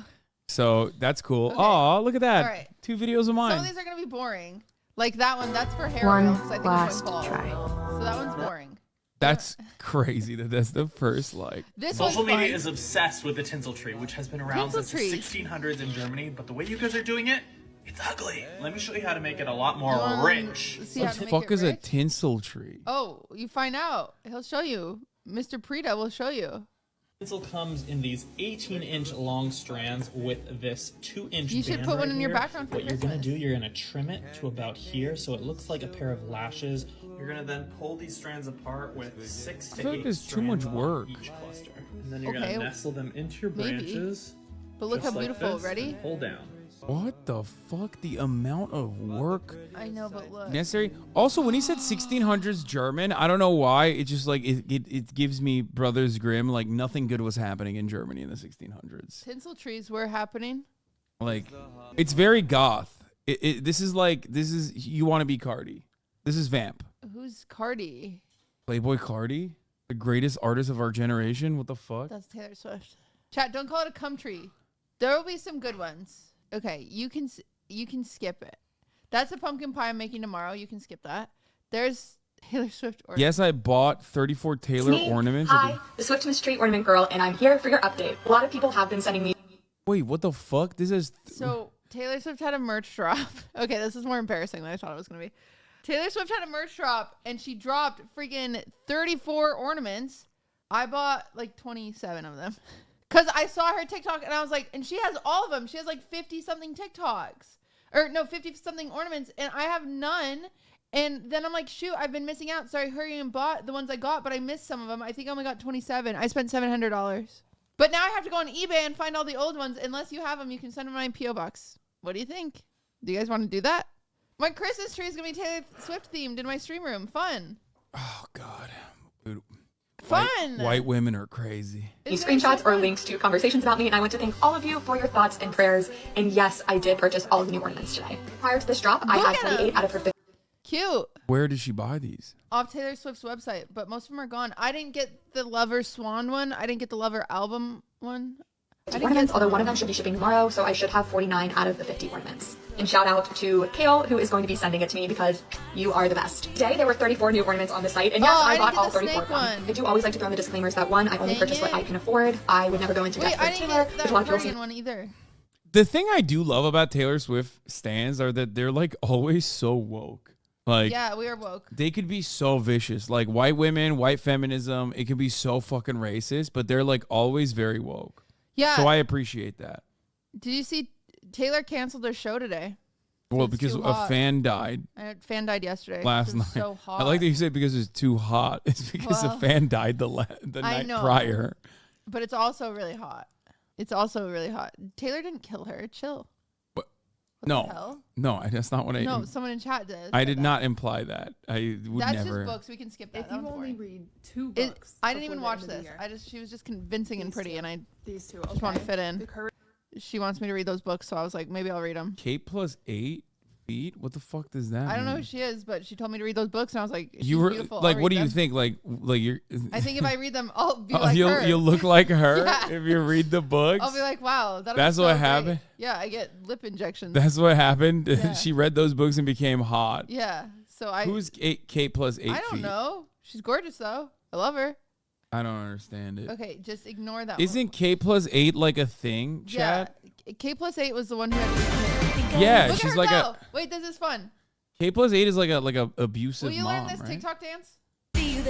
So that's cool. Okay. Oh, look at that. All right. 2 videos of Some mine. of these are gonna be boring. Like that one. That's for hair One reels, 'cause I think last it's going try. bald. So that one's boring. That's crazy that's the first like. This Social one's media fun. is obsessed with the tinsel tree, which has been around Tinsel since the tree. 1600s in Germany. But the way you guys are doing it, it's ugly. Let me show you how to make it a lot more rich. See What how the to make fuck it is a rich? tinsel tree? Oh, you find out. He'll show you. Mr. Prita will show you. Tinsel comes in these 18-inch long strands with this 2-inch You should band put one right in your here. background for What you're gonna Christmas. do, you're gonna trim it to about here, so it looks like a pair of lashes. You're gonna then pull these strands apart with 6 I to feel 8 like there's too much strands on work. each cluster, and then you're Okay, gonna nestle them into your maybe. branches. But look just how like beautiful. this, Ready? and pull down. What the fuck? The amount of work I know, but look. necessary. Also, when he said 1600s German, I don't know why. It just like it gives me Brothers Grimm. Like nothing good was happening in Germany in the 1600s. Tinsel trees were happening. Like it's very goth. This is you want to be Cardi. This is Vamp. Who's Cardi? Playboy Cardi, the greatest artist of our generation. What the fuck? That's Taylor Swift. Chat, don't call it a cum tree. There will be some good ones. Okay, you can skip it. That's a pumpkin pie I'm making tomorrow. You can skip that. There's Taylor Swift ornaments. Yes, I bought 34 Taylor ornaments. Hi, the Swiftmas Tree Ornament Girl, and I'm here for your update. A lot of people have been sending me. Wait, what the fuck? This is So Taylor Swift had a merch drop. Okay, this is more embarrassing than I thought it was gonna be. Taylor Swift had a merch drop and she dropped freaking 34 ornaments. I bought like 27 of them. Cause I saw her TikTok and I was like, and she has all of them. She has like 50 something TikToks or no, 50 something ornaments and I have none. And then I'm like, shoot, I've been missing out. So I hurried and bought the ones I got, but I missed some of them. I think I only got 27. I spent $700. But now I have to go on eBay and find all the old ones. Unless you have them, you can send them in my P.O. box. What do you think? Do you guys want to do that? My Christmas tree is going to be Taylor Swift themed in my stream room. Fun. Oh God. Dude, Fun. White women are crazy. These screenshots or links to conversations about me, and I want to thank all of you for your thoughts and prayers. And yes, I did purchase all of the new ornaments today. Prior to this drop, I Look had at 48 out of her 50. Cute. Where did she buy these? Off Taylor Swift's website, but most of them are gone. I didn't get the Lover Swan one. I didn't get the Lover album one. I didn't Ornaments, get although one of them should be shipping tomorrow, so I should have 49 out of the 50 ornaments. And shout out to Kale, who is going to be sending it to me because you are the best. Today, there were 34 new ornaments on the site, and yes, Oh, I I didn't bought get all the 34 of them. snake one. I do always like to throw in the disclaimers that one, I only Dang purchase what it. I can afford. I would never go into debt Wait, for I didn't Taylor. get There's that a lot of people Guardian one either. The thing I do love about Taylor Swift stans are that they're like always so woke. Like Yeah, we are woke. they could be so vicious. Like white women, white feminism, it can be so fucking racist, but they're like always very woke. Yeah. So I appreciate that. Did you see Taylor canceled their show today? Well, It's because too a hot. fan died A fan died yesterday. last It was night. So hot. I like that you said because it's too hot. It's because Well, a fan died the I night know. prior. But it's also really hot. It's also really hot. Taylor didn't kill her. Chill. What the No, hell? no, that's not what I. No, someone in chat did. I did not imply that. I would That's never. just books. We can skip that. If That you one's only boring. read 2 It- books, I didn't even before the watch end of the this. year. She was just convincing and These pretty, two. and I These two. just want to okay. fit in. The courage She wants me to read those books, so I was like, maybe I'll read them. Kate plus 8 Feet? What the fuck does that mean? I don't know who she is, but she told me to read those books, and I was like, she's You were beautiful. like, I'll what do read you them. think? Like you're. I think if I read them, I'll be like you'll her. you'll look like her Yeah. if you read the books. I'll be like, wow, that'll That's be so what great. happened? Yeah, I get lip injections. That's what happened. Yeah. She read those books and became hot. Yeah. So Who's Kate plus 8 feet? I don't know. She's gorgeous though. I love her. I don't understand it. Okay, just ignore that. Isn't K plus 8 like a thing, chat? Yeah. K plus 8 was the one who had. Yeah, Look she's at her like go. a. Wait, this is fun. K plus 8 is like a abusive Will you mom, learn this right? TikTok dance?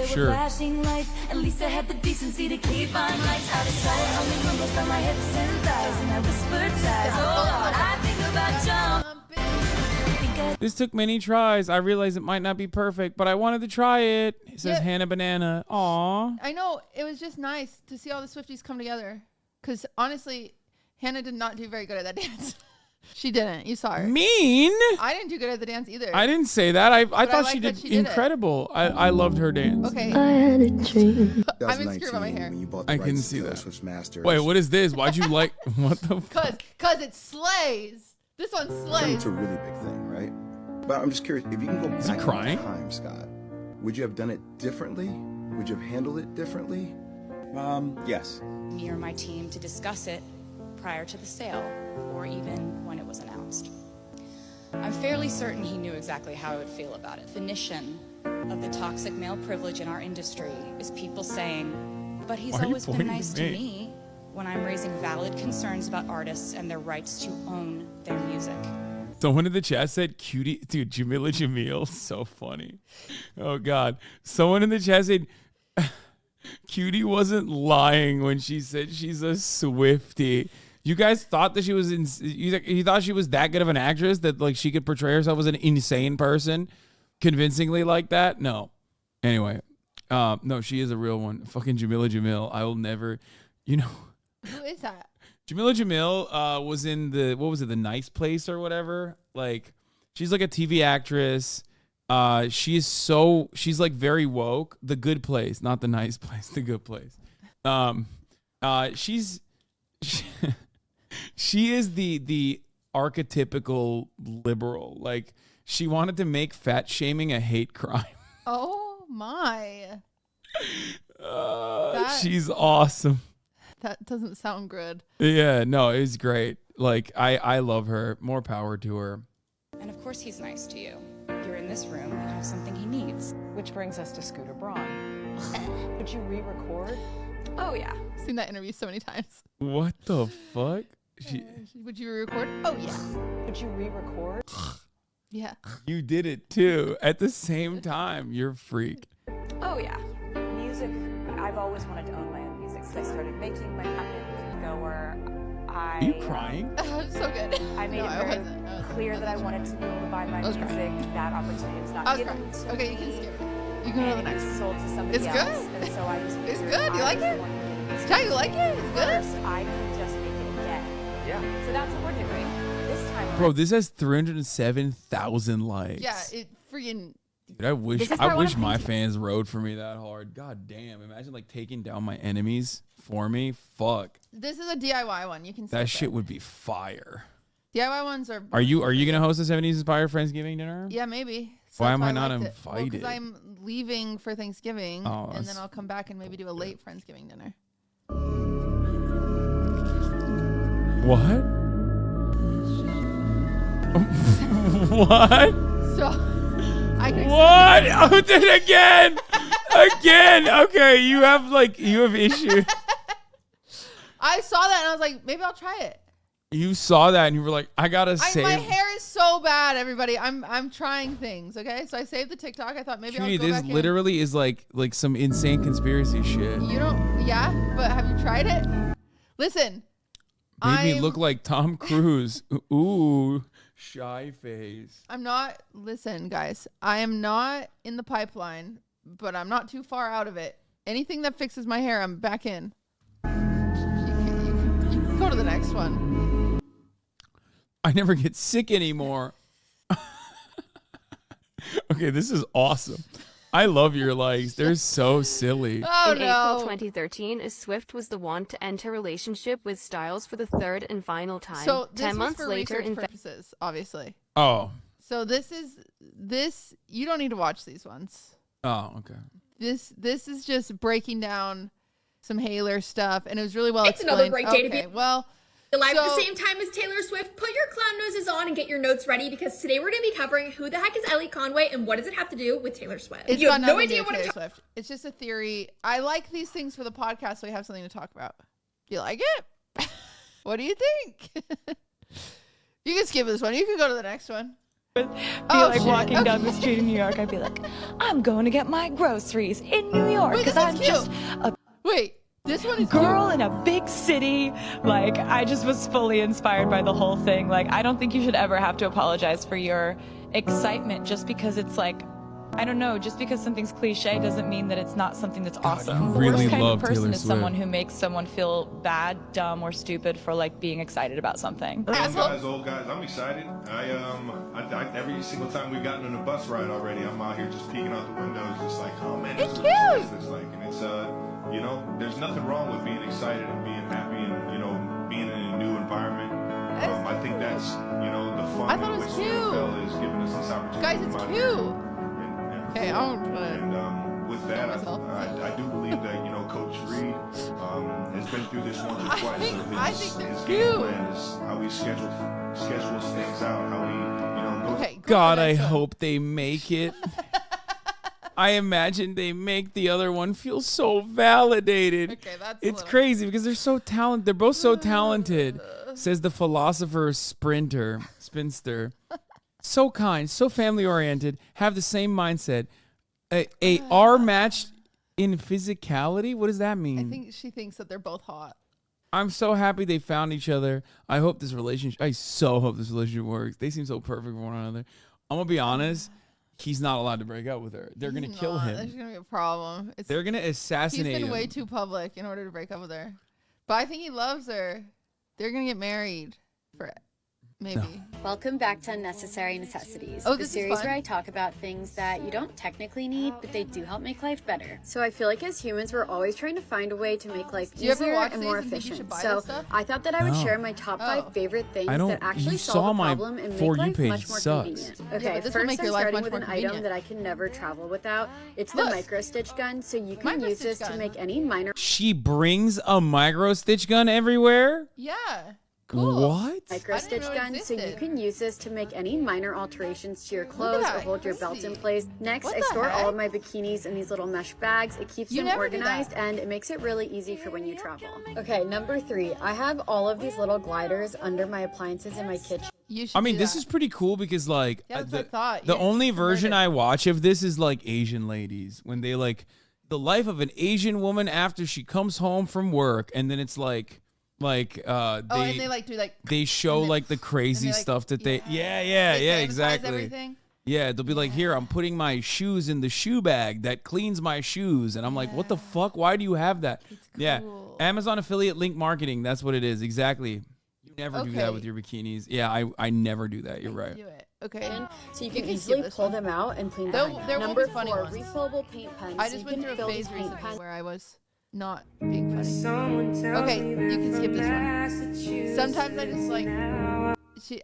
Sure. Flashing lights, at least I had the decency to keep on lights out of sight. Only rumbles from my hips and thighs, and I whispered sighs. Oh Lord, I think about jumping. This took many tries. I realized it might not be perfect, but I wanted to try it. It says Yeah. Hannah Banana. Aw. I know it was just nice to see all the Swifties come together. Because honestly, Hannah did not do very good at that dance. She didn't. You saw her. Mean. I didn't do good at the dance either. I didn't say that. I thought like she that did she did it. incredible. I loved her dance. Okay. I had a dream. I'm insecure about my hair. I can see that. Wait, what is this? Why'd you like? What the? Cause it slays. This one slays. It's a really big thing, right? But I'm just curious, if you can go Is he back crying? in time, Scott, would you have done it differently? Would you have handled it differently? Yes. Me or my team to discuss it prior to the sale, or even when it was announced. I'm fairly certain he knew exactly how I would feel about it. The definition of the toxic male privilege in our industry is people saying, but he's Why are you always been pointing nice at to me? me when I'm raising valid concerns about artists and their rights to own their music. Someone in the chat said, "Cutie, dude, Jamila Jamil, so funny." Oh God, someone in the chat said, "Cutie wasn't lying when she said she's a Swiftie." You guys thought that she was you thought she was that good of an actress that like she could portray herself as an insane person convincingly like that? No. Anyway, no, she is a real one. Fucking Jamila Jamil. I will never, Who is that? Jamila Jamil was in the The Nice Place or whatever. Like she's like a TV actress. She's like very woke. The Good Place, not The Nice Place, The Good Place. She is the archetypical liberal. Like she wanted to make fat shaming a hate crime. Oh my. She's awesome. That doesn't sound good. Yeah, no, it's great. Like I love her. More power to her. And of course he's nice to you. You're in this room, you have something he needs. Which brings us to Scooter Braun. Would you re-record? Oh yeah. Seen that interview so many times. What the fuck? Would you record? Oh yeah. Would you re-record? Yeah. You did it too at the same time. You're a freak. Oh yeah. Music, I've always wanted to own my own music, so I started making my own go where I... Are you crying? So good. I made No, it I very wasn't. clear that I wanted to be able to buy my I was music. crying. That opportunity was I not was given crying. to Okay, me. you can skip it. You can go to the And it next. was sold to somebody It's else. good. And so I just It's figured good. You I like was the it? one who could make Chat, you like it? It's good. First, I can just make it again. Yeah. So that's what we're doing. This time Bro, this has 307,000 likes. Yeah, it freaking. Dude, I wish This is part one of my things- fans rode for me that hard. God damn. Imagine like taking down my enemies for me. Fuck. This is a DIY one. You can. That skip shit it. would be fire. DIY ones are. Are you gonna host a 70s Inspired Friendsgiving dinner? Yeah, maybe. So Why that's am I I not liked it. Well, invited? because I'm leaving for Thanksgiving, Oh, and that's- then I'll come back and maybe do a late Friendsgiving dinner. What? What? So I can. What? Oh, did it again? Again? Okay, you have issue. I saw that and I was like, maybe I'll try it. You saw that and you were like, I gotta My save. hair is so bad, everybody. I'm trying things. Okay, so I saved the TikTok. I thought maybe Judy, I'll go this back literally is like some insane conspiracy shit. in. You don't. Yeah, but have you tried it? Listen. Made me look like Tom Cruise. Ooh, shy face. I'm not. Listen, guys. I am not in the pipeline, but I'm not too far out of it. Anything that fixes my hair, I'm back in. You can go to the next one. I never get sick anymore. Okay, this is awesome. I love your likes. They're so silly. Oh, In April 2013, Swift was the one to enter a relationship with Styles for the third and final time. So this 10 was months for later, research in purposes, obviously. Oh. So this. You don't need to watch these ones. Oh, okay. This is just breaking down some Haylor stuff, and it was really well It's explained. another great day to be well. Live at the same time as Taylor Swift. Put your clown noses on and get your notes ready because today we're going to be covering who the heck is Ellie Conway and what does it have to do with Taylor Swift. It's you got have no nothing to do idea with what Taylor it's Swift. It's just a theory. I like these things for the podcast, so we have something to talk about. Do you like it? What do you think? You can skip this one. You can go to the next one. Be walking down the street in New York. I'd be like, I'm going to get my groceries in New York because I'm just a this one is girl in a big city. Like, I just was fully inspired by the whole thing. Like, I don't think you should ever have to apologize for your excitement just because it's like, I don't know, just because something's cliche doesn't mean that it's not something that's awesome. I really the worst kind love of person Taylor is someone Swift. who makes someone feel bad, dumb, or stupid for like being excited about something. Young guys, old guys, I'm excited. I every single time we've gotten on a bus ride already, I'm out here just peeking out the windows, just like, oh man, this is what this looks like. And it's you know, there's nothing wrong with being excited and being happy and, you know, being in a new environment. I think that's, you know, the fun in which the NFL is giving us this opportunity. Guys, it's cute. Okay, And with that, I do believe that, you know, Coach Reed has been through this once or twice. So his game plan is how he schedules things out, how he, you know, goes. God, I hope they make it. I imagine they make the other one feel so validated. Okay, that's it's crazy because they're so talented. They're both so talented, says the philosopher spinster. So kind, so family oriented, have the same mindset. Are matched in physicality? What does that mean? I think she thinks that they're both hot. I'm so happy they found each other. I so hope this relationship works. They seem so perfect for one another. I'm gonna be honest. He's not allowed to break up with her. They're going to kill him. There's going to be a problem. They're going to assassinate him. He's been way too public in order to break up with her. But I think he loves her. They're going to get married for maybe. No. Welcome back to Unnecessary Necessities, Oh, the this is series fun. where I talk about things that you don't technically need, but they do help make life better. So I feel like as humans, we're always trying to find a way to make life Do you ever easier watch and these more and think you should efficient. buy So this stuff? I thought that I would No. share my top 5 favorite things I don't- that actually you solve saw the my problem and For make You life page much more sucks. convenient. Yeah, Okay, but this will first make I'm your life starting much with more an item convenient. that I can never travel without. It's the Look. micro stitch gun, so you can Micro use stitch this to gun. make any minor She brings a micro stitch gun everywhere? Yeah. What? micro stitch know it gun, so you existed. can use this to make any minor alterations to your clothes that, or hold your belt in crazy. place. Next, What I the store all heck? of my bikinis in these little mesh bags. It keeps You them never do organized that. and it makes it really easy for when you travel. Okay, number 3, I have all of these little gliders under my appliances in my kitchen. You should I mean, do this that. is pretty cool because, like, Yeah, that's what I thought. the Yeah, only you version converted. I watch of this is, like, Asian ladies. When they, like, the life of an Asian woman after she comes home from work. And then it's, like and they like do like they show and they- like the crazy and they, like, stuff that they They sanitize exactly everything. yeah they'll be like, here, I'm putting my shoes in the shoe bag that cleans my shoes, and I'm like, what the fuck, why do you have that? Amazon affiliate link marketing, that's what it is. Exactly. You never do that Okay. with your bikinis. I never do that. You're right. Do it. Okay. So you You can can easily skip this pull one. them out and clean There- them. there will Number be funny 4, ones. refillable paint pens. I So just you went can through a fill phase these paint recently pens. where I was not being funny. Okay, you can skip this one. Sometimes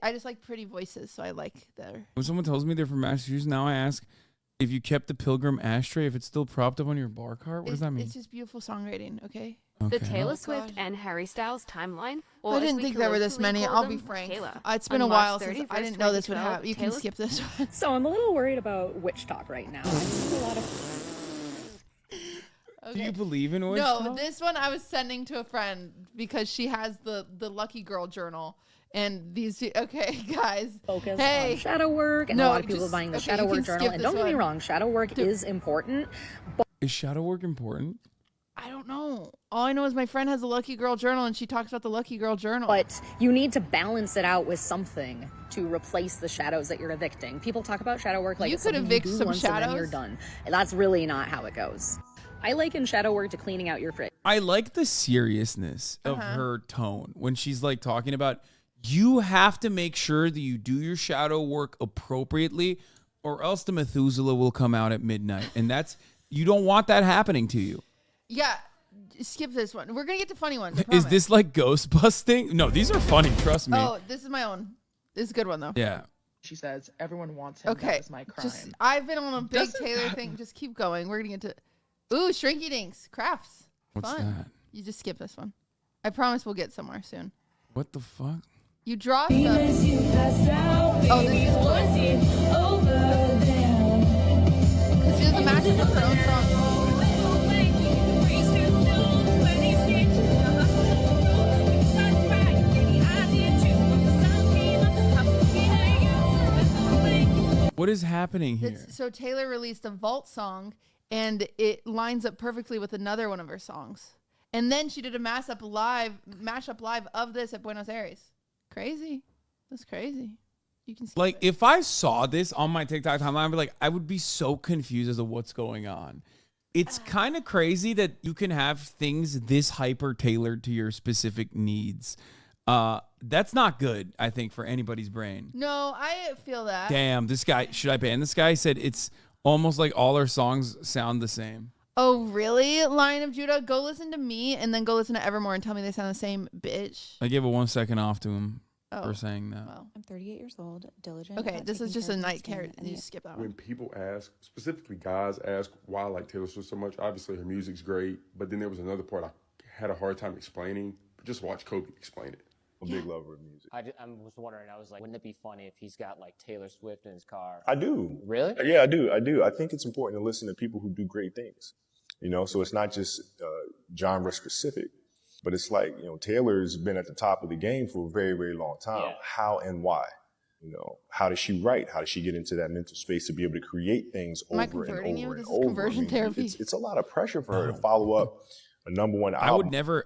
I just like pretty voices, so I like their. When someone tells me they're from Massachusetts, now I ask if you kept the Pilgrim ashtray, if it's still propped up on your bar cart. What does that mean? It's just beautiful songwriting, okay? The Taylor Swift and Harry Styles timeline. Or I as didn't we think there were this colloquially many. call I'll be them, frank. Taylor. It's been a On while March since 31st, I didn't know this would 2012, happen. You can Taylor skip this one. So I'm a little worried about witch talk right now. Do you believe in witch No, talk? this one I was sending to a friend because she has the Lucky Girl journal. And these, okay, guys. Focus hey, on shadow work, and a lot of people are buying the shadow you work can journal. skip And this don't get me one. wrong, shadow work is important. But Is shadow work important? I don't know. All I know is my friend has a Lucky Girl journal, and she talks about the Lucky Girl journal. But you need to balance it out with something to replace the shadows that you're evicting. People talk about shadow work like You it's could something evict do some once and then you're shadows? done. And that's really not how it goes. I liken shadow work to cleaning out your fridge. I like the seriousness of Uh-huh. her tone when she's like talking about, you have to make sure that you do your shadow work appropriately, or else the Methuselah will come out at midnight. And you don't want that happening to you. Yeah, skip this one. We're going to get to funny ones. I Is promise. this like ghost busting? No, these are funny. Trust me. Oh, this is my own. This is a good one, though. Yeah. She says, everyone wants him. Okay. That is my crime. I've been on a big Doesn't Taylor happen. thing. Just keep going. We're going to get to... Ooh, Shrinky Dinks. Crafts. What's Fun. that? You just skip this one. I promise we'll get somewhere soon. What the fuck? You draw stuff. Oh, this is cool. Because she doesn't match with her own song. What is happening here? So Taylor released a Vault song, and it lines up perfectly with another one of her songs. And then she did a mashup live of this at Buenos Aires. Crazy. That's crazy. You can skip Like, it. if I saw this on my TikTok timeline, I'd be like, I would be so confused as to what's going on. It's kind of crazy that you can have things this hyper tailored to your specific needs. That's not good, I think, for anybody's brain. No, I feel that. Damn, this guy, should I ban this guy? Said it's almost like all our songs sound the same. Oh, really? Lion of Judah, go listen to me and then go listen to Evermore and tell me they sound the same, bitch. I gave a 1 second off to him for Oh, saying that. well. I'm 38 years old, diligent. Okay, about this is taking just care a of my night skin carrot. and You the- skip that When one. people ask, specifically guys ask why I like Taylor Swift so much, obviously her music's great, but then there was another part I had a hard time explaining. But just watch Kobe explain it. A big lover of music. I was wondering, I was like, wouldn't it be funny if he's got like Taylor Swift in his car? I do. Really? Yeah, I do. I think it's important to listen to people who do great things. You know, so it's not just genre specific, but it's like, you know, Taylor's been at the top of the game for a very, very long time. Yeah. How and why? You know, how does she write? How does she get into that mental space to be able to create things Am I over and converting over you? and This is over? conversion therapy. It's a lot of pressure for her to follow up a number one album. I would never.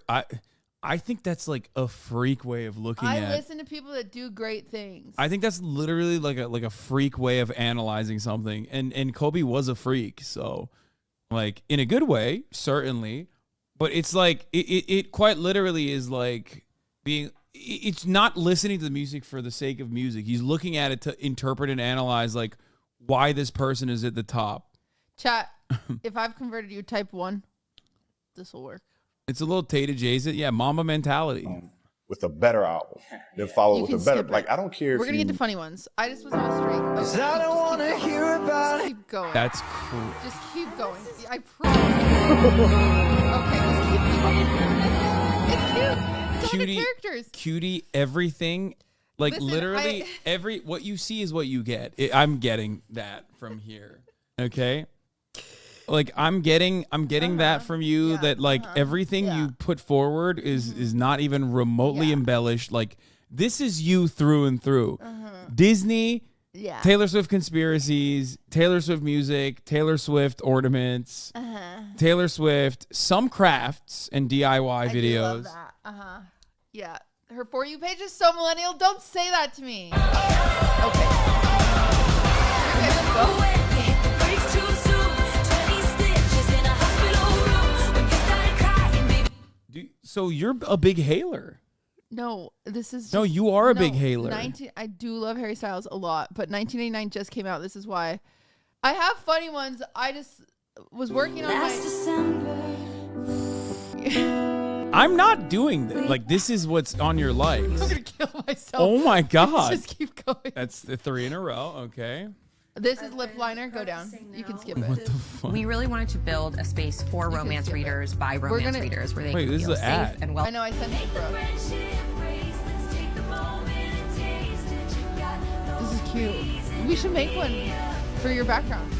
I think that's like a freak way of looking I at. listen to people that do great things. I think that's literally like a freak way of analyzing something. And Kobe was a freak, so like in a good way, certainly. But it's like it quite literally is like being. It's not listening to the music for the sake of music. He's looking at it to interpret and analyze like why this person is at the top. Chat, if I've converted you, type 1. This will work. It's a little Tay adjacent. Yeah, Mamba mentality. With a better album, then follow You with can a better. skip it. I don't care We're if gonna you. get to funny ones. I just was on a streak. Okay, I don't want to hear about just keep going. That's cool. Just keep going. I promise. Okay, just keep going. It's cute. It's all the characters. Cutie, everything. Like Listen, literally what you see is what you get. I'm getting that from here. Okay? Like I'm getting that from you, that like everything you put forward is not even remotely embellished. Like this is you through and through. Disney, Taylor Swift conspiracies, Taylor Swift music, Taylor Swift ornaments, Taylor Swift, some crafts and DIY videos. I love that. Yeah. Her For You page is so millennial. Don't say that to me. Okay. Okay, let's go. So you're a big hailer. No, this is No, you are a big hailer. I do love Harry Styles a lot, but 1989 just came out. This is why. I have funny ones. I just was working on I'm not doing this. Like this is what's on your likes. I'm gonna kill myself. Oh my god. Just keep going. That's the 3 in a row. Okay. This is lip liner. Go down. You can skip it. What the fuck? We really wanted to build a space for romance readers by romance readers where they Wait, can this is feel an safe ad. and well. I know. I sent it, bro. This is cute. We should make one for your background.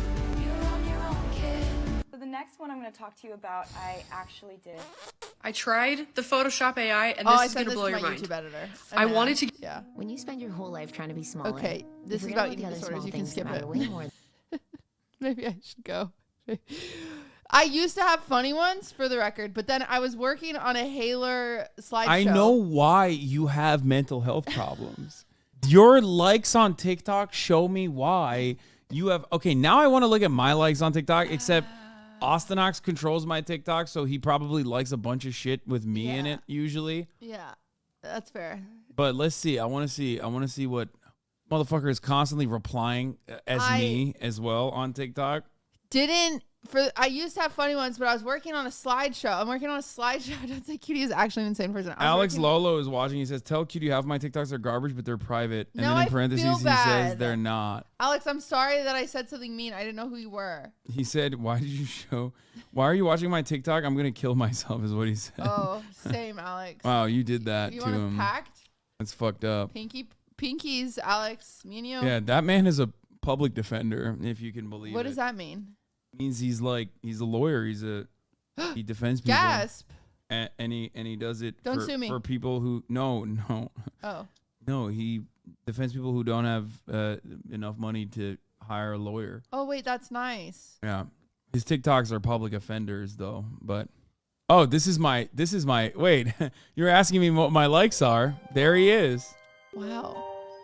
So the next one I'm going to talk to you about, I actually did. I tried the Photoshop AI, and Oh, this I is sent going to this blow to your my mind. YouTube editor. I wanted to. Yeah. When you spend your whole life trying to be smaller. Okay, this you is forget about the eating other disorders. small You can things skip that matter it. way more. Maybe I should go. I used to have funny ones for the record, but then I was working on a Hailer slideshow. I know why you have mental health problems. Your likes on TikTok show me why you have. Okay, now I want to look at my likes on TikTok, except Austinox controls my TikTok, so he probably likes a bunch of shit with me in it usually. Yeah, that's fair. But let's see. I want to see what motherfucker is constantly replying as me as well on TikTok. Didn't I used to have funny ones, but I was working on a slideshow. I'm working on a slideshow. Don't say Cutie is actually an insane person. Alex Lolo is watching. He says, "Tell Cutie half my TikToks are garbage, but they're private." And No, then in I parentheses feel he bad. says they're not. Alex, I'm sorry that I said something mean. I didn't know who you were. He said, "Why are you watching my TikTok? I'm gonna kill myself," is what he said. Oh, same, Alex. Wow, you did that you to want him. a pact? That's fucked up. Pinkies, Alex. Me and you. Yeah, that man is a public defender, if you can believe it. What does that mean? Means he's a lawyer. He defends people. Gasp. And he does it Don't sue me. for people who no. Oh. No, he defends people who don't have enough money to hire a lawyer. Oh wait, that's nice. Yeah. His TikToks are public offenders though, but oh, this is my wait, you're asking me what my likes are. There he is. Wow.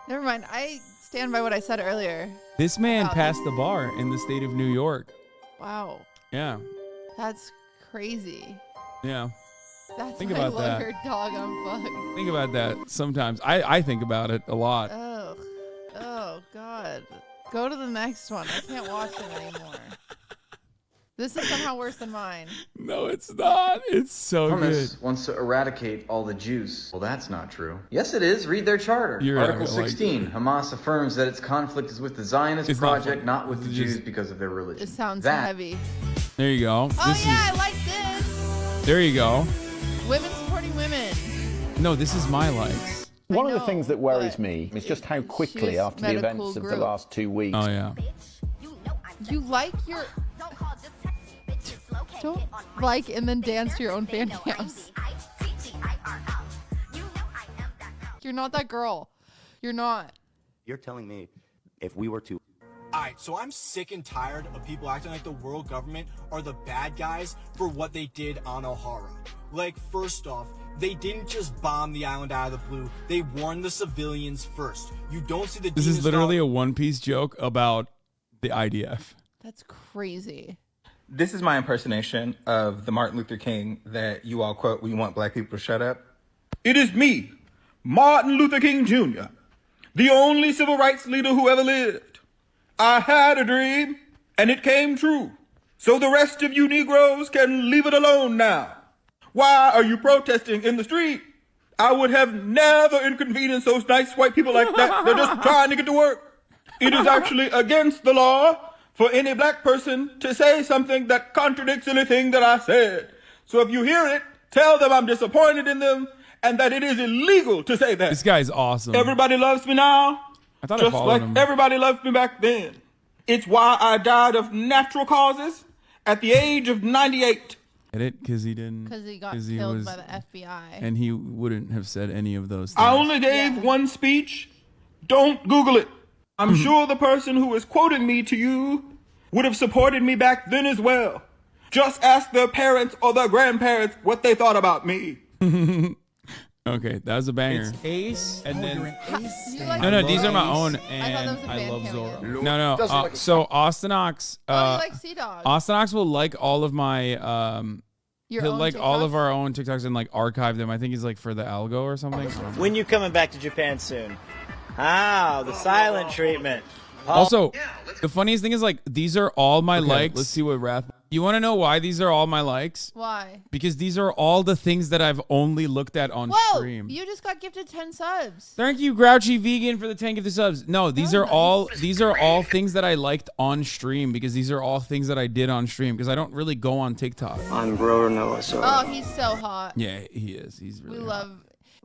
Never mind. I stand by what I said earlier. This man Wow. passed the bar in the state of New York. Wow. Yeah. That's crazy. Yeah. That's Think my about that. lawyer dog on fuck. Think about that sometimes. I think about it a lot. Oh God. Go to the next one. I can't watch it anymore. This is somehow worse than mine. No, it's not. It's so Hamas wants to eradicate all the Jews. Well, that's not true. Yes, it is. Read their charter. You're not Article gonna like 16. Hamas affirms that its conflict is with the Zionist It's not project, funny. not with the It's Jews just- because of their religion. It sounds That- heavy. There you go. Oh yeah, I like this. There you go. Women supporting women. No, this is my likes. One of the things that worries me is just how quickly, She's after the met a events cool of the group. last 2 weeks. Oh yeah. You like your don't like and then dance to your own fan cams. You're not that girl. You're not. You're telling me if we were to... Alright, so I'm sick and tired of people acting like the world government are the bad guys for what they did on O'Hara. Like, first off, they didn't just bomb the island out of the blue. They warned the civilians first. You don't see the This is literally a One Piece joke about the IDF. That's crazy. This is my impersonation of the Martin Luther King that you all quote when you want black people to shut up. It is me, Martin Luther King Jr., the only civil rights leader who ever lived. I had a dream, and it came true. So the rest of you Negroes can leave it alone now. Why are you protesting in the street? I would have never inconvenienced those nice white people like that. They're just trying to get to work. It is actually against the law for any black person to say something that contradicts anything that I said. So if you hear it, tell them I'm disappointed in them and that it is illegal to say that. This guy's awesome. Everybody loves me now, I thought I just followed like him. everybody loved me back then. It's why I died of natural causes at the age of 98. Get it? Because he didn't. Because he got killed by the FBI. And he wouldn't have said any of those things. I only gave one speech. Don't Google it. I'm sure the person who is quoting me to you would have supported me back then as well. Just ask their parents or their grandparents what they thought about me. Okay, that was a banger. It's Ace, and then No, these are my own, I and thought that was a I band love cameo. Zoro. No. So Austinox, Oh, you like Sea Dog. Austinox will like all of my Your he'll own like all of TikToks? our own TikToks and like archive them. I think he's like for the algo or something. When you coming back to Japan soon? Ah, the silent treatment. Also, the funniest thing is like these are all my Okay, likes. let's see what Wrath. You want to know why these are all my likes? Why? Because these are all the things that I've only looked at on Whoa! stream. You just got gifted 10 subs. Thank you, Grouchy Vegan, for the 10 gifted subs. No, these are all things that I liked on stream because these are all things that I did on stream because I don't really go on TikTok. I'm Bro Noah, so... Oh, he's so hot. Yeah, he is. He's really We hot.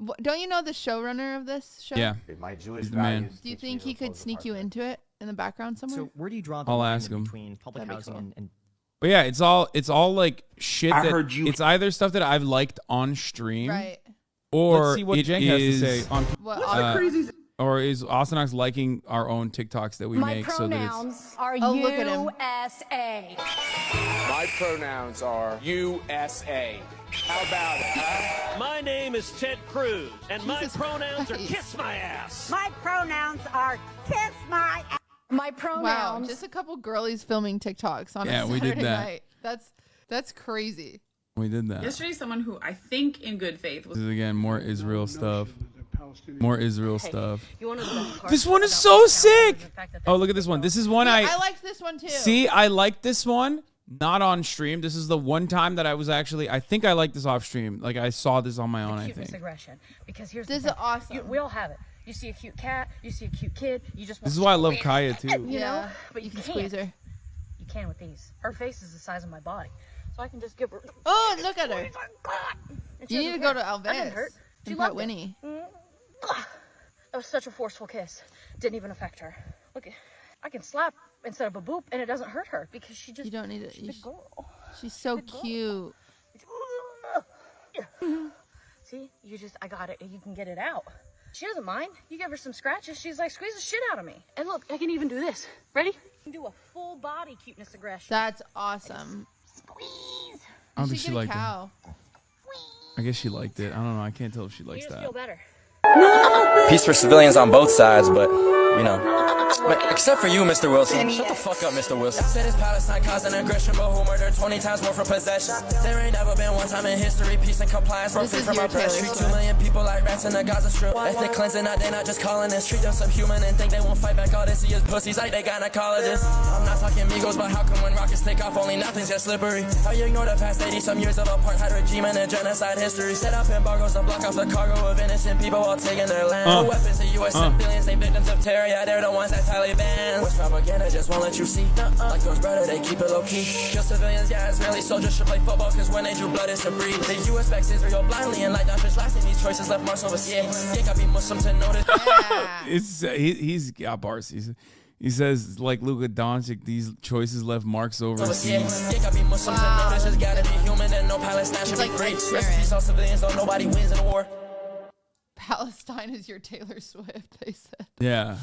love. Don't you know the showrunner of this show? Yeah. My Jewish He's the man. Do you think he could sneak you into it in the background somewhere? So where do you draw the I'll line ask him. between public That'd be housing cool. and But yeah, it's all like shit I that heard you. it's either stuff that I've liked on stream, Right. or Let's see what it Jenk has to is- say on. What? or is Austinox liking our own TikToks that we make so that it's are Oh, look at him. USA. My pronouns are USA. How about it, huh? My name is Ted Cruz, and my Jesus pronouns are Christ. kiss my ass. My pronouns are kiss my ass. My Wow, pronouns. just a couple girlies filming TikToks on Yeah, a we Saturday did that. night. That's crazy. we did that. Yesterday, someone who I think in good faith was This is again more Israel stuff. More Israel stuff. You wanna know the best part This one is about so Palestine is sick. the fact that Oh, look at this one. This is one I liked this one too. see. I like this one not on stream. This is the one time that I was actually, I think I like this off stream. Like I saw this on my own, I think. Aggression. Because here's this the is awesome. we all have it. You see a cute cat, you see a cute kid, you just want This is why I love Kaya too. You know, but you can can't. squeeze her. You can with these. Her face is the size of my body, so I can just give her. Oh, look at her. And she You need to doesn't go to care. That didn't Alves hurt. She and loved pet Winnie. It. That was such a forceful kiss. Didn't even affect her. Look, I can slap instead of a boop, and it doesn't hurt her because she just. You don't need it. She's a big girl. She's so cute. See, I got it. You can get it out. She doesn't mind. You give her some scratches, she's like, squeeze the shit out of me. And look, I can even do this. Ready? I can do a full body cuteness aggression. That's awesome. Squeeze. I don't think she she liked it. cow. I guess she liked it. I don't know. I can't tell if she likes You just that. feel better. Peace for civilians on both sides, but, you know. Except for you, Mr. Wilson. Shut the fuck up, Mr. Wilson. Said it's Palestine causing aggression, but who murdered 20 times more for possession? There ain't never been one time in history peace and compliance broke free from our press. Treat 2 million people like rats in the Gaza Strip. Ethnic cleansing, they not just calling this. Treat them subhuman and think they won't fight back. All they see is pussies like they gynecologists. I'm not talking Migos, but how come when rockets take off, only nothing's just slippery? How you ignore the past 80-some years of apartheid regime and genocide history? Set up embargoes to block off the cargo of innocent people while taking their land. Weapons to U.S. civilians, they victims of terror. Yeah, they're the ones that Taliban. What's propaganda just won't let you see. Like those brother, they keep it low key. Kill civilians, yeah, Israeli soldiers should play football, cause when they drew blood, it's to breathe. The U.S. backs Israel blindly and like that fish lasting. These choices left marks overseas. Yeah, gotta be Muslim to notice. He's got bars. He says, like Luka Doncic, these choices left marks overseas. Yeah, gotta be Muslim to notice. Just gotta be human and no Palestine should be free. Rest in peace, all civilians, though nobody wins in a war. Palestine is your Taylor Swift, they said. Yeah.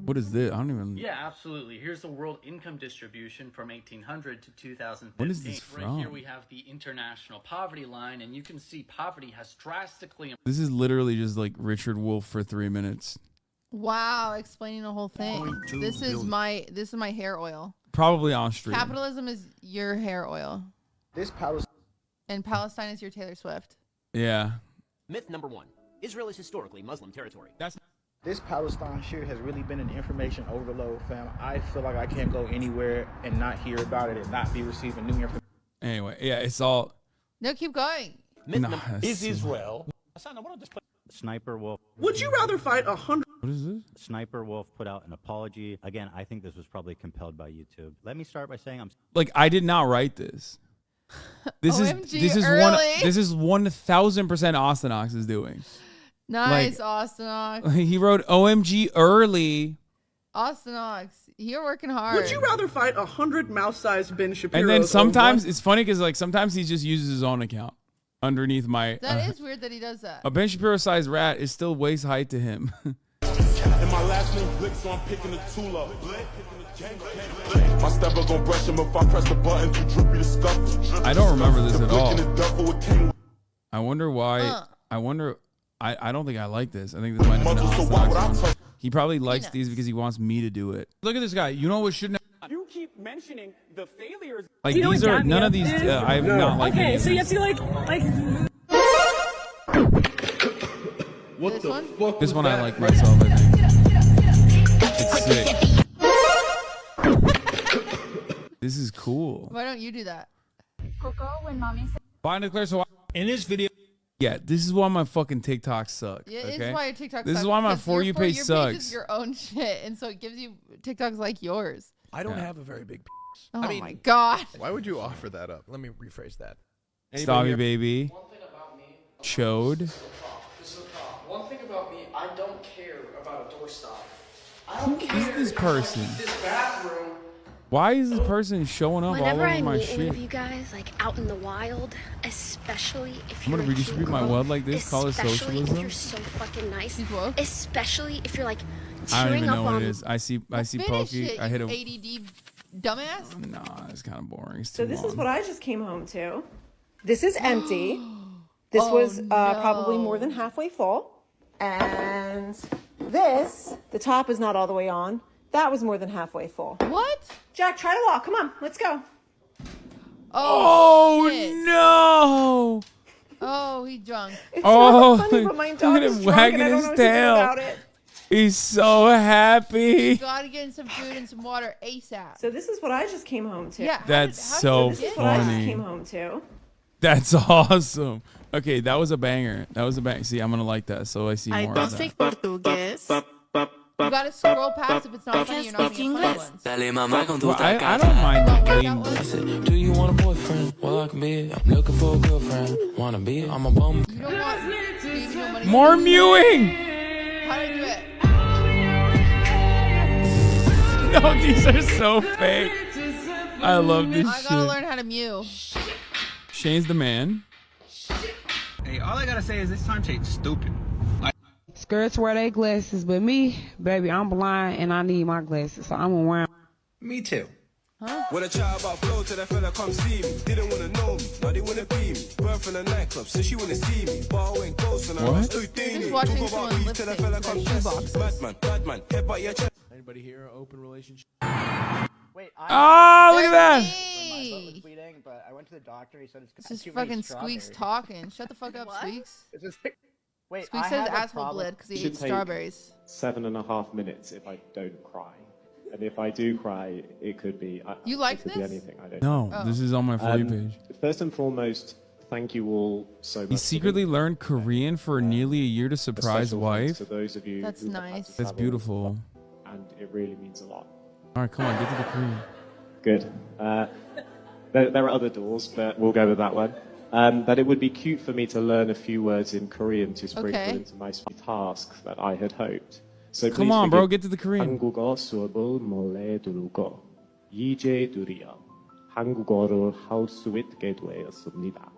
What is this? I don't even. Yeah, absolutely. Here's the world income distribution from 1800 to 2015. What is this Right from? here we have the international poverty line, and you can see poverty has drastically. This is literally just like Richard Wolf for 3 minutes. Wow, explaining the whole thing. This is my hair oil. Probably on stream. Capitalism is your hair oil. And Palestine is your Taylor Swift. Yeah. Myth number 1. Israel is historically Muslim territory. This Palestine shit has really been an information overload, fam. I feel like I can't go anywhere and not hear about it and not be receiving new information. Anyway, yeah, it's all. No, keep going. Is Israel? Sniper Wolf. Would you rather fight 100? What is this? Sniper Wolf put out an apology. Again, I think this was probably compelled by YouTube. Let me start by saying I'm Like, I did not write this. This OMG, is early. This is 1000% Austin Ox is doing. Nice, Like, Austin Ox. He wrote OMG early. Austin Ox, you're working hard. Would you rather fight 100 mouse-sized Ben Shapiro's? And then or sometimes one- it's funny because like sometimes he just uses his own account underneath my. That is weird that he does that. A Ben Shapiro sized rat is still waist height to him. And my last name Blick, so I'm picking the tool up. My stepper gon' brush him if I press the button too drippy to scuff. I don't remember this at all. I wonder why. I wonder. I don't think I like this. I think this might have been Austin Ox. He probably likes these because he wants me to do it. Look at this guy. You know what shouldn't have. You keep mentioning the failures. Like these are none of these. I have not liked. Okay, any of so you these. have to like. What the fuck? This one I like myself. I think it's sick. This is cool. Why don't you do that? Coco, when mommy said. Find declare so. In this video. Yeah, this is why my fucking TikToks suck. Yeah, okay? it's why your TikTok This sucks, is why my because For You page your sucks. Page is your own shit, and so it gives you TikToks like yours. I don't have a very big penis. Oh I mean, my god. Why would you offer that up? Let me rephrase that. Stabby baby. Chode. One thing about me, I don't care about a doorstop. I Who don't care is this person? this bathroom. Why is this person showing up all Whenever over I my meet any shit? of you guys, like out in the wild, especially if I'm you're gonna redistribute my wealth like this. Call it especially if socialism. you're so fucking nice, especially if you're like I don't chewing even up know what on. it is. I see Finish Pokey. it, I hit you a. ADD dumbass. Nah, it's kind of boring. It's So too this long. is what I just came home to. This is empty. This Oh, was probably more than halfway full. And this, the top is not all the way on. That was more than halfway full. What? Jack, try to walk. Come on, let's go. Oh shit. no! Oh, he drunk. It's Oh, not funny, but my look dog at is him drunk wagging and I don't his know what to do tail. about it. He's so happy. Gotta get in some food and some water ASAP. So this is what I just came home to. Yeah. That's so This is what I just funny. came home to. That's awesome. Okay, that was a banger. That was a bang. See, I'm gonna like that. So I see more of that. You gotta scroll past if it's not funny. You're not gonna get funny ones. Well, I don't mind reading. Do you want a boyfriend? Well, I can be it. I'm looking for a girlfriend. Wanna be it? I'm a bum. You don't want baby no money. More mewing. How do I do it? No, these are so fake. I love this I gotta shit. learn how to mew. Shane's the man. Hey, all I gotta say is this time change stupid. Skirts wear their glasses, but me, baby, I'm blind and I need my glasses, so I'm gonna wear 'em. Me too. Huh? When a child about flow to that fella come see me. Didn't wanna know me, now they wanna be me. Birth in a nightclub, so she wanna see me. Bar went close and I was too You're just watching someone lip sync with their shoeboxes. Badman, headbutt your chest. Anybody here an open relationship? Wait, Oh, look at that. my butt was bleeding, but I went to the doctor. He said it's This is too many fucking Squeaks strawberries. talking. Shut the fuck up, Squeaks. It's just, wait, Squeaks I says have a asshole problem. bled because he ate strawberries. 7.5 minutes if I don't cry. And if I do cry, it could be. You like it could this? be anything. I don't No, know. this is on my For You page. First and foremost, thank you all so much. He secretly learned Korean for nearly a year to A surprise special thanks wife. to those of you That's who have had nice. to That's travel, beautiful. and it really means a lot. All right, come on, get to the Korean. Good. There are other doors, but we'll go with that one. That it would be cute for me to learn a few words in Korean to sprinkle Okay. into my tasks that I had hoped. So Come please on, bro, forgive get to the Korean. 한국어 수업을 몰래 두르고 이제 드디어 한국어를 할 수 있게 되었습니다.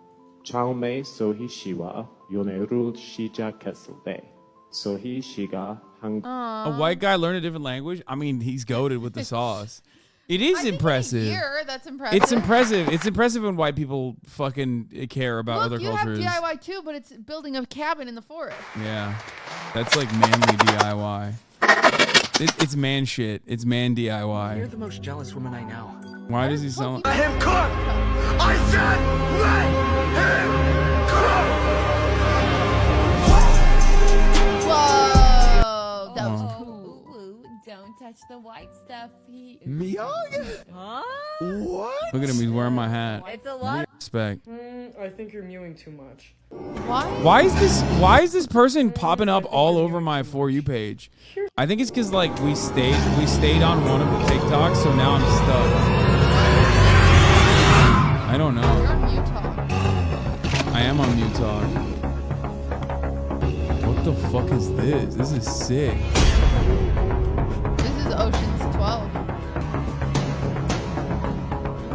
처음에 소희 씨와 연애를 시작했을 때 소희 씨가 A white guy learned a different language? I mean, he's goated with the sauce. It is impressive. Here, that's impressive. It's impressive. It's impressive when white people fucking care about Look, other you cultures. have DIY too, but it's building a cabin in the forest. Yeah, that's like manly DIY. It's man shit. It's man DIY. You're the most jealous woman I know. Why does he sound? Let him cook! I said let him cook! Whoa, that was cool. Don't touch the white stuff. Me? Huh? What? Look at him. He's wearing my hat. It's a lot. Respect. I think you're mewing too much. Why? Why is this person popping up all over my For You page? I think it's because like we stayed on one of the TikToks, so now I'm stuck. I don't know. You're on Utah. I am on Utah. What the fuck is this? This is sick. This is Ocean's 12.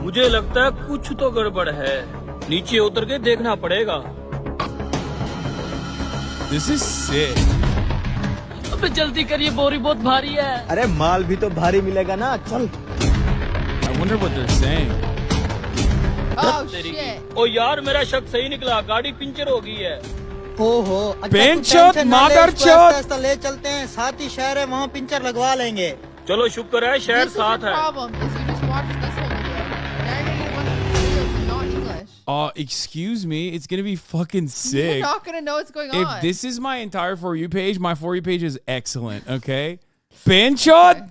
मुझे लगता है कुछ तो गड़बड़ है नीचे उतर के देखना पड़ेगा This is sick. अबे जल्दी करिए बोरी बहुत भारी है अरे माल भी तो भारी मिलेगा ना चल I wonder what they're saying. Oh shit. ओ यार मेरा शक सही निकला गाड़ी पंचर हो गई है ओहो Benchot, motherchot. ऐसा ले चलते हैं साथ ही शहर है वहाँ पिंचर लगवा लेंगे चलो शुक्र है शहर This is your साथ है problem. Is you just watched this whole video. Now you're gonna get one of the videos not English. Excuse me. It's gonna be fucking You're sick. not gonna know what's going If on. this is my entire For You page, my For You page is excellent. Okay. Benchot.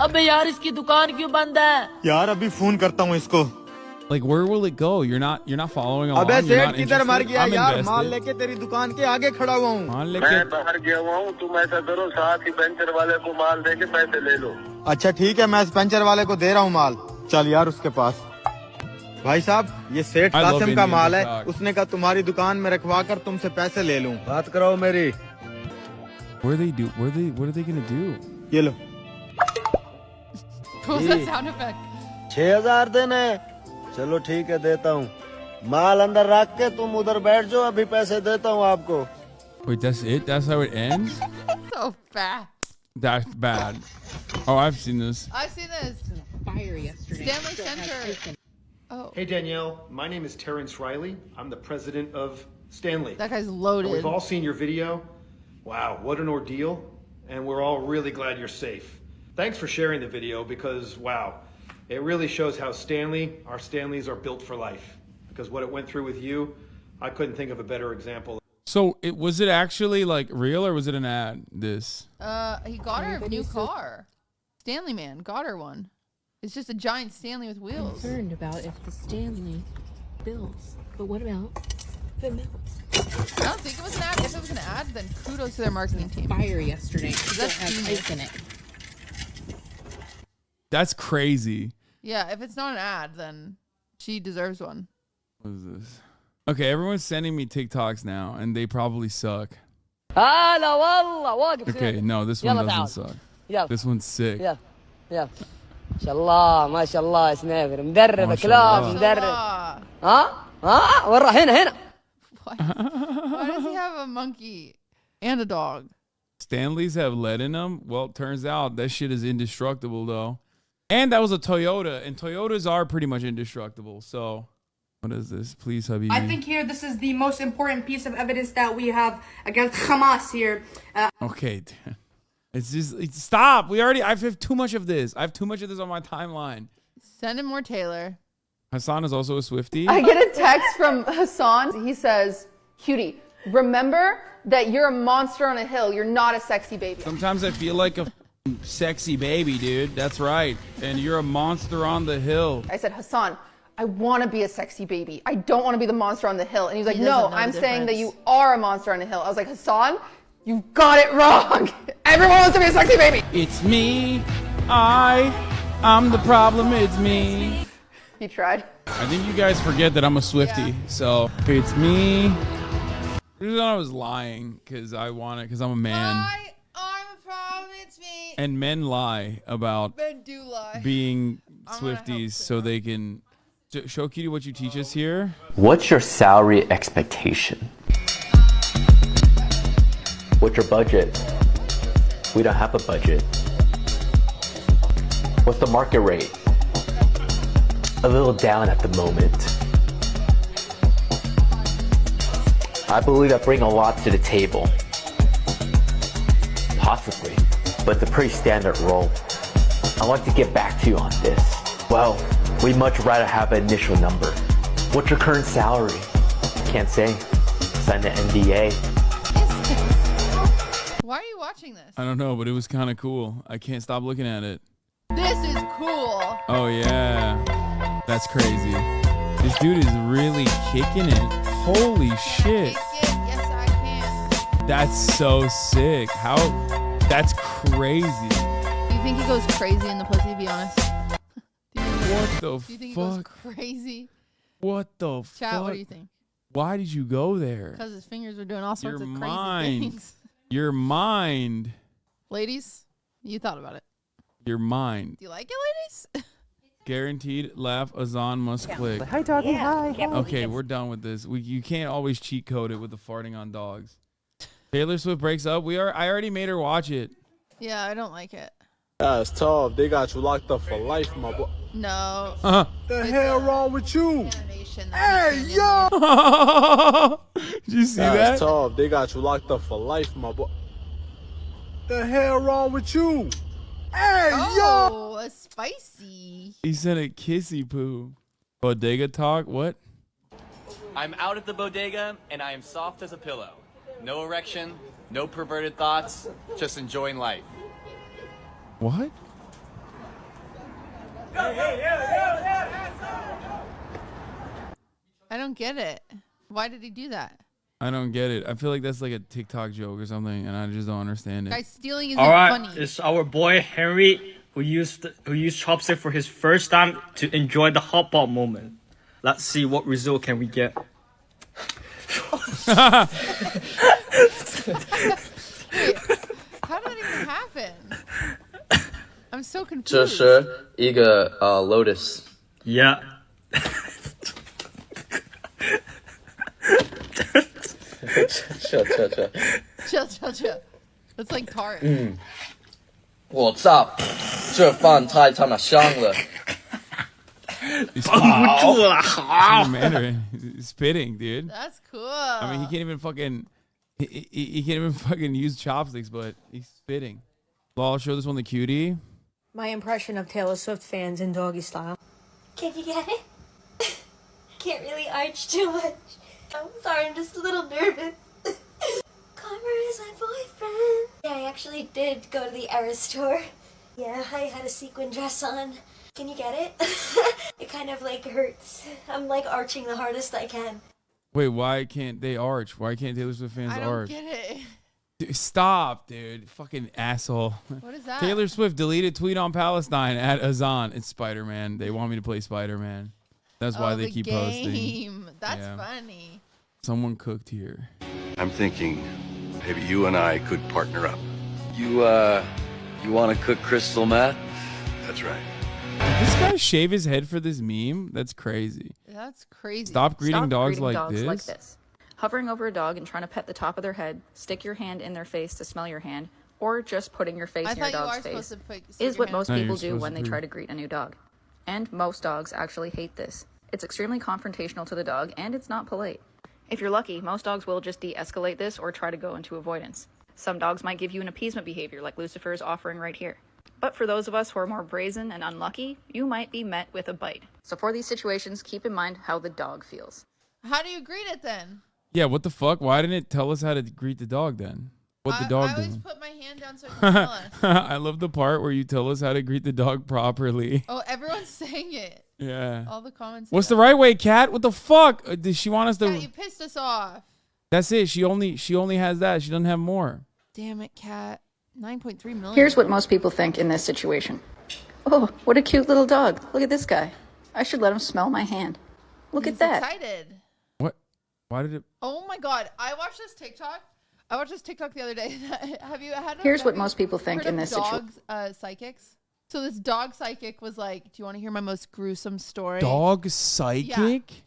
अबे यार इसकी दुकान क्यों बंद है यार अभी phone करता हूँ इसको Like, where will it go? You're not following along. अबे You're सेठ not किधर मर interested? गया I'm यार invested. माल लेके तेरी दुकान के आगे खड़ा हुआ हूँ माल लेके बाहर गया हुआ हूँ तुम ऐसा करो साथ ही पेंचर वाले को माल दे के पैसे ले लो अच्छा ठीक है मैं इस पेंचर वाले को दे रहा हूँ माल चल यार उसके पास भाई साहब ये सेठ I love कासिम का Indian माल है TikTok. उसने कहा तुम्हारी दुकान में रखवा कर तुमसे पैसे ले लूं बात कराओ मेरी What are they gonna do? ये लो What was that sound effect? 6000 देने चलो ठीक है देता हूँ माल अंदर रख के तुम उधर बैठ जाओ अभी पैसे देता हूँ आपको Wait, that's it? That's how it ends? So fast. That's bad. Oh, I've seen this. I've seen this. Fire yesterday. Stanley Center. Oh, Hey Danielle, my name is Terrence Riley. I'm the president of Stanley. that guy's loaded. We've all seen your video. Wow, what an ordeal. And we're all really glad you're safe. Thanks for sharing the video because, wow, it really shows how our Stanleys are built for life. Because what it went through with you, I couldn't think of a better example. So was it actually like real or was it an ad? This. He got her a new car. Stanley man got her one. It's just a giant Stanley with wheels. Concerned about if the Stanley builds, but what about if it melts? I don't think it was an ad. If it was an ad, then kudos to their marketing team. Fire yesterday. That's genius. in it. That's crazy. Yeah, if it's not an ad, then she deserves one. What is this? Okay, everyone's sending me TikToks now, and they probably suck. Okay, no, this one doesn't suck. This one's sick. ما شاء الله ما شاء الله سنيفر مدرب كلاب مدرب وين راح هنا Why does he have a monkey and a dog? Stanleys have lead in them. Well, it turns out that shit is indestructible though. And that was a Toyota, and Toyotas are pretty much indestructible. So, what is this? Please, Habibi. I think here this is the most important piece of evidence that we have against Hamas here. Okay. It's just stop. I have too much of this. I have too much of this on my timeline. Send him more Taylor. Hassan is also a Swiftie. I get a text from Hassan. He says, "Cutie, remember that you're a monster on a hill. You're not a sexy baby." Sometimes I feel like a sexy baby, dude. That's right. And you're a monster on the hill. I said, "Hassan, I want to be a sexy baby. I don't want to be the monster on the hill." And he was like, "No, I'm saying that you are a monster on the hill." I was like, "Hassan, you got it wrong. Everyone wants to be a sexy baby." It's me. I'm the problem. It's me. He tried. I think you guys forget that I'm a Swiftie. Yeah. So it's me. I was lying because I'm a man. I'm a problem. It's me. And men lie about Men do lie. being Swifties so they can show Cutie what you teach us here. What's your salary expectation? What's your budget? We don't have a budget. What's the market rate? A little down at the moment. I believe I bring a lot to the table. Possibly, but it's a pretty standard role. I want to get back to you on this. Well, we'd much rather have an initial number. What's your current salary? Can't say. Sign the NDA. Why are you watching this? I don't know, but it was kind of cool. I can't stop looking at it. This is cool. Oh, yeah. That's crazy. This dude is really kicking it. Holy shit. Yes, I can. That's so sick. That's crazy. Do you think he goes crazy in the pussy, be honest? What the fuck? Do you think he goes crazy? What the fuck? Chat, what do you think? Why did you go there? Because his fingers were doing all sorts of crazy things. Your mind. Ladies, you thought about it. Your mind. Do you like it, ladies? Guaranteed laugh. Azan must click. Hi, doggy. Hi. Okay, we're done with this. You can't always cheat code it with the farting on dogs. Taylor Swift breaks up. I already made her watch it. Yeah, I don't like it. That's tough. They got you locked up for life, my boy. No. The hell wrong with you? Hey, yo! Did you see that? That's tough. They got you locked up for life, my boy. The hell wrong with you? Hey, yo! A spicy. He said a kissy poo. Bodega talk? What? I'm out at the bodega and I am soft as a pillow. No erection, no perverted thoughts, just enjoying life. What? I don't get it. Why did he do that? I don't get it. I feel like that's like a TikTok joke or something, and I just don't understand it. Guys, stealing isn't All right, funny. it's our boy Henry who used chopstick for his first time to enjoy the hot pot moment. Let's see what result can we get. Wait, how did that even happen? I'm so confused. 这是一个lotus. Yeah. Chill. It's like tart. 我操，这饭太他妈香了。绑不住了，好。Mandarin, spitting, dude. That's cool. I mean, he can't even fucking. He can't even fucking use chopsticks, but he's spitting. Well, I'll show this one to Cutie. My impression of Taylor Swift fans in doggy style. Can you get it? Can't really arch too much. I'm sorry, I'm just a little nervous. Farmer is my boyfriend. Yeah, I actually did go to the Era store. Yeah, I had a sequin dress on. Can you get it? It kind of like hurts. I'm like arching the hardest I can. Wait, why can't they arch? Why can't Taylor Swift fans arch? I don't get it. Dude, stop, dude. Fucking asshole. What is that? Taylor Swift deleted tweet on Palestine at Hazan. It's Spider-Man. They want me to play Spider-Man. That's why they keep posting. That's funny. Someone cooked here. I'm thinking maybe you and I could partner up. You want to cook crystal meth? That's right. Did this guy shave his head for this meme? That's crazy. That's crazy. Stop greeting dogs like this. Hovering over a dog and trying to pet the top of their head, stick your hand in their face to smell your hand, or just putting your face in your dog's face is what most people do when they try to greet a new dog. And most dogs actually hate this. It's extremely confrontational to the dog, and it's not polite. If you're lucky, most dogs will just de-escalate this or try to go into avoidance. Some dogs might give you an appeasement behavior like Lucifer is offering right here. But for those of us who are more brazen and unlucky, you might be met with a bite. So for these situations, keep in mind how the dog feels. How do you greet it then? Yeah, what the fuck? Why didn't it tell us how to greet the dog then? What the dog I always doing? put my hand down so I can smell it. I love the part where you tell us how to greet the dog properly. Oh, everyone's saying it. Yeah. All the comments. What's the right way, Kat? What the fuck? Does she want us to? Kat, you pissed us off. That's it. She only has that. She doesn't have more. Damn it, Kat. 9.3 million. Here's what most people think in this situation. Oh, what a cute little dog. Look at this guy. I should let him smell my hand. Look at that. Excited. What? Why did it? Oh my god. I watched this TikTok the other day. Have you had Here's what most people think in this situation. Dogs psychics. So this dog psychic was like, "Do you want to hear my most gruesome story?" Dog psychic? Yeah.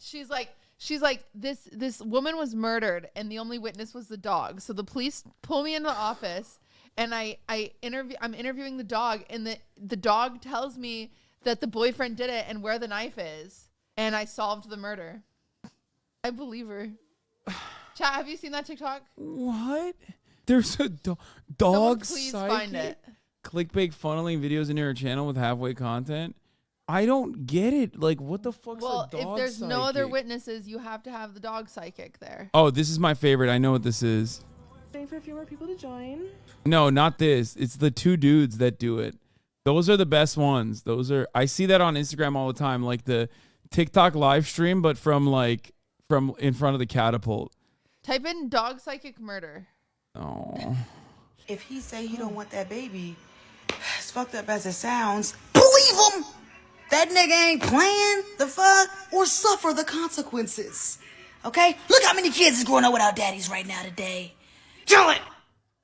She's like this woman was murdered and the only witness was the dog. So the police pull me into the office and I'm interviewing the dog, and the dog tells me that the boyfriend did it and where the knife is, and I solved the murder. I believe her. Chat, have you seen that TikTok? What? There's a dog please psychic? find it. Clickbait funneling videos into her channel with halfway content. I don't get it. Like, what the fuck's a dog psychic? If there's no other witnesses, you have to have the dog psychic there. Oh, this is my favorite. I know what this is. Waiting for a few more people to join. No, not this. It's the two dudes that do it. Those are the best ones. I see that on Instagram all the time, like the TikTok live stream, but from in front of the catapult. Type in dog psychic murder. Oh. If he say he don't want that baby, as fucked up as it sounds, believe him. That nigga ain't playing the fuck or suffer the consequences. Okay? Look how many kids is growing up without daddies right now today. Kill it.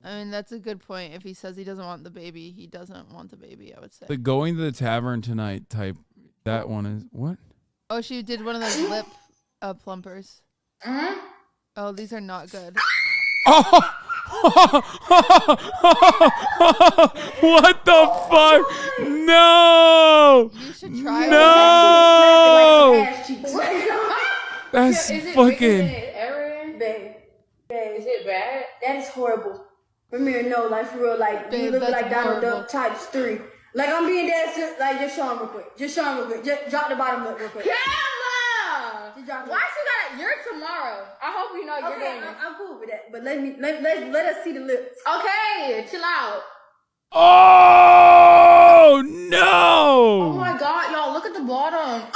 I mean, that's a good point. If he says he doesn't want the baby, he doesn't want the baby, I would say. The going to the tavern tonight type. That one is what? Oh, she did one of those lip plumpers. Oh, these are not good. Oh! What the fuck? No! You should try it. No! That's fucking. Babe, is it bad? That is horrible. Ramir, no, like for real, like Babe, you look that's like Donald horrible. Duck times 3. Like I'm being dead serious. Like just show him real quick. Just drop the bottom lip real quick. Kayla! Just drop it. Why she gotta? You're tomorrow. I hope you know you're doing it. I'm cool with that. But let us see the lips. Okay, chill out. Oh no! Oh my god, y'all, look at the bottom.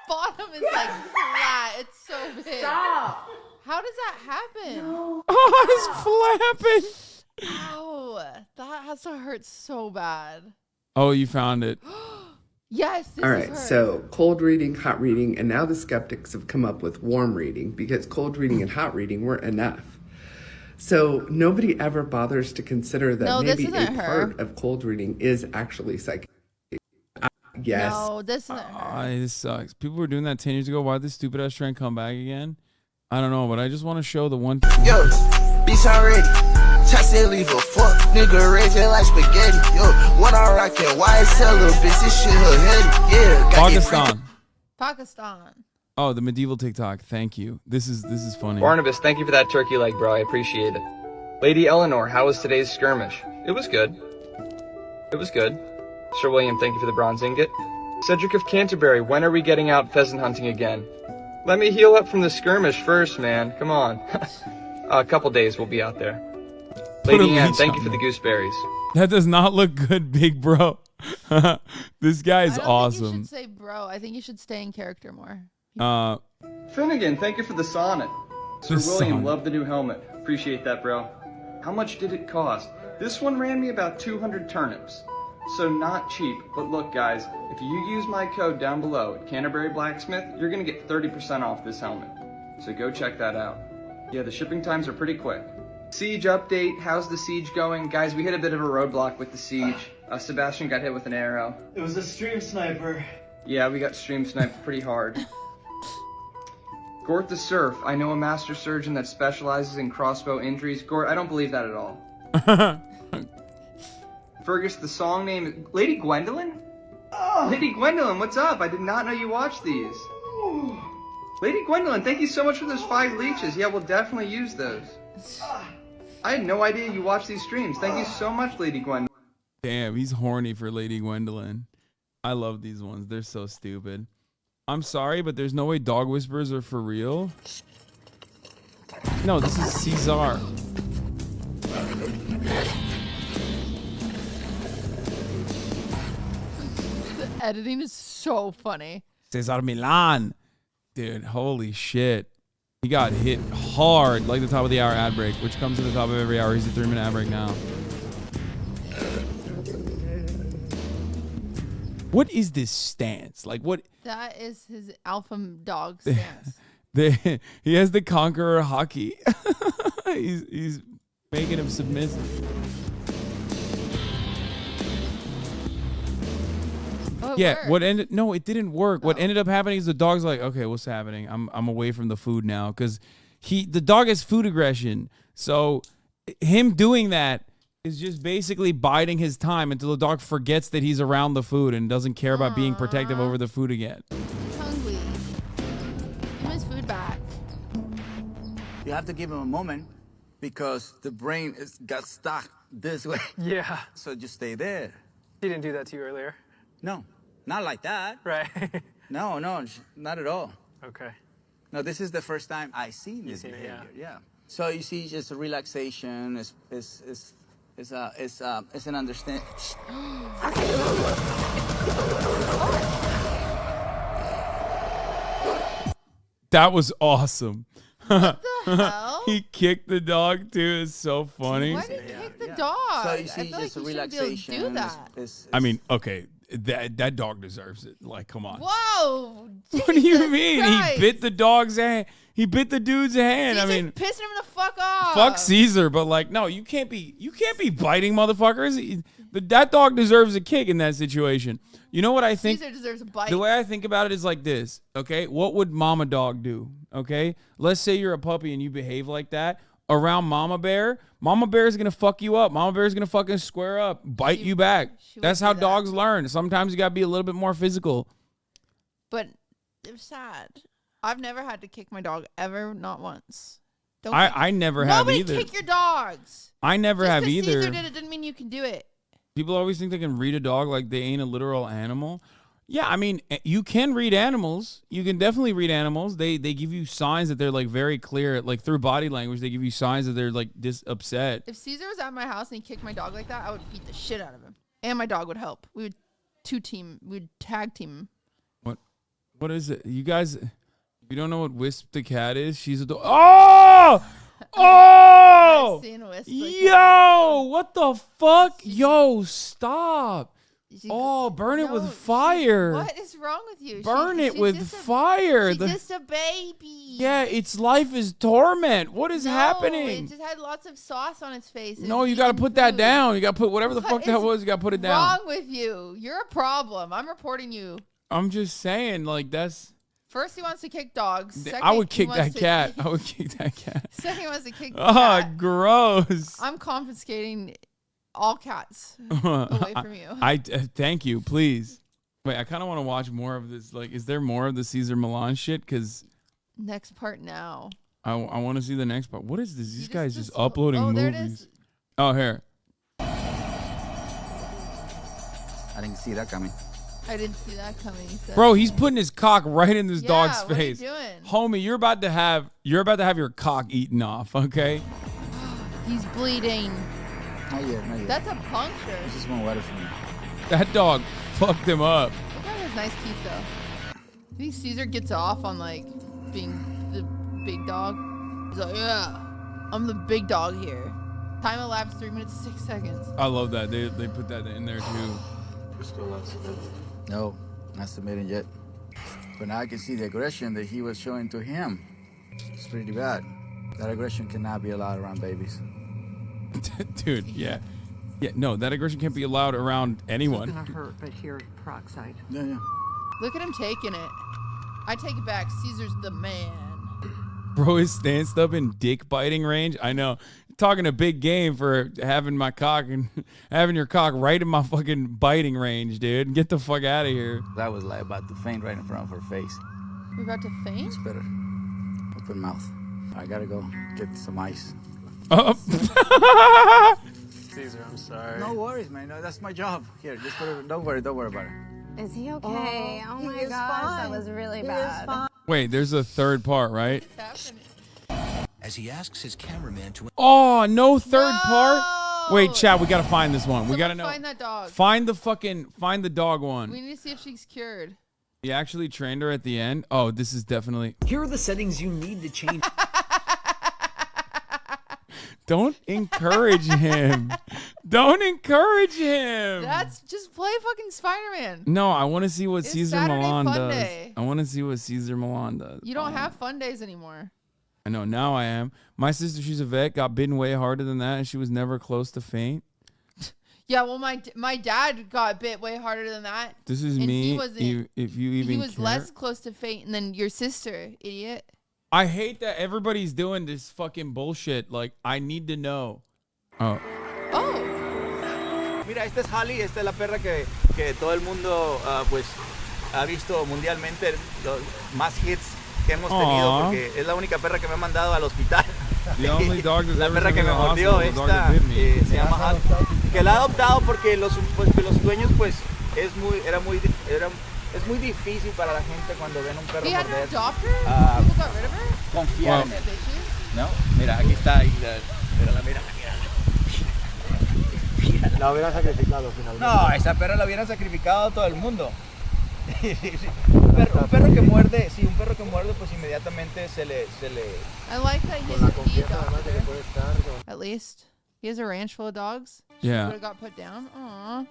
Bottom is like flat. It's so big. Stop. How does that happen? No. Oh, it's flapping. Ow, that has to hurt so bad. Oh, you found it. Yes. This All is right, her. so cold reading, hot reading, and now the skeptics have come up with warm reading because cold reading and hot reading weren't enough. So nobody ever bothers to consider that maybe a part of cold reading is actually psychic. Yes. No, this isn't her. This sucks. People were doing that 10 years ago. Why did this stupid ass trend come back again? I don't know, but I just want to show the one. Yo, bitch already. Try to leave a fuck nigga raging like spaghetti. Yo, when I rock it, why tell a bitch this shit her head? Yeah, Pakistan. Pakistan. Oh, the medieval TikTok. Thank you. This is funny. Barnabas, thank you for that turkey leg, bro. I appreciate it. Lady Eleanor, how was today's skirmish? It was good. It was good. Sir William, thank you for the bronze ingot. Cedric of Canterbury, when are we getting out pheasant hunting again? Let me heal up from the skirmish first, man. Come on. A couple days we'll be out there. Put a Lady Ann, leech thank on you for the gooseberries. That does not look good, big bro. This guy's I don't awesome. think you should say bro. I think you should stay in character more. Finnegan, thank you for the sonnet. Sir The William, sonnet. love the new helmet. Appreciate that, bro. How much did it cost? This one ran me about 200 turnips. So not cheap, but look guys, if you use my code down below at Canterbury Blacksmith, you're gonna get 30% off this helmet. So go check that out. Yeah, the shipping times are pretty quick. Siege update, how's the siege going? Guys, we hit a bit of a roadblock with the siege. Sebastian got hit with an arrow. It was a stream sniper. Yeah, we got stream sniped pretty hard. Gort the Surf, I know a master surgeon that specializes in crossbow injuries. Gort, I don't believe that at all. Fergus, the song name, Lady Gwendolyn? Oh. Lady Gwendolyn, what's up? I did not know you watched these. Lady Gwendolyn, thank you so much for those 5 leeches. Yeah, we'll definitely use those. I had no idea you watched these streams. Thank you so much, Lady Gwendolyn. Damn, he's horny for Lady Gwendolyn. I love these ones. They're so stupid. I'm sorry, but there's no way dog whisperers are for real. No, this is Caesar. The editing is so funny. Cesar Milan. Dude, holy shit. He got hit hard like the top of the hour ad break, which comes at the top of every hour. He's a 3-minute ad break now. What is this stance? Like what? That is his alpha dog stance. He has the conqueror hockey. he's making him submissive. Oh, Yeah, worked. what ended? No, it didn't work. What ended up happening is the dog's like, okay, what's happening? I'm away from the food now because the dog has food aggression. So him doing that is just basically biding his time until the dog forgets that he's around the food and doesn't care about being protective over the food again. He's hungry. Give him his food back. You have to give him a moment because the brain got stuck this way. Yeah. So just stay there. He didn't do that to you earlier? No, not like that. Right. No, not at all. Okay. No, this is the first time I seen this seen it, behavior. Yeah. So you see, just a relaxation is an understand. That was awesome. What the hell? He kicked the dog too. It's so funny. Why did he kick the dog? So you see, I feel just like a you shouldn't be able to do relaxation. that. I mean, okay, that dog deserves it. Like, come on. Whoa! What do you mean? Christ. He bit the dog's hand. He bit the dude's hand. Caesar's I mean, pissing him the fuck off. fuck Caesar, but like, no, you can't be biting motherfuckers. That dog deserves a kick in that situation. You know what I think? Caesar deserves a bite. The way I think about it is like this, okay? What would mama dog do, okay? Let's say you're a puppy and you behave like that. Around mama bear is going to fuck you up. Mama bear is going to fucking square up, bite you back. That's how dogs learn. Sometimes you got to be a little bit more physical. But it was sad. I've never had to kick my dog ever, not once. I never have either. Nobody kick your dogs. I never Just have 'cause either. Caesar did it didn't mean you can do it. People always think they can read a dog like they ain't a literal animal. Yeah, I mean, you can read animals. You can definitely read animals. They give you signs that they're like very clear, like through body language. They give you signs that they're like upset. If Caesar was at my house and he kicked my dog like that, I would beat the shit out of him. And my dog would help. We would tag team him. What is it? You guys, you don't know what Wisp the cat is? She's a dog. Oh! Oh! I've seen Wisp the Yo! What the fuck? Yo, stop. Oh, burn it with fire. What is wrong with you? Burn it she's with just fire. She's just a baby. Yeah, its life is torment. What is happening? It just had lots of sauce on its face. No, you got to put that down. You got to put whatever the fuck that was. You got to put it down. What's wrong with you? You're a problem. I'm reporting you. I'm just saying, like, that's... First, he wants to kick dogs. Second, I would kick he that wants to- cat. I would kick that cat. Second, he wants to kick the Oh, cat. gross. I'm confiscating all cats away from you. Thank you, please. Wait, I kind of want to watch more of this. Like, is there more of the Caesar Milan shit? Because Next part now. I want to see the next part. What is this? These guys just Oh, uploading there it movies. is. Oh, here. I didn't see that coming. I didn't see that coming. Bro, he's putting his cock right in this dog's what are you face. doing? Homie, you're about to have your cock eaten off, okay? He's bleeding. Not yet, not yet. That's a puncture. This is more water for me. That dog fucked him up. Look at his nice teeth, though. I think Caesar gets off on, like, being the big dog. He's like, yeah, I'm the big dog here. Time elapsed 3 minutes, 6 seconds. I love that. They put that in there, too. You're still not submitted. No, not submitting yet. But now I can see the aggression that he was showing to him. It's pretty bad. That aggression cannot be allowed around babies. Dude, yeah. Yeah, no, that aggression can't be allowed around anyone. It's gonna hurt, but here, peroxide. Yeah. Look at him taking it. I take it back. Caesar's the man. Bro is stanced up in dick biting range. I know. Talking a big game for having my cock and having your cock right in my fucking biting range, dude. Get the fuck out of here. I was like about to faint right in front of her face. You're about to faint? It's better. Open mouth. I gotta go get some ice. Caesar, I'm sorry. No worries, man. No, that's my job. Here, just put it. Don't worry about it. Is he okay? Oh my gosh, that was really bad. Wait, there's a third part, right? As he asks his cameraman to. Oh, no third part? Wait, chat, we gotta find this one. We gotta know. Find that dog. Find the dog one. We need to see if she's cured. He actually trained her at the end. Oh, this is definitely. Here are the settings you need to change. Don't encourage him. Don't encourage him. That's just play fucking Spider-Man. No, I want to see what Caesar Saturday Milan does. Funday. I want to see what Caesar Milan does. You don't have fun days anymore. I know, now I am. My sister, she's a vet, got bitten way harder than that, and she was never close to faint. Yeah, well, my dad got bit way harder than that. This is and me. He wasn't, if you even he was care. less close to faint than your sister, idiot. I hate that everybody's doing this fucking bullshit. Like, I need to know. Oh. Mira, esta es Holly, esta es la perra que todo el mundo pues ha visto mundialmente, los más hits que hemos tenido, porque es la única perra que me ha mandado al hospital. The only dog that's La ever perra que been me in the mordió, hospital, the dog that esta bit me. se llama Holly, que la ha adoptado porque los dueños pues es muy difícil para la gente cuando ven un perro He had to morder. adopt her? People got rid of her? Confiar en él. No, mira, aquí está, mira. La hubieran sacrificado finalmente. No, esa perra la hubieran sacrificado a todo el mundo. un perro que muerde, sí, un perro que muerde, pues inmediatamente se le. I like that he's a pet doctor. At least he has a ranch full of dogs. Yeah. Would have got put down. Aw,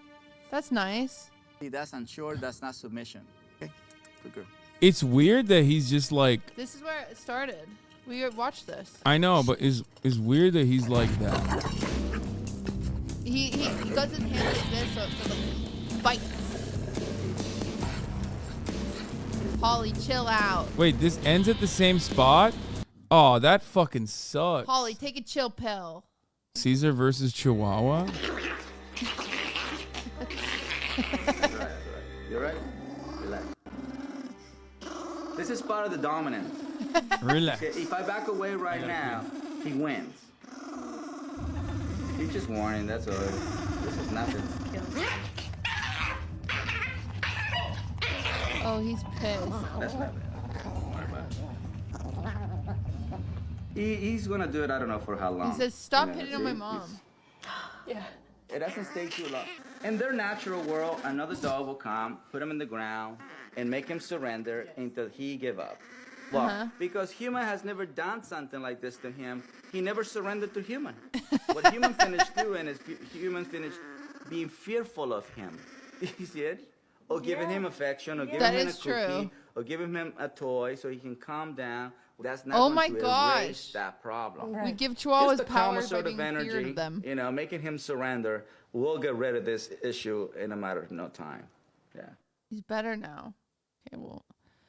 that's nice. That's unsure. That's not submission. Okay, good girl. It's weird that he's just like. This is where it started. We watched this. I know, but it's weird that he's like that. He does his hand like this, so it bites. Polly, chill out. Wait, this ends at the same spot? Oh, that fucking sucks. Polly, take a chill pill. Caesar versus Chihuahua? You're right. Relax. This is part of the dominance. Relax. If I back away right now, he wins. He's just warning, that's all. This is nothing. Oh, he's pissed. That's not bad. He's gonna do it, I don't know for how long. He says, stop hitting on my mom. Yeah. It doesn't stay too long. In their natural world, another dog will come, put him in the ground, and make him surrender until he give up. Well, because human has never done something like this to him, he never surrendered to human. What human finished doing is human finished being fearful of him. You see it? Or giving him affection, or giving him a cookie, or giving him a toy so he can calm down. That's not going to erase that problem. We give chihuahuas power sort by of being energy, feared of them. you know, making him surrender, we'll get rid of this issue in a matter of no time. Yeah. He's better now. Okay, well,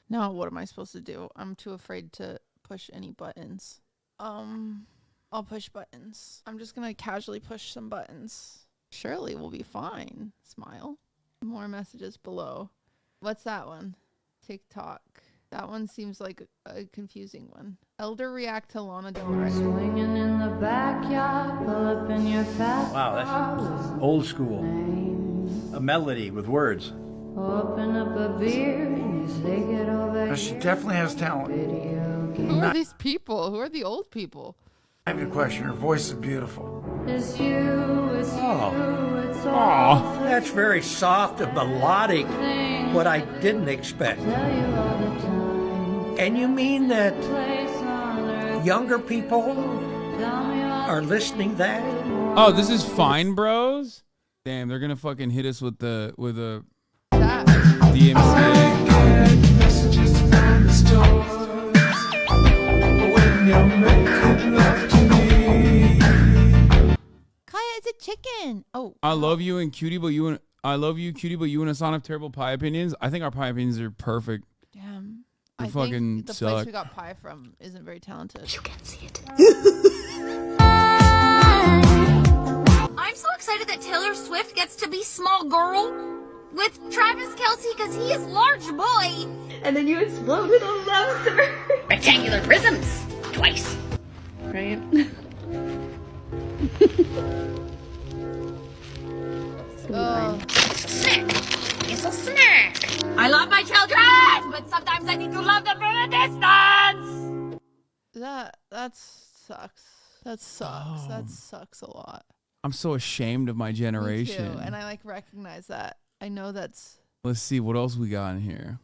now what am I supposed to do? I'm too afraid to push any buttons. I'll push buttons. I'm just gonna casually push some buttons. Surely we'll be fine. Smile. More messages below. What's that one? TikTok. That one seems like a confusing one. Elder react to Lana Del Rey. Swinging in the backyard, pull up in your fast. Wow, that's old school. A melody with words. Open up a beer and you say get over. She definitely has talent. Who are these people? Who are the old people? I have a question. Her voice is beautiful. It's you, it's you, it's all. Aw, that's very soft and melodic. What I didn't expect. And you mean that younger people are listening that? Oh, this is Fine Bros? Damn, they're gonna fucking hit us with a DMCA. Kaya, it's a chicken. Oh. I love you and Cutie, but you and Hasan have terrible pie opinions. I think our pie opinions are perfect. Damn. They I fucking think the suck. place we got pie from isn't very talented. You can't see it. I'm so excited that Taylor Swift gets to be small girl with Travis Kelce because he is large boy. And then you explode with a love, sir. Rectangular prisms. Twice. Right? Snack. It's a snack. I love my children, but sometimes I need to love them from a distance. That sucks. That sucks. That sucks a lot. I'm so ashamed of my generation. Me too, and I like recognize that. I know that's. Let's see what else we got in here.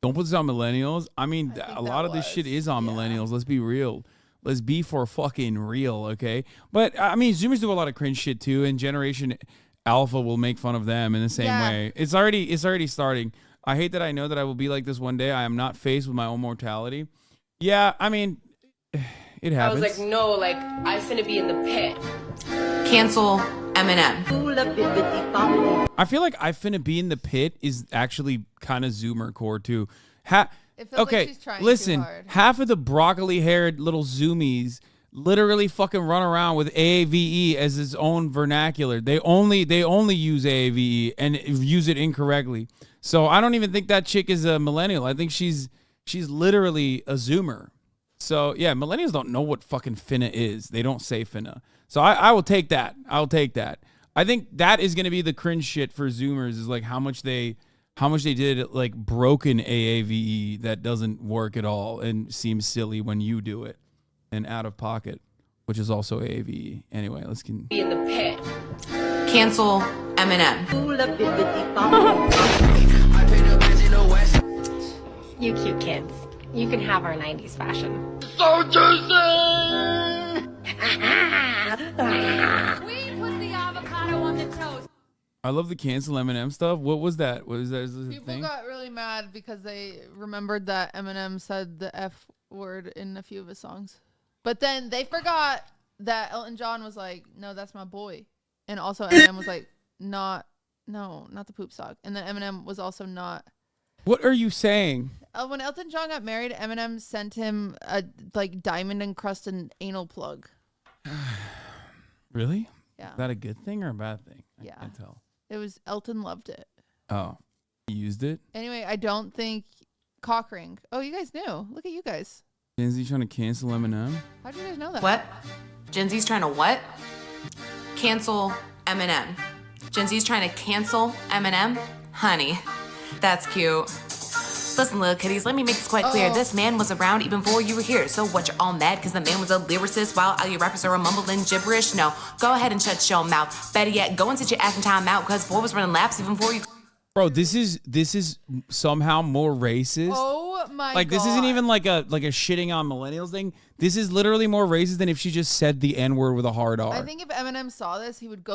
Don't put this on millennials. I mean, a lot of this shit is on millennials. Let's be real. Let's be for fucking real, okay? But I mean, Zoomers do a lot of cringe shit too, and Generation Alpha will make fun of them in the same way. It's already starting. I hate that I know that I will be like this one day. I am not faced with my own mortality. Yeah, I mean, it happens. I was like, no, like I finna be in the pit. Cancel Eminem. I feel like I finna be in the pit is actually kind of Zoomer core too. Okay, listen, half of the broccoli-haired little Zoomies literally fucking run around with AAVE as its own vernacular. They only use AAVE and use it incorrectly. So I don't even think that chick is a millennial. I think she's literally a Zoomer. So yeah, millennials don't know what fucking finna is. They don't say finna. So I will take that. I'll take that. I think that is gonna be the cringe shit for Zoomers is like how much they did like broken AAVE that doesn't work at all and seems silly when you do it and out of pocket, which is also AAVE. Anyway, let's be in the pit. Cancel Eminem. You cute kids. You can have our 90s fashion. So juicy! We put the avocado on the toast. I love the cancel Eminem stuff. What was that? What is that? Is this a People thing? got really mad because they remembered that Eminem said the F word in a few of his songs. But then they forgot that Elton John was like, no, that's my boy. And also Eminem was like, not the poop sock. And then Eminem was also not. What are you saying? When Elton John got married, Eminem sent him a like diamond encrusted anal plug. Really? Yeah. Is that a good thing or a bad thing? Yeah. I can't tell. It was Elton loved it. Oh, he used it? Anyway, I don't think cock ring. Oh, you guys knew. Look at you guys. Gen Z trying to cancel Eminem? How do you guys know that? What? Gen Z's trying to what? Cancel Eminem. Gen Z's trying to cancel Eminem? Honey, that's cute. Listen, little kitties, let me make this quite clear. This man was around even before you were here. So what, you're all mad because the man was a lyricist while all your rappers are mumbling gibberish? No, go ahead and shut your mouth. Better yet, go and sit your ass in time out because boy was running laps even before you. Bro, this is somehow more racist. Oh my god. Like this isn't even like a shitting on millennials thing. This is literally more racist than if she just said the N-word with a hard R. I think if Eminem saw this, he would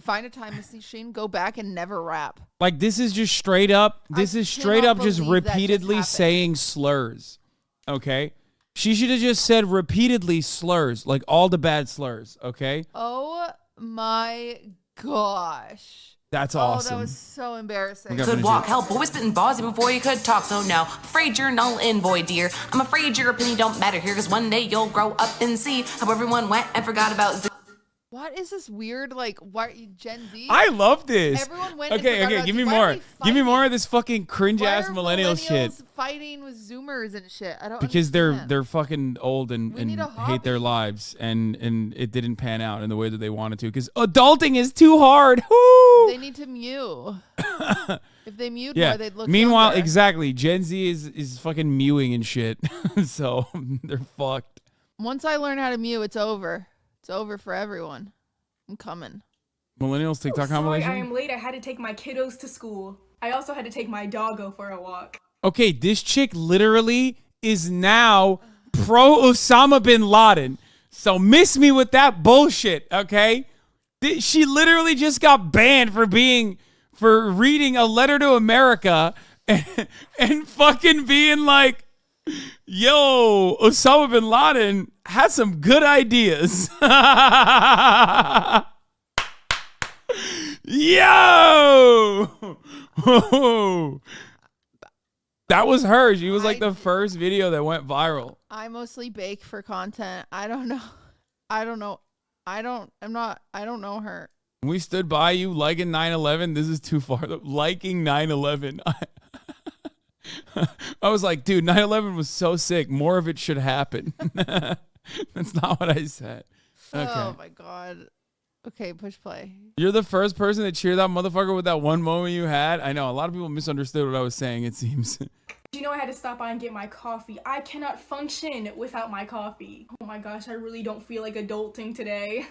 find a time machine, go back and never rap. Like this is just straight up. This is straight up just repeatedly saying slurs. Okay? She should have just said repeatedly slurs, like all the bad slurs, okay? Oh my gosh. That's awesome. Oh, that was so embarrassing. Could walk. Hell, boy was spitting balls even before you could talk. So no, afraid you're null and void, dear. I'm afraid your opinion don't matter here, because one day you'll grow up and see how everyone went and forgot about. What is this weird, like, Gen Z? I love this. Everyone went okay, give me more. Give me more of this fucking cringe ass millennial shit. Fighting with Zoomers and shit. I don't because understand. they're fucking old and hate their lives and it didn't pan out in the way that they wanted to because adulting is too hard. Woo! They need to mew. If they mewed Yeah. more, they'd look Meanwhile, younger. exactly. Gen Z is fucking mewing and shit. So they're fucked. Once I learn how to mew, it's over. It's over for everyone. I'm coming. Millennials TikTok Sorry, compilation? I am late. I had to take my kiddos to school. I also had to take my doggo for a walk. Okay, this chick literally is now pro Osama bin Laden. So miss me with that bullshit, okay? She literally just got banned for reading a letter to America and fucking being like, yo, Osama bin Laden had some good ideas. Yo! That was her. She was like the first video that went viral. I mostly bake for content. I don't know. I don't know her. We stood by you liking 9/11. This is too far. Liking 9/11. I was like, dude, 9/11 was so sick. More of it should happen. That's not what I said. Okay. Oh my God. Okay, push play. You're the first person to cheer that motherfucker with that one moment you had. I know a lot of people misunderstood what I was saying, it seems. You know, I had to stop by and get my coffee. I cannot function without my coffee. Oh my gosh, I really don't feel like adulting today.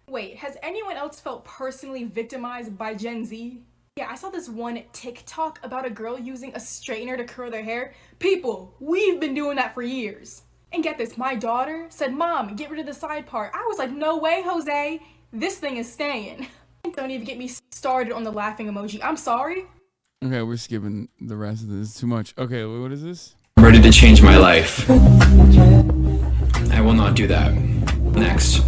Wait, has anyone else felt personally victimized by Gen Z? Yeah, I saw this one TikTok about a girl using a straightener to curl their hair. People, we've been doing that for years. And get this, my daughter said, Mom, get rid of the side part. I was like, no way, Jose. This thing is staying. Don't even get me started on the laughing emoji. I'm sorry. Okay, we're skipping the rest of this. It's too much. Okay, what is this? Ready to change my life. I will not do that. Next.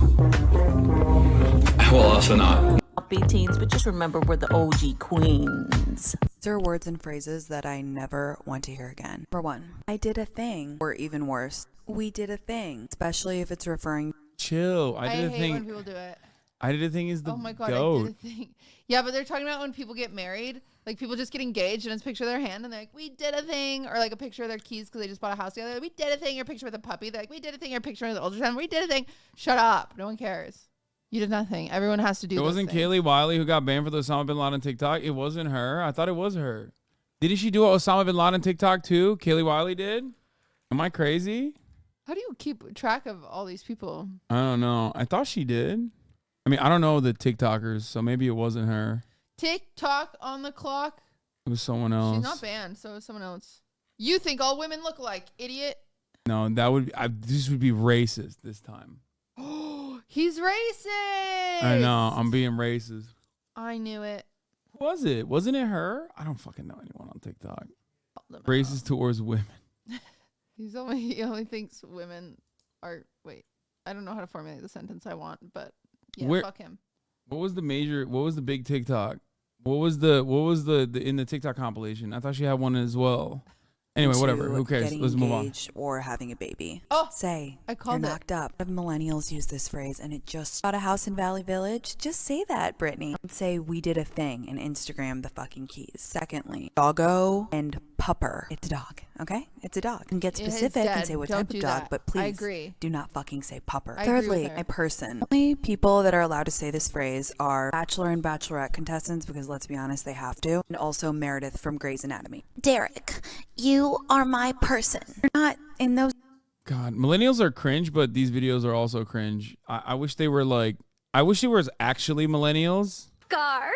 I will also not. Be teens, but just remember we're the OG queens. There are words and phrases that I never want to hear again. For one, I did a thing, or even worse, we did a thing, especially if it's referring. Chill. I did a hate thing. when people do it. I did a thing is the Oh my God, goat. I did a thing. Yeah, but they're talking about when people get married. Like people just get engaged and it's a picture of their hand and they're like, we did a thing. Or like a picture of their keys because they just bought a house together. Like, we did a thing. Or a picture with a puppy. They're like, we did a thing. Or a picture of the ultrasound. We did a thing. Shut up. No one cares. You did nothing. Everyone has to do It those wasn't things. Kaylee Wiley who got banned for the Osama bin Laden TikTok. It wasn't her. I thought it was her. Didn't she do an Osama bin Laden TikTok too? Kaylee Wiley did? Am I crazy? How do you keep track of all these people? I don't know. I thought she did. I mean, I don't know the TikTokers, so maybe it wasn't her. TikTok on the clock. It was someone else. She's not banned, so it's someone else. You think all women look alike, idiot? No, that would this would be racist this time. He's racist. I know. I'm being racist. I knew it. Who was it? Wasn't it her? I don't fucking know anyone on TikTok. Racist towards women. He only thinks women are. Wait, I don't know how to formulate the sentence I want, but yeah, fuck him. What was the big TikTok? What was the in the TikTok compilation? I thought she had one as well. Anyway, whatever. Who cares? Getting Let's move on. engaged or having a baby. Oh, say I called you're it. knocked up. Millennials use this phrase, and it just bought a house in Valley Village. Just say that, Brittany. Don't say we did a thing and Instagram the fucking keys. Secondly, doggo and pupper. It's a dog, okay? It's a dog. And get It is specific and dead. say what Don't type do of dog, that. but I please agree. do not fucking say pupper. I agree with Thirdly, her. my person. Only people that are allowed to say this phrase are Bachelor and Bachelorette contestants because let's be honest, they have to. And also Meredith from Grey's Anatomy. Derek, you are my person. You're not in those. God, millennials are cringe, but these videos are also cringe. I wish they were like. I wish it was actually millennials. Scar.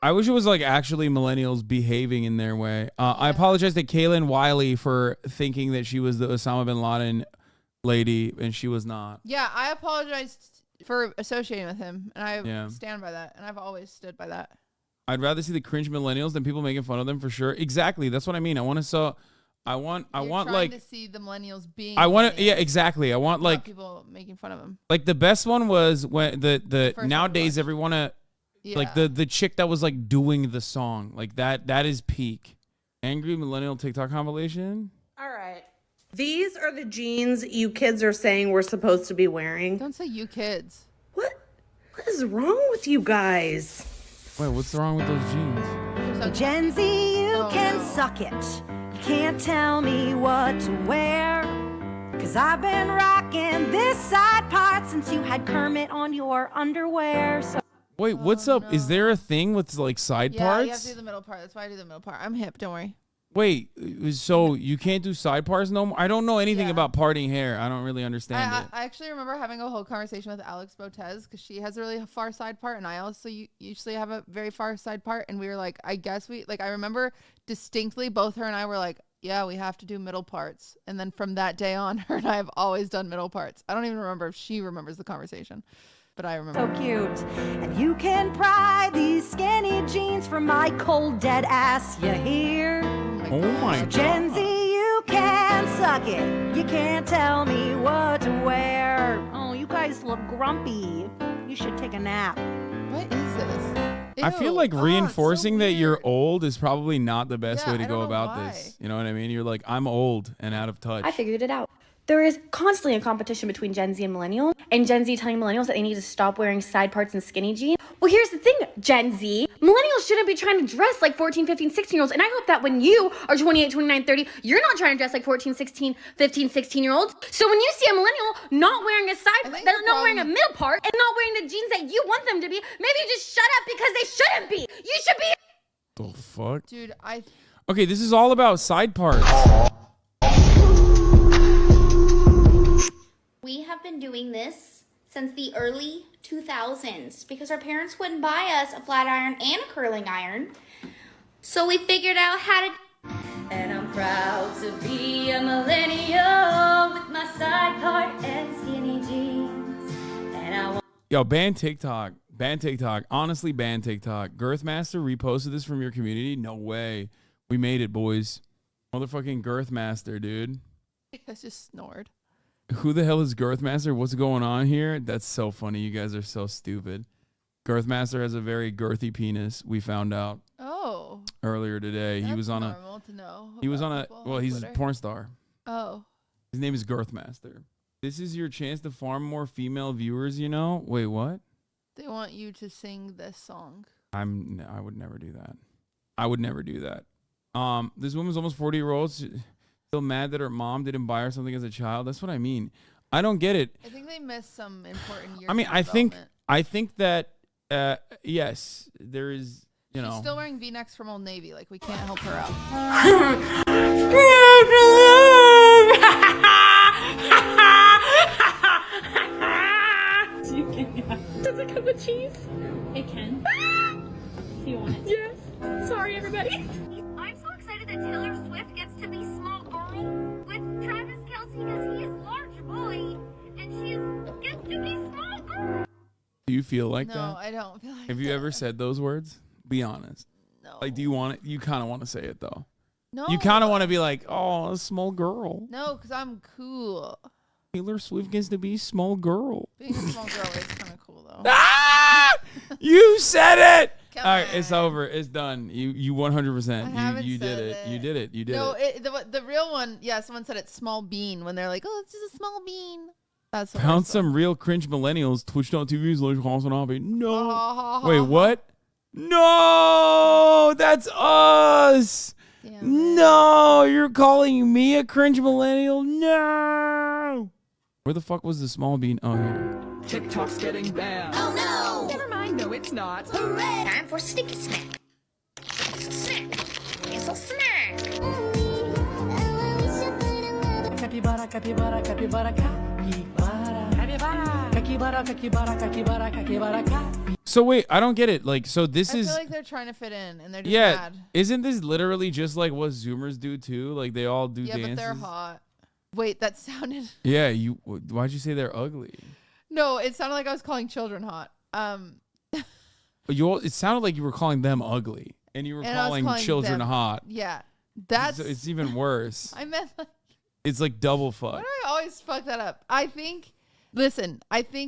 I wish it was like actually millennials behaving in their way. I apologize to Kaylin Wiley for thinking that she was the Osama bin Laden lady, and she was not. Yeah, I apologized for associating with him, and I Yeah. stand by that, and I've always stood by that. I'd rather see the cringe millennials than people making fun of them for sure. Exactly, that's what I mean. I want You're like to see the millennials being. I want millennials, to, yeah, exactly. I want not like people making fun of them. like the best one was when the first nowadays everyone like the chick that was like doing the song like that is peak. Angry millennial TikTok compilation. All right. These are the jeans you kids are saying we're supposed to be wearing. Don't say you kids. What is wrong with you guys? Wait, what's wrong with those jeans? Gen Z, you can suck it. You can't tell me what to wear. Cause I've been rocking this side part since you had Kermit on your underwear. So Wait, what's up? Is there a thing with like side Yeah, parts? you have to do the middle part. That's why I do the middle part. I'm hip. Don't worry. Wait, so you can't do side parts no more? I don't know anything about parting hair. I don't really understand it. I actually remember having a whole conversation with Alex Botez because she has a really far side part, and I also usually have a very far side part. And we were like, I guess I remember distinctly both her and I were like, yeah, we have to do middle parts. And then from that day on, her and I have always done middle parts. I don't even remember if she remembers the conversation, but I remember. So cute. And you can pry these skinny jeans from my cold dead ass, you hear? Oh my God. Gen Z, you can suck it. You can't tell me what to wear. Oh, you guys look grumpy. You should take a nap. What is this? I feel like reinforcing that you're old is probably not the best way to go about this. You know what I mean? You're like, I'm old and out of touch. I figured it out. There is constantly a competition between Gen Z and millennials, and Gen Z telling millennials that they need to stop wearing side parts and skinny jeans. Well, here's the thing, Gen Z. Millennials shouldn't be trying to dress like 14, 15, 16-year-olds, and I hope that when you are 28, 29, 30, you're not trying to dress like 14, 16, 15, 16-year-olds. So when you see a millennial not wearing a side, they're not wearing a middle part, and not wearing the jeans that you want them to be, maybe you just shut up because they shouldn't be. You should be... The fuck? Dude, Okay, this is all about side parts. We have been doing this since the early 2000s because our parents wouldn't buy us a flat iron and a curling iron. So we figured out how to... And I'm proud to be a millennial with my side part and skinny jeans. And I want... Yo, ban TikTok. Ban TikTok. Honestly, ban TikTok. Girthmaster reposted this from your community? No way. We made it, boys. Motherfucking Girthmaster, dude. I just snored. Who the hell is Girthmaster? What's going on here? That's so funny. You guys are so stupid. Girthmaster has a very girthy penis. We found out. Oh. Earlier today. He was on normal to know He was on a. people Well, on he's a Twitter. porn star. Oh. His name is Girthmaster. This is your chance to farm more female viewers. You know. Wait, what? They want you to sing this song. I would never do that. I would never do that. This woman's almost 40-year-old. Still mad that her mom didn't buy her something as a child. That's what I mean. I don't get it. I think they missed some important years. I mean, of I think development. that yes, there is. You She's know. still wearing V-necks from Old Navy. Like, we can't help her out. Does it come with cheese? It can. Do you want it? Yes. Sorry, everybody. I'm so excited that Taylor Swift gets to be small girl with Travis Kelce because he is large boy and she gets to be small girl. Do you feel like No, that? I don't feel like Have you ever said those words? Be honest. No. Like, do you want it? You kind of want to say it though. No. You kind of want to be like, oh, a small girl. No, because I'm cool. Taylor Swift gets to be small girl. Being a small girl is kind of cool, though. Ah! You said it. Come All right, it's over. It's done. You 100%. haven't You did said it. You did it. You did No, it. the real one, yeah, someone said it's small bean when they're like, oh, it's just a small bean. That's the Found worst some real cringe millennials. Twitch.tv / HasanAbi. No. Ha, ha, Wait, ha, what? No, that's us. No, you're calling me a cringe millennial? No. Where the fuck was the small bean? Oh, here. TikTok's getting banned. Oh no! Never mind, no, it's not. Hooray! Time for sticky snack. Snack. It's a snack. Capybara, capybara, capybara, capybara. Capybara, capybara, capybara, capybara, capybara. So wait, I don't get it. Like, so this I is feel like they're trying to fit in, and they're just yeah. mad. Isn't this literally just like what Zoomers do too? Like they all do Yeah, dances. but they're hot. Wait, that sounded... Yeah, you. Why'd you say they're ugly? No, it sounded like I was calling children hot. It sounded like you were calling them ugly, and you were And I was calling children them- hot. Yeah, that's... It's even worse. I meant like... It's like double fuck. Why do I always fuck that up? I think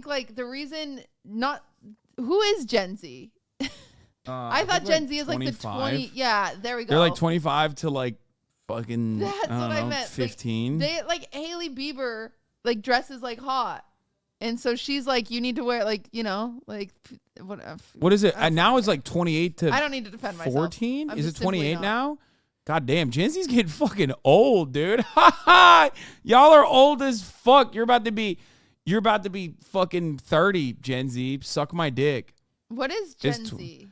like the reason not... Who is Gen Z? I thought think, Gen Z is like the 25. 20... Yeah, there we go. They're like 25 to like fucking That's I don't what I know, meant. 15. They like Hailey Bieber like dresses like hot. And so she's like, you need to wear like, you know, like whatever. What is it? Now it's like 28 to I don't need to defend myself. 14? I'm Is it just simply 28 not. now? God damn, Gen Z's getting fucking old, dude. Ha ha! Y'all are old as fuck. You're about to be fucking 30, Gen Z. Suck my dick. What is Gen Z?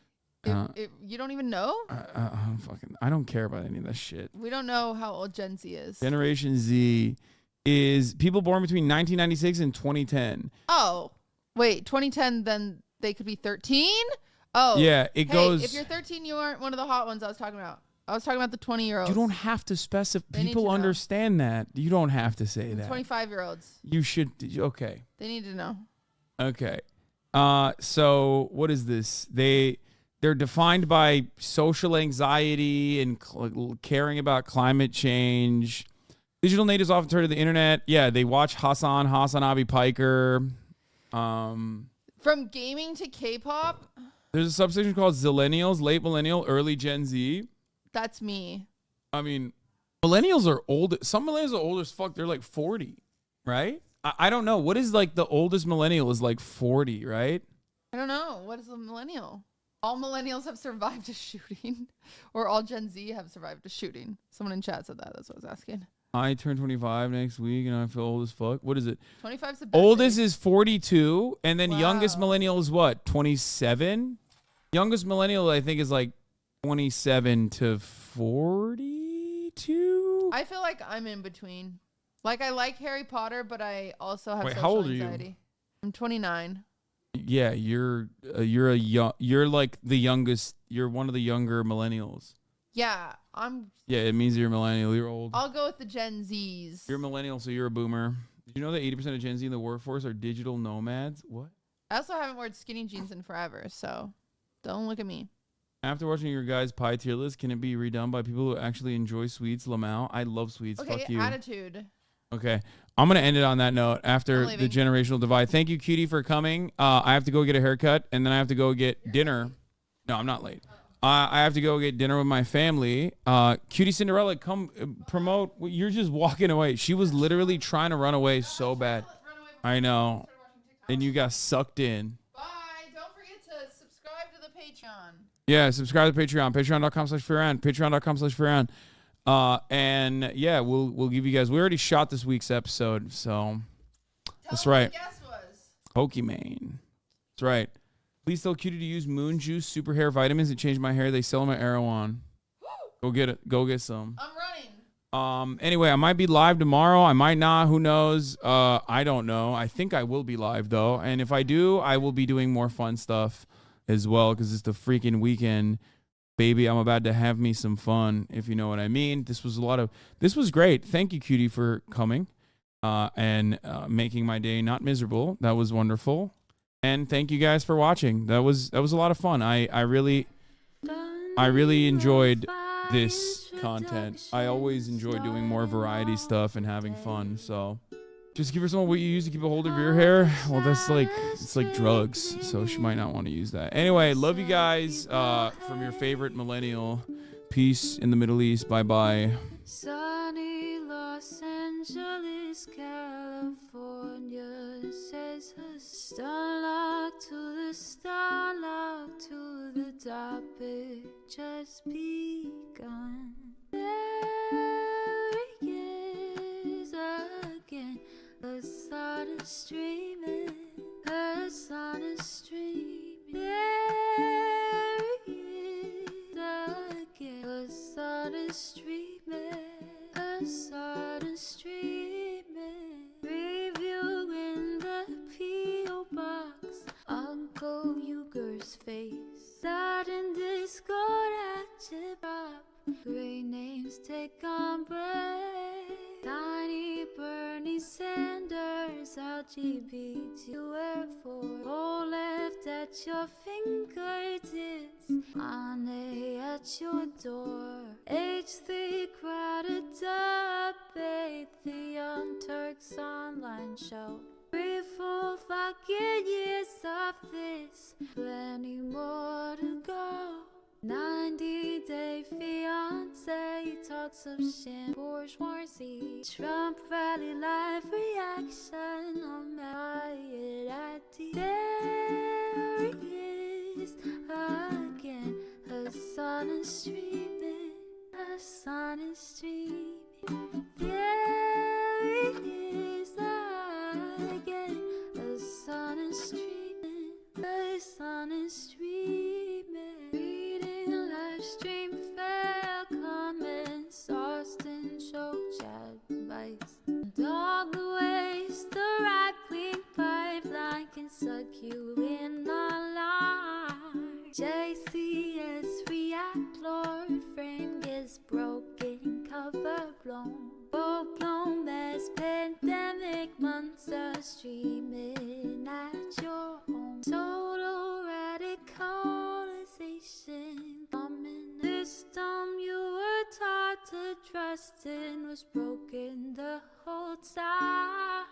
You don't even know? I don't care about any of that shit. We don't know how old Gen Z is. Generation Z is people born between 1996 and 2010. Oh, wait, 2010, then they could be 13? Oh. Yeah, it goes... If you're 13, you aren't one of the hot ones I was talking about. I was talking about the 20-year-olds. You don't have to specify. People understand that. You don't have to say that. 25-year-olds. You should... Okay. They need to know. Okay. So what is this? They're defined by social anxiety and caring about climate change. Digital natives often turn to the internet. Yeah, they watch HasanAbi Piker. From gaming to K-pop? There's a subsection called Zillennials, late millennial, early Gen Z. That's me. I mean, millennials are old. Some millennials are old as fuck. They're like 40, right? I don't know. What is like the oldest millennial is like 40, right? I don't know. What is a millennial? All millennials have survived a shooting, or all Gen Z have survived a shooting. Someone in chat said that. That's what I was asking. I turn 25 next week, and I feel old as fuck. What is it? 25's the best. Oldest is 42, and then youngest millennial is what? 27? Youngest millennial, I think, is like 27 to 42. I feel like I'm in between. Like, I like Harry Potter, but I also have social how old anxiety. Are you? I'm 29. Yeah, you're like the youngest. You're one of the younger millennials. Yeah, Yeah, it means you're a millennial. You're old. I'll go with the Gen Zs. You're a millennial, so you're a boomer. Did you know that 80% of Gen Z in the workforce are digital nomads? What? I also haven't worn skinny jeans in forever, so don't look at me. After watching your guys' pie tier list, can it be redone by people who actually enjoy sweets? Lamau, I love sweets. Okay, Fuck you. attitude. Okay, I'm gonna end it on that note. After the generational divide, thank you, Cutie, for coming. I have to go get a haircut, and then I have to go get dinner. No, I'm not late. I have to go get dinner with my family. Cutie Cinderella, come promote. You're just walking away. She was literally trying to run away so bad. I know. And you got sucked in. Bye. Don't forget to subscribe to the Patreon. Yeah, subscribe to Patreon. Patreon.com/Farhan. Patreon.com/Farhan. And yeah, we'll give you guys. We already shot this week's episode, so that's right. Pokimane. That's right. Please tell Cutie to use Moon Juice Super Hair Vitamins and change my hair. They sell them at Erewhon. Go get it. Go get some. I'm running. Anyway, I might be live tomorrow. I might not. Who knows? I don't know. I think I will be live though, and if I do, I will be doing more fun stuff as well because it's the freaking weekend. Baby, I'm about to have me some fun, if you know what I mean. This was great. Thank you, Cutie, for coming and making my day not miserable. That was wonderful. And thank you guys for watching. That was a lot of fun. I really enjoyed this content. I always enjoy doing more variety stuff and having fun. So just give her some of what you use to keep a hold of your hair. Well, it's like drugs, so she might not want to use that. Anyway, love you guys from your favorite millennial. Peace in the Middle East. Bye-bye. Sunny Los Angeles, California says starlock to the topic just begun. There he is again. The sun is streaming, the sun is streaming. There he is again. The sun is streaming, the sun is streaming. Reviewing the P.O. box, Uncle Uger's face. Sudden Discord action pop. Great names take on break. Tiny Bernie Sanders, LGBT wherefore. All left at your fingertips, Ane at your door. H3 crowded debate, the Young Turks online show. 3 full fucking years of this, plenty more to go. 90-day fiance talks of shit, bourgeoisie. Trump rally live reaction on riot at the. There he is again. The sun is streaming, the sun is streaming. There he is again. The sun is streaming, the sun is streaming. Pandemic months are streaming at your home. Total radicalization. Common system you were taught to trust in was broken the whole time.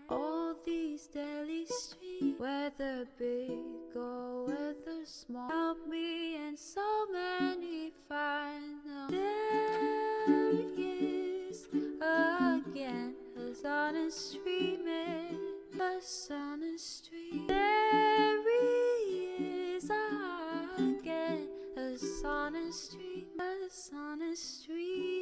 All these daily streams, whether big or whether small, help me and so many find them. There he is again, Hasan is streaming, Hasan is streaming. There he is again, Hasan is streaming, Hasan is streaming.